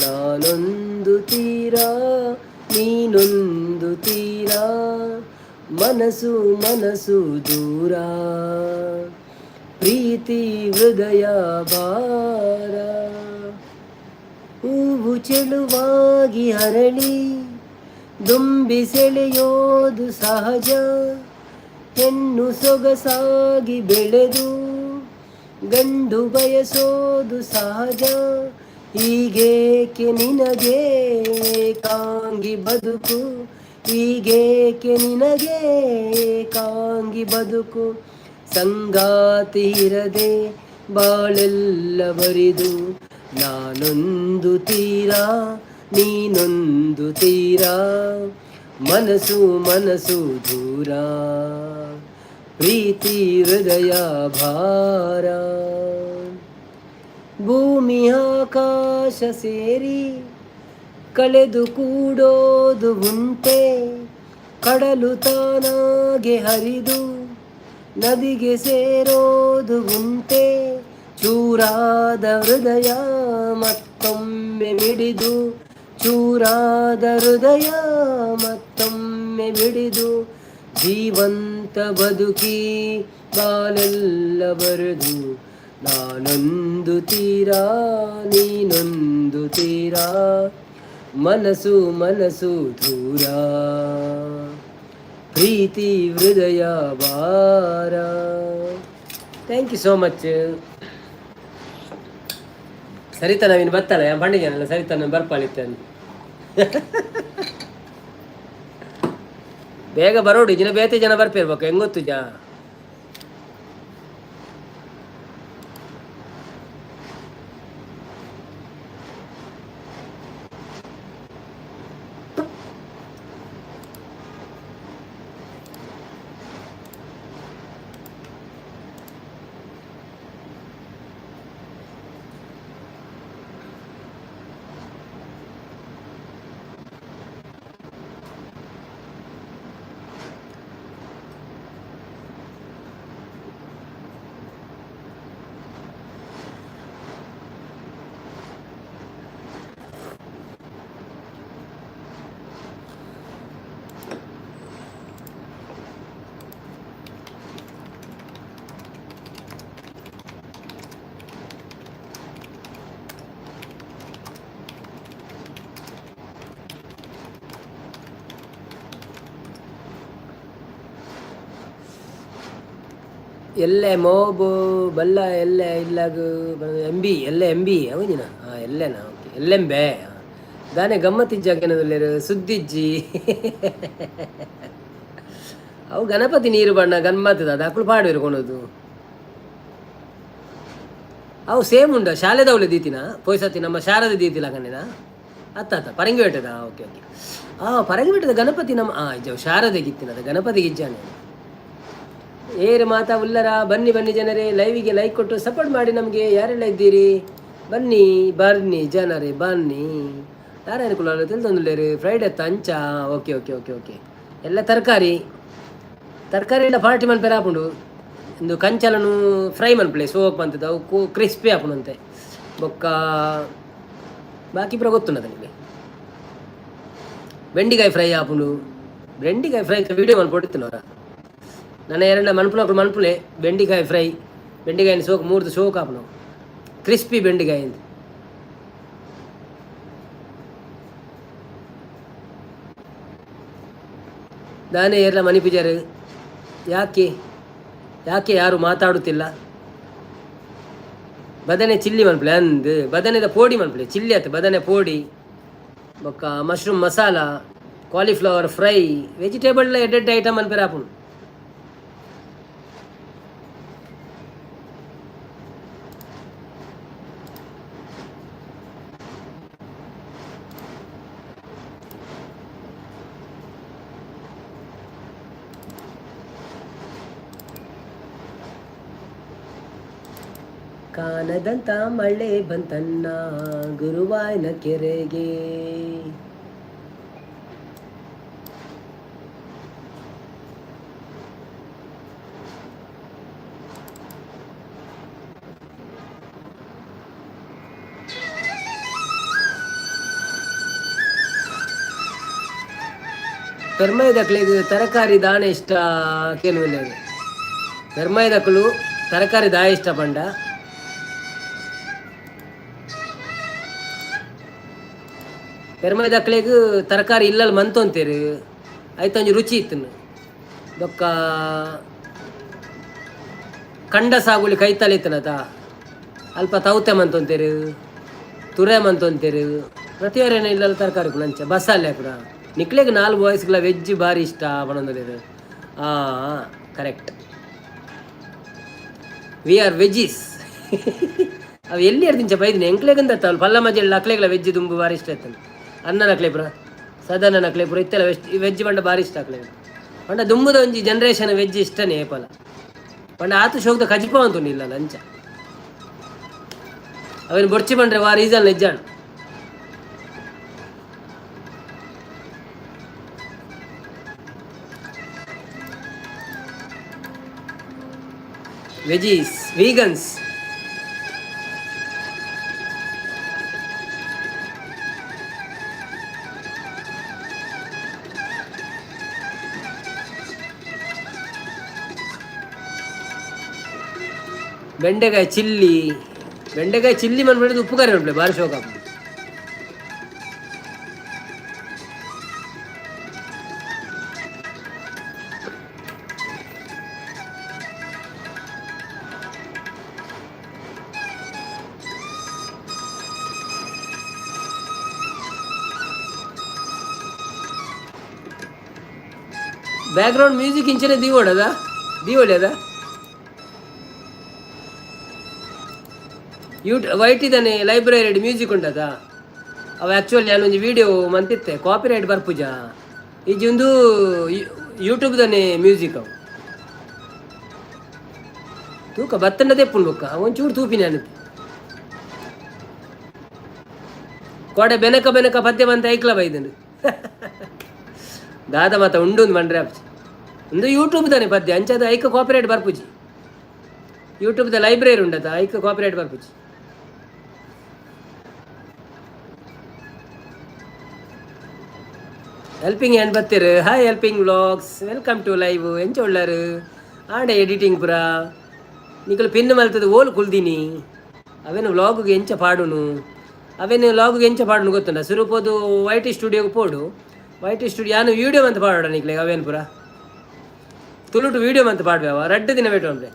ನಾನೊಂದು ತೀರ ನೀನೊಂದು ತೀರ, ಮನಸ್ಸು ದೂರ, ಪ್ರೀತಿ ಹೃದಯ ಭಾರ. ಹೂವು ಚೆಲುವಾಗಿ ಹರಳಿ ದುಂಬಿ ಸೆಳೆಯೋದು ಸಹಜ, ಹೆಣ್ಣು ಸೊಗಸಾಗಿ ಬೆಳೆದು ಗಂಡು ಬಯಸೋದು ಸಹಜ. ಹೀಗೇಕೆ ನಿನಗೆ ಕಾಂಗಿ ಬದುಕು, ಹೀಗೇಕೆ ನಿನಗೆ ಕಾಂಗಿ ಬದುಕು, ಸಂಗಾತಿ ಇರದೆ ಬಾಳೆಲ್ಲ ಬರಿದು. ನಾನೊಂದು ತೀರ ನೀನೊಂದು ತೀರ, ಮನಸ್ಸು ದೂರ, ಪ್ರೀತಿ ಹೃದಯ ಭಾರ. ಭೂಮಿ ಆಕಾಶ ಸೇರಿ ಕಳೆದು ಕೂಡೋದು ಉಂಟೆ, ಕಡಲು ತಾನಾಗೆ ಹರಿದು ನದಿಗೆ ಸೇರೋದು ಉಂಟೆ. ಚೂರಾದ ಹೃದಯ ಮತ್ತೊಮ್ಮೆ ಮಿಡಿದು, ಚೂರಾದ ಹೃದಯ ಮತ್ತೊಮ್ಮೆ ಬಿಡಿದು, ಜೀವಂತ ಬದುಕಿ ಬಾಲೆಲ್ಲ ಬರೆದು. ನಾನೊಂದು ತೀರ ನೀನೊಂದು ತೀರ, ಮನಸ್ಸು ದೂರ, ಪ್ರೀತಿ ಹೃದಯ ಭಾರ. Thank you so much. Saritha ನಾವಿನ್ನು ಬತ್ತಲ್ಲ ಪಂಡಿಗೆನಲ್ಲ ಸರಿತಾ ನಾನು ಬರ್ಪಾಳಿತ್ತೇನೆ. ಬೇಗ ಬರೋಡು ಜನ ಬೇತೆ ಜನ ಬರ್ಪಿರ್ಬೇಕು ಹೆಂಗೊತ್ತು ಜಾ. ಎಲ್ಲೆ ಮೋಬು ಬಲ್ಲ ಎಲ್ಲೆ ಇಲ್ಲಾಗು ಎಂಬಿ ಎಲ್ಲೆ ಎಂಬಿ ಅವನಿನ ಹಾಂ ಎಲ್ಲೆನಾ ಓಕೆ ಎಲ್ಲೆಂಬೆ ದಾನೆ ಗಮ್ಮತ್ತಿಜ್ಜಾಕೆನದಲ್ಲೇರು ಸುದ್ದಿಜ್ಜಿ ಅವು ಗಣಪತಿ ನೀರು ಬಣ್ಣ ಗಮ್ಮತ್ತದ ಅದು ಅಕ್ಕಳು ಪಾಡುವೆರು ಕೊನೋದು ಅವು ಸೇಮ್ ಉಂಡ ಶಾಲೆದವಳೆ ದೀತಿನ ಪೋಯ್ಸತಿ ನಮ್ಮ ಶಾರದ ದೀತಿಲ್ಲ ಕಣ್ಣಿನ ಅತ್ತ ಪರಂಗಿ ಬೆಟ್ಟದ ಓಕೆ ಓಕೆ ಪರಂಗಿ ಬೆಟ್ಟದ ಗಣಪತಿ ನಮ್ಮ ಇಜ್ಜವು ಶಾರದೆ ಗಿತ್ತಿನದ ಗಣಪತಿ ಗಿಜ್ಜಾನೆ ಏರು ಮಾತಾ ಉಲ್ಲರ ಬನ್ನಿ ಬನ್ನಿ ಜನರೇ ಲೈವಿಗೆ ಲೈಕ್ ಕೊಟ್ಟು ಸಪೋರ್ಟ್ ಮಾಡಿ ನಮಗೆ ಯಾರೆಲ್ಲ ಇದ್ದೀರಿ ಬನ್ನಿ ಬನ್ನಿ ಜನರೇ ಬನ್ನಿ ಯಾರ್ಯಾರು ಕುಲ ತಿಳಿದೊಂದುಲ್ಲೇರಿ ಫ್ರೈಡೆ ಅಂಚ ಓಕೆ ಓಕೆ ಓಕೆ ಓಕೆ ಎಲ್ಲ ತರಕಾರಿ ಎಲ್ಲ ಪಾರ್ಟಿ ಮನ್ಪೇರ ಹಾಪುಂಡು ಒಂದು ಕಂಚಲನು ಫ್ರೈ ಮನ್ಪಲೆ ಸೋಪ್ ಅಂತದ್ದು ಅವು ಕ್ರಿಸ್ಪಿ ಹಾಪುಣಂತೆ ಬೊಕ್ಕ ಬಾಕಿ ಪುರ ಗೊತ್ತುಂಡ ನಿಮಗೆ ಬೆಂಡಿಕಾಯಿ ಫ್ರೈ ಹಾಪುಂಡು ಬೆಂಡಿಕಾಯಿ ಫ್ರೈ ವೀಡಿಯೋ ಮನ್ಪೊಟ್ಟಿತ್ತಿನವರ ನನ್ನ ಎರಡ ಮನ್ಪುಲೆ ಬೆಂಡಿಕಾಯಿ ಫ್ರೈ ಬೆಂಡಿಕಾಯಿನ ಸೋಕು 3 ಸೋಕು ಹಾಪು ನಾವು ಕ್ರಿಸ್ಪಿ ಬೆಂಡಿಕಾಯಿ ಅಂತ ನಾನೇ ಎಲ್ಲ ಮನಿ ಪೂಜಾರು ಯಾಕೆ ಯಾರು ಮಾತಾಡುತ್ತಿಲ್ಲ ಬದನೆ ಚಿಲ್ಲಿ ಮನ್ಪಲೆ ಅಂದು ಬದನೆದ ಪೋಡಿ ಮನ್ಪಲೆ ಚಿಲ್ಲಿ ಆಯ್ತು ಬದನೆ ಪೋಡಿ ಬೊಕ್ಕ mushroom masala cauliflower fry vegetable added item ಅನ್ಪೇರ ಹಾಪುಂಡು ಕಾನದಂತ ಮಳೆ ಬಂತನ್ನ ಗುರುವಾಯನ ಕೆರೆಗೆ ಪೆರ್ಮೈದಕ್ಳಿಗೆ ತರಕಾರಿ ದಾಣೆ ಇಷ್ಟ ಕೇಳುವಿಲ್ಲ ಪೆರ್ಮೈದಕ್ಕಳು ತರಕಾರಿ ದಾಯ ಇಷ್ಟ ಪಂಡ ಪೆರ್ಮೈದಕ್ಳಿಗೆ ತರಕಾರಿ ಇಲ್ಲಲ್ಲಿ ಮಂತೊಂತೀರಿ ಆಯ್ತೊಂಜಿ ರುಚಿ ಇತ್ತು ಬೊಕ್ಕ ಕಂಡ ಸಾಗುಲಿ ಕೈತಲಿ ಇತ್ತನತ ಅಲ್ಪ ತೌತೆ ಮಂತೊಂತೀರಿ ತುರೆ ಮಂತೊಂತೀರಿ ಪ್ರತಿಯೊರೇನ ಇಲ್ಲಲ್ಲಿ ತರಕಾರಿ ನಂಚ ಬಸ್ಸಲ್ಲೇ ಕೂಡ ನಿಕ್ಲೆಗೆ 4 ಬಾಯ್ಸ್ಗಳ ವೆಜ್ ಭಾರಿ ಇಷ್ಟ ಬಣಂದಿರು ಕರೆಕ್ಟ್ ವಿ ಆರ್ ವೆಜ್ಜೀಸ್ ಅವು ಎಲ್ಲಿ ಇರ್ದಿಂಚ ಬೈದಿನಿ ಎಂಕ್ಲೆಗಂತ ಅವ್ರು ಪಲ್ಲ ಮಜೆಲ್ಲ ಅಕ್ಲೆಗಳ ವೆಜ್ ದುಂಬು ಭಾರಿ ಇಷ್ಟ ಇತ್ತು ಅನ್ನನ ಅಕ್ಲೆಪುರ ಸದನನ ಅಕ್ಲೆಪುರ ಇತ್ತೆಲ್ಲ ವೆಜ್ ಬಂಡ ಭಾರಿ ಇಷ್ಟ ಅಕ್ಲೆಗ ಪಂಡ ದುಂಬುದ ಒಂಜಿ ಜನ್ರೇಷನ್ ವೆಜ್ ಇಷ್ಟನೇ ಏಪಲ ಪಂಡ ಆತು ಶೋಕದ ಕಜಿಪ ಅಂತೂ ಇಲ್ಲ ಲಂಚ ಅವನು ಬೊಡ್ಚಿ ಬಂಡ್ರೆ ವಾ ರೀಸನ್ ನಿಜ್ಜಾಣ ವೆಜೀಸ್ ವೀಗನ್ಸ್ ಬೆಂಡೆಕಾಯಿ ಚಿಲ್ಲಿ ಮನ್ಬಿಡಿದು ಉಪ್ಪು ಕರಿ ಉಂಟು ಭಾರಿ ಶೋಕ ಬ್ಯಾಕ್ಗ್ರೌಂಡ್ ಮ್ಯೂಸಿಕ್ ಇಂಚನೆ ದೀವೋಳಿ ಅದ ವೈಟ್ ಇದ್ದಾನೆ ಲೈಬ್ರರಿ ಮ್ಯೂಸಿಕ್ ಉಂಟದ ಅವು ಆ್ಯಕ್ಚುಲಿ ನಾನೊಂದು ವೀಡಿಯೋ ಮಂತಿತ್ತೆ ಕಾಪಿರೈಟ್ ಬರ್ಪುಜ ಈಜೊಂದು ಯೂಟ್ಯೂಬ್ದನೇ ಮ್ಯೂಸಿಕ್ ಅವು ತೂಕ ಬತ್ತಂಡ ತೆಪ್ಪುಂಡು ಬೊಕ್ಕ ಒಂಚೂರು ತೂಪಿನಿ ಅನ್ನತ್ತೆ ಕೊಡೆ ಬೆನಕ ಪದ್ಯ ಬಂತ ಐಕ್ಲ ಬೈದನು ದಾದ ಮಾತ ಉಂಡು ಮಂಡ್ರೆ ಒಂದು ಯೂಟ್ಯೂಬ್ದಾನೆ ಪದ್ಯ ಅಂಚದ ಐಕ ಕಾಪಿರೈಟ್ ಬರ್ಪುಜಿ ಯೂಟ್ಯೂಬ್ದ ಲೈಬ್ರರಿ ಉಂಡದ ಐಕ ಕಾಪಿರೈಟ್ ಬರ್ಪುಜಿ ಹೆಲ್ಪಿಂಗ್ ಹ್ಯಾಂಡ್ ಬತ್ತೀರು hi helping vlogs welcome to live ಎಂಚ ಉಳ್ಳಾರು ಆಡೆ ಎಡಿಟಿಂಗ್ ಪುರ ನಿಕಲು ಪಿನ್ ಮಲ್ತದ ಓಲ್ ಕುಲ್ದೀನಿ ಅವೇನು ವ್ಲಾಗ್ಗೆ ಎಂಚ ಪಾಡುನು ಗೊತ್ತುಂಡ ಸುರುಪೋದು ವೈಟಿ ಸ್ಟುಡಿಯೋಗೆ ಪೋಡು ವೈಟಿ ಸ್ಟುಡಿಯೋ ಯಾನು ವೀಡಿಯೋ ಮಂತ್ ಪಾಡೋಣ ನಿಕ್ಲೆ ಅವೇನು ಪುರ ತುಳುಟು ವೀಡಿಯೋ ಮಂತ್ ಪಾಡ್ಬೇವ ರಡ್ಡು ದಿನ ಬೇಟು ಅಂದ್ರೆ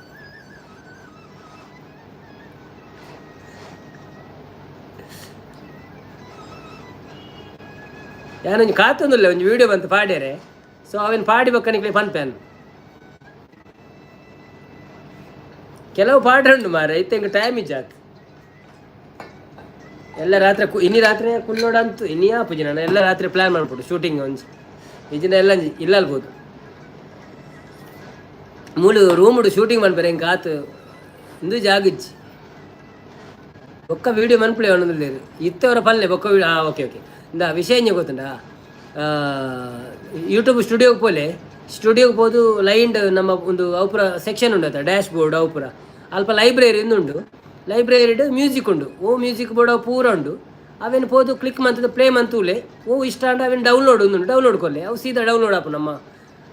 ಯಾನೊಂದು ಕಾತೊಂದಿಲ್ಲ ಒಂದು ವಿಡಿಯೋ ಬಂತು ಪಾಡ್ಯಾರೆ ಸೊ ಅವನ್ ಪಾಡಿ ಬಕ್ಕನಿಗೆ ಪನ್ಪೇನು ಕೆಲವು ಪಾಡ ಉಂಡು ಮಾರ ಇತ್ತ ಟೈಮ್ ಇಜ್ಜಾತ್ ಎಲ್ಲ ರಾತ್ರಿ ಇನ್ನಿ ರಾತ್ರಿ ಕುಲ್ಲೋಡ ಅಂತು ಇನ್ನಿಯಾ ಪೂಜೆ ನಾನು ಎಲ್ಲ ರಾತ್ರಿ ಪ್ಲಾನ್ ಮಾಡ್ಬಿಟ್ಟು ಶೂಟಿಂಗ್ ಒಂಜಿ ಇಜಿನ ಎಲ್ಲ ಇಲ್ಲ ಅಲ್ಬೋದು ಮೂಲು ರೂಮುಡು ಶೂಟಿಂಗ್ ಮಾಡ್ಬೇರೆ ಹಿಂಗೆ ಆತು ಇಂದು ಜಾಗಿಜ್ಜಿ ಬೊಕ್ಕ ವೀಡಿಯೋ ಮನ್ಪುಳೆ ಅನ್ನೋದಿಲ್ಲ ಇತ್ತವರ ಪಲ್ಲೆ ಬೊಕ್ಕ ವೀಡಿಯೋ ಓಕೆ ಓಕೆ ಇಂದ ವಿಷಯ ಗೊತ್ತುಂಡ ಯೂಟ್ಯೂಬ್ ಸ್ಟುಡಿಯೋಗೆ ಪೋಲೆ ಸ್ಟುಡಿಯೋಗೆ ಹೋದು ಲೈಂಡ್ ನಮ್ಮ ಒಂದು ಅವಪುರ ಸೆಕ್ಷನ್ ಉಂಡತ ಡ್ಯಾಶ್ ಬೋರ್ಡ್ ಅವಪುರ ಅಲ್ಪ ಲೈಬ್ರರಿ ಉಂಡು ಲೈಬ್ರರಿಡ್ ಮ್ಯೂಸಿಕ್ ಉಂಡು ಓ ಮ್ಯೂಸಿಕ್ ಬೋರ್ಡ್ ಅವು ಪೂರ ಉಂಡು ಅವೇನು ಪೋದು ಕ್ಲಿಕ್ ಮಂತದ ಪ್ಲೇ ಮಂತೂಲೆ ಓ ಇಷ್ಟ ಅಂಡ ಅವೇನು ಡೌನ್ಲೋಡ್ ಉಂಡು ಡೌನ್ಲೋಡ್ ಕೊಲ್ಲೆ ಅವು ಸೀದಾ ಡೌನ್ಲೋಡ್ ಆಪು ನಮ್ಮ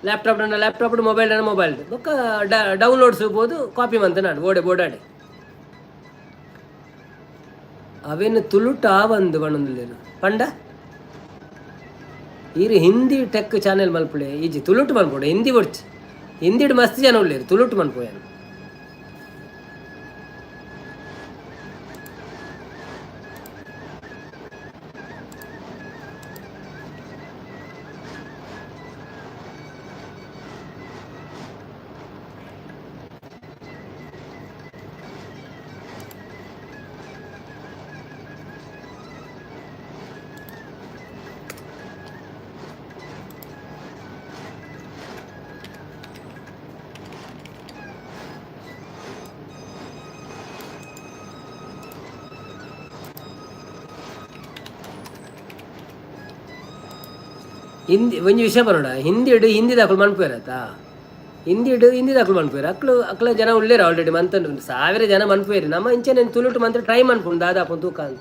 ಲ್ಯಾಪ್ಟಾಪ್ ಮೊಬೈಲ್ ಬೊಕ್ಕ ಡೌನ್ಲೋಡ್ಸ್ ಬೋದು ಕಾಪಿ ಮಂತ ನಾಡು ಓಡೆ ಬೋರ್ಡಾಡೆ ಅವೇನು ತುಳುಟ ಒಂದು ಬಣ್ಣದಲ್ಲೇನು ಪಂಡ ಈರು ಹಿಂದಿ ಟೆಕ್ ಚಾನೆಲ್ ಮಲ್ಪುಳೆ ಈಜಿ ತುಳುಟು ಮನ್ಪೋಡೆ ಹಿಂದಿ ಬರ್ಚಿ ಹಿಂದಿಡ್ ಮಸ್ತ್ ಜನ ಉಳ್ಳೇರು ತುಳುಟು ಮನ್ಪೋಯನು ಹಿಂದಿ ಒಂದು ವಿಷಯ ಬರೋಣ ಹಿಂದಿ ದಾಖಲು ಮನ್ಪೋಯ್ರತ್ತ ಹಿಂದಿ ದಾಖಲು ಮನ್ಪೋಯ್ರ ಅಕ್ಲ ಜನ ಉಳ್ಳೇರ ಆಲ್ರೆಡಿ ಮಂತಂಡು 1000 ಜನ ಮನ್ಪೋಯ್ರಿ ನಮ್ಮ ಇಂಚೆ ನಾನು ತುಳುಟು ಮಂತ್ರ ಟ್ರೈ ಮನ್ಪುಂಡು ದಾದಾಪು ತೂಕ ಅಂತ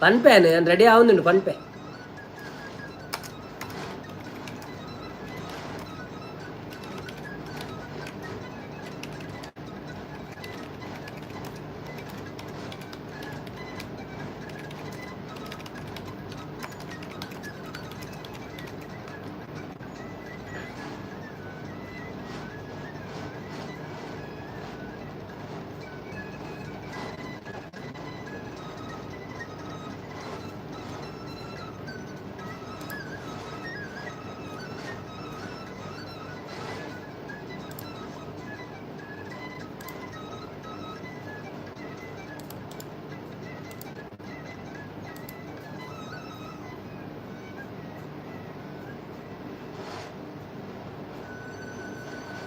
ಪನ್ಪೇನು ನಾನು ರೆಡಿ ಆവുന്നുണ്ട് ಪನ್ಪೆ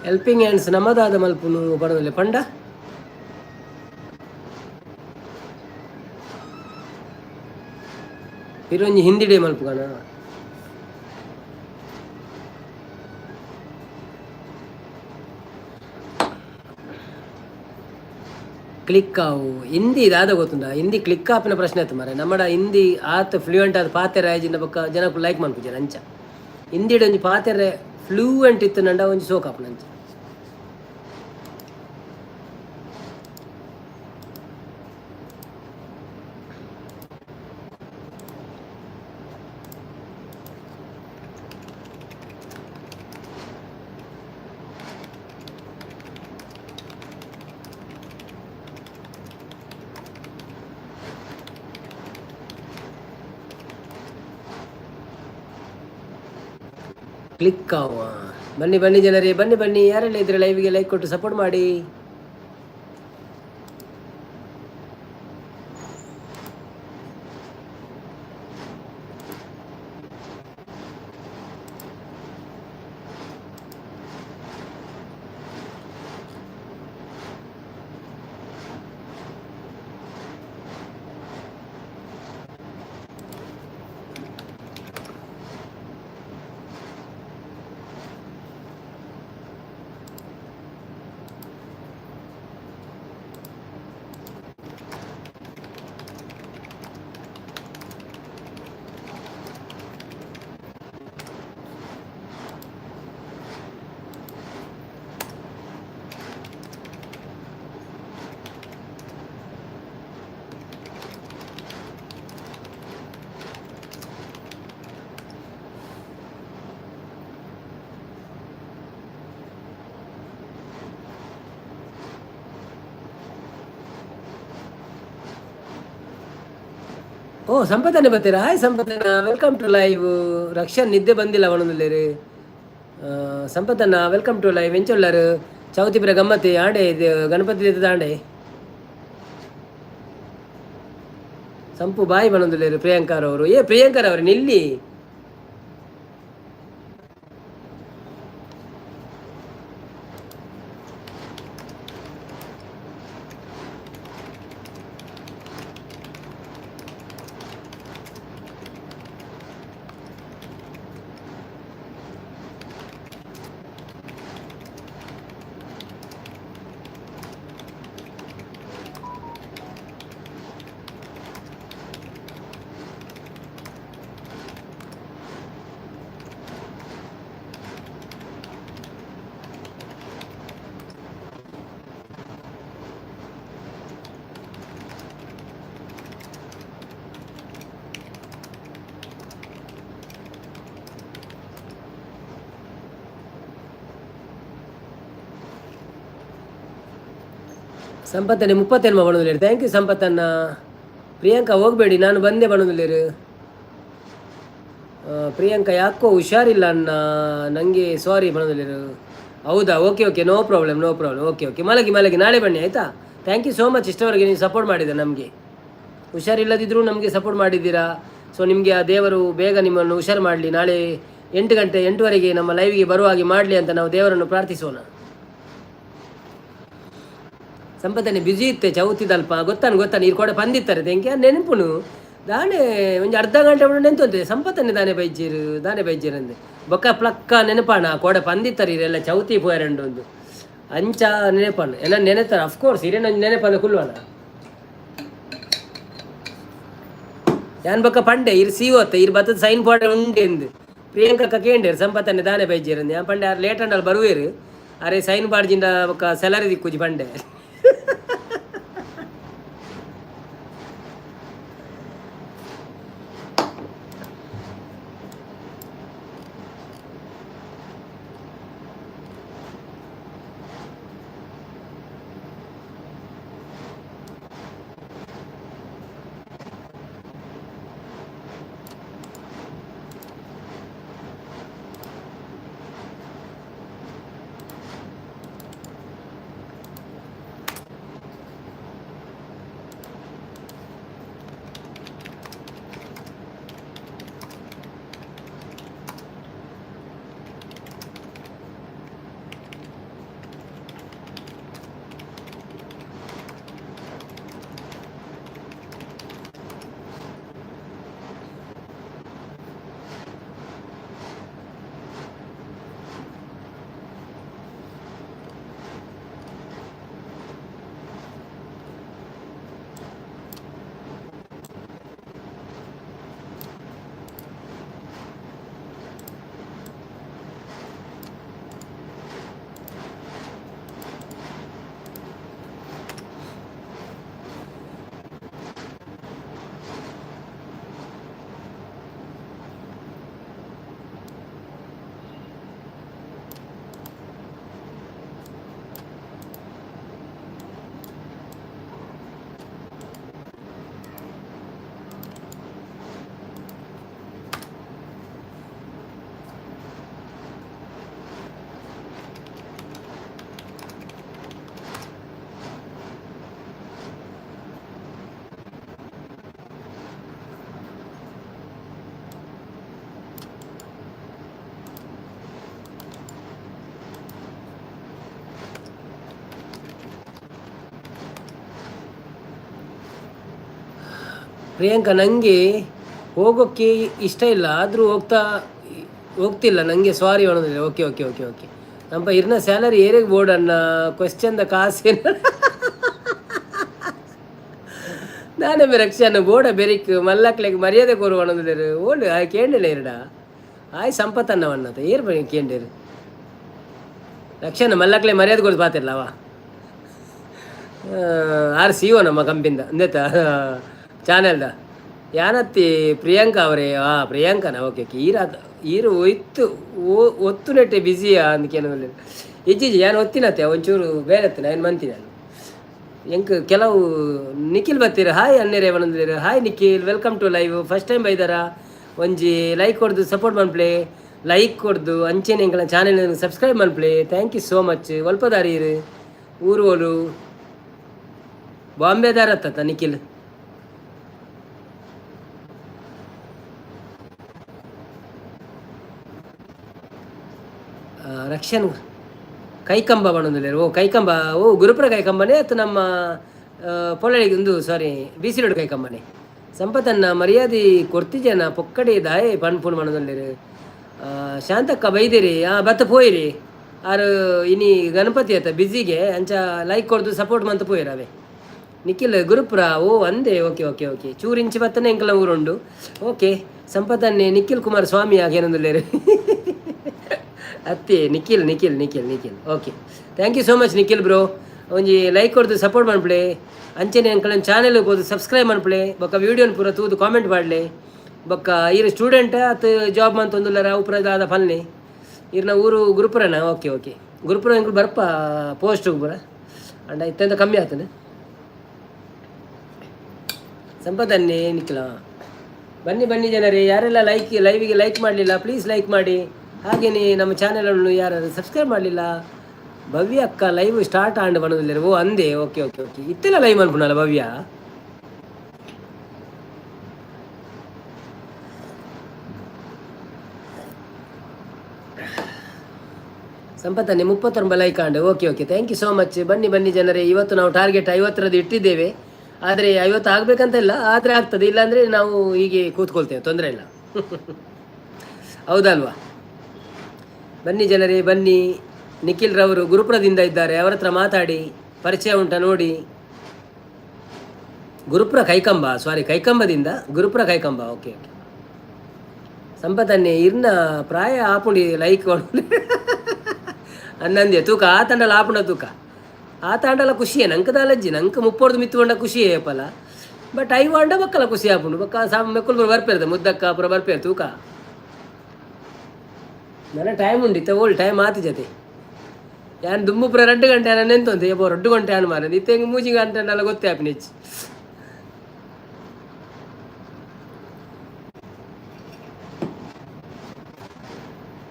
ಹೆಲ್ಪಿಂಗ್ ಹ್ಯಾಂಡ್ಸ್ ನಮ್ಮದಾದ ಮಲ್ಪುನು ಬರೋದಿಲ್ಲ ಪಂಡ ಇರೊಂಜಿ ಹಿಂದಿ ಡೇ ಮಲ್ಪುಗನ ಕ್ಲಿಕ್ ಆವು ಹಿಂದಿ ಇದಾದ ಗೊತ್ತುಂಡ ಹಿಂದಿ ಕ್ಲಿಕ್ ಆಪಿನ ಪ್ರಶ್ನೆ ಆಯ್ತು ಮಾರೆ ನಮ್ಮಡ ಹಿಂದಿ ಆತ ಫ್ಲೂಯೆಂಟ್ ಆದ ಪಾತೆರ ಆಯ್ಜಿನ ಬಕ್ಕ ಜನಕ್ಕೂ ಲೈಕ್ ಮಾಡ್ಕೊಜಾರ ಅಂಚ ಹಿಂದಿಡ ಒಂಜಿ ಪಾತೆರೆ ಫ್ಲೂಯೆಂಟ್ ಇತ್ತು ನಂಡ ಒಂಜಿ ಸೋಕಾಪನ ಅಂಚ ಕ್ಲಿಕ್ ಆವ ಬನ್ನಿ ಜನರೇ ಬನ್ನಿ ಯಾರೆಲ್ಲ ಇದ್ರೆ ಲೈವ್ಗೆ ಲೈಕ್ ಕೊಟ್ಟು ಸಪೋರ್ಟ್ ಮಾಡಿ ಓ ಸಂಪತ್ತನೆ ಬರ್ತೀರಾ? ಹಾಯ್ ಸಂಪತ್ತನ, ವೆಲ್ಕಮ್ ಟು ಲೈವ್. ರಕ್ಷನ್ ನಿದ್ದೆ ಬಂದಿಲ್ಲ ಅವನೊಂದಿಲ್ಲ ರೀ. ಸಂಪತ್ತನ್ನ ವೆಲ್ಕಮ್ ಟು ಲೈವ್. ಎಂಚೊಳ್ಳರು ಚೌತಿಪುರ ಗಮ್ಮತ್ತಿ ಆಂಡೆ ಇದು ಗಣಪತಿ ಆಂಡೆ ಸಂಪು ಬಾಯಿ ಬನ್ನೊಂದಿಲ್ಲ ಪ್ರಿಯಾಂಕರ್ ಅವರು. ಪ್ರಿಯಾಂಕರ್ ಅವರು ನಿಲ್ಲಿ. ಸಂಪತ್ತನೆ ಮುಪ್ಪತ್ತೇನು ಬಣ್ಣದಿಲ್ಲ. ಥ್ಯಾಂಕ್ ಯು ಸಂಪತ್ತನ್ನ. ಪ್ರಿಯಾಂಕಾ ಹೋಗಬೇಡಿ, ನಾನು ಬಂದೆ ಬಣ್ಣದಿಲ್ಲ. ಪ್ರಿಯಾಂಕಾ ಯಾಕೋ ಹುಷಾರಿಲ್ಲ ಅಣ್ಣ ನನಗೆ, ಸಾರಿ ಬಣ್ಣದಿಲ್ಲ. ಹೌದಾ, okay okay, no problem no problem. Okay okay, ಮಲಗಿ ಮಲಗಿ, ನಾಳೆ ಬನ್ನಿ ಆಯಿತಾ. ಥ್ಯಾಂಕ್ ಯು ಸೋ ಮಚ್ ಇಷ್ಟವರೆಗೆ ನೀವು ಸಪೋರ್ಟ್ ಮಾಡಿದೆ ನಮಗೆ. ಹುಷಾರಿಲ್ಲದಿದ್ದರೂ ನಮಗೆ ಸಪೋರ್ಟ್ ಮಾಡಿದ್ದೀರಾ. ಸೊ ನಿಮಗೆ ಆ ದೇವರು ಬೇಗ ನಿಮ್ಮನ್ನು ಹುಷಾರು ಮಾಡಲಿ. ನಾಳೆ 8 ಗಂಟೆ 8ವರೆಗೆ ನಮ್ಮ ಲೈವ್ಗೆ ಬರುವ ಹಾಗೆ ಮಾಡಲಿ ಅಂತ ನಾವು ದೇವರನ್ನು ಪ್ರಾರ್ಥಿಸೋಣ. ಸಂಪತ್ತನೆ ಬ್ಯುಸಿ ಇತ್ತೆ ಚೌತಿದಲ್ಪ ಗೊತ್ತಾನು ಇರ್ ಕೂಡ ಬಂದಿತ್ತಾರೆ ತೆಂಕೆ ನೆನಪುನು ದಾನೆ ಒಂಜಿ ಅರ್ಧ ಗಂಟೆ ನೆಂತಂತೆ ಸಂಪತ್ತನೆ ದಾನೆ ಬೈಜೀರು ಅಂದೆ ಬೊಕ್ಕ ಪ್ಲಕ್ಕ ನೆನಪಾಣ ಕೋಡೆ ಪಂದಿತ್ತಾರೆ ಇರೆಲ್ಲ ಚೌತಿ ಪೋಯರಂಡು ಒಂದು ಅಂಚ ನೆನಪಾನ ಏನ ನೆನೆತಾರೆ ಅಫ್ಕೋರ್ಸ್ ಇರೇನ ನೆನಪಂದ ಕುಲ್ವನ ಯಾನ್ ಬೊಕ್ಕ ಪಂಡೆ ಇರ್ ಸೀವತ್ತೆ ಇರ್ ಬತ್ತದ ಸೈನ್ ಬೋರ್ಡ್ ಉಂಡೆ ಎಂದು ಪ್ರಿಯಾಂಕಕ್ಕ ಕೇಂಡೇರು ಸಂಪತ್ತನೆ ದಾನೆ ಬೈಜೀರಂದು ಯಾನ್ ಪಂಡೆ ಯಾರು ಲೇಟ್ ಅಂಡಲ್ಲಿ ಬರುವೇರು ಅರೆ ಸೈನ್ ಬಾರ್ಜಿಂದ ಬೊಕ್ಕ ಸೆಲರಿ ದಿಕ್ಕುಜಿ ಪಂಡೆ ಪ್ರಿಯಾಂಕಾ ನನಗೆ ಹೋಗೋಕ್ಕೆ ಇಷ್ಟ ಇಲ್ಲ ಆದರೂ ಹೋಗ್ತಿಲ್ಲ ನನಗೆ ಸಾರಿ ಅನ್ನೋದಿಲ್ಲ ಓಕೆ ಓಕೆ ಓಕೆ ಓಕೆ ನಮ್ಮ ಇರ್ನ ಸ್ಯಾಲರಿ ಏರಿಗೆ ಬೋರ್ಡ್ ಅನ್ನ ಕ್ವೆಶ್ಚನ್ದ ಕಾಸೇನು ನಾನೇ ರಕ್ಷಣ ಬೋರ್ಡ ಬೆರಿಕ್ ಮಲ್ಲಕ್ಲೆಗೆ ಮರ್ಯಾದೆ ಕೊರು ಅನ್ನೋದಿಲ್ಲ ಓಡು ಆಯ್ ಕೇಂಡಿಲ್ಲ ಎರಡ ಆಯ್ ಸಂಪತ್ತನ್ನವನ್ನತ ಏರ್ ಬರೀ ಕೇಂಡೇರು ರಕ್ಷಣ ಮಲ್ಲಕ್ಲೆ ಮರ್ಯಾದೆ ಕೊಡು ಪಾತಿರ್ಲವ ಆರ್ ಸಿ ಒ ನಮ್ಮ ಕಂಪಿಂದ ಅಂದೇತ ಚಾನೆಲ್ದ ಯಾನತ್ತಿ ಪ್ರಿಯಾಂಕಾ ಅವರೇ ಪ್ರಿಯಾಂಕನ ಓಕೆ ಓಕೆ ಈರು ಒತ್ತು ನೆಟ್ಟೆ ಬ್ಯುಸಿಯಾ ಅಂದಕ್ಕೇನೋ ಇಜ್ಜಿಜಿ ಯಾನು ಒತ್ತಿನತ್ತೆ ಒಂಚೂರು ಬೇರೆ ನಾನು ಮಂತಿ ನಾನು ಎಂಕ್ ಕೆಲವು ನಿಖಿಲ್ ಬತ್ತೀರ ಹಾಯ್ ಅನ್ನೇರೆ ಅವನಂದಿರ hi Nikhil welcome to live first time ಬೈದಾರ ಒಂಜಿ ಲೈಕ್ ಕೊಡ್ದು ಸಪೋರ್ಟ್ ಮನ್ಪ್ಲೆ ಲೈಕ್ ಕೊಡ್ದು ಅಂಚೆನೆ ಎಂಕಲ ಚಾನೆಲ್ ಸಬ್ಸ್ಕ್ರೈಬ್ ಮನ್ಪ್ಲೆ ಥ್ಯಾಂಕ್ ಯು ಸೋ ಮಚ್ ಒಲ್ಪದಾರೀರು ಊರು ಬಾಂಬೆದಾರ ಅತ್ತ ನಿಖಿಲ್ ರಕ್ಷನ್ ಕೈಕಂಬ ಬಣ್ಣದಲ್ಲಿ ಓ ಕೈಕಂಬ ಓ ಗುರುಪುರ ಕೈಕಂಬನೇ ಅಥವಾ ನಮ್ಮ ಪೊಳ್ಳಳಿಗೆ ಒಂದು ಸಾರಿ ಬಿ ಸಿ ರೋಡ್ ಕೈಕಂಬನೇ ಸಂಪತ್ತನ್ನ ಮರ್ಯಾದೆ ಕೊಡ್ತಿದ್ದೇನ ಪೊಕ್ಕಡೆ ದಾಯೆ ಪಣ್ ಪುಣ್ ಮಣ್ಣದಲ್ಲಿ ಶಾಂತಕ್ಕ ಬೈದಿರಿ ಬತ್ತ ಪೋಯಿರಿ ಆರು ಇನಿ ಗಣಪತಿ ಆತ ಬಿಜಿಗೆ ಅಂಚ ಲೈಕ್ ಕೊಡ್ದು ಸಪೋರ್ಟ್ ಮಂತ ಪೋಯಿರವೆ ನಿಖಿಲ್ ಗುರುಪುರ ಓ ಅಂದೆ ಓಕೆ ಓಕೆ ಓಕೆ ಚೂರಿಂಚಿ ಬತ್ತನೆ ಎಂಕಲ ಊರುಂಡು ಓಕೆ ಸಂಪತ್ತನ್ನೇ ನಿಖಿಲ್ ಕುಮಾರ್ ಸ್ವಾಮಿ ಆಗೇನೊಂದುಲ್ಲೇರು ಅತ್ತಿ Nikhil Nikhil Nikhil Nikhil okay thank you so much Nikhil bro ಒಂಜಿ ಲೈಕ್ ಕೊಡ್ದು ಸಪೋರ್ಟ್ ಮನ್ಪ್ಲೆ ಅಂಚನೆ ಅಂಕಲನ್ ಚಾನೆಲ್ ಹೋದು ಸಬ್ಸ್ಕ್ರೈಬ್ ಮನ್ಪ್ಲೆ ಬೊಕ್ಕ ವಿಡಿಯೋನ ಪೂರ ತೂದು ಕಾಮೆಂಟ್ ಮಾಡಲೆ ಬೊಕ್ಕ ಈರು ಸ್ಟೂಡೆಂಟ್ ಅತ್ ಜಾಬ್ ಮಂತೊಂದುಲ್ಲರ ಉಪರದ ಫಲ್ನೆ ಇರ್ನ ಊರು ಗುರುಪುರನ ಓಕೆ ಓಕೆ ಗುರುಪುರ ಎಂಕುಲು ಬರ್ಪ ಪೋಸ್ಟ್ ಪೂರ ಅಂಡ ಇತ್ತಂತ ಕಮ್ಮಿ ಆಗ್ತದೆ ಸಂಪತ್ತನ್ನೇ ನಿಖಿಲ ಬನ್ನಿ ಬನ್ನಿ ಜನರೇ ಯಾರೆಲ್ಲ ಲೈವಿಗೆ ಲೈಕ್ ಮಾಡಲಿಲ್ಲ ಪ್ಲೀಸ್ ಲೈಕ್ ಮಾಡಿ ಹಾಗೆಯೇ ನಮ್ಮ ಚಾನೆಲನ್ನು ಯಾರು ಸಬ್ಸ್ಕ್ರೈಬ್ ಮಾಡಲಿಲ್ಲ ಭವ್ಯ ಅಕ್ಕ ಲೈವ್ ಸ್ಟಾರ್ಟ್ ಆಂಡ್ ಬಣ್ಣದಲ್ಲಿ ಓ ಅಂದೆ ಓಕೆ ಓಕೆ ಓಕೆ ಇತ್ತೆಲ್ಲ ಲೈವ್ ಅನ್ಪುಣಲ್ಲ ಭವ್ಯ ಸಂಪತ್ತನ್ನೇ 39 like and okay okay thank you so much ಬನ್ನಿ ಬನ್ನಿ ಜನರೇ ಇವತ್ತು ನಾವು ಟಾರ್ಗೆಟ್ 50ರದ್ದು ಇಟ್ಟಿದ್ದೇವೆ ಆದರೆ 50 ಆಗಬೇಕಂತ ಇಲ್ಲ ಆದರೆ ಆಗ್ತದೆ ಇಲ್ಲಾಂದರೆ ನಾವು ಹೀಗೆ ಕೂತ್ಕೊಳ್ತೇವೆ ತೊಂದರೆ ಇಲ್ಲ ಹೌದಲ್ವಾ ಬನ್ನಿ ಜನರೇ ಬನ್ನಿ ನಿಖಿಲ್ ರವರು ಗುರುಪುರದಿಂದ ಇದ್ದಾರೆ ಅವರ ಹತ್ರ ಮಾತಾಡಿ ಪರಿಚಯ ಉಂಟ ನೋಡಿ ಗುರುಪುರ ಕೈಕಂಬ ಸಾರಿ ಕೈಕಂಬದಿಂದ ಗುರುಪುರ ಕೈಕಂಬ ಓಕೆ ಓಕೆ ಸಂಪತ್ತನ್ನೇ ಇರ್ನ ಪ್ರಾಯ ಆಪುಂಡಿ ಲೈಕ್ ಅನ್ನಂದೆ ತೂಕ ಆ ತಂಡಲ ಆಪುಂಡ ತೂಕ ಆ ತಾಂಡಲ ಖುಷಿಯೇ ನಂಕದಲ್ಲಜ್ಜಿ ನಂಗೆ ಮುಪ್ಪೊಡ್ದು ಮಿತ್ತುಕೊಂಡ ಖುಷಿಯೇ ಏಪಲ್ಲ ಬಟ್ ಐವಾಂಡ ಬಕ್ಕಲ ಖುಷಿ ಆಪುಂಡು ಬಕ್ಕ ಮೆಕ್ಕಲು ಬರ ಬರ್ಪೇರ್ದೆ ಮುದ್ದಕ್ಕ ಪುರ ಬರ್ಪೇರ್ ತೂಕ ನನ್ನ ಟೈಮ್ ಉಂಡಿತ್ತ ಓಲ್ಡ್ ಟೈಮ್ ಆತು ಜತೆ ಯಾನ್ ದುಮ್ಮು ಪುರ 2 ಗಂಟೆ ನಾನು ನೆಂತಂತೆ ಯಪ್ಪ 2 ಗಂಟೆ ಅನ್ ಮಾರದು ಇತ್ತೆ ಹೆಂಗೆ 3 ಗಂಟೆ ಅನ್ನೆಲ್ಲ ಗೊತ್ತೇ ಆಪಿ ನೆಚ್ಚಿ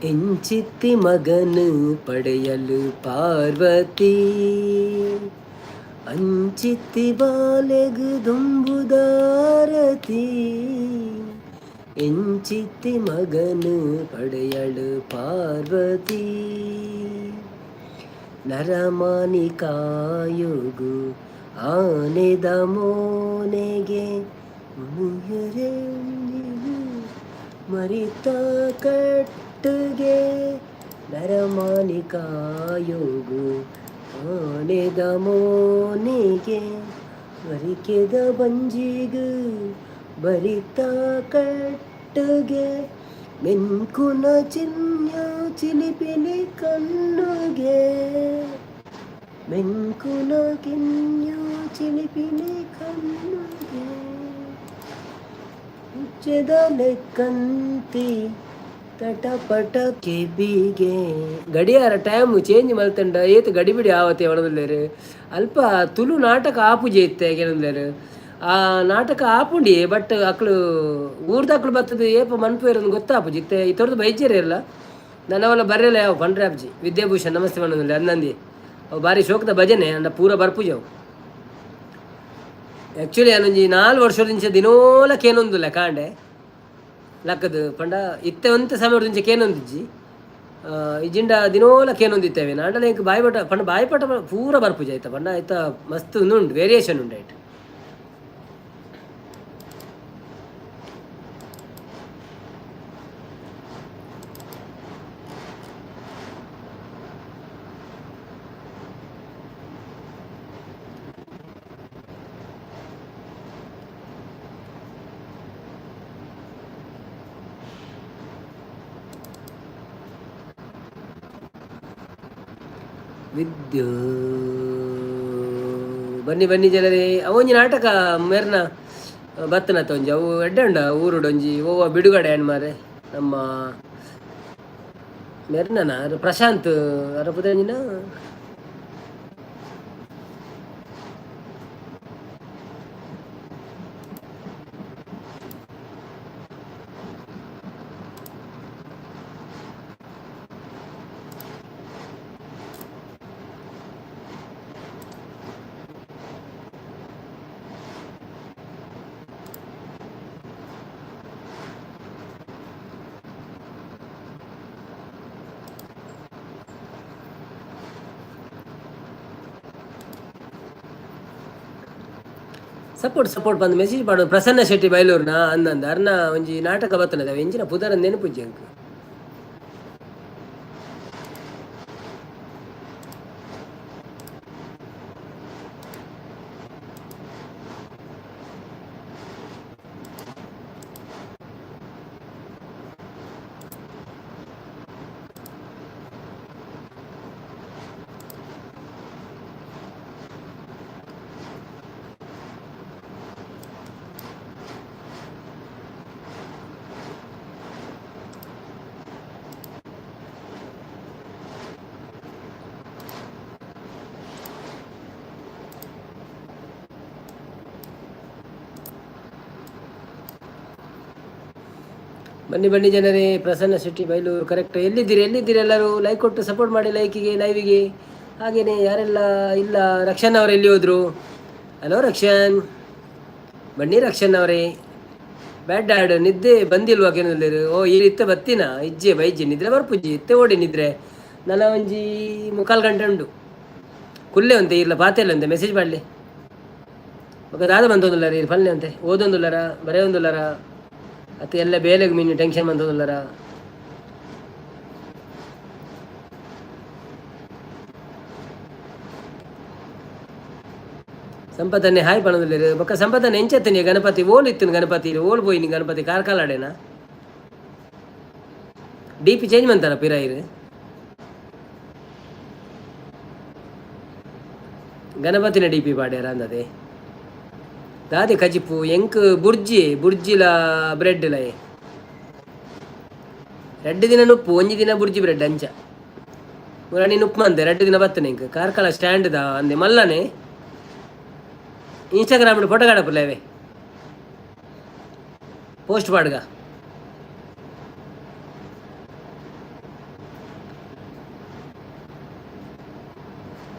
ಎಂಚಿತ್ತಿ ಮಗನು ಪಡೆಯಲು ಪಾರ್ವತಿ ಅಂಚಿತ್ತಿ ಬಾಲೆಗು ದುಂಬುದಾರತಿ ಎಂಚಿತ್ತಿ ಮಗನು ಪಡೆಯಲು ಪಾರ್ವತಿ ನರಮಾನಿ ಕಾಯುಗು ಆನೆದ ಮೋನೆಗೆ ಮರಿತ ಕಟ್ಟುಗೆ ನರಮಾನಿ ಕಾಯುಗು ಆನೆದ ಮೋನೆಗೆ ಮರಿಕೆದ ಬಂಜಿಗು ಬರಿತ ಕಟ್ಟುಗೆ ಮೆನ್ಕುನ ಚಿನ್ನ ಚಿಲಿಪಿಲಿ ಕಣ್ಣುಗೆ ಮೆನ್ಕುನ ಕಿನ್ಯ ಚಿಲಿಪಿಲಿ ಕಣ್ಣುಗೆ ಉಚ್ಚದ ಲೆಕ್ಕಂತಿ ತಟಪಟ ಕೆಬಿಗೆ ಗಡಿಯಾರ ಟೈಮು ಚೇಂಜ್ ಮಲ್ತಂಡ ಏತು ಗಡಿಬಿಡಿ ಆವತ್ತೆ ಒಣದಲ್ಲೇರು ಅಲ್ಪ ತುಳು ನಾಟಕ ಆಪುಜೆ ಇತ್ತೆ ಏನಂದ್ಲೇರು ಆ ನಾಟಕ ಆಪುಂಡಿ ಬಟ್ ಅಕ್ಳು ಊರ್ದಕ್ಳು ಬರ್ತದೆ ಏಪ ಮನ್ಪು ಇರೋದು ಗೊತ್ತಾಪುಜಿ ಇತ್ತೆ ಈ ಥರದ್ದು ಬೈಜರೇ ಇರಲ್ಲ ನನ್ನವಲ್ಲ ಬರಲ್ಲ ಯಾವ ಪಂಡ್ರೆ ಅಪ್ಜಿ ವಿದ್ಯಾಭೂಷಣ್ ನಮಸ್ತೆ ಮಣ್ಣದಲ್ಲಿ ಅನ್ನಂದಿ ಅವು ಭಾರಿ ಶೋಕದ ಭಜನೆ ಅಂಡ ಪೂರ ಬರ್ಪುಜಿ ಅವು ಆ್ಯಕ್ಚುಲಿ ಅನ್ನೊಂಜಿ 4 ವರ್ಷದಿಂದ ದಿನೋಲಕ್ಕೇನೊಂದಿಲ್ಲ ಕಾಂಡೆ ಲಕ್ಕದು ಪಂಡ ಇತ್ತೆ ಒಂತ ಸಮಯದಿಂದ ಕೇನೊಂದಿಜ್ಜಿ ಇಜಿಂಡ ದಿನೋಲಕ್ಕೇನೊಂದಿತ್ತೇವೆ ನಾಂಡಲ ಇಂಕ ಬಾಯಿಪಟ ಪಂಡ ಬಾಯಿಪಟ ಪೂರ ಬರ್ಪುಜಿ ಆಯ್ತಾ ಪಂಡ ಆಯ್ತಾ ಮಸ್ತ್ ಉಂಡು ವೇರಿಯೇಷನ್ ಉಂಡು ಆಯ್ತು ವಿದ್ಯು ಬನ್ನಿ ಬನ್ನಿ ಜನರೇ ಅವೊಂಜಿ ನಾಟಕ ಮೇರ್ನ ಬತ್ತನತ್ತ ಒಂಜಿ ಅವು ಎಡ್ಡಂಡ ಊರುಡೊಂಜಿ ಓವ ಬಿಡುಗಡೆ ಅಣ್ಣ ಮಾರೆ ನಮ್ಮ ಮೆರ್ನನ ಪ್ರಶಾಂತ್ ಅರ ಪುದಂಜಿನ ಸಪೋರ್ಟ್ ಬಂದು ಮೆಸೇಜ್ ಮಾಡೋದು ಪ್ರಸನ್ನ ಶೆಟ್ಟಿ ಬೈಲೂರ್ನ ಅಂದಂದ ಅರ್ನ ಒಂಜಿ ನಾಟಕ ಬತ್ತನದ ಎಂಚಿನ ಪುದರ ನೆನಪುಜ್ಜಿ ಅಂಕ ಬನ್ನಿ ಜನರೇ, ಪ್ರಸನ್ನ ಶೆಟ್ಟಿ ಬೈಲೂರು ಕರೆಕ್ಟ್. ಎಲ್ಲಿದ್ದೀರಿ ಎಲ್ಲರೂ? ಲೈಕ್ ಕೊಟ್ಟು ಸಪೋರ್ಟ್ ಮಾಡಿ, ಲೈಕಿಗೆ ಲೈವಿಗೆ. ಹಾಗೆಯೇ ಯಾರೆಲ್ಲ ಇಲ್ಲ, ರಕ್ಷನ್ ಅವರು ಎಲ್ಲಿ ಹೋದರು? ಹಲೋ ರಕ್ಷನ್, ಬನ್ನಿ ರಕ್ಷನ್ ಅವರೇ. ಬ್ಯಾಡ್ ಡ್ಯಾಡ್ ನಿದ್ದೆ ಬಂದಿಲ್ವಾ ಕೆನಲ್ಲರು? ಓ ಈ ಇತ್ತೆ ಬತ್ತಿನ ಇಜ್ಜೆ ಬೈಜ್ಜೆ ನಿದ್ರೆ ಬರ್ಪುಜ್ಜಿ ಇತ್ತೆ ಓಡಿ ನಿದ್ರೆ ನನ್ನ ಒಂಜಿ 3/4 ಗಂಟೆ ಉಂಡು ಕುಲ್ಲೆ ಅಂತೆ ಇಲ್ಲ ಪಾತೆಲ್ಲ ಅಂತೆ ಮೆಸೇಜ್ ಮಾಡಲಿ ఒక దాద ಬಂದೊಂದುಲ್ಲರ ಇದು ಫಲ್ನೆ ಅಂತೆ ಓದೊಂದುಲ್ಲರ ಬರೆಯೊಂದುಲ್ಲರ ಅತ್ತೆ ಎಲ್ಲ ಬೇಲೆಗೆ ಮೀನು ಟೆನ್ಷನ್ ಬಂದೊಂದುಲ್ಲರ ಸಂಪತ್ತನ್ನೇ ಹಾಯ್ ಪಣದಲ್ಲಿ ಬೊಕ್ಕ ಸಂಪತ್ತನ್ನ ಎಂಚೆತ್ತನಿ ಗಣಪತಿ ಓಲ್ ಇತ್ತು ಗಣಪತಿ ಓಲ್ ಪೋಯಿನಿ ಗಣಪತಿ ಕಾರ್ಕಾಲಾಡೇನ ಡಿ ಪಿ ಚೇಂಜ್ ಮಂತಾರ ಪಿರಾಯಿರು ಗಣಪತಿನ ಡಿ ಪಿ ಪಾಡ್ಯಾರ ಅಂದದೆ ದಾದಿ ಕಜಿಪು ಎಂಕ್ ಬುರ್ಜಿಲ ಬ್ರೆಡ್ ಲೈ 2 ದಿನ ನುಪ್ಪು 1 ದಿನ ಬುರ್ಜಿ ಬ್ರೆಡ್ ಅಂಚ ಮುರಾಣಿ ನುಪ್ಪು ಅಂದೆ 2 ದಿನ ಬತ್ತನೆ ಇಂಕ ಕಾರ್ಕಳ ಸ್ಟ್ಯಾಂಡ್ ದ ಅಂದೆ ಮಲ್ಲನೆ ಇನ್ಸ್ಟಾಗ್ರಾಮ್ ಫೋಟೋ ಕಾಡಪ್ಪಲ್ಲವೇ ಪೋಸ್ಟ್ ಪಾಡ್ಗ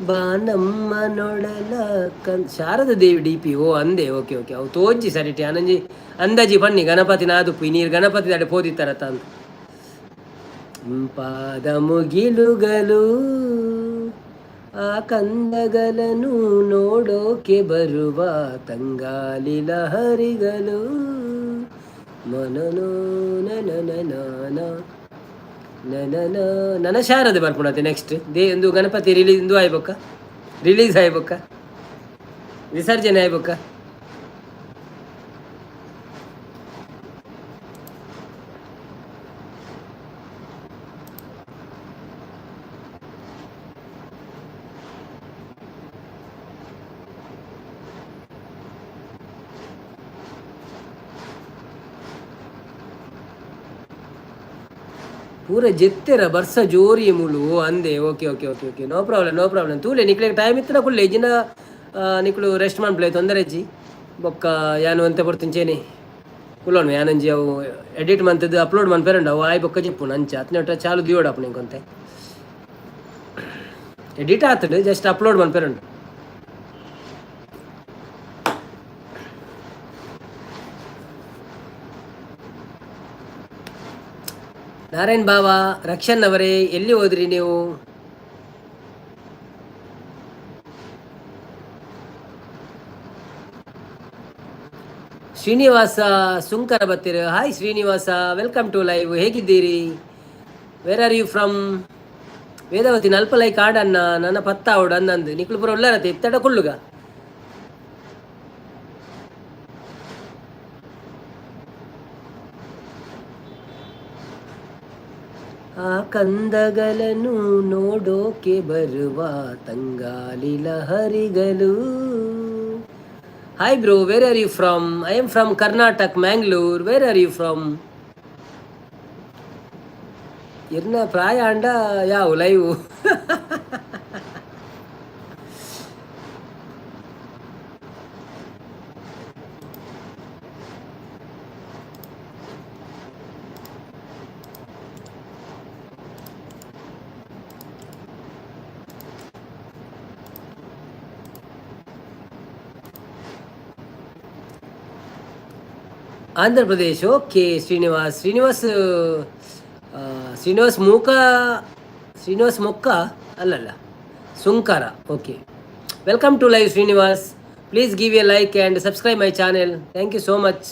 ಬಾನಮ್ಮ ನೋಡಲ ಶಾರದ ದೇವಿ ಡಿ ಪಿ ಓ ಅಂದೆ ಓಕೆ ಓಕೆ ಅವು ತೋಜಿ ಸರಿಟಿ ಅನಂಜಿ ಅಂದಾಜಿ ಪನ್ನಿ ಗಣಪತಿ ನಾದುಪ್ಪಿ ನೀರು ಗಣಪತಿ ದಾಡೆ ಪೋದಿತ್ತಾರತ್ತ ಅಂತ ಪಾದ ಮುಗಿಲುಗಳು ಆ ಕಂದಗಳನ್ನು ನೋಡೋಕೆ ಬರುವ ತಂಗಾಲಿ ಲಹರಿಗಳು ಮನನೋ ನನ ನನ್ನ ಶಾರದೆ ಬರ್ಪುಣತೆ ನೆಕ್ಸ್ಟ್ ಒಂದು ಗಣಪತಿ ರಿಲೀಸ್ ಆಯ್ಬೊಕ್ಕ ವಿಸರ್ಜನೆ ಆಯ್ಬೊಕ್ಕ पूरा जेत्तेर बर्सा जोरी मुलु अंदे okay okay okay okay no problem तूले निकले टाइम इतना कुल्ले जिना निकलु रेस्ट मन प्ले तोंदरे जी बೊಕ್ಕ ಯಾನು ಅಂತ ಬರ್ತಿಂಚೇನೆ ಕುಲೋನು ಯಾನಂಜಿ ಅವು ಎಡಿಟ್ ಮಂತದ್ದು ಅಪ್ಲೋಡ್ ಮನ್ ಪೇರಂಡ ಅವು ಆಯ್ ಬೊಕ್ಕ ಜಿಪ್ಪು ನಂಚ ಅತ್ನೆಟ ಚಾಲು ದಿಯೋಡ ಅಪ್ಪ ನಿಂಕೊಂತೆ ಎಡಿಟ್ ಆತಡು ಜಸ್ಟ್ ಅಪ್ಲೋಡ್ ಮನ್ ಪೇರಂಡ ನಾರಾಯಣ್ ಬಾವ ರಕ್ಷನ್ ಅವರೇ ಎಲ್ಲಿ ಹೋದ್ರಿ ನೀವು? ಶ್ರೀನಿವಾಸ ಸುಂಕರ ಬತ್ತೀರ. Hi Srinivasa, welcome to live. ಹೇಗಿದ್ದೀರಿ? Where are you from? Vedavathi ನಲ್ಪ ಲೈಕ್ ಆಡನ್ನ ನನ್ನ ಪತ್ತ ಅವಡು ಅಂದಂದು ನಿಕ್ಲು ಪುರ ಉಳ್ಳರತೆ ಎತ್ತಡ ಕುಳ್ಳುಗ ಆ ಕಂದಗಳನ್ನು ನೋಡೋಕೆ ಬರುವ ತಂಗಾಲಿ ಲಹರಿಗಳು. Hi bro, where are you from? I am from Karnataka, Mangalore. Where are you from? ಇರ್ನ ಪ್ರಾಯ ಅಂಡ ಯಾವ ಲೈವ್ ಆಂಧ್ರ ಪ್ರದೇಶ್. ಓಕೆ ಶ್ರೀನಿವಾಸ್ ಮೊಕ್ಕ ಅಲ್ಲಲ್ಲ Sunkara. Okay, welcome to live Srinivas. Please give a like and subscribe my channel. Thank you so much.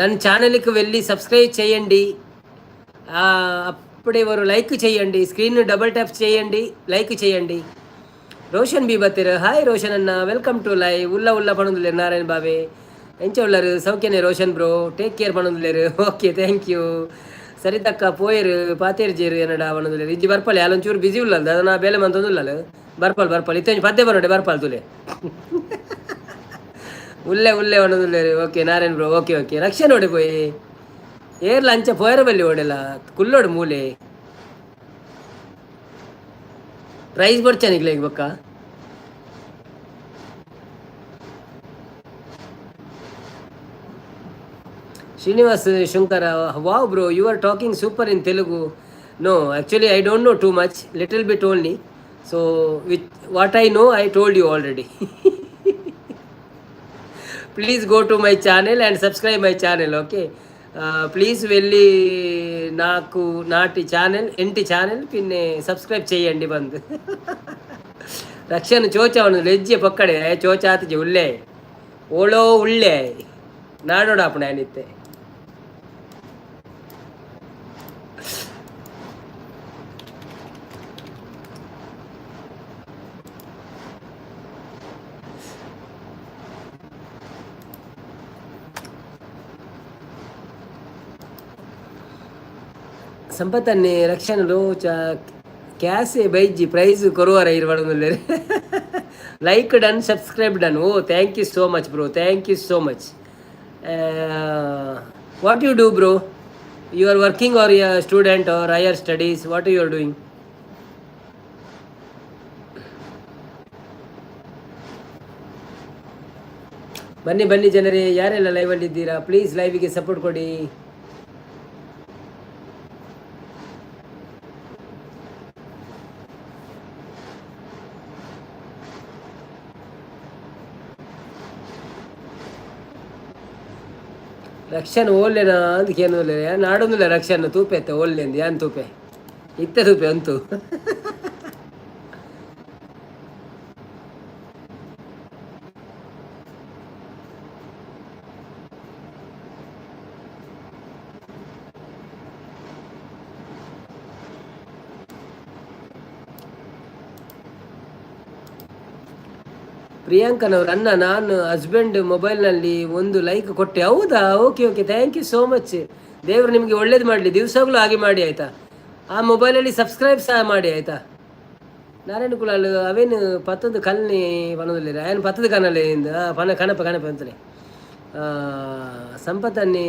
ನನ್ನ ఛానల్కి వెళ్ళి subscribe చేయండి. అప్పుడే వారు లైక్ చేయండి, స్క్రీన్ డబల్ ట్యాప్ చేయండి, లైక్ చేయండి. ರೋಷನ್ ಬಿ ಬತ್ತೀರ. ಹಾಯ್ ರೋಷನ್ ಅಣ್ಣ, ವೆಲ್ಕಮ್ ಟು ಲೈವ್. ಉಲ್ಲ ಉಲ್ಲ ಪಣೊಂದುಲ್ಲೇರು ನಾರಾಯಣ್ ಬಾಬೆ, ಎಂಚ ಉಳ್ಳರು ಸೌಖ್ಯನೇ ರೋಷನ್ ಬ್ರೋ, ಟೇಕ್ ಕೇರ್ ಪಣೊಂದುಲ್ಲೇರು. Okay thank you. ಸರಿತಕ್ಕ ಪೋಯರು ಪಾತೇರು ಜೇರು ಏನಡ ಪಣೊಂದುಲ್ಲೇರು. ಇಜ್ಜಿ ಬರ್ಪಲ್ ಯಾಲೊಂಚೂರು ಬಿಸಿ ಉಲ್ಲಲ್ದ ಅದನ್ನ ಬೇಲೆ ಮಂತೊಂದುಲ್ಲಲ್ಲ. ಬರ್ಪಲ್ ಇತ್ತೊಂದು ಪದ್ಯ ಬರೋಡೆ ಬರ್ಪಲ್ ತುಲೆ. ಉಲ್ಲೆ ಪಣೊಂದುಲ್ಲೇರು. Okay Narayan bro. ಓಕೆ ರಕ್ಷೆ ನೋಡಿ ಪೋಯಿ ಏರ್ಲ ಅಂಚ ಪೋಯರ ಬಲ್ಲಿ ಓಡೆಲ್ಲ ಕುಲ್ಲೋಡು ಮೂಲೆ ಪ್ರೈಸ್ ಬರ್ಚಾನಿಗ್ಲ ಈಗ ಬಕ್ಕ. Srinivas Shankar, wow bro, you are talking super in Telugu. No, actually I don't know too much, little bit only. So with what I know I told you already. Please go to my channel and subscribe my channel. Okay please వెళ్ళి నాకు నాటి channel ಎಂಟಿ channel ಪಿನ್ನೆ subscribe చేయండి ಬಂದು. ರಕ್ಷನ್ ಚೋಚವನು ಲೆಜ್ಜೆ ಪಕ್ಕಡೆ ಚೋಚಾತಿಜೆ ಉಳ್ಳೆ ಓಳೋ ಉಳ್ಳೆ ನಾಡೋಡಾಪಣ ಏನಿತ್ತೆ. ಸಂಪತ್ತನ್ನೇ ರಕ್ಷಣಲು ಕ್ಯಾಸೆ ಬೈಜಿ price ಕೊರುವರ ಇರುವಡಲೆ. Like done, subscribe done. Oh thank you so much bro, thank you so much. What you do bro? You are working are you student or higher studies? What you are doing? ಬನ್ನಿ ಜನರೇ, ಯಾರೆಲ್ಲ ಲೈವಲ್ಲಿ ಇದ್ದೀರಾ please ಲೈವಿಗೆ support ಕೊಡಿ. ರಕ್ಷನ್ ಓಲ್ಲೆನ ಅದಕ್ಕೆ ಏನು ನಾಡೊಂದಿಲ್ಲ. ರಕ್ಷನ್ ತೂಪೆ ಅತ್ತ ಓಲ್ಲೆ ಅಂದು ಯಾನ್ ತೂಪೆ ಇತ್ತ ತೂಪೆ ಅಂತು. ಪ್ರಿಯಾಂಕನವ್ರು, ಅಣ್ಣ ನಾನು ಹಸ್ಬೆಂಡ್ ಮೊಬೈಲ್ನಲ್ಲಿ ಒಂದು ಲೈಕ್ ಕೊಟ್ಟೆ. ಹೌದಾ? Okay thank you so much. ದೇವರು ನಿಮಗೆ ಒಳ್ಳೇದು ಮಾಡಲಿ, ದಿವಸಗಳು ಹಾಗೆ ಮಾಡಿ ಆಯಿತಾ. ಆ ಮೊಬೈಲಲ್ಲಿ ಸಬ್ಸ್ಕ್ರೈಬ್ ಸಹ ಮಾಡಿ ಆಯಿತಾ. ನಾರಾಯಣ ಕುಲಾಲ್ ಅವೇನು ಪತ್ತದ ಕಲ್ನಿ ಪನೋದಿಲ್ಲ, ಏನು ಪತ್ತದ ಕನಲ್ಲಿ ಕಣಪ ಅಂತಲೇ. ಸಂಪತ್ತನ್ನೇ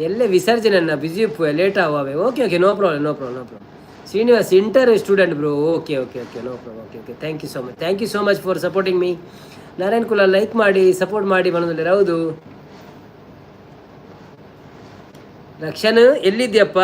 ಎಲ್ಲೇ ವಿಸರ್ಜನೆ ಅನ್ನ ಬಿಸಿ ಉಪ್ಪು ಲೇಟ್ ಆವೆ. Okay no problem. Srinivas inter student bro. Okay no problem. Okay thank you so much for supporting me. Narayan Kulal like ಮಾಡಿ ಸಪೋರ್ಟ್ ಮಾಡಿ ಬನ್ನೋದಿಲ್ಲ. ಹೌದು. ರಕ್ಷನ್ ಎಲ್ಲಿದ್ಯಪ್ಪ?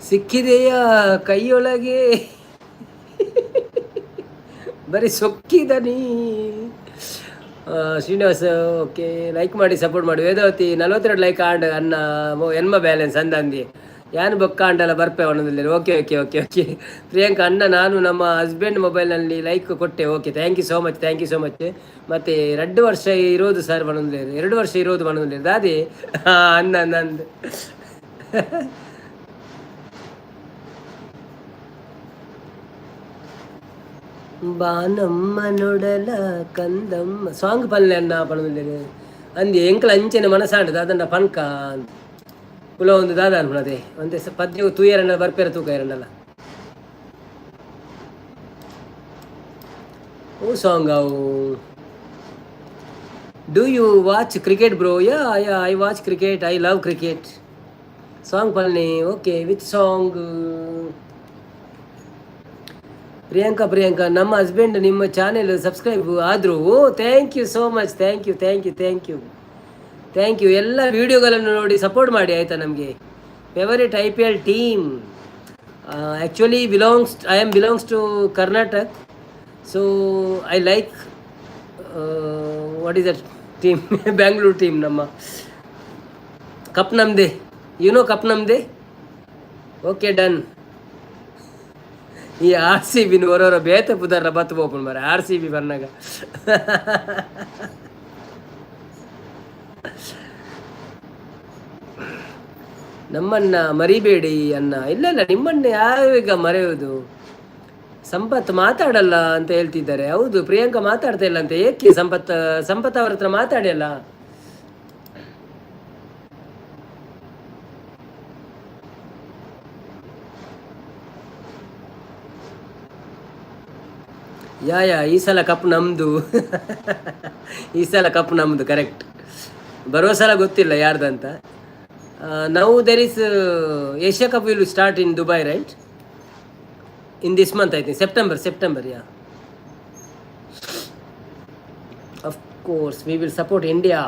ಸಿಕ್ಕಿದೆಯಾ ಕೈಯೊಳಗೆ? ಬರೀ ಸೊಕ್ಕಿದನಿ. ಶ್ರೀನಿವಾಸ್ ಓಕೆ, ಲೈಕ್ ಮಾಡಿ ಸಪೋರ್ಟ್ ಮಾಡಿ. ವೇದಾವತಿ 42 ಲೈಕ್ ಆಂಡ್ ಅನ್ನ ಎನ್ಮ ಬ್ಯಾಲೆನ್ಸ್ ಅಂದಿ ಯಾನು ಬೊಕ್ಕ ಅಂಡಲ್ಲ ಬರ್ಪೆ ಅವನದಲ್ಲಿ. ಓಕೆ. ಪ್ರಿಯಾಂಕಾ ಅಣ್ಣ, ನಾನು ನಮ್ಮ ಹಸ್ಬೆಂಡ್ ಮೊಬೈಲ್ನಲ್ಲಿ ಲೈಕ್ ಕೊಟ್ಟೆ. Okay thank you so much. ಮತ್ತು 2 ವರ್ಷ ಇರೋದು ಸರ್ ಮನೊಂದಿಲ್ಲ, 2 ವರ್ಷ ಇರೋದು ಮನೊಂದಿಲ್ಲ ದಾದಿ ಅನ್ನ ನಂದು. ಬಾನಮ್ಮ ನೊಡಲ ಕಂದಮ್ಮ ಸಾಂಗ್ ಪಲ್ಲೆ ಅನ್ನ ಪಣದಿಲ್ಲ ಅಂದಿ ಎಂಕಲ ಅಂಚೆನೆ ಮನಸಾಂಡದ ಅದನ್ನ ಪನ್ಕ ಕುಲ ಒಂದು ದಾದ ಅನ್ಪಣದೆ ಒಂದೇ ಪದ್ಯ ತೂಯರನ್ನ ಬರ್ಪೇರ ತೂಕ ಎರನ್ನಲ್ಲ. ಓ ಸಾಂಗ್ ಅವು do you watch cricket bro? Yeah I watch cricket, I love cricket. Song ಪಲ್ನಿ, ಓಕೆ, ವಿಚ್ ಸಾಂಗ್? ಪ್ರಿಯಾಂಕಾ, ನಮ್ಮ ಹಸ್ಬೆಂಡ್ ನಿಮ್ಮ ಚಾನೆಲ್ ಸಬ್ಸ್ಕ್ರೈಬ್ ಆದರು. Oh thank you so much, thank you. ಎಲ್ಲ ವೀಡಿಯೋಗಳನ್ನು ನೋಡಿ ಸಪೋರ್ಟ್ ಮಾಡಿ ಆಯಿತಾ. ನಮಗೆ favourite IPL team actually I am belongs to Karnataka. So I like what is that team? Bangalore team. ನಮ್ಮ ಕಪ್ ನಮ್ಮದೇ, ಕಪ್ ನಮ್ಮದೇ. Okay done. ಈ RCB ಹೊರವರ ಬೇತೆ ಪುದರ ಬತ್ತು ಬೋಪನ್ ಮರ RCB ಬರ್ನಾಗ. ನಮ್ಮನ್ನ ಮರಿಬೇಡಿ ಅನ್ನ. ಇಲ್ಲ, ನಿಮ್ಮನ್ನ ಯಾವೀಗ ಮರೆಯೋದು? ಸಂಪತ್ ಮಾತಾಡಲ್ಲ ಅಂತ ಹೇಳ್ತಿದ್ದಾರೆ. ಹೌದು, ಪ್ರಿಯಾಂಕಾ ಮಾತಾಡ್ತಾ ಇಲ್ಲ ಅಂತ. ಏಕೆ ಸಂಪತ್ ಅವ್ರ ಹತ್ರ ಮಾತಾಡಿ ಅಲ್ಲ. ಈ ಸಲ ಕಪ್ ನಮ್ಮದು. ಈ ಸಲ ಕಪ್ ನಮ್ಮದು, ಕರೆಕ್ಟ್. ಬರುವ ಸಲ ಗೊತ್ತಿಲ್ಲ ಯಾರ್ದಂತ. Now there is Asia cup will start in Dubai, right? In this month, I think September, yeah. Of course we will support India.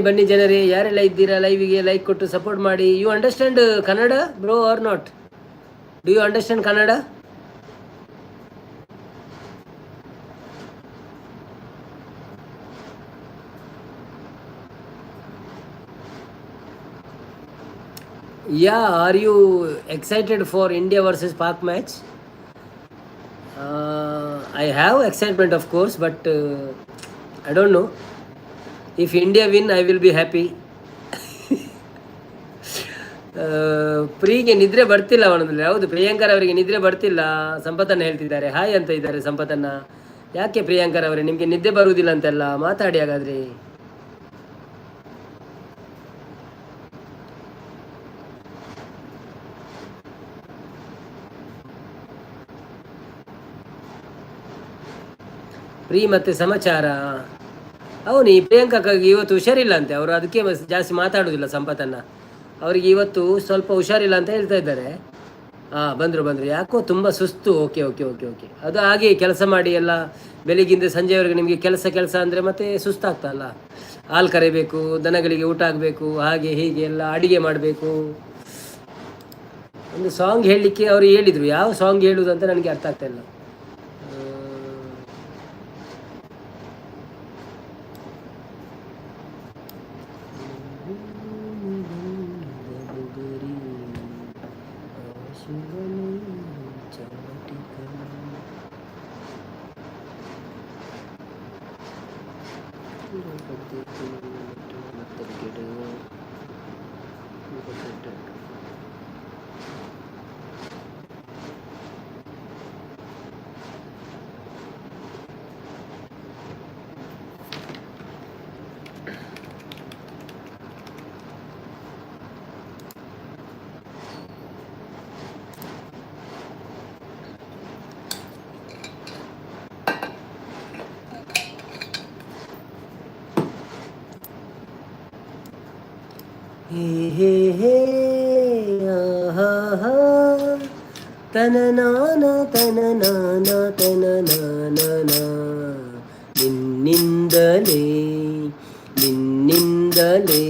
ಬನ್ನಿ ಜನರೇ, ಯಾರೆಲ್ಲ ಇದ್ದೀರಾ ಲೈವಿಗೆ ಲೈಕ್ ಕೊಟ್ಟು ಸಪೋರ್ಟ್ ಮಾಡಿ. You understand Kannada bro or not? Do you understand Kannada? Yeah, are you excited for India versus Pak match? I have excitement of course, but I don't know. If India win I will be happy. ಪ್ರೀಗೆ ನಿದ್ರೆ ಬರ್ತಿಲ್ಲ ಅವನದಲ್ಲಿ. ಹೌದು, ಪ್ರಿಯಾಂಕರ್ ಅವರಿಗೆ ನಿದ್ರೆ ಬರ್ತಿಲ್ಲ. ಸಂಪತ್ತನ್ನು ಹೇಳ್ತಿದ್ದಾರೆ, hi ಅಂತ ಇದ್ದಾರೆ ಸಂಪತ್ತನ್ನ. ಯಾಕೆ ಪ್ರಿಯಾಂಕರ್ ಅವರೇ ನಿಮಗೆ ನಿದ್ದೆ ಬರುವುದಿಲ್ಲ ಅಂತೆಲ್ಲ ಮಾತಾಡಿ ಹಾಗಾದ್ರೆ. ಪ್ರೀ ಮತ್ತೆ ಸಮಾಚಾರ. ಅವನು ಈ ಪ್ರಿಯಾಂಕಾಗಿ ಇವತ್ತು ಹುಷಾರಿಲ್ಲ ಅಂತೆ. ಅವರು ಅದಕ್ಕೆ ಜಾಸ್ತಿ ಮಾತಾಡೋದಿಲ್ಲ ಸಂಪತ್ತನ್ನ. ಅವರಿಗೆ ಇವತ್ತು ಸ್ವಲ್ಪ ಹುಷಾರಿಲ್ಲ ಅಂತ ಹೇಳ್ತಾ ಇದ್ದಾರೆ. ಬಂದರು ಯಾಕೋ ತುಂಬ ಸುಸ್ತು. ಓಕೆ. ಅದು ಹಾಗೆ ಕೆಲಸ ಮಾಡಿ ಎಲ್ಲ ಬೆಳಿಗ್ಗಿಂದ ಸಂಜೆವರೆಗೆ ನಿಮಗೆ ಕೆಲಸ ಅಂದರೆ ಮತ್ತೆ ಸುಸ್ತಾಗ್ತಲ್ಲ. ಹಾಲು ಕರಿಬೇಕು, ದನಗಳಿಗೆ ಊಟ ಆಗಬೇಕು, ಹಾಗೆ ಹೀಗೆ ಎಲ್ಲ ಅಡಿಗೆ ಮಾಡಬೇಕು. ಒಂದು ಸಾಂಗ್ ಹೇಳಲಿಕ್ಕೆ ಅವರು ಹೇಳಿದರು. ಯಾವ ಸಾಂಗ್ ಹೇಳುವುದು ಅಂತ ನನಗೆ ಅರ್ಥ ಆಗ್ತಾ ಇಲ್ಲ. ಹೇ ಆಹಾ ತನನಾನ ನಿನ್ನಿಂದಲೇ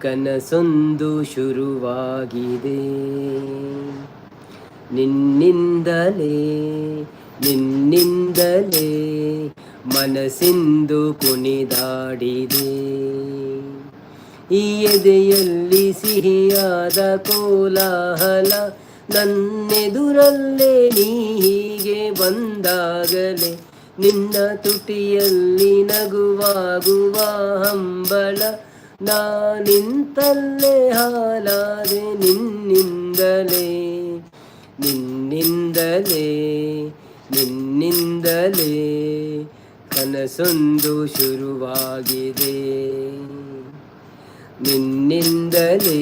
ಕನಸೊಂದು ಶುರುವಾಗಿದೆ. ನಿನ್ನಿಂದಲೇ ಮನಸ್ಸಿಂದು ಕುಣಿದಾಡಿದೆ. ಈ ಎದೆಯಲ್ಲಿ ಸಿಹಿಯಾದ ಕೋಲಾಹಲ, ನನ್ನೆದುರಲ್ಲೇ ನೀ ಹೀಗೆ ಬಂದಾಗಲೇ ನಿನ್ನ ತುಟಿಯಲ್ಲಿ ನಗುವಾಗುವ ಹಂಬಲ ನಾನಿಂತಲ್ಲೇ ಹಾಲಾದೆ ನಿನ್ನಿಂದಲೇ ನಿನ್ನಿಂದಲೇ ನಿನ್ನಿಂದಲೇ ಕನಸೊಂದು ಶುರುವಾಗಿದೆ ನಿನ್ನಿಂದಲೇ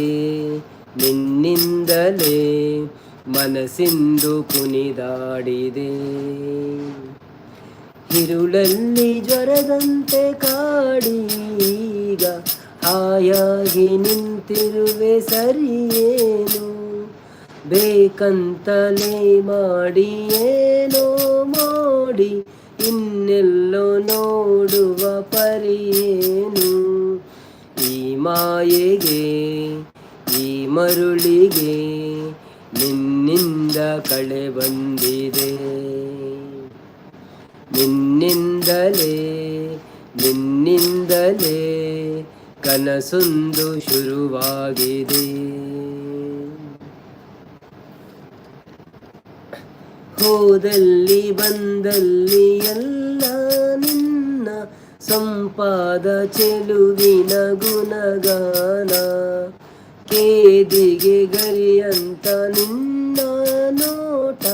ನಿನ್ನಿಂದಲೇ ಮನಸ್ಸಿಂದು ಕುಣಿದಾಡಿದೆ ഇരുಳಲ್ಲಿ ಜ್ವರದಂತೆ ಕಾಡೀಗ ಹಾಯಾಗಿ ನಿಂತಿರುವೆ ಸರಿಯೇನು ಬೇಕಂತಲೇ ಮಾಡಿ ಏನೋ ಮಾಡಿ ಇನ್ನೆಲ್ಲೋ ನೋಡುವ ಪರಿಯೇನು ಈ ಮಾಯೆಗೆ ಈ ಮರುಳಿಗೆ ನಿನ್ನಿಂದ ಕಳೆ ಬಂದಿದೆ ನಿನ್ನಿಂದಲೇ ನಿನ್ನಿಂದಲೇ ಕನಸೊಂದು ಶುರುವಾಗಿದೆ ಹೋದಲ್ಲಿ ಬಂದಲ್ಲಿ ಎಲ್ಲ ನಿನ್ನ ಸಂಪಾದ ಚೆಲುವಿನ ಗುಣಗಾನ ಕೇದಿಗೆ ಗರಿಯಂತ ನಿನ್ನ ನೋಟ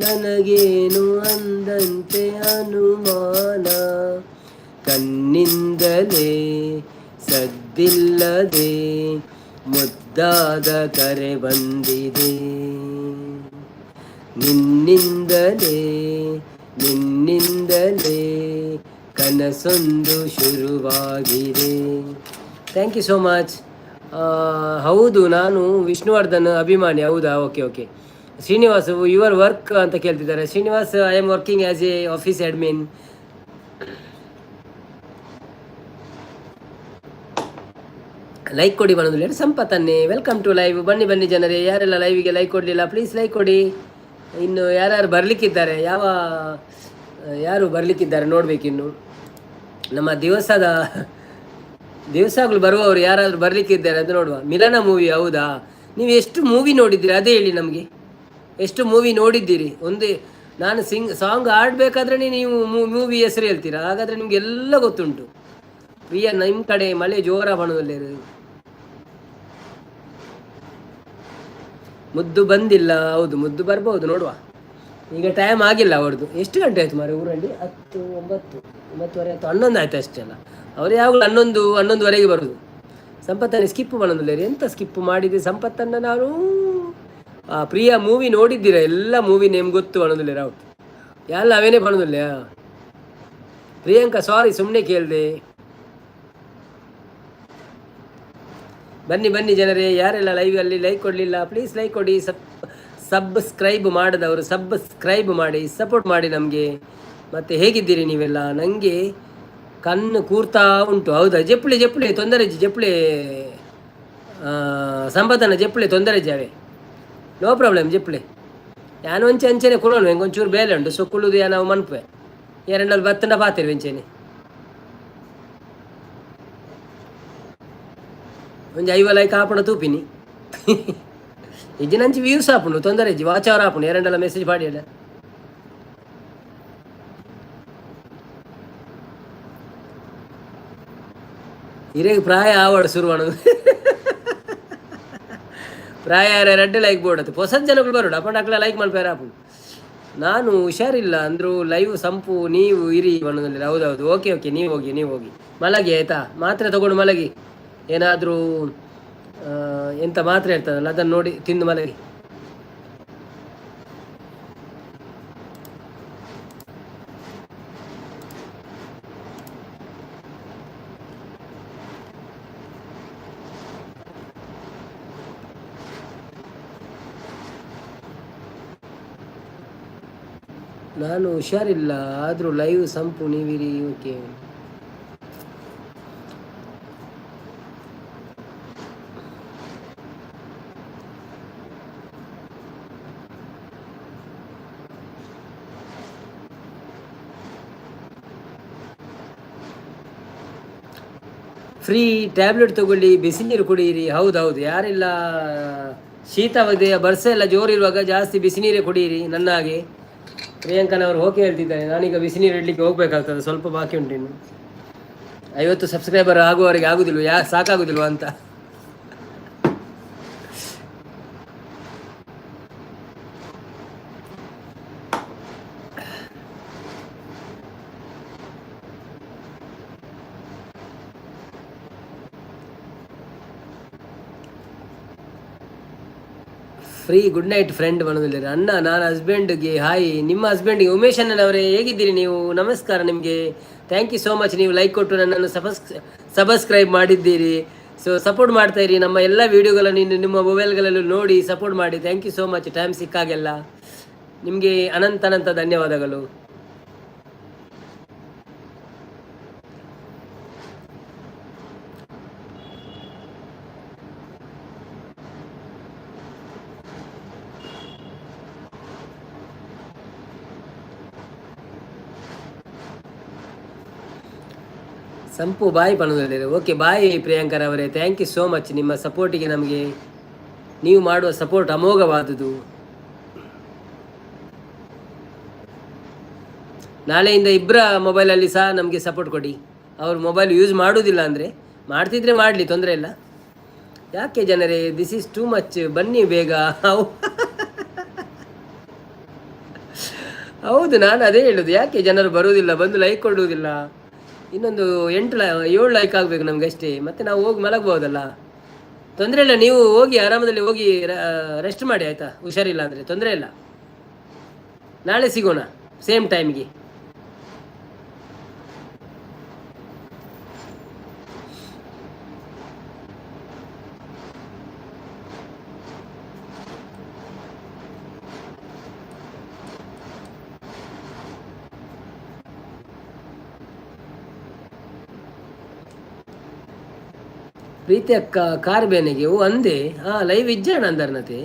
ನನಗೇನು ಅಂದಂತೆ ಅನುಮಾನ ಕಣ್ಣಿಂದಲೇ ಸದ್ದಿಲ್ಲದೆ ಮುದ್ದಾದ ಕರೆ ಬಂದಿದೆ ನಿನ್ನಿಂದಲೇ ನಿನ್ನಿಂದಲೇ ಕನಸೊಂದು ಶುರುವಾಗಿದೆ. Thank you so much. ಹೌದು, ನಾನು ವಿಷ್ಣುವರ್ಧನ್ ಅಭಿಮಾನಿ. ಹೌದಾ? Okay okay. Srinivas, your work ಅಂತ ಕೇಳ್ತಿದ್ದಾರೆ. Srinivas, I am working as a office admin. Like ಕೊಡಿ ಬನ್ನೋದಿಲ್ಲ. ಸಂಪತ್ತನ್ನೇ ವೆಲ್ಕಮ್ ಟು ಲೈವ್. ಬನ್ನಿ ಬನ್ನಿ ಜನರೇ, ಯಾರೆಲ್ಲ ಲೈವಿಗೆ ಲೈಕ್ ಕೊಡಲಿಲ್ಲ ಪ್ಲೀಸ್ ಲೈಕ್ ಕೊಡಿ. ಇನ್ನು ಯಾರ್ಯಾರು ಬರಲಿಕ್ಕಿದ್ದಾರೆ, ಯಾರು ಬರಲಿಕ್ಕಿದ್ದಾರೆ ನೋಡಬೇಕಿನ್ನು. ನಮ್ಮ ದಿವಸಗಳು ಬರುವವರು ಯಾರಾದರೂ ಬರಲಿಕ್ಕಿದ್ದಾರೆ ಅಂತ ನೋಡುವ. ಮಿಲನ ಮೂವಿ. ಹೌದಾ? ನೀವು ಎಷ್ಟು ಮೂವಿ ನೋಡಿದ್ದೀರಿ ಅದೇ ಹೇಳಿ ನಮಗೆ. ಎಷ್ಟು ಮೂವಿ ನೋಡಿದ್ದೀರಿ? ನಾನು ಸಾಂಗ್ ಆಡಬೇಕಾದ್ರೆ ನೀವು ಮೂವಿ ಹೆಸರು ಹೇಳ್ತೀರಾ? ಹಾಗಾದರೆ ನಿಮ್ಗೆ ಎಲ್ಲ ಗೊತ್ತುಂಟು. ಪ್ರಿಯ, ನಿಮ್ಮ ಕಡೆ ಮಳೆ ಜೋರ ಬಣದಲ್ಲಿ ಮುದ್ದು ಬಂದಿಲ್ಲ. ಹೌದು, ಮುದ್ದು ಬರ್ಬೋದು, ನೋಡುವ. ಈಗ ಟೈಮ್ ಆಗಿಲ್ಲ ಅವ್ರದ್ದು. ಎಷ್ಟು ಗಂಟೆ ಆಯ್ತು ಮಾರೆ ಊರಲ್ಲಿ? 10, 9, 9:30 ಆಯ್ತು. 11 ಆಯ್ತು ಅಷ್ಟೆಲ್ಲ. ಅವರು ಯಾವಾಗಲೂ 11:11ವರೆಗೆ ಬರೋದು. ಸಂಪತ್ತನ್ನು ಸ್ಕಿಪ್ ಮಾಡೋದಿಲ್ಲ. ಎಂತ ಸ್ಕಿಪ್ ಮಾಡಿದೆ ಸಂಪತ್ತನ್ನು ನಾನು? ಪ್ರಿಯ ಮೂವಿ ನೋಡಿದ್ದೀರ? ಎಲ್ಲ ಮೂವಿ ನೇಮ್ ಗೊತ್ತು ಅನ್ನೋದಿಲ್ಲ ರಾವ್. ಎಲ್ಲ ಅವೇನೇ ಬರೋದಿಲ್ಲ. ಪ್ರಿಯಾಂಕಾ, ಸಾರಿ ಸುಮ್ಮನೆ ಕೇಳಿದೆ. ಬನ್ನಿ ಬನ್ನಿ ಜನರೇ, ಯಾರೆಲ್ಲ ಲೈವಲ್ಲಿ ಲೈಕ್ ಕೊಡಲಿಲ್ಲ ಪ್ಲೀಸ್ ಲೈಕ್ ಕೊಡಿ. ಸಬ್ಸ್ಕ್ರೈಬ್ ಮಾಡಿದವರು ಸಬ್ಸ್ಕ್ರೈಬ್ ಮಾಡಿ, ಸಪೋರ್ಟ್ ಮಾಡಿ ನಮಗೆ. ಮತ್ತು ಹೇಗಿದ್ದೀರಿ ನೀವೆಲ್ಲ? ನನಗೆ ಕಣ್ಣು ಕೂರ್ತಾ ಉಂಟು. ಹೌದಾ? ಜಪ್ಪಳೆ ತೊಂದರೆ ಜಪ್ಪಳೆ ಸಂಪತ್ತನ ಜಪ್ಪಳೆ ತೊಂದರೆ ಜಾವೆ. No problem ಜಪ್ಪಳೆ. ಯಾನು ಅಂಚೆನೆ ಕೊಡೋಣ. ಹೆಂಗೆ ಒಂಚೂರು ಬೇಲೆ ಉಂಟು ಸೊ ಕುಳ್ಳುದು ನಾವು ಮನ್ಪೆ ಎರಡಲ್ಲಿ ಬತ್ತಂಡ ಪಾತಿರು ವೆಂಚೆನೆ ಒಂಜಿ 5 ಲೈಕ್ ಆಪಣ ತೂಪಿನಿ ಇಜ್ಜಿ ನಂಚಿ ವ್ಯೂಸ್ ಆಪುಂಡು ತೊಂದರೆ ಇಜ್ಜಿ ವಾಚ್ ಅವರ್ ಆಪುಂಡು ಎರಡೆಲ್ಲ ಮೆಸೇಜ್ ಪಾಡಿಯಲ್ಲ. ಇರೇಗ ಪ್ರಾಯ ಆವಡ ಶುರುವಾಣ ಪ್ರಾಯ 2 ಲೈಕ್ ಬೋಡತ್ತೆ ಹೊಸ ಜನಗಳು ಬರೋಡು ಅಪ್ಪಂಡು ಅಕ್ಲ ಲೈಕ್ ಮಲ್ಪೇರ ಆಪುಂಡು. ನಾನು ಹುಷಾರಿಲ್ಲ ಅಂದರು ಲೈವ್ ಸಂಪು ನೀವು ಇರಿ ಅನ್ನೋದಿಲ್ಲ. ಹೌದೌದು. ಓಕೆ ನೀವು ಹೋಗಿ ಮಲಗಿ ಆಯಿತಾ? ಮಾತ್ರೆ ತಗೊಂಡು ಮಲಗಿ. ಏನಾದರೂ ಎಂಥ ಮಾತ್ರೆ ಇರ್ತದಲ್ಲ ಅದನ್ನು ನೋಡಿ ತಿಂದು ಮಲಗಿ. ನಾನು ಹುಷಾರಿಲ್ಲ ಆದರೂ ಲೈವ್ ಸಂಪು ನೀವಿರಿ. ಓಕೆ. ಫ್ರೀ ಟ್ಯಾಬ್ಲೆಟ್ ತಗೊಳ್ಳಿ, ಬಿಸಿ ನೀರು ಕುಡಿಯಿರಿ. ಹೌದೌದು, ಯಾರೆಲ್ಲ ಶೀತವಾಗಿದೆ ಬರ್ಸ ಎಲ್ಲ ಜೋರಿರುವಾಗ ಜಾಸ್ತಿ ಬಿಸಿ ನೀರೇ ಕುಡಿಯಿರಿ ನನ್ನ ಹಾಗೆ. ಪ್ರಿಯಾಂಕನವರು ಓಕೆ ಹೇಳ್ತಿದ್ದಾರೆ. ನಾನೀಗ ಬಿಸಿ ನೀರು ಇಡ್ಲಿಕ್ಕೆ ಹೋಗ್ಬೇಕಾಗ್ತದೆ, ಸ್ವಲ್ಪ ಬಾಕಿ ಉಂಟು ಇನ್ನು. 50 ಸಬ್ಸ್ಕ್ರೈಬರ್ ಆಗುವವರೆಗೆ ಆಗುದಿಲ್ವ, ಸಾಕಾಗುದಿಲ್ವ ಅಂತ. ಫ್ರೀ ಗುಡ್ ನೈಟ್ ಫ್ರೆಂಡ್ ಬನ್ನೋದಿಲ್ಲ ಅಣ್ಣ. ನಾನು ಹಸ್ಬೆಂಡ್ಗೆ ಹಾಯ್, ನಿಮ್ಮ ಹಸ್ಬೆಂಡ್ಗೆ ಉಮೇಶ್ ಅಣ್ಣನವರೇ ಹೇಗಿದ್ದೀರಿ ನೀವು? ನಮಸ್ಕಾರ ನಿಮಗೆ, ಥ್ಯಾಂಕ್ ಯು ಸೋ ಮಚ್. ನೀವು ಲೈಕ್ ಕೊಟ್ಟು ನನ್ನನ್ನು ಸಬ್ಸ್ಕ್ರೈಬ್ ಮಾಡಿದ್ದೀರಿ. ಸೊ ಸಪೋರ್ಟ್ ಮಾಡ್ತಾ ಇರಿ, ನಮ್ಮ ಎಲ್ಲ ವೀಡಿಯೋಗಳನ್ನು ನಿಮ್ಮ ಮೊಬೈಲ್ಗಳಲ್ಲೂ ನೋಡಿ ಸಪೋರ್ಟ್ ಮಾಡಿ. Thank you so much. Time ಸಿಕ್ಕಾಗೆಲ್ಲ ನಿಮಗೆ ಅನಂತ ಧನ್ಯವಾದಗಳು. ಸಂಪು ಬಾಯ್ ಪಣದಲ್ಲಿ. ಓಕೆ ಬಾಯ್ ಪ್ರಿಯಾಂಕರವರೇ, ಥ್ಯಾಂಕ್ ಯು ಸೋ ಮಚ್. ನಿಮ್ಮ ಸಪೋರ್ಟಿಗೆ ನಮಗೆ ನೀವು ಮಾಡುವ ಸಪೋರ್ಟ್ ಅಮೋಘವಾದುದು. ನಾಳೆಯಿಂದ ಇಬ್ಬರ ಮೊಬೈಲಲ್ಲಿ ಸಹ ನಮಗೆ ಸಪೋರ್ಟ್ ಕೊಡಿ. ಅವರು ಮೊಬೈಲ್ ಯೂಸ್ ಮಾಡುವುದಿಲ್ಲ ಅಂದರೆ, ಮಾಡ್ತಿದ್ರೆ ಮಾಡಲಿ, ತೊಂದರೆ ಇಲ್ಲ. ಯಾಕೆ ಜನರೇ ದಿಸ್ ಈಸ್ ಟೂ ಮಚ್, ಬನ್ನಿ ಬೇಗ. ಹೌದು, ನಾನು ಅದೇ ಹೇಳೋದು, ಯಾಕೆ ಜನರು ಬರುವುದಿಲ್ಲ, ಬಂದು ಲೈಕ್ ಕೊಡುವುದಿಲ್ಲ. ಇನ್ನೊಂದು 7 ಲೈಕ್ ಆಗಬೇಕು ನಮ್ಗೆ ಅಷ್ಟೇ, ಮತ್ತೆ ನಾವು ಹೋಗಿ ಮಲಗ್ಬೋದಲ್ಲ. ತೊಂದರೆ ಇಲ್ಲ, ನೀವು ಹೋಗಿ ಆರಾಮದಲ್ಲಿ ಹೋಗಿ ರೆಸ್ಟ್ ಮಾಡಿ ಆಯಿತಾ. ಹುಷಾರಿಲ್ಲ ಅಂದರೆ ತೊಂದರೆ ಇಲ್ಲ, ನಾಳೆ ಸಿಗೋಣ ಸೇಮ್ ಟೈಮ್ಗೆ. ಪ್ರೀತಿ ಅಕ್ಕ ಕಾರ್ ಬೇನೆಗೆ ಓ ಅಂದೆ. ಲೈವ್ ಇಜ್ಜಾಣ ಅಂದರ್ನತೆ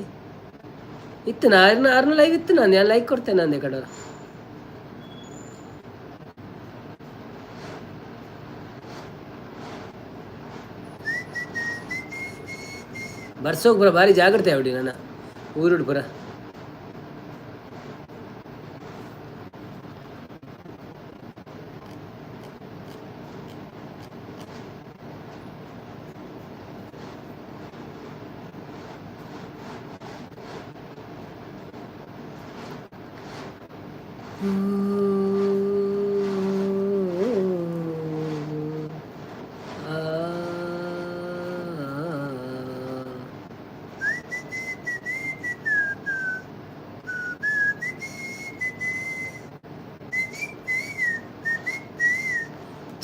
ಇತ್ತು. ಅರ್ನ ಲೈವ್ ಇತ್ತು, ನಾನು ಲೈಕ್ ಕೊಡ್ತೇನೆ ಅಂದೆ ಕಡ. ಬರ್ಸೋಗ್ ಬರ ಭಾರಿ ಜಾಗ್ರತೆ ಅವಡಿ ನನ್ನ ಊರುಡ್ ಪುರ.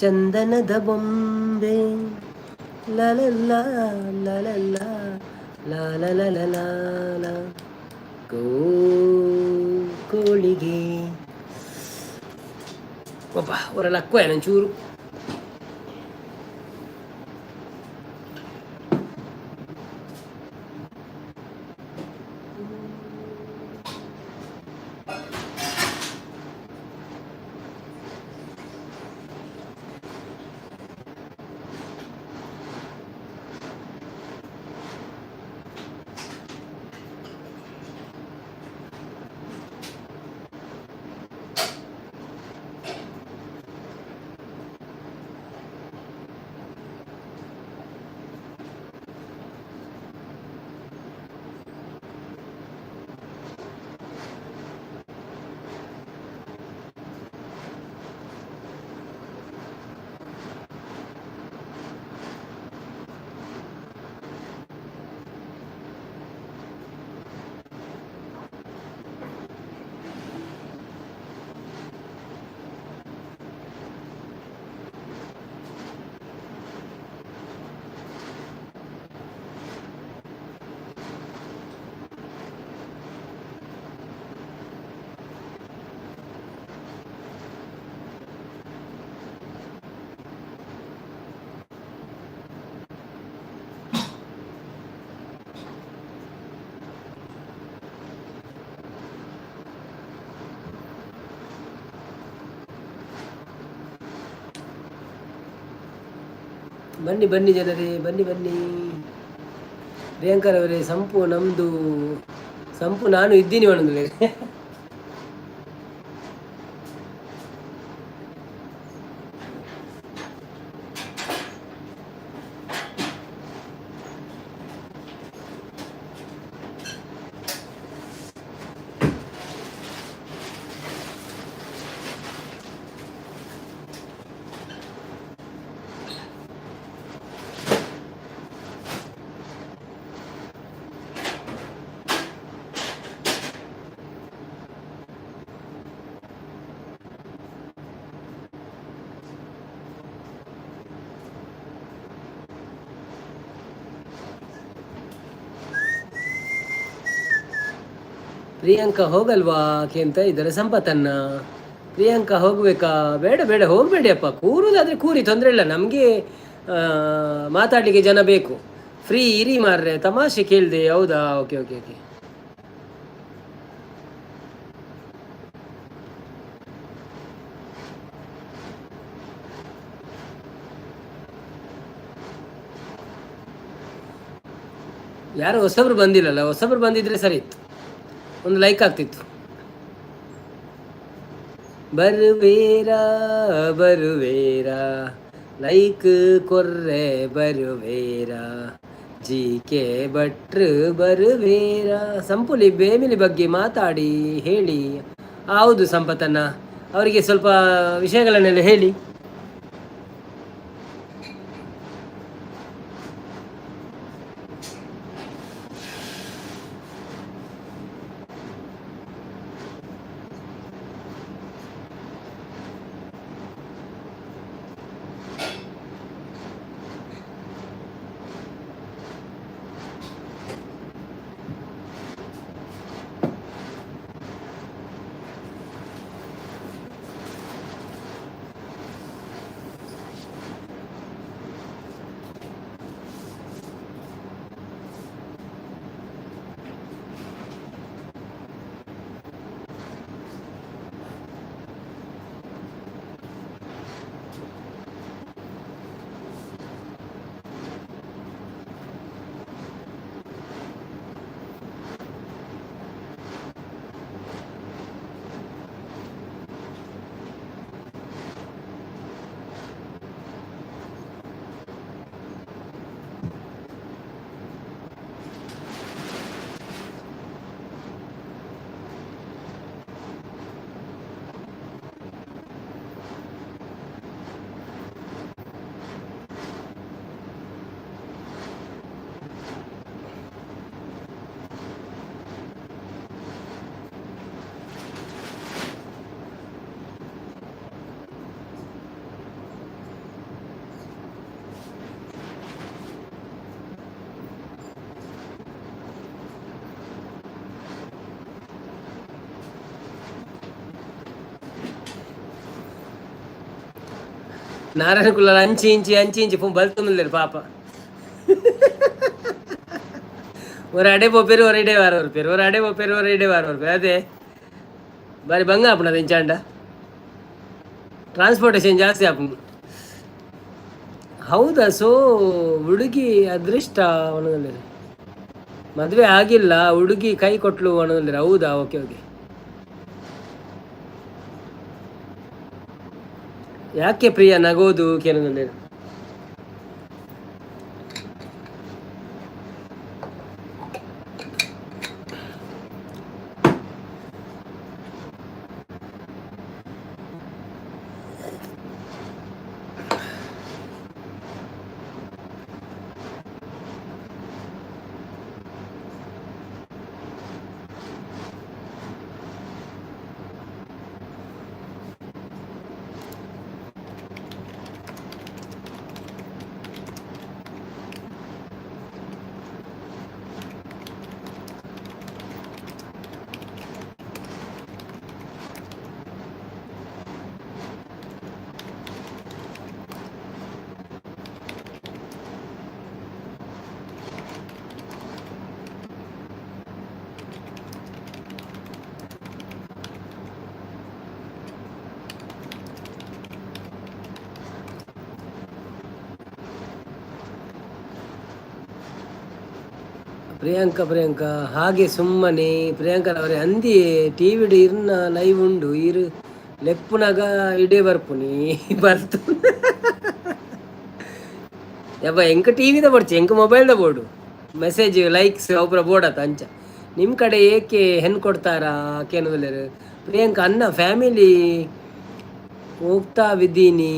ಚಂದನದ ಬೊಂಬೆ ಲಲಲ್ಲ ಲಲಲ್ಲ ಲಾಲ ಕೋಳಿಗೆ ಒಬ್ಬ ಅವರೆಲ್ಲ ಅಕ್ವ ನಂಚೂರು. ಬನ್ನಿ ಬನ್ನಿ ಜನರೇ, ಬನ್ನಿ ಬನ್ನಿ. ಪ್ರಿಯಾಂಕರವರೇ, ಸಂಪು ನಮ್ಮದು ಸಂಪು ನಾನು ಇದ್ದೀನಿ ಒಣಗಲೇ. ಪ್ರಿಯಾಂಕಾ ಹೋಗಲ್ವಾ ಅಂತ ಇದ್ದಾರೆ ಸಂಪತ್ತನ್ನ. ಪ್ರಿಯಾಂಕಾ ಹೋಗ್ಬೇಕಾ? ಬೇಡ ಬೇಡ, ಹೋಗಬೇಡಿ ಅಪ್ಪ. ಕೂರುದಾದ್ರೆ ಕೂರಿ, ತೊಂದರೆ ಇಲ್ಲ ನಮಗೆ. ಮಾತಾಡಲಿಕ್ಕೆ ಜನ ಬೇಕು. ಫ್ರೀ ಇರಿ ಮಾರ್ರೆ, ತಮಾಷೆ ಕೇಳಿದೆ. ಹೌದಾ? Okay okay okay. ಯಾರು ಹೊಸಬ್ರು ಬಂದಿಲ್ಲಲ್ಲ? ಹೊಸಬ್ರು ಬಂದಿದ್ರೆ ಸರಿ ಇತ್ತು, ಒಂದು ಲೈಕ್ ಆಗ್ತಿತ್ತು. ಬರುವೇರಾ ಬರುವೇರಾ, ಲೈಕ್ ಕೊರ್ರೆ ಬರುವೇರಾ, ಜಿ ಕೆ ಭಟ್ರು ಬರುವೇರಾ. ಸಂಪುಲಿ ಬೇಮಿಲಿ ಬಗ್ಗೆ ಮಾತಾಡಿ ಹೇಳಿ. ಹೌದು ಸಂಪತ್ತನ್ನ, ಅವರಿಗೆ ಸ್ವಲ್ಪ ವಿಷಯಗಳನ್ನೆಲ್ಲ ಹೇಳಿ. నారాయణ కులాలు అంచి ఇంచి బలుతున్నారు పాప. ஒரு அடை போப்பேரு ஒரு இಡೆ வார பேர், ஒரு அடை போப்பேரு ஒரு இಡೆ ವಾರ பேர். ಅದೇ ಬಾರಿ ಭಂಗ ಆಪಣದ ಇಂಚಾಂಡ, ಟ್ರಾನ್ಸ್ಪೋರ್ಟೇಷನ್ ಜಾಸ್ತಿ ಆಪುಂಡು. ಹೌದಾ? ಸೊ ಹುಡುಗಿ ಅದೃಷ್ಟ ಅವನಲ್ಲಿ ಮದುವೆ ಆಗಿಲ್ಲ, ಹುಡುಗಿ ಕೈ ಕೊಟ್ಲು ಅನ್ನೋದಿಲ್ಲ. ಹೌದಾ? Okay okay. ಯಾಕೆ ಪ್ರಿಯ ನಗೋದು ಕೇಳೋದಿಲ್ಲ? ಪ್ರಿಯಾಂಕಾ ಹಾಗೆ ಸುಮ್ಮನೆ ಪ್ರಿಯಾಂಕರವರೇ ಅಂದಿ ಟಿವಿಡು ಇರ್ನ ಲೈವ್ ಉಂಡು ಇರು ಲೆಪ್ಪುನಾಗ ಇಡೇ ಬರ್ಪುನಿ ಬರ್ತು. ಯಬ್ಬ ಎಂಕ ಟಿವಿದ ಬರ್ಚಿ ಎಂಕ ಮೊಬೈಲ್ದ ಬೋರ್ಡು ಮೆಸೇಜ್ ಲೈಕ್ಸ್ ಒಬ್ಬರ ಬೋರ್ಡತ್ತ ಅಂಚ. ನಿಮ್ಮ ಕಡೆ ಏಕೆ ಹೆಣ್ಣು ಕೊಡ್ತಾರಾ ಕೇನೋದಿಲ್ಲ. ಪ್ರಿಯಾಂಕಾ ಅನ್ನ ಫ್ಯಾಮಿಲಿ ಹೋಗ್ತಾ ಇದ್ದೀನಿ.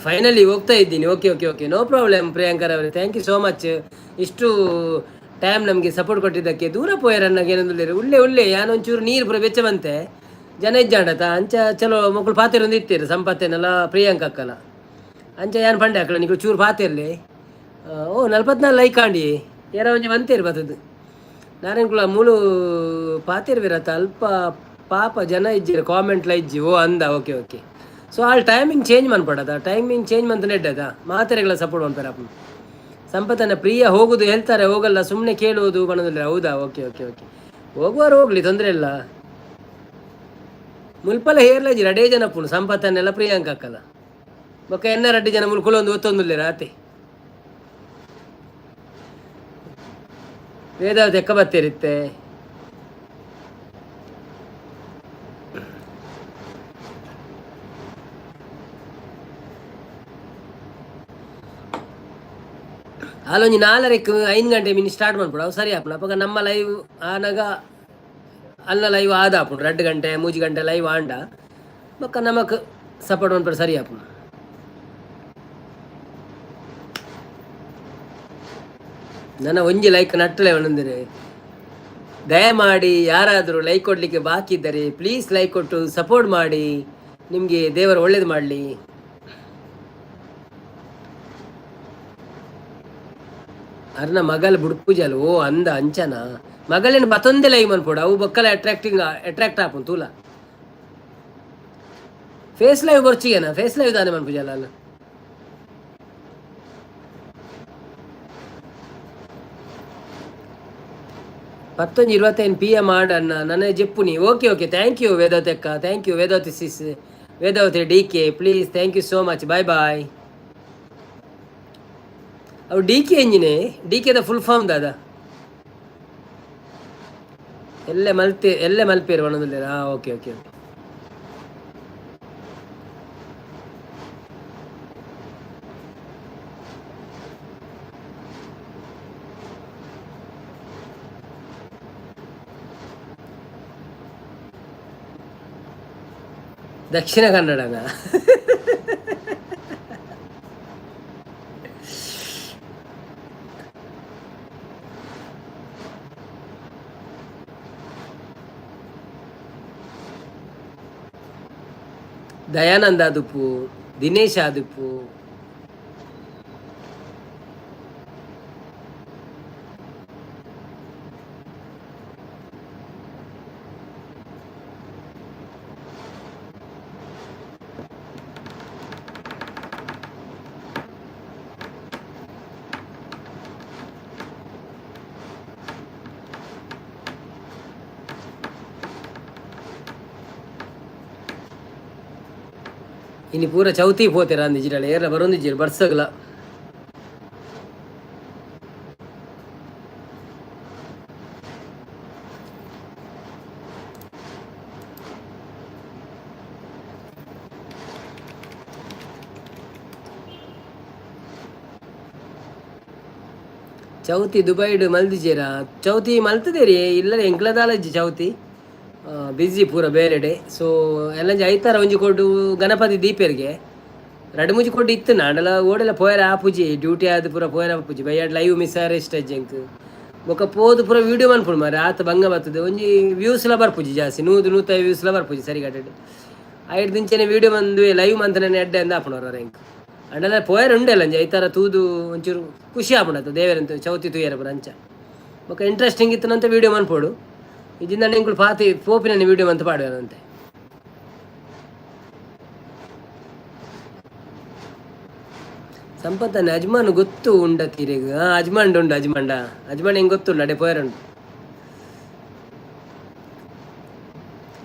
ಫೈನಲಿ ಹೋಗ್ತಾ ಇದ್ದೀನಿ. Okay okay okay, no problem ಪ್ರಿಯಾಂಕರವರೇ. Thank you so much. ಇಷ್ಟು ಟೈಮ್ ನಮಗೆ ಸಪೋರ್ಟ್ ಕೊಟ್ಟಿದ್ದಕ್ಕೆ. ದೂರ ಪೋಯರನ್ನಾಗ ಏನಂದ್ರೆ ಉಳ್ಳೆ ಯಾನೊಂಚೂರು ನೀರು ಪೂರ ಬೆಚ್ಚ ಬಂತೆ ಜನ ಇಜ್ಜಾಂಡತ ಅಂಚ ಚಲೋ ಮಕ್ಕಳು ಪಾತಿರೊಂದು ಇತ್ತೀರಿ ಸಂಪತ್ತೇನಲ್ಲ ಪ್ರಿಯಾಂಕ ಅಕ್ಕಲ ಅಂಚ ಯಾನು ಪಂಡೆ ಹಾಕಲ್ಲ ನೀವು ಚೂರು ಪಾತಿರ್ಲಿ. ಓ 44 ಲೈಕ್ ಕಾಂಡಿ ಯಾರೋ ಒಂಜಿ ಬಂತೇರಿ ಬರ್ತದ್ದು ನಾರಾಯಣಕುಲ ಮೂಲು ಪಾತಿರ್ವಿರತ್ತ ಅಲ್ಪ ಪಾಪ ಜನ ಇಜ್ಜಿರ ಕಾಮೆಂಟ್ಲ ಇಜ್ಜಿ ಓ ಅಂದ ಓಕೆ ಓಕೆ ಸೊ ಅಲ್ಲಿ ಟೈಮಿಂಗ್ ಚೇಂಜ್ ಮಾಡ್ಪಡದ ಟೈಮಿಂಗ್ ಚೇಂಜ್ ಮಂತ ನೆಡ್ಡದ ಮಾತೆರೆಗಳ ಸಪೋರ್ಟ್ ಮಾಡ್ತಾರೆ ಅಪ್ಪ ಸಂಪತ್ತನ ಪ್ರಿಯ ಹೋಗುದು ಹೇಳ್ತಾರೆ ಹೋಗಲ್ಲ ಸುಮ್ಮನೆ ಕೇಳುವುದು ಬಣದಿಲ್ಲ ಹೌದಾ ಓಕೆ ಓಕೆ ಓಕೆ ಹೋಗುವಾರು ಹೋಗ್ಲಿ ತೊಂದರೆ ಇಲ್ಲ ಮುಲ್ಪಲ್ಲ ಹೇರ್ಲ ಇಜ್ಜಿ ರಡೇ ಜನ ಪುಣ್ ಸಂಪತ್ತನ್ನೆಲ್ಲ ಪ್ರಿಯಾಂಕ ಅಕ್ಕಲ್ಲ ಬೊಕ್ಕ ಎನ್ನ ರಡ್ಡಿ ಜನ ಮುಲ್ಕುಲ ಒಂದು ಒತ್ತೊಂದುಲ್ಲ ರಾತೆ ವೇದಾವತಿ ಎಕ್ಕ ಬತ್ತಿರುತ್ತೆ ಅಲ್ಲೊಂಜಿ 4:30 5 ಗಂಟೆ ಮಿನಿ ಸ್ಟಾರ್ಟ್ ಮಾಡ್ಬಿಡು ಅವು ಸರಿ ಆಪುಂಡು ಅಪ್ಪ ನಮ್ಮ ಲೈವ್ ಆನಾಗ ಅಲ್ಲ ಲೈವ್ ಆದ ಆಪುಂಡು 2 ಗಂಟೆ 3 ಗಂಟೆ ಲೈವ್ ಆಂಡ ಬೊಕ್ಕ ನಮಕ್ ಸಪೋರ್ಟ್ ಮಾಡ್ಬಿಡು ಸರಿ ಆಪುಂಡು ನನ್ನ ಒಂಜಿ ಲೈಕ್ ನಟ್ಟಲೆ ಒಂದೊಂದಿರಿ ದಯಮಾಡಿ ಯಾರಾದರೂ ಲೈಕ್ ಕೊಡಲಿಕ್ಕೆ ಬಾಕಿ ಇದ್ದರೆ ಪ್ಲೀಸ್ ಲೈಕ್ ಕೊಟ್ಟು ಸಪೋರ್ಟ್ ಮಾಡಿ ನಿಮಗೆ ದೇವರು ಒಳ್ಳೇದು ಮಾಡಲಿ ಅರ್ನ ಮಗಲ್ ಬುಡ್ಪೂಜಲ್ ಓ ಅಂದ ಅಂಚನ ಮಗಳೇನು ಮತ್ತೊಂದೇ ಲೈವ್ ಅನ್ಪೋಡು ಅವು ಬೊಕ್ಕಲ ಅಟ್ರಾಕ್ಟ್ ಆಪುನ್ ತೂಲ ಫೇಸ್ ಲೈವ್ ಬರ್ಚಿಗೇನ ಫೇಸ್ ಲೈವ್ ತಾನೆ ಮನ್ಪೂಜಲ್ಲ ಅಲ್ಲ ಪತ್ತೊಂದು 25 PM ಆಡಣ್ಣ ನನ್ನ ಜೆಪ್ಪುನಿ okay okay thank you Vedavathi ಅಕ್ಕ thank you Vedavathi sis Vedavathi DK please thank you so much bye bye ಅವು DK ಎಂಜಿನೆ DKದ ಫುಲ್ ಫಾರ್ಮ್ ದಾದ ಎಲ್ಲೆ ಮಲ್ಪೇರು ಒಣದಿಲ್ಲ ಓಕೆ ಓಕೆ ಓಕೆ ದಕ್ಷಿಣ ಕನ್ನಡನ ದಯಾನಂದ ಆದುಪ್ಪು ದಿನೇಶ್ ಆದುಪ್ಪು ಇನ್ನು ಪೂರ ಚೌತಿ ಪೋತೀರ ಅಂದಿಜಿರಲ್ಲ ಏರ ಬರೊಂದಿಜ್ಜಿರು ಬರ್ಸಗ್ಲ ಚೌತಿ ದುಬೈಡ್ ಮಲ್ದಿಜೇರ ಚೌತಿ ಮಲ್ತದೇರಿ ಇಲ್ಲ ಎಂಕ್ಲದಾಲಜ್ಜಿ ಚೌತಿ ಬಿಸಿ ಪೂರ ಬೇರೆ ಡೇ ಸೊ ಎಲ್ಲಂಜಿ ಐತಾರ ಒಂಜಿ ಕೊಟ್ಟು ಗಣಪತಿ ದೀಪೇರಿಗೆ 2-3 ಕೊಟ್ಟು ಇತ್ತು ನಾಂಡಲ ಓಡೆಲ್ಲ ಪೋಯರ ಆ ಪೂಜಿ ಡ್ಯೂಟಿ ಆದ ಪೂರ ಪೋಯರ ಪೂಜಿ ಬೈಯಾಡ್ ಲೈವ್ ಮಿಸ್ ಆರೆ ಸ್ಟೇಜಂಕ್ ಬೊಕ ಪೋದು ಪೂರ ವಿಡಿಯೋ ಮನ್ಪುಡು ಮಾರೆ ಆತ ಭಂಗ ಬರ್ತದೆ ಒಂಜಿ ವ್ಯೂಸ್ಲ ಬರ್ಪುಜಿ ಜಾಸ್ತಿ 100-150 ವ್ಯೂಸ್ಲ ಬರ್ಪುಜಿ ಸರಿ ಕಟ್ಟೆ 5 ದಿಂಚನೆ ವಿಡಿಯೋ ಬಂದು ಲೈವ್ ಮಂತನೇ ಎಡ್ಡೆ ಅಂದ ಆಪುಣವ್ರ ರ್ಯಾಂಕ್ ಅಂಡಲ ಪೋಯರ್ ಉಂಡೆಲ್ಲ ಅಂಜಿ ಐತಾರ ತೂದು ಒಂಚೂರು ಖುಷಿ ಆಪುಣತ್ತು ದೇವರಂತ ಚೌತಿ ತೂಯರ ಪುರ ಅಂಚ ಬೊಕ ಇಂಟ್ರೆಸ್ಟಿಂಗ್ ಇತ್ತನಂತ ವಿಡಿಯೋ ಮನ್ಪೋಡು ಇದಿಂದ ನಿಂಗಳು ಪಾತಿ ಪೋಪಿನ ವಿಡಿಯೋ ಅಂತ ಪಾಡುವಂತೆ ಸಂಪತ್ತನ ಅಜ್ಮಾನ್ ಗೊತ್ತು ಉಂಡ ತೀರೆಗ ಅಜ್ಮಾಂಡ್ ಉಂಡು ಅಜ್ಮಾಂಡ್ ಹೆಂಗೆ ಗೊತ್ತುಂಡು ಅಡೆ ಪೋಯರುಂಡು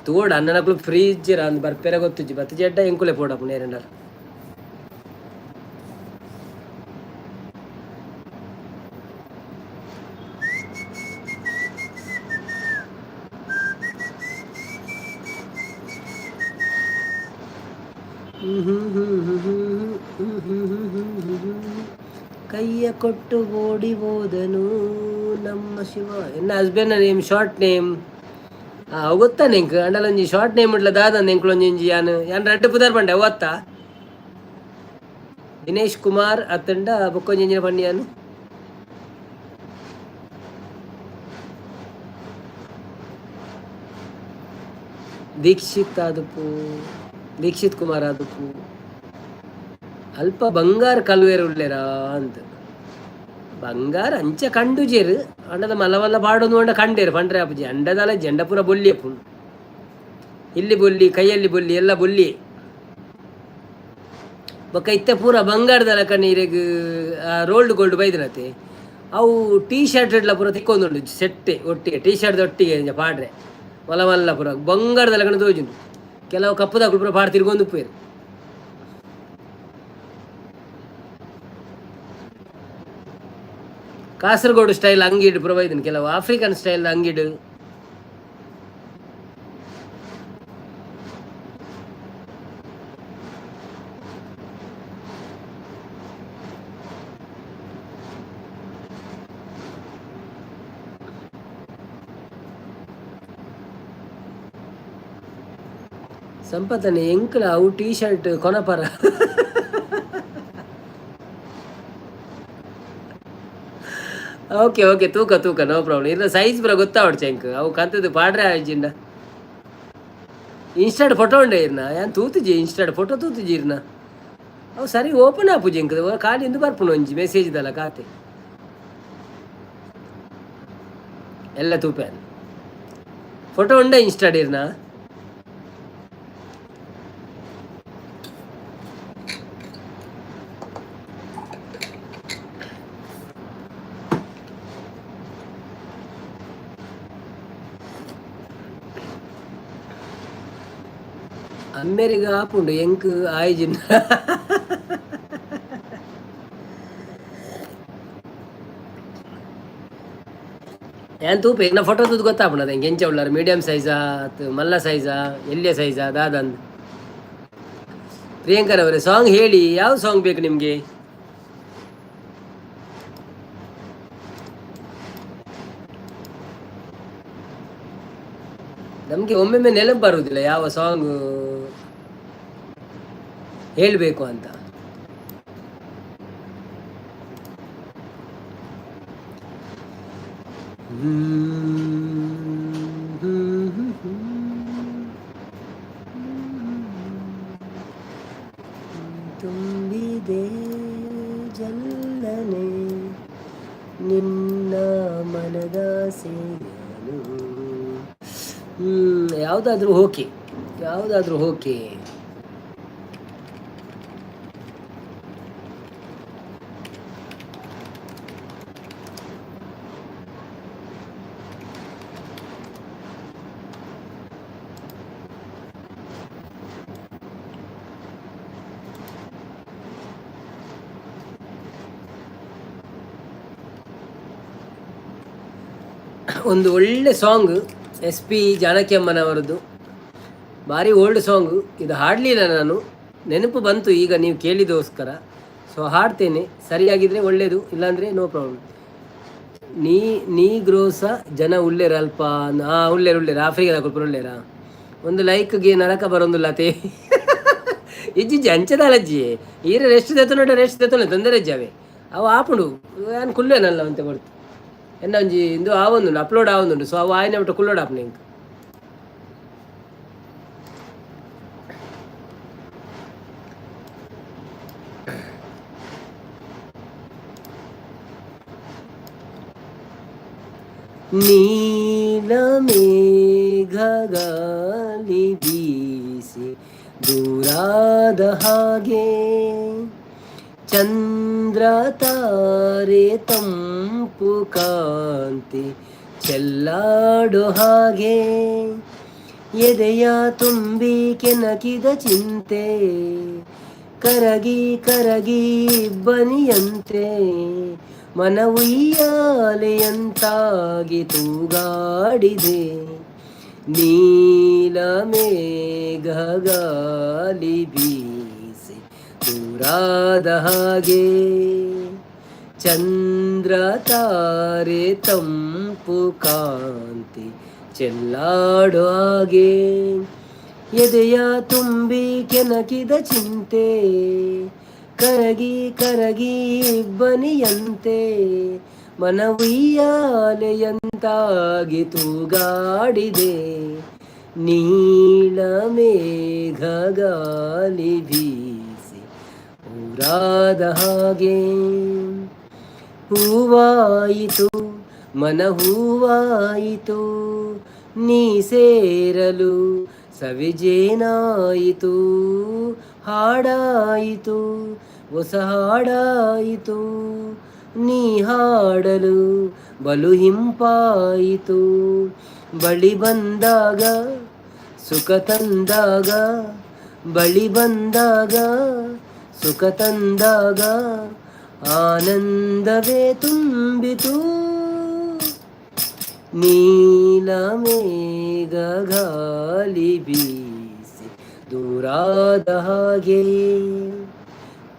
ತೋಡ ಅಣ್ಣನಕ್ಕಳು ಫ್ರೀಜ್ ಅಂದ್ ಬರ್ಪೇರ ಗೊತ್ತುಜ್ಜಿ ಬತ್ತ ಜಡ್ಡ ಹೆಂಕುಲೆ ಪೋಡಪ್ಪ ನೇರಂಡಲ್ಲ ಕೈಯ ಕೊಟ್ಟು ಓಡಿ ಹೋದನು ನಮ್ಮ ಶಿವ ಎನ್ನ ಹಸ್ಬೆಂಡ್ ನೇಮ್ ಶಾರ್ಟ್ ನೇಮ್ ಗೊತ್ತಾ ನಿಂಕ್ ಅಂಡಲೊಂಜಿ ಶಾರ್ಟ್ ನೇಮ್ ಇಡ್ಲ ದಾದ ನಿಂಕ್ಲೊಂಜಿ ಯಾನ್ ರಡ್ಡು ಪುದರ್ ಬಂಡೆ ಅವತ್ತ ದಿನೇಶ್ ಕುಮಾರ್ ಅತ್ತಂಡ ಬೊಕ್ಕೊಂಜಿಂಜಿನ ಪಂಡಿಯಾನು ದೀಕ್ಷಿತ್ ಕುಮಾರ್ ಆದುಪ್ಪು ಅಲ್ಪ ಬಂಗಾರ ಕಲ್ವೇರು ಉಳ್ಳೇರ ಅಂತ ಬಂಗಾರ ಅಂಚ ಕಂಡುಜೇರು ಅಂಡದ ಮಲ್ಲವಲ್ಲ ಪಾಡೊಂದು ಅಂಡ ಕಂಡೇರು ಪಂಡ್ರೆ ಅಪ್ಪಜಿ ಅಂಡದಲ್ಲ ಜಂಡ ಪೂರ ಬೊಲ್ಲಿ ಅಪ್ಪು ಇಲ್ಲಿ ಬೊಲ್ಲಿ ಕೈಯಲ್ಲಿ ಬೊಲ್ಲಿ ಎಲ್ಲ ಬೊಲ್ಲಿ ಬೊಕ್ಕ ಇತ್ತೆ ಪೂರ ಬಂಗಾರದಲ್ಲ ಕಣ್ಣೀರೆಗ್ ರೋಲ್ಡ್ ಗೋಲ್ಡ್ ಬೈದ್ರತೆ ಅವು ಟೀ ಶರ್ಟ್ ಎಲ್ಲ ಪೂರ ತಿಕ್ಕೊಂದುಂಡು ಸೆಟ್ಟೆ ಒಟ್ಟಿಗೆ ಟೀ ಶರ್ಟ್ ಒಟ್ಟಿಗೆ ಪಾಡ್ರೆ ಮಲ್ಲ ಮಲ್ಲ ಪೂರ ಬಂಗಾರದಲ್ಲ ಕಣ ತೋಜುಂಡು ಕೆಲವು ಕಪ್ಪದಾಕಲು ಪೂರ ಪಾಡ್ ತಿರ್ಗೊಂದು ಉಪ್ಪೇರು ಕಾಸರಗೋಡು ಸ್ಟೈಲ್ ಅಂಗಿಡು ಪೂರ ಬೈದನು ಕೆಲವು ಆಫ್ರಿಕನ್ ಸ್ಟೈಲ್ ಅಂಗಿಡು ಸಂಪತ್ತನೆ ಎಂಕಲ ಅವು ಟೀ ಶರ್ಟ್ ಕೊನಪರ ಓಕೆ ಓಕೆ ತೂಕ ತೂಕ ನೋ ಪ್ರಾಬ್ಲಮ್ ಇಲ್ಲ ಸೈಜ್ ಪೂರ ಗೊತ್ತಾವಡ್ಚೆ ಎಂಕ್ ಅವು ಕಂತದ್ದು ಪಾಡ್ರೆ ಆಯ್ಜಿಂಡ ಇನ್ಸ್ಟಾಡ್ ಫೋಟೋ ಉಂಡೆ ಇರ್ನ ಯಾನ್ ತೂತುಜಿ ಇನ್ಸ್ಟಾಡ್ ಫೋಟೋ ತೂತುಜಿ ಇರ್ನ ಅವು ಸರಿ ಓಪನ್ ಆಪುಜಿ ಎಂಕ್ ಖಾಲಿ ಇಂದು ಬರ್ಪುನು ಒಂಜಿ ಮೆಸೇಜ್ ದಲ್ಲ ಖಾತೆ ಎಲ್ಲ ತೂಪೆ ಫೋಟೋ ಉಂಡೆ ಇನ್ಸ್ಟಾಡ್ ಇರ್ನ ಅಮ್ಮೇರಿಗೆ ಆಪುಂಡು ಎಂಕ್ ಆಯ್ಜಿನ ಏನ್ ತೂಪೆ ನಾ ಫೋಟೋ ತೂದು ಗೊತ್ತಾಪುಂಡು ಅದ ಹೆಂಗೆ ಎಂಚ ಉಳ್ಳಾರ ಮೀಡಿಯಂ ಸೈಜಾ ಮಲ್ಲ ಸೈಜಾ ಎಲ್ಲಿಯ ಸೈಜಾ ದಾದಂದು ಪ್ರಿಯಾಂಕರವರೇ ಸಾಂಗ್ ಹೇಳಿ ಯಾವ ಸಾಂಗ್ ಬೇಕು ನಿಮಗೆ ನಮಗೆ ಒಮ್ಮೊಮ್ಮೆ ನೆನಪು ಬರುವುದಿಲ್ಲ ಯಾವ ಸಾಂಗ್ ಹೇಳಬೇಕು ಅಂತ ತುಂಬಿದೆ ಜಲ್ಲನೆ ನಿನ್ನ ಮನದ ಸೇರಲು ಯಾವುದಾದ್ರೂ ಓಕೆ ಯಾವುದಾದ್ರೂ ಓಕೆ ಒಂದು ಒಳ್ಳೆ ಸಾಂಗ್ ಎಸ್ ಪಿ ಜಾನಕಿ ಅಮ್ಮನವರದ್ದು ಭಾರಿ ಓಲ್ಡ್ ಸಾಂಗು ಇದು ಹಾಡಲಿಲ್ಲ ನಾನು ನೆನಪು ಬಂತು ಈಗ ನೀವು ಕೇಳಿದೋಸ್ಕರ ಸೊ ಹಾಡ್ತೇನೆ ಸರಿಯಾಗಿದ್ದರೆ ಒಳ್ಳೆಯದು ಇಲ್ಲಾಂದರೆ ನೋ ಪ್ರಾಬ್ಲಮ್ ನೀ ಗ್ರೋಸ ಜನ ಉಳ್ಳೇರ ಅಲ್ಪ ಉಳ್ಳೇರ ಆಫ್ರಿಕಾದ ಕೊಲ್ಪರು ಉಳ್ಳೇರ ಒಂದು ಲೈಕ್ಗೆ ನರಕ ಬರೊಂದು ಲತೆ ಇಜ್ಜಿ ಅಂಚದಲ್ಲಜ್ಜಿ ಈರ ರೆಸ್ಟ್ ತೆತ್ತೊಂಡೆ ತೊಂದರೆ ಜಾವೆ ಅವು ಆಪುಂಡು ಏನು ಕುಲ್ಲೇನಲ್ಲ ಅಂತ ಬರ್ತು ಎನ್ನ ಒಂಜಿ ಇಂದು ಆವೊಂದುಂಡು ಅಪ್ಲೋಡ್ ಆವೊಂದುಂಡು ಸೊ ಅವು ಆಯ್ನ ಬಿಟ್ಟು ಕುಲ್ಲೋಡ್ ಆಪ್ನ ಇಂಕ್ ನೀಲ ಮೇಘಗಾಲಿ ಬೀಸಿ ದೂರಾದ ಹಾಗೆ ಚಂದ್ರ ತಾರೆ ತಂಪು ಕಾಂತಿ ಚೆಲ್ಲಾಡು ಹಾಗೆ ಎದೆಯ ತುಂಬಿ ಕೆನಕಿದ ಚಿಂತೆ ಕರಗಿ ಕರಗಿ ಬನಿಯಂತೆ ಮನ ಉಯ್ಯಾಲೆಯಂತಾಗಿ ತೂಗಾಡಿದೆ ನೀಲ ಮೇಘಗಾಲಿ ಬೀಸಿ ದೂರಾದ ಹಾಗೆ ಚಂದ್ರ ತಾರೆ ತಂಪು ಕಾಂತಿ ಚೆಲ್ಲಾಡು ಹಾಗೆ ಎದೆಯ ತುಂಬಿ ಕೆನಕಿದ ಚಿಂತೆ ಕರಗಿ ಕರಗಿ ಬನಿಯಂತೆ ಮನ ಉಯ್ಯಾಲೆಯಂತಾಗಿ ತೂಗಾಡಿದೆ ನೀಲ ಮೇಘಗಾಲಿ ಬೀಸಿ ಊರಾದ ಹಾಗೆ ಹೂವಾಯಿತು ಮನಹೂವಾಯಿತು ನೀ ಸೇರಲು, ಸವಿಜೇನಾಯಿತು ಹಾಡಾಯಿತು, ಹೊಸ ಹಾಡಾಯಿತು ನೀ ಹಾಡಲು, ಬಲು ಹಿಂಪಾಯಿತು ಬಳಿ ಬಂದಾಗ, ಸುಖ ತಂದಾಗ ಬಳಿ ಬಂದಾಗ, ಸುಖ ತಂದಾಗ ಆನಂದವೇ ತುಂಬಿತು. ನೀಲ ಮೇಘ ಗಾಳಿ ಬೀಸಿ ದೂರಾದ ಹಾಗೆ,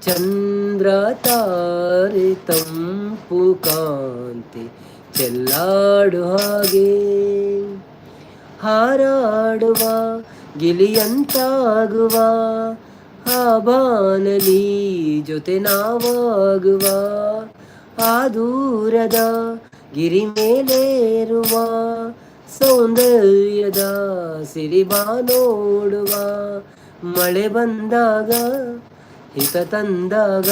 ಚಂದ್ರ ತಾರೆ ತಂಪು ಕಾಂತಿ ಚೆಲ್ಲಾಡು ಹಾಗೆ, ಹಾರಾಡುವ ಗಿಳಿಯಂತಾಗುವ ಆ ಬಾನಲಿ ಜೊತೆ ನಾವಾಗುವ, ಆ ದೂರದ ಗಿರಿ ಮೇಲೇರುವ ಸೌಂದರ್ಯದ ಸಿರಿಬಾ ನೋಡುವ, ಮಳೆ ಬಂದಾಗ ಹಿತ ತಂದಾಗ,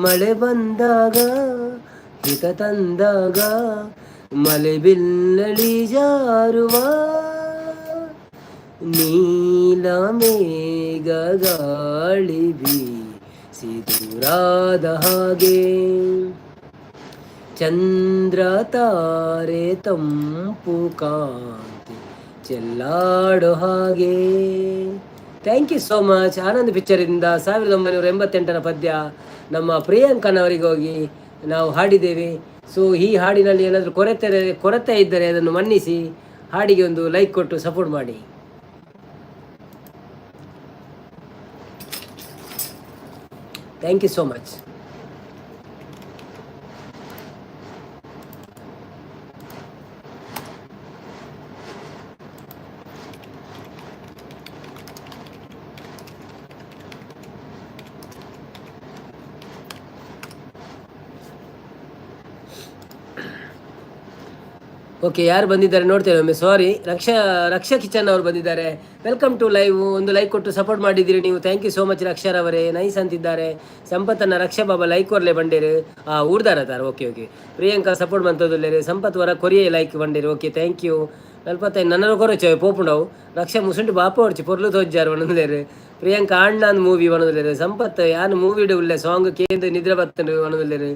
ಮಳೆ ಬಂದಾಗ ಹಿತ ತಂದಾಗ, ಮಲೆ ಬಿಲ್ಲಳಿ ಜಾರುವ ನೀಲ ಮೇಘ ಗಾಳಿ ಬೀಸಿ ದೂರಾದ ಹಾಗೆ, ಚಂದ್ರ ತಾರೆ ತಂಪು ಕಾಂತಿ ಚೆಲ್ಲಾಡೋ ಹಾಗೆ. Thank you so much. Anand ಪಿಕ್ಚರಿಂದ 1988ರ ಪದ್ಯ ನಮ್ಮ ಪ್ರಿಯಾಂಕನವರಿಗೋಗಿ ನಾವು ಹಾಡಿದ್ದೇವೆ. ಸೊ ಈ ಹಾಡಿನಲ್ಲಿ ಏನಾದರೂ ಕೊರತೆ ಇದ್ದರೆ ಅದನ್ನು ಮನ್ನಿಸಿ, ಹಾಡಿಗೆ ಒಂದು ಲೈಕ್ ಕೊಟ್ಟು ಸಪೋರ್ಟ್ ಮಾಡಿ. Thank you so much. Okay, ಯಾರು ಬಂದಿದ್ದಾರೆ ನೋಡ್ತೇವೆ ಒಮ್ಮೆ. ಸಾರಿ, ರಕ್ಷಾ ಕಿಚನ್ ಅವರು ಬಂದಿದ್ದಾರೆ. Welcome to live. ಒಂದು ಲೈಕ್ ಕೊಟ್ಟು ಸಪೋರ್ಟ್ ಮಾಡಿದ್ದೀರಿ ನೀವು. ಥ್ಯಾಂಕ್ ಯು ಸೋ ಮಚ್ ರಕ್ಷಾರವರೇ. ನೈಸ್ ಅಂತಿದ್ದಾರೆ. ಸಂಪತ್ತನ್ನ ರಕ್ಷಾ ಬಾಬಾ ಲೈಕ್ ಕೊರ್ಲೆ ಬಂಡೇರು ಊರ್ದಾರತಾರ. Okay okay. ಪ್ರಿಯಾಂಕಾ ಸಪೋರ್ಟ್ ಮಂತೋದಿಲ್ಲೇರಿ. ಸಂಪತ್ ವರ ಕೊರಿಯೇ ಲೈಕ್ ಬಂಡೇರು. Okay, thank you. ನಲ್ಪತ್ತೈದು ನನ್ನ ಕೊರಚು ಪೋಪುಂಡವು. ರಕ್ಷಾ ಮುಸುಂಟು ಬಾಪ ಹೊಡ್ಚಿ ಪೊರ್ಲು ತೋಜ್ಜಾರು ಒಣಂದೇರು. ಪ್ರಿಯಾಂಕಾ ಆಣ್ಣಂದು ಮೂವಿ ಒಣದಿಲ್ಲೇರು. ಸಂಪತ್ ಯಾನು ಮೂವಿಡು ಉಳ್ಳೆ ಸಾಂಗ್ ಕೇಂದ್ರ ನಿದ್ರೆ ಬತ್ತನು ಒಣದಿಲ್ಲೇರು.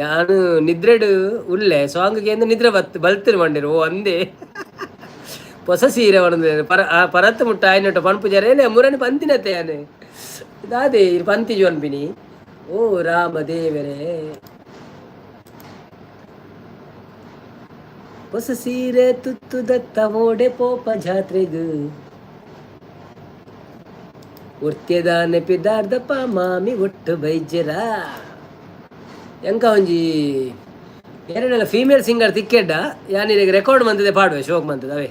ಯಾನು ನಿದ್ರೆಡು ಉಳ್ಳೆ ಸಾಂಗ್ ಕೇಂದ್ರ ನಿದ್ರೆ ಬಲ್ತಿರು ಮಂಡಿರು. ಓ ಅಂದೇ ಹೊಸ ಸೀರೆ ಒಣದಿಲ್ಲೇರು. ಪರತ್ತು ಮುಟ್ಟ ಆಯ್ನಟ್ಟು ಪಣಪು ಜರೇನೆ ಮುರನಿ ಪಂತಿನತ್ತೆ ಯಾನೆ ಇದಾದೆ ಇದು ಪಂತಿ ಜೋನ್ಪಿನಿ. ಓ ರಾಮದೇವರೇ, ಹೊಸ ಸೀರೆ ತುತ್ತು ದತ್ತ ಓಡೆ ಪೋಪ ಜಾತ್ರೆಗು, ಒರ್ತ್ಯದ ನೆಪಿದಾರ್ದಪ್ಪ ಮಾಮಿ ಒಟ್ಟು ಬೈಜ್ಜರ. ಎಂಕ ಒಂಜಿ ಎರಡೆಲ್ಲ ಫೀಮೇಲ್ ಸಿಂಗರ್ ತಿಕ್ಕೆಡ್ಡ ಯಾನಿಗೆ ರೆಕಾರ್ಡ್ ಮಂತದೆ ಪಾಡುವೆ ಶೋಕ್ ಮಂತದ ಅವೇ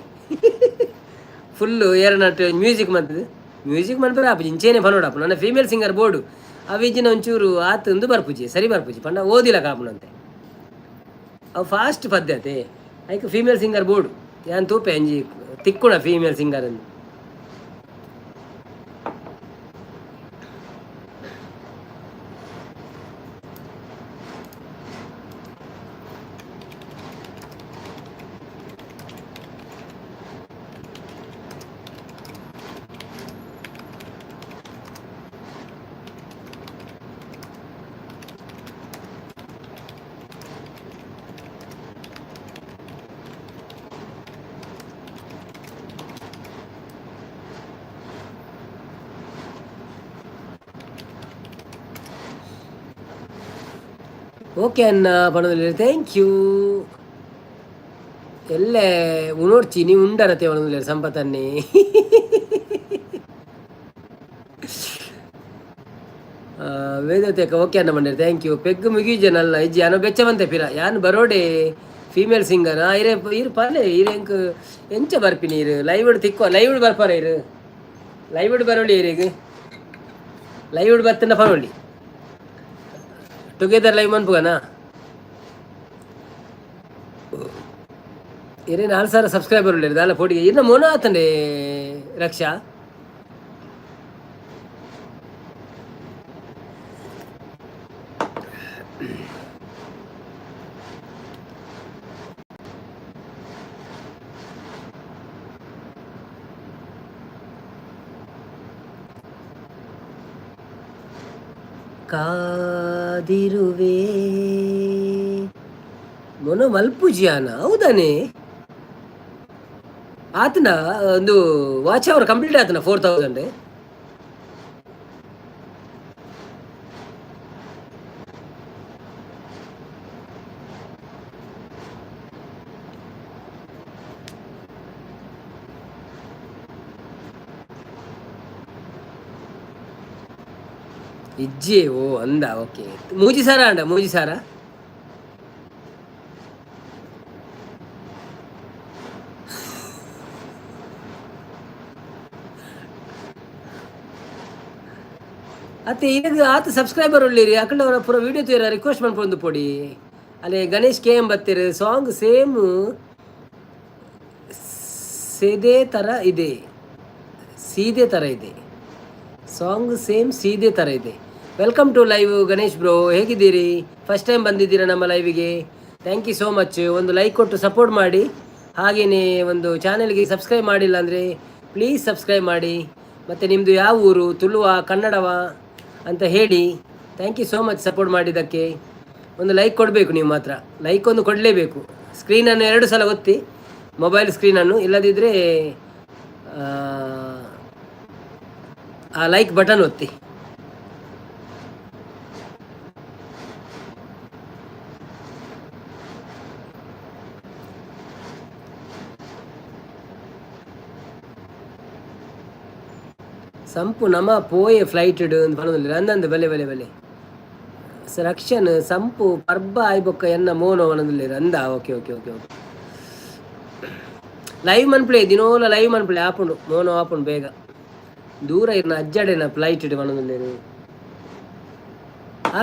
ಫುಲ್ಲು ಎರಡನಟ್ಟು ಮ್ಯೂಸಿಕ್ ಮಂತದೆ. ಮ್ಯೂಸಿಕ್ ಮನ್ಪರ ಆಪುಜಿ ಇಂಚೇನೆ ಪನೋಡಪ್ಪ ನನ್ನ ಫೀಮೇಲ್ ಸಿಂಗರ್ ಬೋರ್ಡು ಅವಿಜಿನ ಒಂಚೂರು ಆತಂದು ಬರ್ಪುಜಿ ಸರಿ ಬರ್ಪುಜಿ ಪಂಡ ಓದಿಲ್ಲ ಕಾಪುನಂತೆ ಅವು ಫಾಸ್ಟ್ ಪದ್ಧತಿ ಐಕ್ ಫೀಮೇಲ್ ಸಿಂಗರ್ ಬೋರ್ಡು ಯಾನ್ ತೂಪೆ ಅಂಜಿ ತಿಕ್ಕುಣ ಫೀಮೇಲ್ ಸಿಂಗರ್ ಅಂದು. ಓಕೆ ಅನ್ನ ಪಣದಲ್ಲಿ ಥ್ಯಾಂಕ್ ಯು. ಎಲ್ಲೇ ಉಣೋಡ್ಚಿ ನೀವು ಉಂಡರತೆ ಪಣದಲ್ಲಿ ಸಂಪತ್ತನ್ನೇ ವೇದತೆಕ ಓಕೆ ಅನ್ನ ಬಂದಿರಿ ಥ್ಯಾಂಕ್ ಯು. ಪೆಗ್ ಮುಗಿಜನಲ್ಲ ಇಜ್ಜಿ ಅನೋ ಬೆಚ್ಚವಂತೆ ಪಿರ ಯಾನ್ ಬರೋಡೆ ಫೀಮೇಲ್ ಸಿಂಗರ್ ಇರೇ ಇರು ಪಾಲೆ ಇರೆಂಕ್ ಎಂಚ ಬರ್ಪಿನಿ ಇರು ಲೈವ್ಡ್ ತಿಕ್ಕೋ ಲೈವ್ಡ್ ಬರ್ಪಾರ ಇರು ಲೈವ್ಡ್ ಬರೋಳಿ ಇರಿಗೆ ಲೈವ್ಡ್ ಬರ್ತನ ಪನೊಳ್ಳಿ ಟುಗೆದರ್ ಲೈವ್ ಮನ್ಪುಗನಾ ಇರೇ 4,000 ಸಬ್ಸ್ಕ್ರೈಬರ್ ಉಳ್ಳೇರು ದಾಲ ಪೋಟಿಗೆ ಇನ್ನ ಮೋನ ಆತಂಡೆ ರಕ್ಷಾ ಕಾದಿರುವೆ ಮೊನ ಮಲ್ಪುಜಿಯಾನ ಹೌದಾನೆ ಆತನ ಒಂದು ವಾಚ್ ಅವರ್ ಕಂಪ್ಲೀಟ್ ಆತನ 4000 ಇಜ್ಜೆ ಓ ಅಂದ ಓಕೆ ಮೂಜಿ ಸಾರ ಅಂಡ ಮೂಜಿ ಸಾರ ಅತ್ತೆ ಈಗ ಆತ ಸಬ್ಸ್ಕ್ರೈಬರ್ ಒಳ್ಳಿರಿ ಅಕಡೆ ಅವರ ಪೂರ ವಿಡಿಯೋ ತೋರ ರಿಕ್ವೆಸ್ಟ್ ಮಾಡ್ಕೊಂಡು ಪೊಡಿ ಅಲ್ಲೇ ಗಣೇಶ್ ಕೆ ಎಂ ಬತ್ತಿರ ಸಾಂಗ್ ಸೇಮ್ ಸೀದೆ ಥರ ಇದೆ ಸೀದೆ ಥರ ಇದೆ ಸಾಂಗ್ ಸೇಮ್ ಸೀದೆ ಥರ ಇದೆ welcome to live Ganesh bro ಹೇಗಿದ್ದೀರಿ ಫಸ್ಟ್ ಟೈಮ್ ಬಂದಿದ್ದೀರಾ ನಮ್ಮ ಲೈವಿಗೆ ಥ್ಯಾಂಕ್ ಯು ಸೋ ಮಚ್ ಒಂದು ಲೈಕ್ ಕೊಟ್ಟು ಸಪೋರ್ಟ್ ಮಾಡಿ ಹಾಗೆಯೇ ಒಂದು ಚಾನೆಲ್ಗೆ ಸಬ್ಸ್ಕ್ರೈಬ್ ಮಾಡಿಲ್ಲ ಅಂದರೆ ಪ್ಲೀಸ್ ಸಬ್ಸ್ಕ್ರೈಬ್ ಮಾಡಿ ಮತ್ತು ನಿಮ್ಮದು ಯಾವ ಊರು ತುಳುವ ಕನ್ನಡವ ಅಂತ ಹೇಳಿ thank you so much support ಮಾಡಿದ್ದಕ್ಕೆ ಒಂದು ಲೈಕ್ ಕೊಡಬೇಕು ನೀವು ಮಾತ್ರ ಲೈಕ್ ಒಂದು ಕೊಡಲೇಬೇಕು ಸ್ಕ್ರೀನನ್ನು 2 ಸಲ ಒತ್ತಿ ಮೊಬೈಲ್ ಸ್ಕ್ರೀನನ್ನು ಇಲ್ಲದಿದ್ದರೆ ಆ ಲೈಕ್ ಬಟನ್ ಒತ್ತಿ ಸಂಪು ನಮ ಪೋಯೆ ಫ್ಲೈಟ್ ಅಂತ ಪಣದಿಲ್ಲ ಅಂದಂದು ಬಲೆ ಬಲೆ ಬಲೆ ರಕ್ಷನ್ ಸಂಪು ಪರ್ಬ ಆಯ್ಬೊಕ್ಕ ಎನ್ನ ಮೋನೋ ಅನ್ನದಿಲ್ಲ ಅಂದ okay okay okay okay live ಮನ್ಪ್ಲೇ ದಿನೋಲ ಲೈವ್ ಮನ್ಪ್ಲೇ ಆಪುಂಡು ಮೋನೋ ಆಪುಂಡು ಬೇಗ ದೂರ ಇರ್ನ ಅಜ್ಜಡೆನ ಫ್ಲೈಟ್ ಇಡು ಅನ್ನದಿಲ್ಲ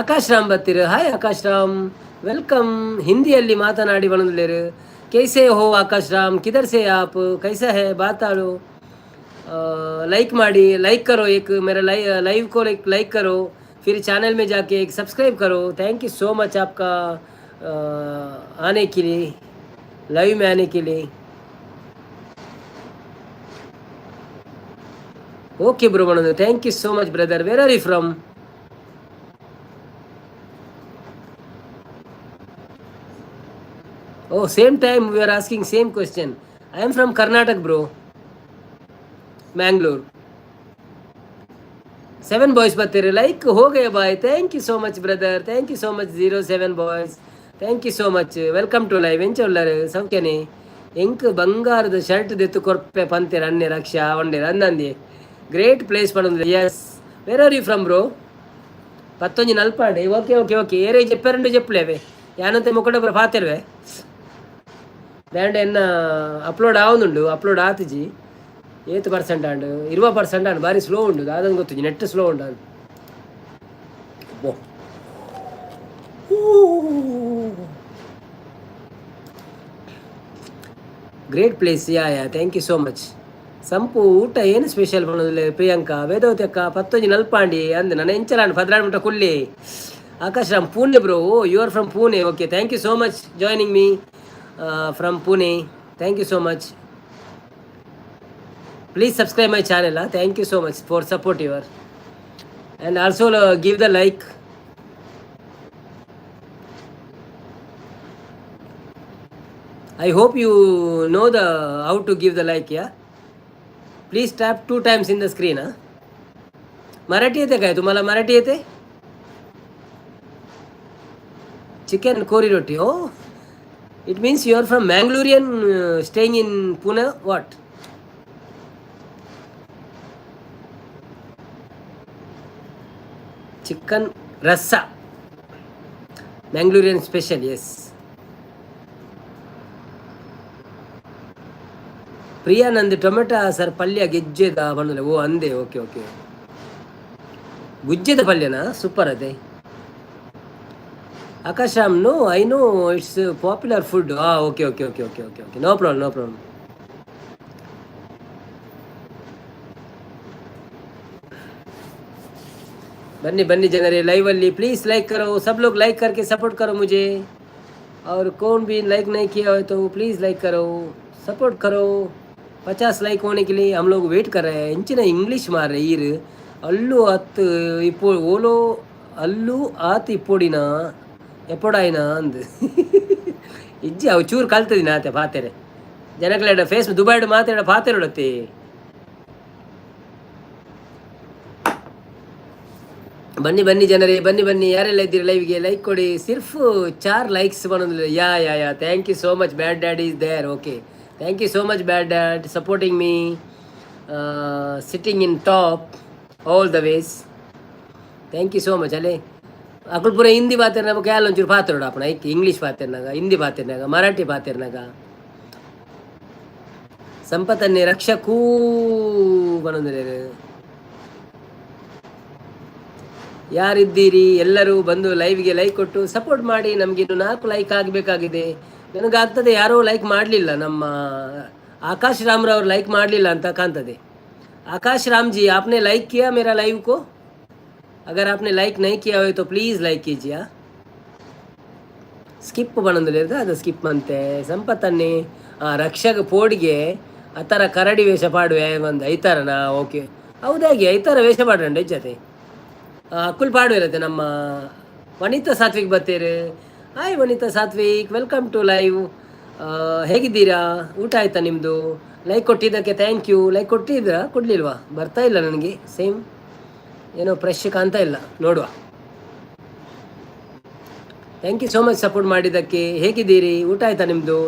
ಆಕಾಶ್ ರಾಮ್ ಬತ್ತಿರು ಹಾಯ್ ಆಕಾಶ್ ರಾಮ್ ವೆಲ್ಕಮ್ ಹಿಂದಿಯಲ್ಲಿ ಮಾತನಾಡಿ ಬಣದಿಲ್ಲೇರು ಕೈಸೆ ಹೋ ಆಕಾಶ್ ರಾಮ್ ಕಿಧರ್ ಸೆ ಆಪ್ ಕೈಸಾ ಹೇ ಬಾತಾಳು लाइक माड़ी लाइक करो एक मेरा लाइव को लाइक करो फिर चैनल में जाके एक सब्सक्राइब करो थैंक यू सो मच आपका आने के लिए लाइव में आने के लिए okay bro Manoj thank you so much brother where are you from oh same time we are asking same question I am from Karnataka bro Mangalore 7 boys बतेरे लाइक हो गए भाई thank you so much brother thank you so much 07 boys thank you so much welcome to live ಎಂಚ ಉಳ್ಳಾರೆ ಸೌಖ್ಯನೇ ಎಂಕ್ ಬಂಗಾರದ shirt ದೆತ್ತು ಕೊರ್ಪೆ ಪಂತೆರ ಅನ್ನೆ ರಕ್ಷಾ ಒಂಡೆ ಅಂದಂದಿ ಗ್ರೇಟ್ ಪ್ಲೇಸ್ ಪಡಂದ್ರೆ yes where are you from bro 11 ನಲ್ಪಾಡೆ ಓಕೆ ಓಕೆ ಓಕೆ ಏರೆ చెప్పారంటే చెప్పలేవే యానంతే ముకడ పాతెర్వే దాంట్లో ఎన్న అప్లోడ్ ఆవుండు అప్లోడ్ ఆతిజి 8% అండ్ 20% అండ్ ಭಾರಿ ಸ್ಲೋ ಉಂಡು ಅದನ್ನು ಗೊತ್ತು ನೆಟ್ ಸ್ಲೋ ಉಂಡು ಅದು great place yeah thank you so much Sampu ಊಟ ಏನು ಸ್ಪೆಷಲ್ ಮಾಡೋದಿಲ್ಲ ಪ್ರಿಯಾಂಕಾ ವೇದವತಿ ಅಕ್ಕ 11 ನಲ್ಪಾಂಡಿ ಅಂದು ನನ್ನ ಎಂಚಲಾಂಡ್ 16 ಮಿನಿಟ ಕುಲ್ಲಿ Akash Ram Pune bro you are from Pune okay thank you so much joining me from Pune thank you so much please subscribe my channel thank you so much for support your and also give the like I hope you know the how to give the like yeah please tap 2 times in the screen Marathi येते काय तुम्हाला मराठी येते chicken kori roti oh it means you are from Mangalorean staying in Pune what chicken rassa Mangalorean special yes Priya ನಂದು tomato ಸರ್ ಪಲ್ಯ ಗೆಜ್ಜೆದ ಬಂದಲೆ ಓ ಅಂದೆ ಓಕೆ ಓಕೆ ಗುಜ್ಜೆದ ಪಲ್ಯನಾ ಸೂಪರ್ ಅದೇ Akash Ram no I know it's popular food okay okay okay okay okay okay no problem no problem बन्नी बन्नी जनरे लाइव वाली प्लीज़ लाइक करो सब लोग लाइक करके सपोर्ट करो मुझे और कौन भी लाइक नहीं किया हो तो प्लीज़ लाइक करो सपोर्ट करो 50 लाइक होने के लिए हम लोग वेट कर रहे हैं इंचिन इंग्लिश मार रहे ईर अल्लू हत इप्पो ओलो ಅಲ್ಲೂ ಆತ ಇಪ್ಪೊಡಿನ ಎಪ್ಪೊಡಾಯಿನ ಅಂದು ಇಜ್ಜಿ ಅವು ಚೂರು ಕಲ್ತದಿನ ಆತೆ ಪಾತೆರೆ ಜನಗಳ ಫೇಸ್ ದುಬೈಡು ಮಾತಾಡ ಪಾತೆರೊಡತ್ತೆ. ಬನ್ನಿ ಬನ್ನಿ ಜನರೇ, ಬನ್ನಿ ಬನ್ನಿ, ಯಾರೆಲ್ಲ ಇದ್ದೀರಿ ಲೈವ್ಗೆ ಲೈಕ್ ಕೊಡಿ. ಸಿರ್ಫ್ 4 ಲೈಕ್ಸ್ ಬಂದಿಲ್ಲ. Yeah thank you so much. Bad dad is there. Okay, thank you so much bad dad supporting me, sitting in top all the ways. Thank you so much. ಅಲ್ಲೇ ಅಕಲ್ ಪೂರ ಹಿಂದಿ ಪಾತೆರ್ನಾಗ ಕ್ಯಾಲ ಒಂಚೂರು ಪಾತೆರೋಡ ಅಪ್ಪಣ ಐಕೆ, ಇಂಗ್ಲೀಷ್ ಪಾತೆರ್ನಾಗ, ಹಿಂದಿ ಪಾತೆರ್ನಾಗ, ಮರಾಠಿ ಪಾತೆರ್ನಾಗ. ಸಂಪತ್ತನ್ನೇ ರಕ್ಷಕೂ ಬಂದ್ರೆ ಯಾರಿದ್ದೀರಿ ಎಲ್ಲರೂ ಬಂದು ಲೈವ್ಗೆ ಲೈಕ್ ಕೊಟ್ಟು ಸಪೋರ್ಟ್ ಮಾಡಿ. ನಮಗಿನ್ನು 4 ಲೈಕ್ ಆಗಬೇಕಾಗಿದೆ. ನನಗಾಗ್ತದೆ ಯಾರೋ ಲೈಕ್ ಮಾಡಲಿಲ್ಲ, ನಮ್ಮ ಆಕಾಶ್ ರಾಮ್ರವ್ರು ಲೈಕ್ ಮಾಡಲಿಲ್ಲ ಅಂತ ಕಾಣ್ತದೆ. आकाश राम जी, आपने लाइक किया मेरा लाइव को? अगर आपने लाइक नहीं किया हो तो प्लीज़ लाइक कीजिए. ಸ್ಕಿಪ್ ಬಂದಿಲ್ಲ ಅದು ಸ್ಕಿಪ್ ಅಂತೆ. ಸಂಪತ್ತನ್ನೇ ರಕ್ಷಕ ಪೋಡಿಗೆ ಆ ಥರ ಕರಡಿ ವೇಷ ಪಾಡುವೆ ಒಂದು ಐತಾರನ. ಓಕೆ, ಹೌದಾಗಿ ಐತಾರ ವೇಷ ಪಾಡ್ರಂಡ ಜೊತೆ ಅಕ್ಕುಲ್ ಪಾಡು ಇರುತ್ತೆ. ನಮ್ಮ ವನಿತಾ ಸಾತ್ವಿಕ್ ಬರ್ತೀರಿ. Hi Vanitha Sathvik, welcome to live. ಹೇಗಿದ್ದೀರಾ? ಊಟ ಆಯ್ತಾ ನಿಮ್ಮದು? ಲೈಕ್ ಕೊಟ್ಟಿದ್ದಕ್ಕೆ ಥ್ಯಾಂಕ್ ಯು. ಲೈಕ್ ಕೊಟ್ಟಿದ್ದೀರಾ? ಕೊಡಲಿಲ್ವಾ? ಬರ್ತಾ ಇಲ್ಲ ನನಗೆ, ಸೇಮ್ ಏನೋ ಫ್ರೆಶ್ ಕಾಣ್ತಾ ಇಲ್ಲ, ನೋಡುವ. Thank you so much support ಮಾಡಿದ್ದಕ್ಕೆ. ಹೇಗಿದ್ದೀರಿ? ಊಟ ಆಯ್ತಾ ನಿಮ್ಮದು?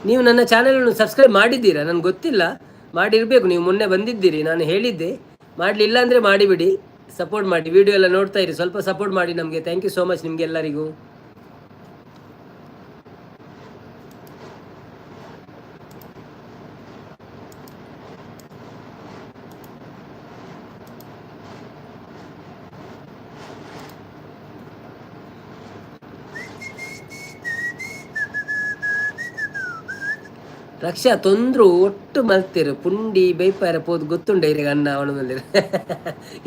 ನೀವು ನನ್ನ ಚಾನಲನ್ನು ಸಬ್ಸ್ಕ್ರೈಬ್ ಮಾಡಿದ್ದೀರಾ? ನನಗೆ ಗೊತ್ತಿಲ್ಲ, ಮಾಡಿರಬೇಕು. ನೀವು ಮೊನ್ನೆ ಬಂದಿದ್ದೀರಿ, ನಾನು ಹೇಳಿದ್ದೆ. ಮಾಡಲಿಲ್ಲ ಅಂದರೆ ಮಾಡಿಬಿಡಿ, ಸಪೋರ್ಟ್ ಮಾಡಿ. ವಿಡಿಯೋ ಎಲ್ಲ ನೋಡ್ತಾ ಇರಿ, ಸ್ವಲ್ಪ ಸಪೋರ್ಟ್ ಮಾಡಿ ನಮಗೆ. ಥ್ಯಾಂಕ್ ಯು ಸೋ ಮಚ್ ನಿಮಗೆಲ್ಲರಿಗೂ. ರಕ್ಷಾ ತೊಂದ್ರು ಒಟ್ಟು ಮಲ್ತಿರು ಪುಂಡಿ ಬೈಪಾರ ಪೋದು ಗೊತ್ತುಂಡ ಇರಿಗೆ ಅನ್ನ ಅವನಲ್ಲಿ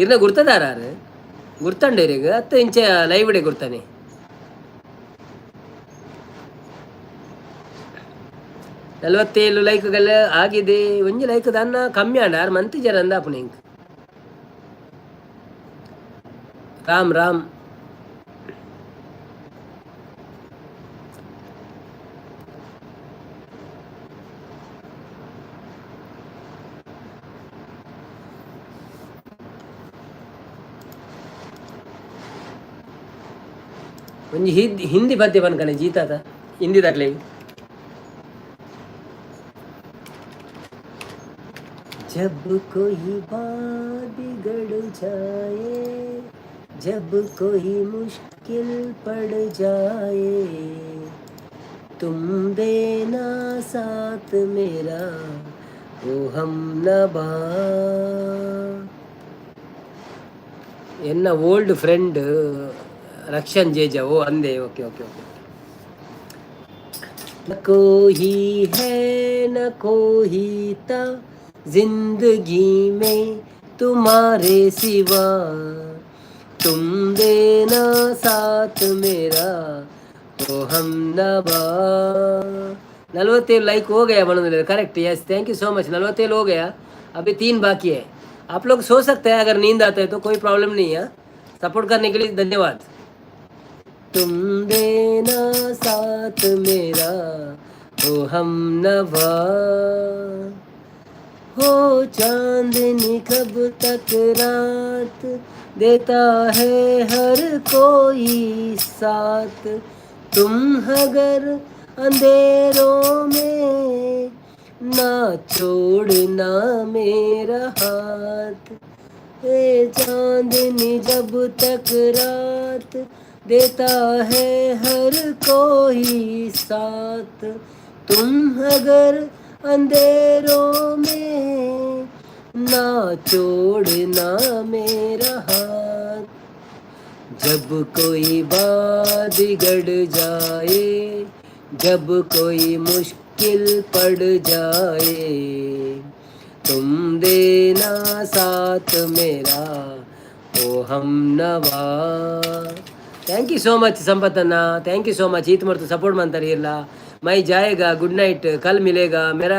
ಇರ್ನ ಗುರ್ತದಾರು ಗುರ್ತಂಡ ಇರಿಗೆ 10 ಇಂಚ ಲೈವ್ ಡೇ ಗುರ್ತಾನೆ. ನಲವತ್ತೇಳು ಲೈಕ್ಗಳ ಆಗಿದೆ. ಒಂಜಿ ಲೈಕ್ ಅನ್ನ ಕಮ್ಮಿ ಆಂಡ ಆರು ಮಂತ್ ಜರ ಅಂದ ಅಪ್ಪನ ಹಿಂಗೆ. ರಾಮ್ ರಾಮ್ ಒಂಜಿ ಹಿಂದಿ ಪದ್ಯ ಬನ್ಕನೆ ಜೀತಾತ ಹಿಂದಿ ತಕ್ಲೆ. जब कोई बात बिगड़ जाए, जब कोई मुश्किल पड़ जाए, तुम देना साथ मेरा ओ हम नबा. ಎನ್ನ ಓಲ್ಡ್ ಫ್ರೆಂಡ್ ರಕ್ಷನ್ ಜೇಜಾ. ಓ ಅಂದೆ, ಓಕೆ ಓಕೆ ಓಕೆ. न कोई है न कोई था जिंदगी में तुम्हारे सिवा, तुम देना साथ मेरा तो हम नबा. 47 लाइक हो गया बनोदे, correct. Yes, thank you so much. 47 हो गया, अभी 3 बाकी है. आप लोग सो सकते हैं, अगर नींद आता है तो कोई प्रॉब्लम नहीं है. सपोर्ट करने के लिए धन्यवाद. तुम देना साथ मेरा ओ हम नवा, हो चांदनी कब तक रात देता है हर कोई साथ, तुम अगर अंधेरों में ना छोड़ना मेरा हाथ. ए चांदनी जब तक रात देता है हर कोई साथ, तुम अगर अंधेरों में ना छोड़ना मेरा हाथ. जब कोई बात बिगड़ जाए, जब कोई मुश्किल पड़ जाए, तुम देना साथ मेरा ओ हम नवा. ಥ್ಯಾಂಕ್ ಯು ಸೋ ಮಚ್ ಸಂಪತ್ತನ್ನ, ಥ್ಯಾಂಕ್ ಯು ಸೋ ಮಚ್. ಈತ್ ಮಾಡ್ತು ಸಪೋರ್ಟ್ ಮಾಡ್ತಾರೆ ಇಲ್ಲ. ಮೈ ಜಾಯೇಗಾ, ಗುಡ್ ನೈಟ್, ಕಲ್ ಮಿಲೇಗಾ, ಮೇರಾ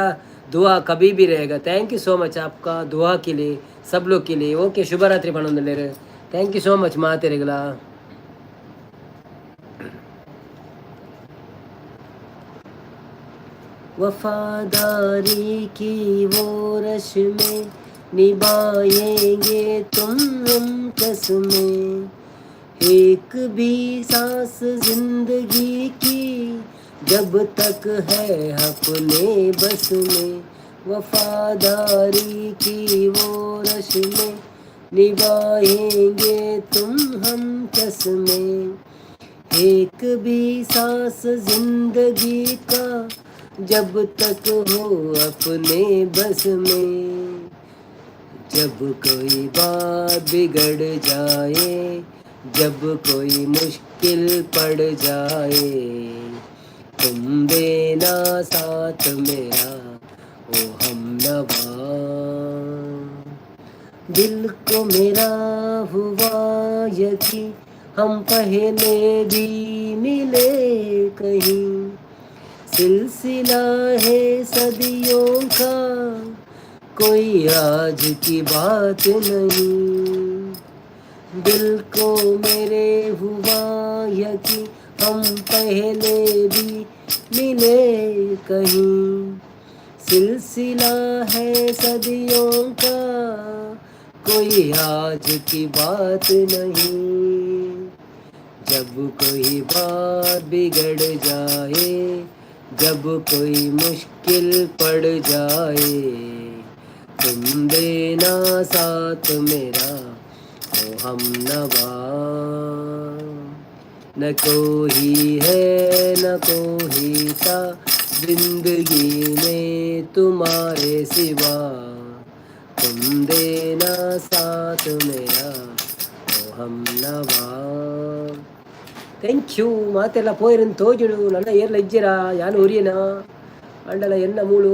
दुआ कभी भी रहेगा. थैंक यू सो मच आपका दुआ के लिए सब लोग के लिए. ओके शुभ रात्रि पणोंदलेरे. थैंक यू सो मच ಮಾತೆರೆಗಲ. वफादारी की वो रस्में निभाएंगे तुम हम कसमें. एक भी सांस जिंदगी की जब तक है अपने बस में. वफादारी की वो रस्में निभाएंगे तुम हम कसमें. एक भी सांस जिंदगी का जब तक हो अपने बस में. जब कोई बात बिगड़ जाए, जब कोई मुश्किल पड़ जाए, तुम देना साथ मेरा ओ हमनवा. दिल को मेरा हुआ यकीन हम पहले भी मिले कहीं. सिलसिला है सदियों का कोई आज की बात नहीं. दिल को मेरे हुआ यकीन हम पहले भी मिले कहीं. सिलसिला है सदियों का कोई आज की बात नहीं. जब कोई बात बिगड़ जाए, जब कोई मुश्किल पड़ जाए, तुम देना साथ मेरा ओ हमनवा. न कोई है न कोई था जिंदगी में तुम्हारे सिवा. तुम देना साथ मेरा ओ हमनवा. Thank you. ಮಾತೆಲ್ಲ ಪೋಯಿರನ್ ತೋಜುಡು ನನ್ನ ಏರ್ಲ ಇಜ್ಜಿರಾ ಯಾನು ಉರಿಯನ ಅಂಡಲ ಎನ್ನ ಮೂಳು.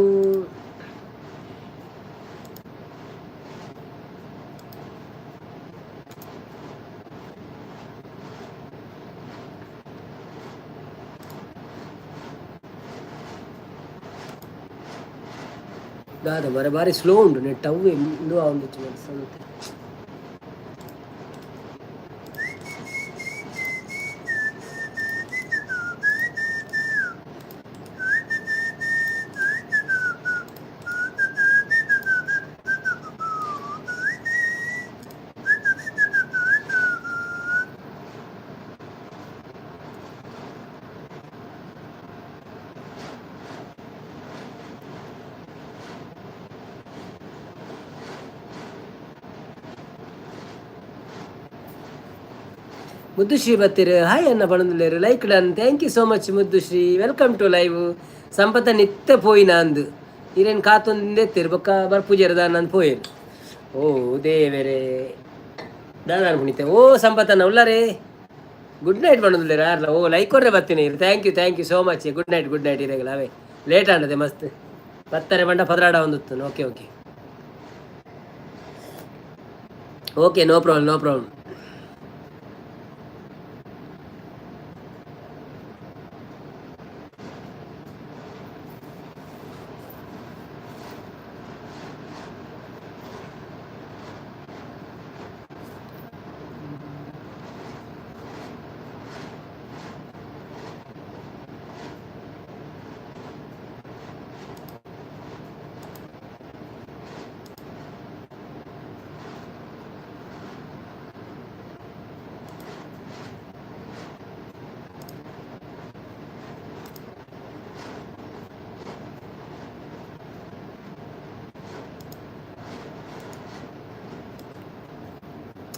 ದಾದ ಮರ ಬಾರಿ ಸ್ಲೋ ಉಂಡು ನೆಟ್ ಅವೇ ಮುಂದು ಆವಂದಿತ್ತು ಮನಸ್ಸಂತೆ. ಮುದ್ದುಶ್ರೀ ಬತ್ತೀರು ಹಾಯ್ ಅನ್ನ ಪಣಂದುಲ್ಲೇರು like done. Thank you so much Muddushree. Welcome to live. ಸಂಪತ್ತ ನಿತ್ಯ ಪೋಯಿನ ಅಂದು ಇರೇನು ಕಾತೊಂದೆತ್ತಿರು ಬೊಕ್ಕ ಬರ್ಪೂಜೆರ ದಾನ ಪೋಯಿರು. ಓ ದೇವರೇ ದಾನ ಪುಣಿತೆ. ಓ ಸಂಪತ್ತನ ಉಳ್ಳಾರೇ ಗುಡ್ ನೈಟ್ ಪಣಂದುಲ್ಲೇರು ಯಾರಲ್ಲ. ಓ ಲೈಕ್ ಕೊರ್ರೆ ಬರ್ತೀನಿ ಇರು. Thank you so much. Good night ಇರೇಗಲ್ಲ ಅವೇ ಲೇಟ್ ಆಂಡದೆ ಮಸ್ತ್ ಬತ್ತಾರೆ ಬಂಡ ಪದರಾಡ ಒಂದುತ್ತು. Okay no problem.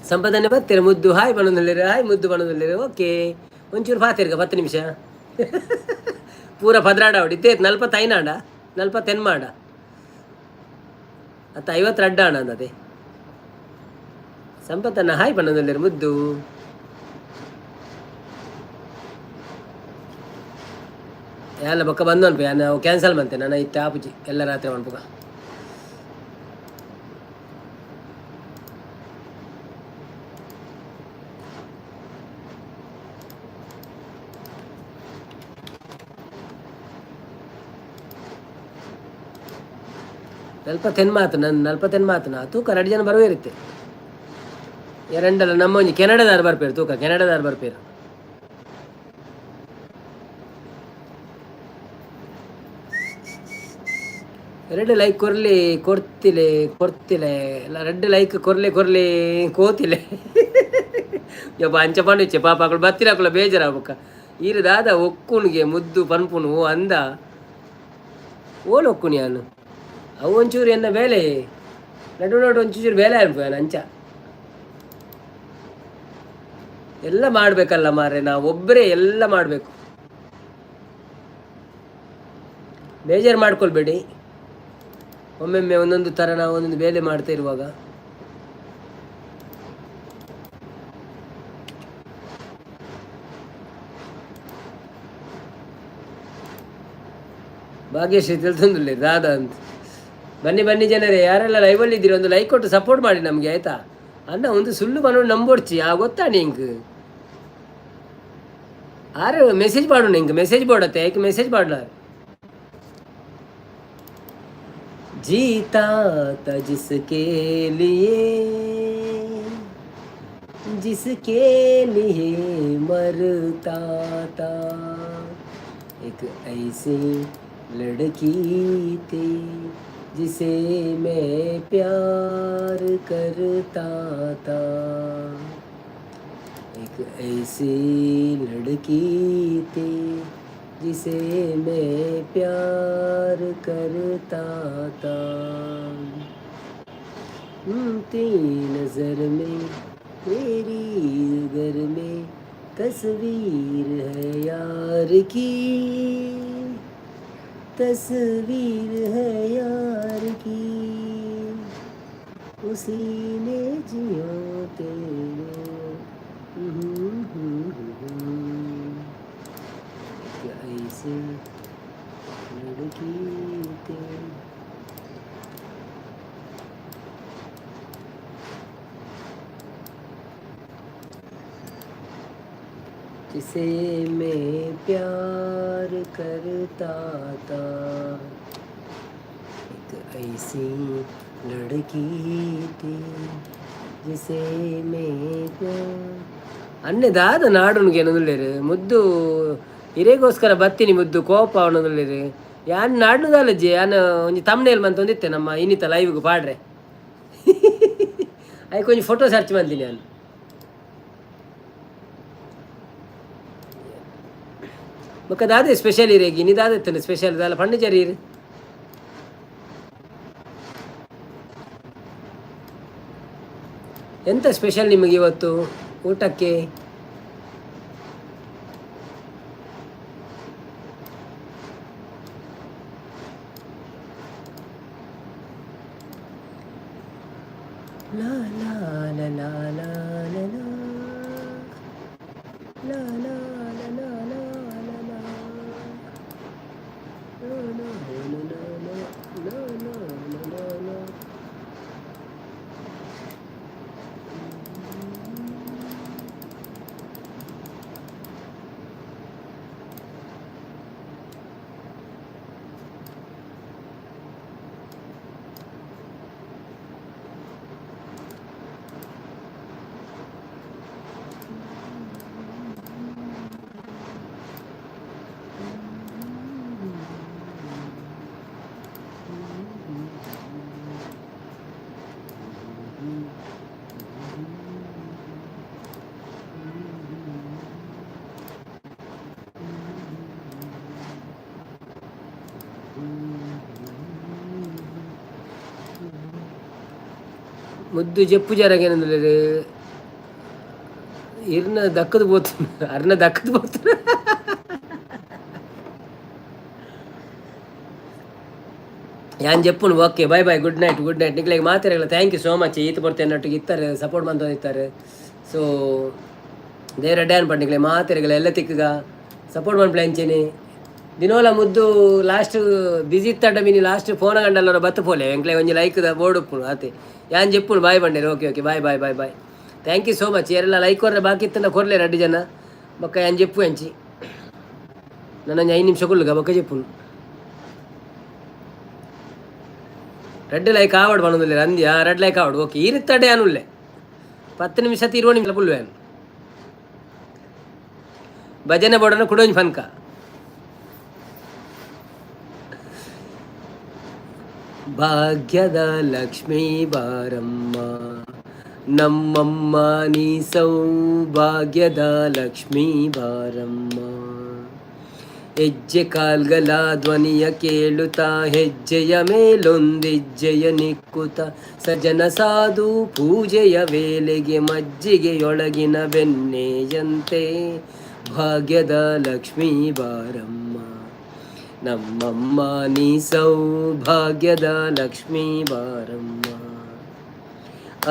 ಸಂಪದನೆ ಬರ್ತೀರ ಮುದ್ದು ಹಾಯ್ ಬಣ್ಣದಲ್ಲಿರ ಹಾಯ್ ಮುದ್ದು ಬಣ್ಣದಲ್ಲಿರ. ಓಕೆ ಒಂಚೂರು ಪಾತಿರ್ಗ 10 ನಿಮಿಷ ಪೂರ ಪದ್ರಾಡ ಹೊಡಿತೆ 45 ಆಂಡ 40 ಮಾಡ ಅತ್ತ 52 ಆಣ ಅಂದದೆ. ಸಂಪತ್ತನ್ನ ಹಾಯ್ ಬಣ್ಣದಲ್ಲಿರ ಮುದ್ದು. ಎಲ್ಲ ಬೊಕ್ಕ ಬಂದು ಅನ್ಪು ನಾವು ಕ್ಯಾನ್ಸಲ್ ಮಾಡ್ತೇನೆ ನಾನು ಇತ್ತ ಆಪುಜಿ ಎಲ್ಲ ರಾತ್ರಿ ಮಾಡ್ಬೇಕ. ನಲ್ಪತ್ತೆನ್ ಮಾತು ನನ್ನ ನಲ್ಪತ್ತೆನ್ ಮಾತು ನಾ ತೂಕ 2 ಜನ ಬರುವೇ ಇರುತ್ತೆ ಎರಡಲ್ಲ ನಮ್ಮ ಒಂಜಿ ಕೆನಡಾದಾರು ಬರ್ಪೇರು ತೂಕ ಕೆನಡಾದಾರು ಬರ್ಪೇರು ಎರಡು ಲೈಕ್ ಕೊರ್ತಿಲೆ ಎಲ್ಲ 2 ಲೈಕ್ ಕೊರ್ಲೆ ಕೋತಿಲೆ ಯಪ್ಪ ಅಂಚ ಪಂಡುಚ್ಚೆ ಪಾಪ ಅಕ್ಕಳು ಬತ್ತಿರಾಕುಲ ಬೇಜಾರಾಗಕ್ಕ ಈರು ದಾದ ಒಕ್ಕುಣಿಗೆ ಮುದ್ದು ಪನ್ಪುನು ಅಂದ ಓಲ್ ಒಕ್ಕುಣಿ ಅನ್ನು ಅವು ಒಂಚೂರು ಎನ್ನ ಬೇಲೆ ನಡು ಒಂಚೂರು ಬೇಲೆ ಅನ್ಪೋಯ ಅಂಚ ಎಲ್ಲ ಮಾಡಬೇಕಲ್ಲ ಮಾರ್ರೆ ನಾವು ಒಬ್ಬರೇ ಎಲ್ಲ ಮಾಡಬೇಕು ಬೇಜಾರು ಮಾಡ್ಕೊಳ್ಬೇಡಿ ಒಮ್ಮೊಮ್ಮೆ ಒಂದೊಂದು ಥರ ನಾವು ಒಂದೊಂದು ಬೇಲೆ ಮಾಡ್ತಾ ಇರುವಾಗ ಭಾಗ್ಯಶ್ರೀ ತಿಳಿಸೊಂದಿಲ್ಲ ದಾದಾ ಅಂತ ಬನ್ನಿ ಜನರೇ ಯಾರೆಲ್ಲ ಲೈವಲ್ಲಿ ಇದ್ದೀರಿ ಒಂದು ಲೈಕ್ ಕೊಟ್ಟು ಸಪೋರ್ಟ್ ಮಾಡಿ ನಮಗೆ ಆಯ್ತಾ ಅಣ್ಣ ಒಂದು ಸುಳ್ಳು ಮನೋಡು ನಂಬೋಡ್ಚಿ ಗೊತ್ತಾ ನಿಂಗೆ ಆರು ಮೆಸೇಜ್ ಮಾಡು ನಿಂಗೆ ಮೆಸೇಜ್ ಬೋಡತ್ತೆ ಯಾಕೆ ಮೆಸೇಜ್ ಮಾಡಲ जीता था जिसके लिए मरता था एक ऐसी लड़की थी जिसे मैं प्यार करता था एक ऐसी लड़की थी जिसे मैं प्यार करता था तेरी नज़र में मेरी घर में तस्वीर है यार की तस्वीर है यार की उसी ने जियो तेरे ऐसी लड़की थी जिसे मैं प्यार करता था एक ऐसी लड़की थी जिसे मैं ಅನ್ನದಾದ ನಾಡುನಿಗೆ ಅನ್ನೋದಿಲ್ಲೇರು ಮುದ್ದು ಹಿರೇಗೋಸ್ಕರ ಬತ್ತೀನಿ ಮುದ್ದು ಕೋಪ ಅನ್ನೋದಿಲ್ಲೇರು ಯಾನ್ ನಾಡ್ನದಲ್ಲಜ್ಜಿ ಯಾನು ಒಂಜಿ ತಮ್ನೇಲ್ ಮಂತ ಒಂದಿತ್ತೆ ನಮ್ಮ ಇನ್ನಿತ ಲೈವ್ಗೆ ಪಾಡ್ರೆ ಅದಕ್ಕೆ ಒಂಜಿ ಫೋಟೋ ಸರ್ಚ್ ಮಾಡ್ತೀನಿ ನಾನು ಬಕ್ಕದಾದೆ ಸ್ಪೆಷಲ್ ಇರೇಗಿ ನಿದಾದತ್ತನೆ ಸ್ಪೆಷಲ್ ಇದಲ್ಲ ಪಂಡಿಜರಿ ಇರು ಎಂತ ಸ್ಪೆಷಲ್ ನಿಮಗೆ ಇವತ್ತು ಊಟಕ್ಕೆ la la la la la la la la la la la la la la no no no no no no no no no ಮುದ್ದು ಜಪ್ಪು ಜರಗೇನಂದ್ರೆ ಇರ್ನ ದಕ್ಕದು ಬೋತು ಅರ್ನ ದಕ್ಕದು ಬೋತು ಯಾನ್ ಜಪ್ಪುನು okay bye bye good night ನಿಕ್ಲಿಗೆ ಮಾತಾಡಲ್ಲ ಥ್ಯಾಂಕ್ ಯು ಸೋ ಮಚ್ ಈತ ಬರ್ತೇನೆ ನೊಟ್ಟಿಗೆ ಇತ್ತಾರೆ ಸಪೋರ್ಟ್ ಮಾಡ್ತಾ ಇರ್ತಾರೆ ಸೊ ದೇವರ ಡ್ಯಾನ್ ಪಂಡಿಗ್ಲೆ ಮಾತಾಡಲ್ಲ ಎಲ್ಲ ತಿಕ್ಕಗ ಸಪೋರ್ಟ್ ಮಾಡಿ ಪ್ಲಾಂಚೇನೆ ದಿನೋಲ ಮುದ್ದು ಲಾಸ್ಟ್ ಬಿಸಿ ಇತ್ತಡ್ಡ ಮೀನಿ ಲಾಸ್ಟ್ ಫೋನ್ ಗಂಡಲ್ಲರ ಬತ್ತು ಪೋಲೆ ಎಂಕ್ಲೆ ಒಂಜಿ ಲೈಕ್ದ ಬೋರ್ಡ್ ಉಪ್ಪುನು ಆತೆ ಯಾನ್ ಜಪ್ಪುನು ಬಾಯ್ ಬಂಡೇರು okay bye thank you so much ಯಾರೆಲ್ಲ ಲೈಕ್ ಕೊರ್ರೆ ಬಾಕಿ ಇತ್ತಂದ ಕೊರ್ಲೆ 2 ಜನ ಬೊಕ್ಕ ಯಾನ್ ಜಪ್ಪು ಹೆಂಚಿ ನನ್ನ 5 ನಿಮಿಷ ಕೊಲ್ಲುಗ ಬೊಕ್ಕ ಜಪ್ಪುನು ரெட் லைக் ஆவடு பண்ணுதில்லை ಅಂದ್ಯಾ ரெட் லைக் ஆவடு ಓಕೆ ಇರುತ್ತಡೆ ಅನುಲ್ಲೆ 10 ನಿಮಿಷ 20 ನಿಮಿಷ ಪುಲ್ವೇನು ಭಜನೆ ಬೋಡನ ಕುಡೋಂಜಿ ಫನ್ಕ ಭಾಗ್ಯದ ಲಕ್ಷ್ಮೀ ಬಾರಮ್ಮ ನಮ್ಮಮ್ಮ ನೀ ಸೌಭಾಗ್ಯದ ಲಕ್ಷ್ಮೀ ಬಾರಮ್ಮ ಹೆಜ್ಜೆ ಕಾಲ್ಗಲ ಧ್ವನಿಯ ಕೇಳುತ್ತಾ ಹೆಜ್ಜೆಯ ಮೇಲೊಂದೆಜ್ಜೆಯ ನಿಕ್ಕುತ್ತ ಸಜನ ಸಾಧು ಪೂಜೆಯ ವೇಳೆಗೆ ಮಜ್ಜಿಗೆಯೊಳಗಿನ ಬೆಣ್ಣೆಯಂತೆ ಭಾಗ್ಯದ ಲಕ್ಷ್ಮೀ ಬಾರಮ್ಮ ನಮ್ಮಮ್ಮ ನೀ ಸೌಭಾಗ್ಯದ ಲಕ್ಷ್ಮೀ ಬಾರಮ್ಮ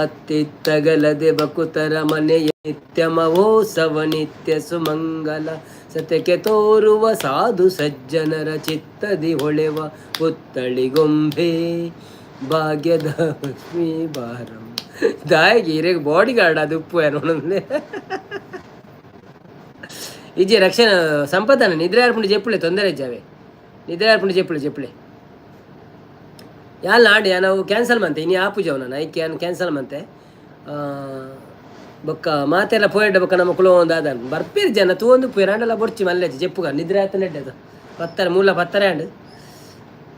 ಅತ್ತಿತ್ತಗಲದೆ ಬಕುತರ ಮನೆಯ ನಿತ್ಯ ಮಹೋತ್ಸವ ನಿತ್ಯ ಸುಮಂಗಲ ಸತ್ಯಕ್ಕೆ ತೋರುವ ಸಾಧು ಸಜ್ಜನರ ಚಿತ್ತದಿ ಹೊಳೆವ ಪುತ್ತಳಿಗೊಂಬೆ ಭಾಗ್ಯದ ಲಕ್ಷ್ಮೀ ಬಾರಮ್ಮ ದಾಯಿಗೆ ಬಾಡಿ ಗಾರ್ಡ್ ಅದು ಉಪ್ಪು ಏನು ಇಜ್ಜಿ ರಕ್ಷಣ ಸಂಪದನ ನಿದ್ರೆ ಆಡ್ಪುಂಡು ಚೆಪ್ಪುಳೆ ತೊಂದರೆ ಇಜ್ಜಾವೆ ನಿದ್ರೆ ಆಡ್ಪುಂಡು ಚೆಪ್ಪುಳೆ ಯಾಲ್ ನಾಡಿ ನಾವು ಕ್ಯಾನ್ಸಲ್ ಮಂತೆ ಇನ್ನು ಆ ಪೂಜೆ ನಾನು ಐ ಕ್ಯಾನ್ಸಲ್ ಮಂತೆ ಬೊಕ್ಕ ಮಾತೆಲ್ಲ ಪೋಯಡ್ಡ ಬೊಕ್ಕ ನಮ್ಮ ಕುಲ ಒಂದು ಆದ ಬರ್ಪೇರು ಜನ ತೂಂದು ಎರಡೆಲ್ಲ ಬೊಡ್ಚಿ ಮಲ್ಲೆಜ್ಜಿ ಚೆಪ್ಪುಗ ನಿದ್ರೆ ಆತ ನೆಡ್ಡದು ಪತ್ತರ ಮೂಲ ಪತ್ತರ ಆಂಡ್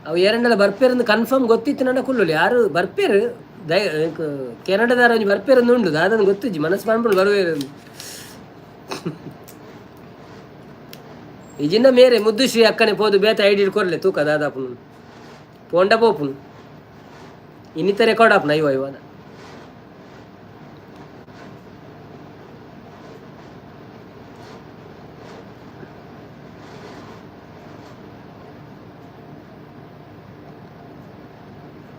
ಅವು ಎರಡೆಲ್ಲ ಬರ್ಪೇರಂದು ಕನ್ಫರ್ಮ್ ಗೊತ್ತಿತ್ತು ನನ್ನ ಕುಲ್ಲುಲಿ ಯಾರು ಬರ್ಪೇರು ಕೆನಡದಾರ ಒಂಜಿ ಬರ್ಪೇರಂದು ಉಂಡು ಅದನ್ನು ಗೊತ್ತಿಜ್ಜಿ ಮನಸ್ಸು ಮಾಡ್ಬಿಡು ಬರುವೇರು ಇಜಿಂದ ಮೇರೆ ಮುದ್ದು ಶ್ರೀ ಅಕ್ಕನೆ ಪೋದು ಬೇತ ಐಡಿ ಕೊರ್ಲೆ ತೂಕ ದಾದಾಪುನು ಪೋಂಡ ಪೋಪುನು ಇನ್ನಿತ ರೆಕಾರ್ಡ್ ಆಪ್ನ ಇವಾಗ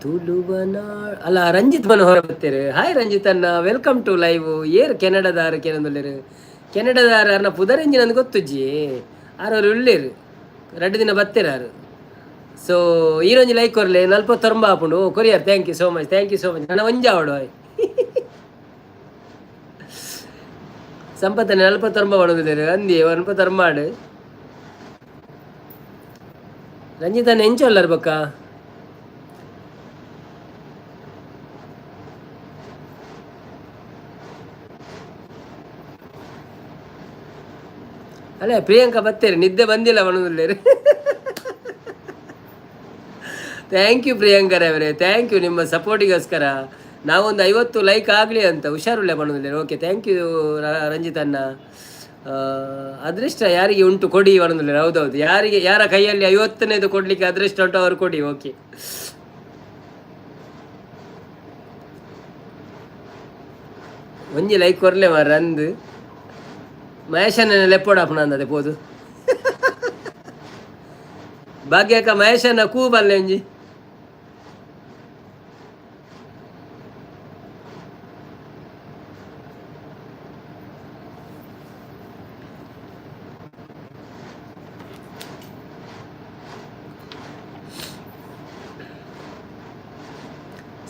ತುಳುವನಾಳ್ ಅಲ್ಲ ರಂಜಿತ್ ಮನೋಹರ ಬರ್ತೀರಿ ಹಾಯ್ ರಂಜಿತ್ ಅನ್ನ ವೆಲ್ಕಮ್ ಟು ಲೈವ್ ಏರ್ ಕೆನಡದಾರ ಕೇನೊಂದುಲ್ಲೇರು ಕೆನಡದಾರ ಅನ್ನ ಪುದರೆಂಜಿ ನಂದು ಗೊತ್ತುಜ್ಜಿ ಆರವ್ರು ಉಳ್ಳೇರು 2 ದಿನ ಬತ್ತೀರಾರು ಸೊ ಈರೊಂಜಿ ಲೈಕ್ ಕೊರ್ಲೆ ನಲ್ಪ ತೊಂಬ ಆಪುಂಡು courier thank you so much ನನ್ನ ಒಂಜಾವಡು ಸಂಪತ್ತನೆ ನಲ್ಪ ತೊಂಬ ಬಡೋದಿದ್ದೇರು ಅಂದಿ ಒನ್ಪ ತೊಂಬಾಡು ರಂಜಿತನ ಎಂಚೊಲ್ಲರು ಬಕ್ಕ ಅಲ್ಲೇ ಪ್ರಿಯಾಂಕಾ ಬತ್ತೇರಿ ನಿದ್ದೆ ಬಂದಿಲ್ಲ ಮನೋದಿಲ್ಲೇರಿ ಥ್ಯಾಂಕ್ ಯು ಪ್ರಿಯಾಂಕರೇ ಅವರೇ ಥ್ಯಾಂಕ್ ಯು ನಿಮ್ಮ ಸಪೋರ್ಟಿಗೋಸ್ಕರ ನಾವೊಂದು 50 ಲೈಕ್ ಆಗಲಿ ಅಂತ ಹುಷಾರುಳ್ಳೆ ಮನೋದಿಲ್ಲೇರಿ ಓಕೆ ಥ್ಯಾಂಕ್ ಯು ರಂಜಿತನ್ನ ಅದೃಷ್ಟ ಯಾರಿಗೆ ಉಂಟು ಕೊಡಿ ಮನೋದಿಲ್ಲೇರಿ ಹೌದೌದು ಯಾರ ಕೈಯಲ್ಲಿ 50ನೇದು ಕೊಡಲಿಕ್ಕೆ ಅದೃಷ್ಟ ಉಂಟು ಅವ್ರು ಕೊಡಿ ಓಕೆ ಒಂಜಿ ಲೈಕ್ ಕೊರ್ಲೆ ರಂದು ಮಹೇಶನ ಲೆಪ್ಪೋಡಪ್ಪ ನಂದದೆ ಪೋದು ಭಾಗ್ಯಕ್ಕ ಮಹೇಶನ ಕೂ ಬಲ್ಲೆ ಒಂಜಿ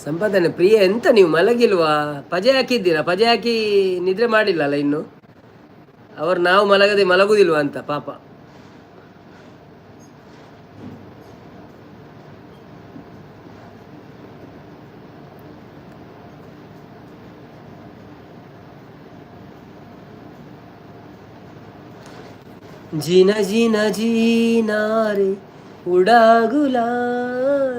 ಸಂಪಾದನೆ ಪ್ರಿಯ ಎಂತ ನೀವು ಮಲಗಿಲ್ವಾ ಪಜೆ ಹಾಕಿದ್ದೀರಾ ಪಜೆ ಹಾಕಿ ನಿದ್ರೆ ಮಾಡಿಲ್ಲಲ್ಲ ಇನ್ನು ಅವರು ನಾವು ಮಲಗುದಿಲ್ವಾ ಅಂತ ಪಾಪ जीना जीना जीना रे उड़ा गुलाल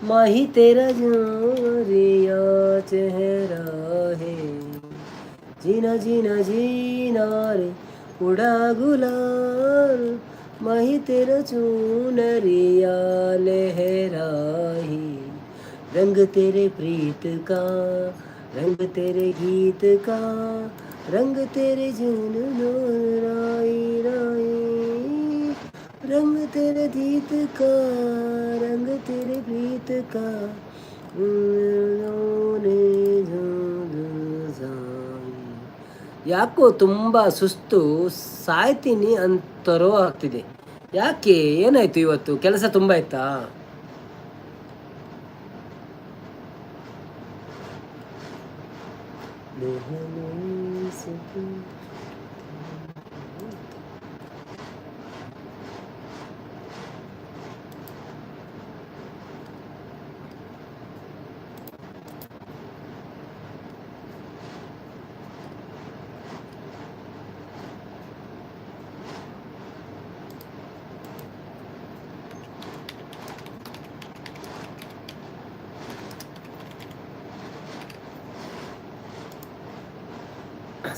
माही तेरा जोरिया चेहरा है जीना जीना जीना रे उड़ा गुलाल माही तेरा चूनरिया लहराही रंग तेरे प्रीत का रंग तेरे गीत का रंग तेरे जुनून राई राई रंग तेरे गीत का रंग तेरे प्रीत का ಯಾಕೋ ತುಂಬ ಸುಸ್ತು ಸಾಯ್ತೀನಿ ಅಂತರೋ ಆಗ್ತಿದೆ ಯಾಕೆ ಏನಾಯ್ತು ಇವತ್ತು ಕೆಲಸ ತುಂಬ ಆಯ್ತಾ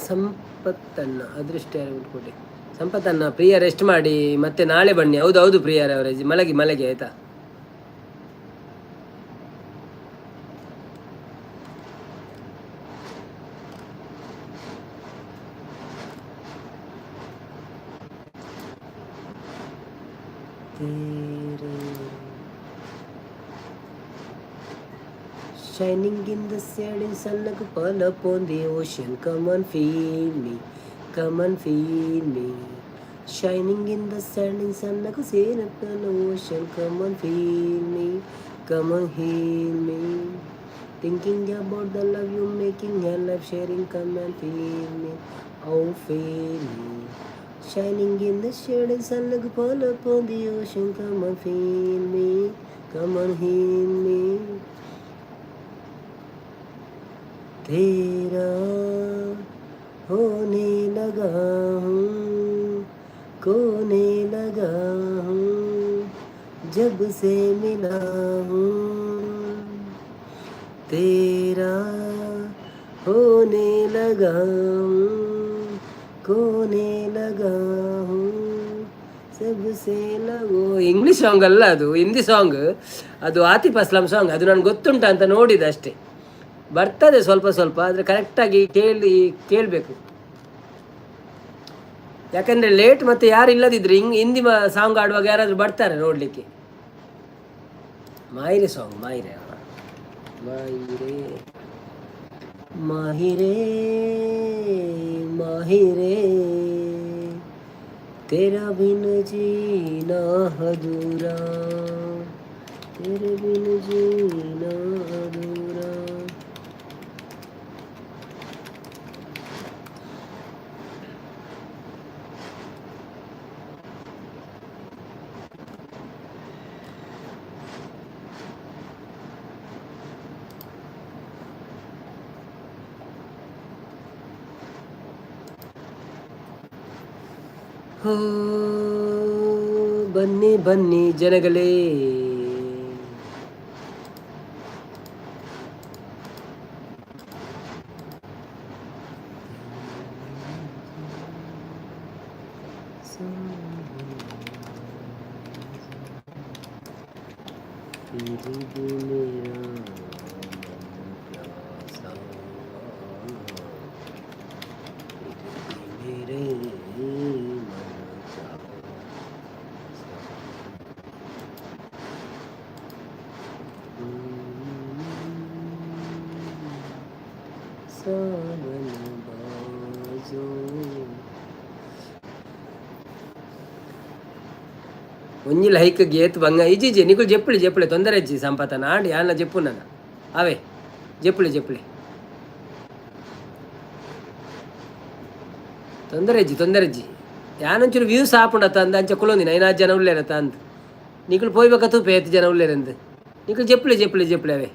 ಸಂಪತ್ತನ್ನ ಅದೃಷ್ಟ ಯಾರು ಕೊಡಿ. ಸಂಪತ್ತನ್ನ ಪ್ರಿಯ ರೆಸ್ಟ್ ಮಾಡಿ ಮತ್ತೆ ನಾಳೆ ಬನ್ನಿ. ಹೌದು ಹೌದು ಪ್ರಿಯರವರೇ, ಮಲಗಿ ಮಲಗಿ ಆಯ್ತಾ. Shining in the setting sun like a pearl upon the ocean. Come and feel me, come and feel me. Shining in the setting sun like a sail upon the ocean. Come and feel me, come and heal me. Thinking about the love you making and life sharing. Come and feel me, oh feel me. Shining in the shading sun like a pearl upon the ocean. Come and feel me, come and heal me. तेरा होने लगा हूँ, खोने लगा हूँ, जब से मिला हूँ. तेरा होने लगा हूँ, खोने लगा हूँ, सबसे लगो. ಇಂಗ್ಲೀಷ್ ಸಾಂಗ್ ಅಲ್ಲ ಅದು, ಹಿಂದಿ ಸಾಂಗ್ ಅದು. ಆತಿಫ್ ಅಸ್ಲಾಂ ಸಾಂಗ್ ಅದು. ನನಗೆ ಗೊತ್ತುಂಟ ಅಂತ ನೋಡಿದೆ ಅಷ್ಟೇ. ಬರ್ತದೆ ಸ್ವಲ್ಪ ಸ್ವಲ್ಪ, ಆದರೆ ಕರೆಕ್ಟಾಗಿ ಕೇಳಬೇಕು. ಯಾಕಂದರೆ ಲೇಟ್ ಮತ್ತೆ ಯಾರು ಇಲ್ಲದಿದ್ರೆ ಹಿಂದಿ ಸಾಂಗ್ ಆಡುವಾಗ ಯಾರಾದರೂ ಬರ್ತಾರೆ ನೋಡಲಿಕ್ಕೆ. ಮಾಹಿರೆ ಸಾಂಗ್, ಮಾಹಿರೆ ಮಾಹಿರೆ ಮಾಹಿರೆ ಮಾಹಿರೆ तेरा बिन जीना अधूरा, तेरे बिन जीना अधूरा. ಹೋ ಬನ್ನಿ ಬನ್ನಿ ಜನಗಳೇ, ఉంజిల్ హైక్ గేత్ బంగ ఇజీ నీకు చెప్పులే తొందర ఇచ్చి సంపతన ఆడి అన్న చెప్పు నన్న అవే చెప్పులే తొందర ఇజ్జి ಯಾನಂಚೂರು ವ್ಯೂಸ್ ಆಪುಂಡತ್ತ ಅಂದ ಅಂಚ ಕುಲೊಂದಿನ 5 ಜನ ಉಳ್ಳೇರತ್ತ ಅಂದ ನೀಕಳು ಪೋಯ್ಬೇಕತ್ತು 5 ಜನ ಉಳ್ಳೇರಂದು ನೀಕಳು చెప్పులే అవే.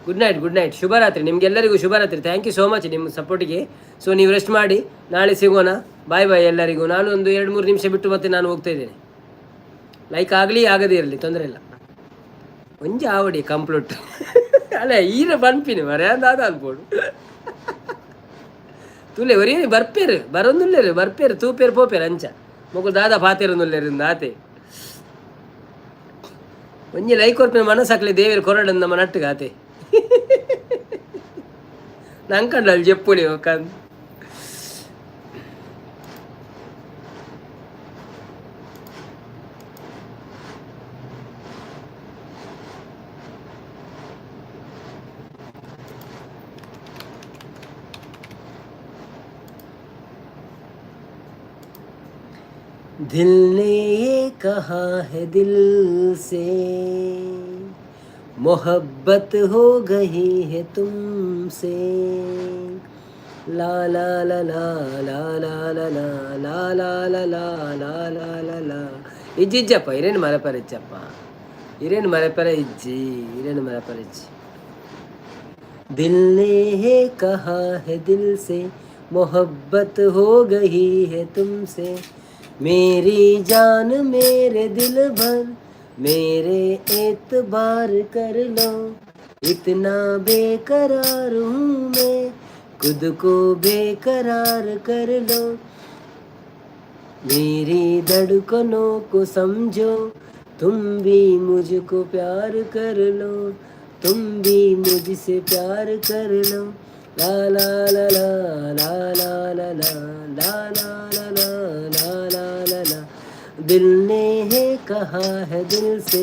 ಗುಡ್ ನೈಟ್, ಶುಭರಾತ್ರಿ ನಿಮಗೆಲ್ಲರಿಗೂ ಶುಭರಾತ್ರಿ. ಥ್ಯಾಂಕ್ ಯು ಸೋ ಮಚ್ ನಿಮ್ಮ ಸಪೋರ್ಟಿಗೆ. ಸೊ ನೀವು ರೆಸ್ಟ್ ಮಾಡಿ, ನಾಳೆ ಸಿಗೋಣ. ಬಾಯ್ ಎಲ್ಲರಿಗೂ. ನಾನು ಒಂದು 2-3 ನಿಮಿಷ ಬಿಟ್ಟು ಮತ್ತೆ ನಾನು ಹೋಗ್ತಾ ಇದ್ದೇನೆ. ಲೈಕ್ ಆಗಲಿ ಆಗದೇ ಇರಲಿ ತೊಂದರೆ ಇಲ್ಲ. ಒಂಜಿ ಆವಡಿ ಕಂಪ್ಲೀಟ್ ಅಲ್ಲ ಈರ ಬನ್ಪಿನಿ ಮರ ದಾದ ಅನ್ಬೋಡು ತುಲೆ ಒರಿ ಬರ್ಪೇರು ಬರೊಂದುಲ್ಲೇರು ಬರ್ಪೇರು ತೂಪೇರು ಪೋಪೇರು ಅಂಚ ಮೊಗಲು ದಾದ ಪಾತೇರೊಂದುಲ್ಲೇರು ಆತೆ ಒಂಜಿ ಲೈಕ್ ಕೊರ್ಪಿನ ಮನಸ್ಸಾಕ್ಲಿ ದೇವೇರು ಕೊರಡಂದು ನಮ್ಮ ನಟ್ಟಿಗೆ ಆತೆ ನಂಕಂಡು ಅಲ್ಲಿ చెప్పు ನೀವು ಕಂದು. दिल ने ये कहा है दिल से मोहब्बत हो गई है तुमसे ला ला ला ला ला ला ला ला ला ला ला ला ला ला ला ಇಜ್ಜಿಜ್ಜಪ್ಪ ಹಿರೇನು ಮರಪರ ಇಜ್ಜಪ್ಪ ಹಿರೇನು ಮರಪರ ಇಜ್ಜಿ ಹಿರೇನು ಮರಪರ ಇಜ್ಜಿ. दिल ने ये कहा है दिल से मोहब्बत हो गई है तुमसे मेरी जान मेरे दिल भर मेरे एतबार कर लो इतना बेकरार हूँ मैं खुद को बेकरार कर लो, मेरी धड़कनों को समझो, तुम भी मुझको प्यार कर लो, तुम भी मुझसे प्यार कर लो। ला ला ला ला ला ला ला ला ला ला ला ला ला ला ला ला। दिल ने है कहा है दिल से,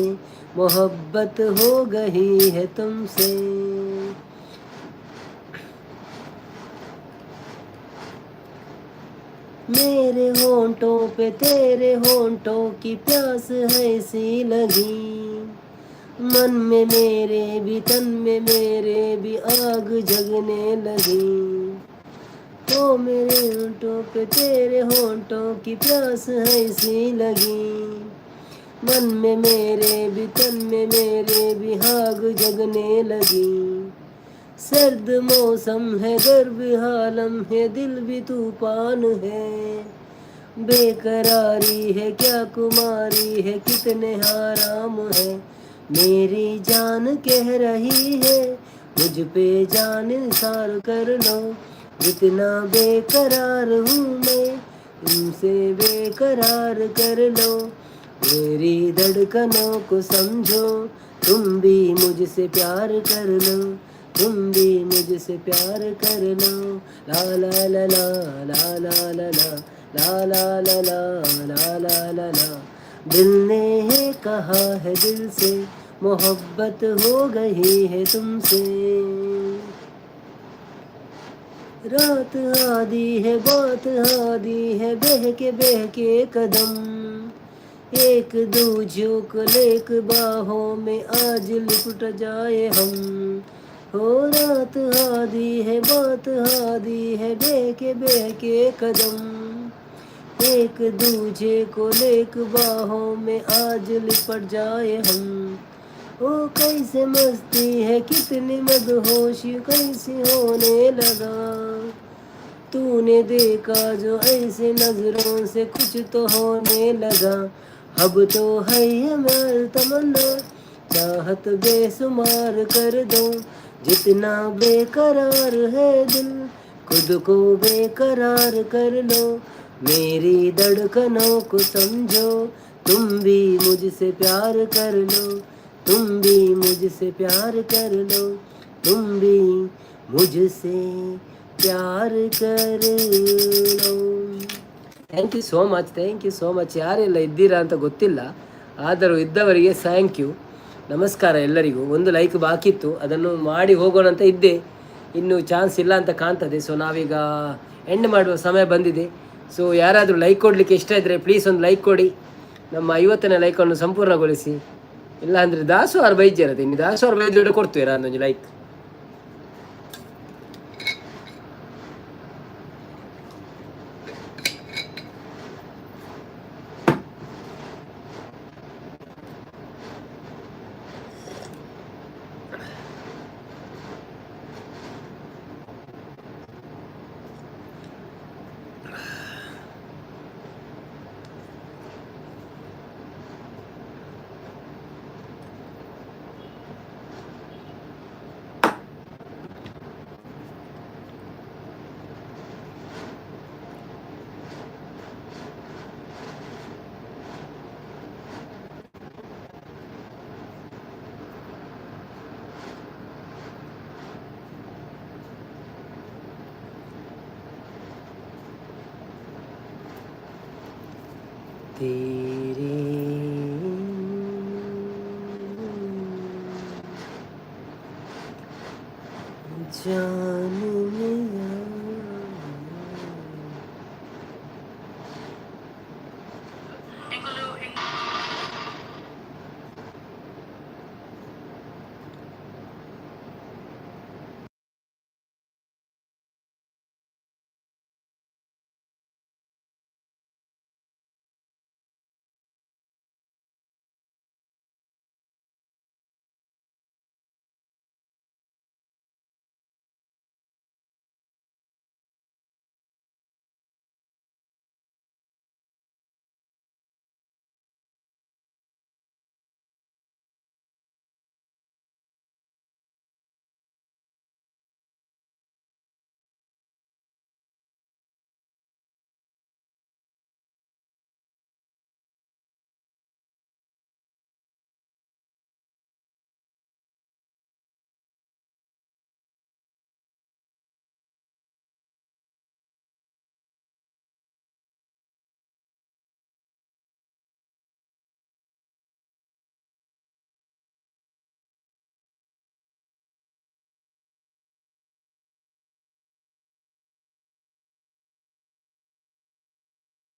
मोहब्बत हो गई है तुमसे। मेरे होंठों पे तेरे होंठों की प्यास है सी लगी, मन में मेरे भी तन में मेरे भी आग जगने लगी। ओ मेरे होंठों पे तेरे होंठों की प्यास है सी लगी, मन में मेरे भी तन में मेरे भी आग जगने लगी। सर्द मौसम है गर्भ हालम है दिल भी तूफान है, बेकरारी है क्या कुमारी है कितने आराम है। मेरी जान कह रही है मुझ पे जान निसार कर लो, जितना बेकरार हूँ मैं तुमसे बेकरार कर लो। मेरी धड़कनों को समझो, तुम भी मुझसे प्यार कर लो, तुम भी मुझसे प्यार कर लो। ला ला ला ला ला ला ला ला ला ला ला ला ला ला ला ला। दिल ने है कहा है दिल से, मोहब्बत हो गई है तुमसे। रात आधी है बात आधी है बहके कदम, एक दूजे को लेक बाहों में आज लिपट जाए हम। हो रात आधी है बात आधी है बहके कदम, एक दूजे को लेक बाहों में आज लिपट जाए हम। ओ कैसे मस्ती है कितनी मदहोशी कैसी होने लगा, तूने देखा जो ऐसे नजरों से कुछ तो होने लगा। अब तो है हमारी तमन्ना चाहत बेसुमार कर दो, जितना बेकरार है दिल खुद को बेकरार कर लो। मेरी धड़कनों को समझो, तुम भी मुझसे प्यार कर लो, तुम भी मुझसे प्यार कर लो, तुम भी मुझसे प्यार कर लो। Thank you so much. ಯಾರೆಲ್ಲ ಇದ್ದೀರಾ ಅಂತ ಗೊತ್ತಿಲ್ಲ, ಆದರೂ ಇದ್ದವರಿಗೆ ಥ್ಯಾಂಕ್ ಯು. ನಮಸ್ಕಾರ ಎಲ್ಲರಿಗೂ. ಒಂದು ಲೈಕ್ ಬಾಕಿ ಇತ್ತು, ಅದನ್ನು ಮಾಡಿ ಹೋಗೋಣ ಅಂತ ಇದ್ದೆ, ಇನ್ನೂ ಚಾನ್ಸ್ ಇಲ್ಲ ಅಂತ ಕಾಣ್ತದೆ. ಸೊ ನಾವೀಗ ಎಂಡ್ ಮಾಡುವ ಸಮಯ ಬಂದಿದೆ. ಸೊ ಯಾರಾದರೂ ಲೈಕ್ ಕೊಡಲಿಕ್ಕೆ ಇಷ್ಟ ಇದ್ದರೆ ಪ್ಲೀಸ್ ಒಂದು ಲೈಕ್ ಕೊಡಿ, ನಮ್ಮ 50ನೇ ಲೈಕನ್ನು ಸಂಪೂರ್ಣಗೊಳಿಸಿ. ಇಲ್ಲ ಅಂದರೆ ದಾಸವಾರ ಬೈಜಿರತ್ತೆ, ಇನ್ನು ದಾಸವಾರ ಬೈದ್ರೆ ಕೊಡ್ತೀರಾ ಅನ್ನೊಂದು ಲೈಕ್. तेरे जान में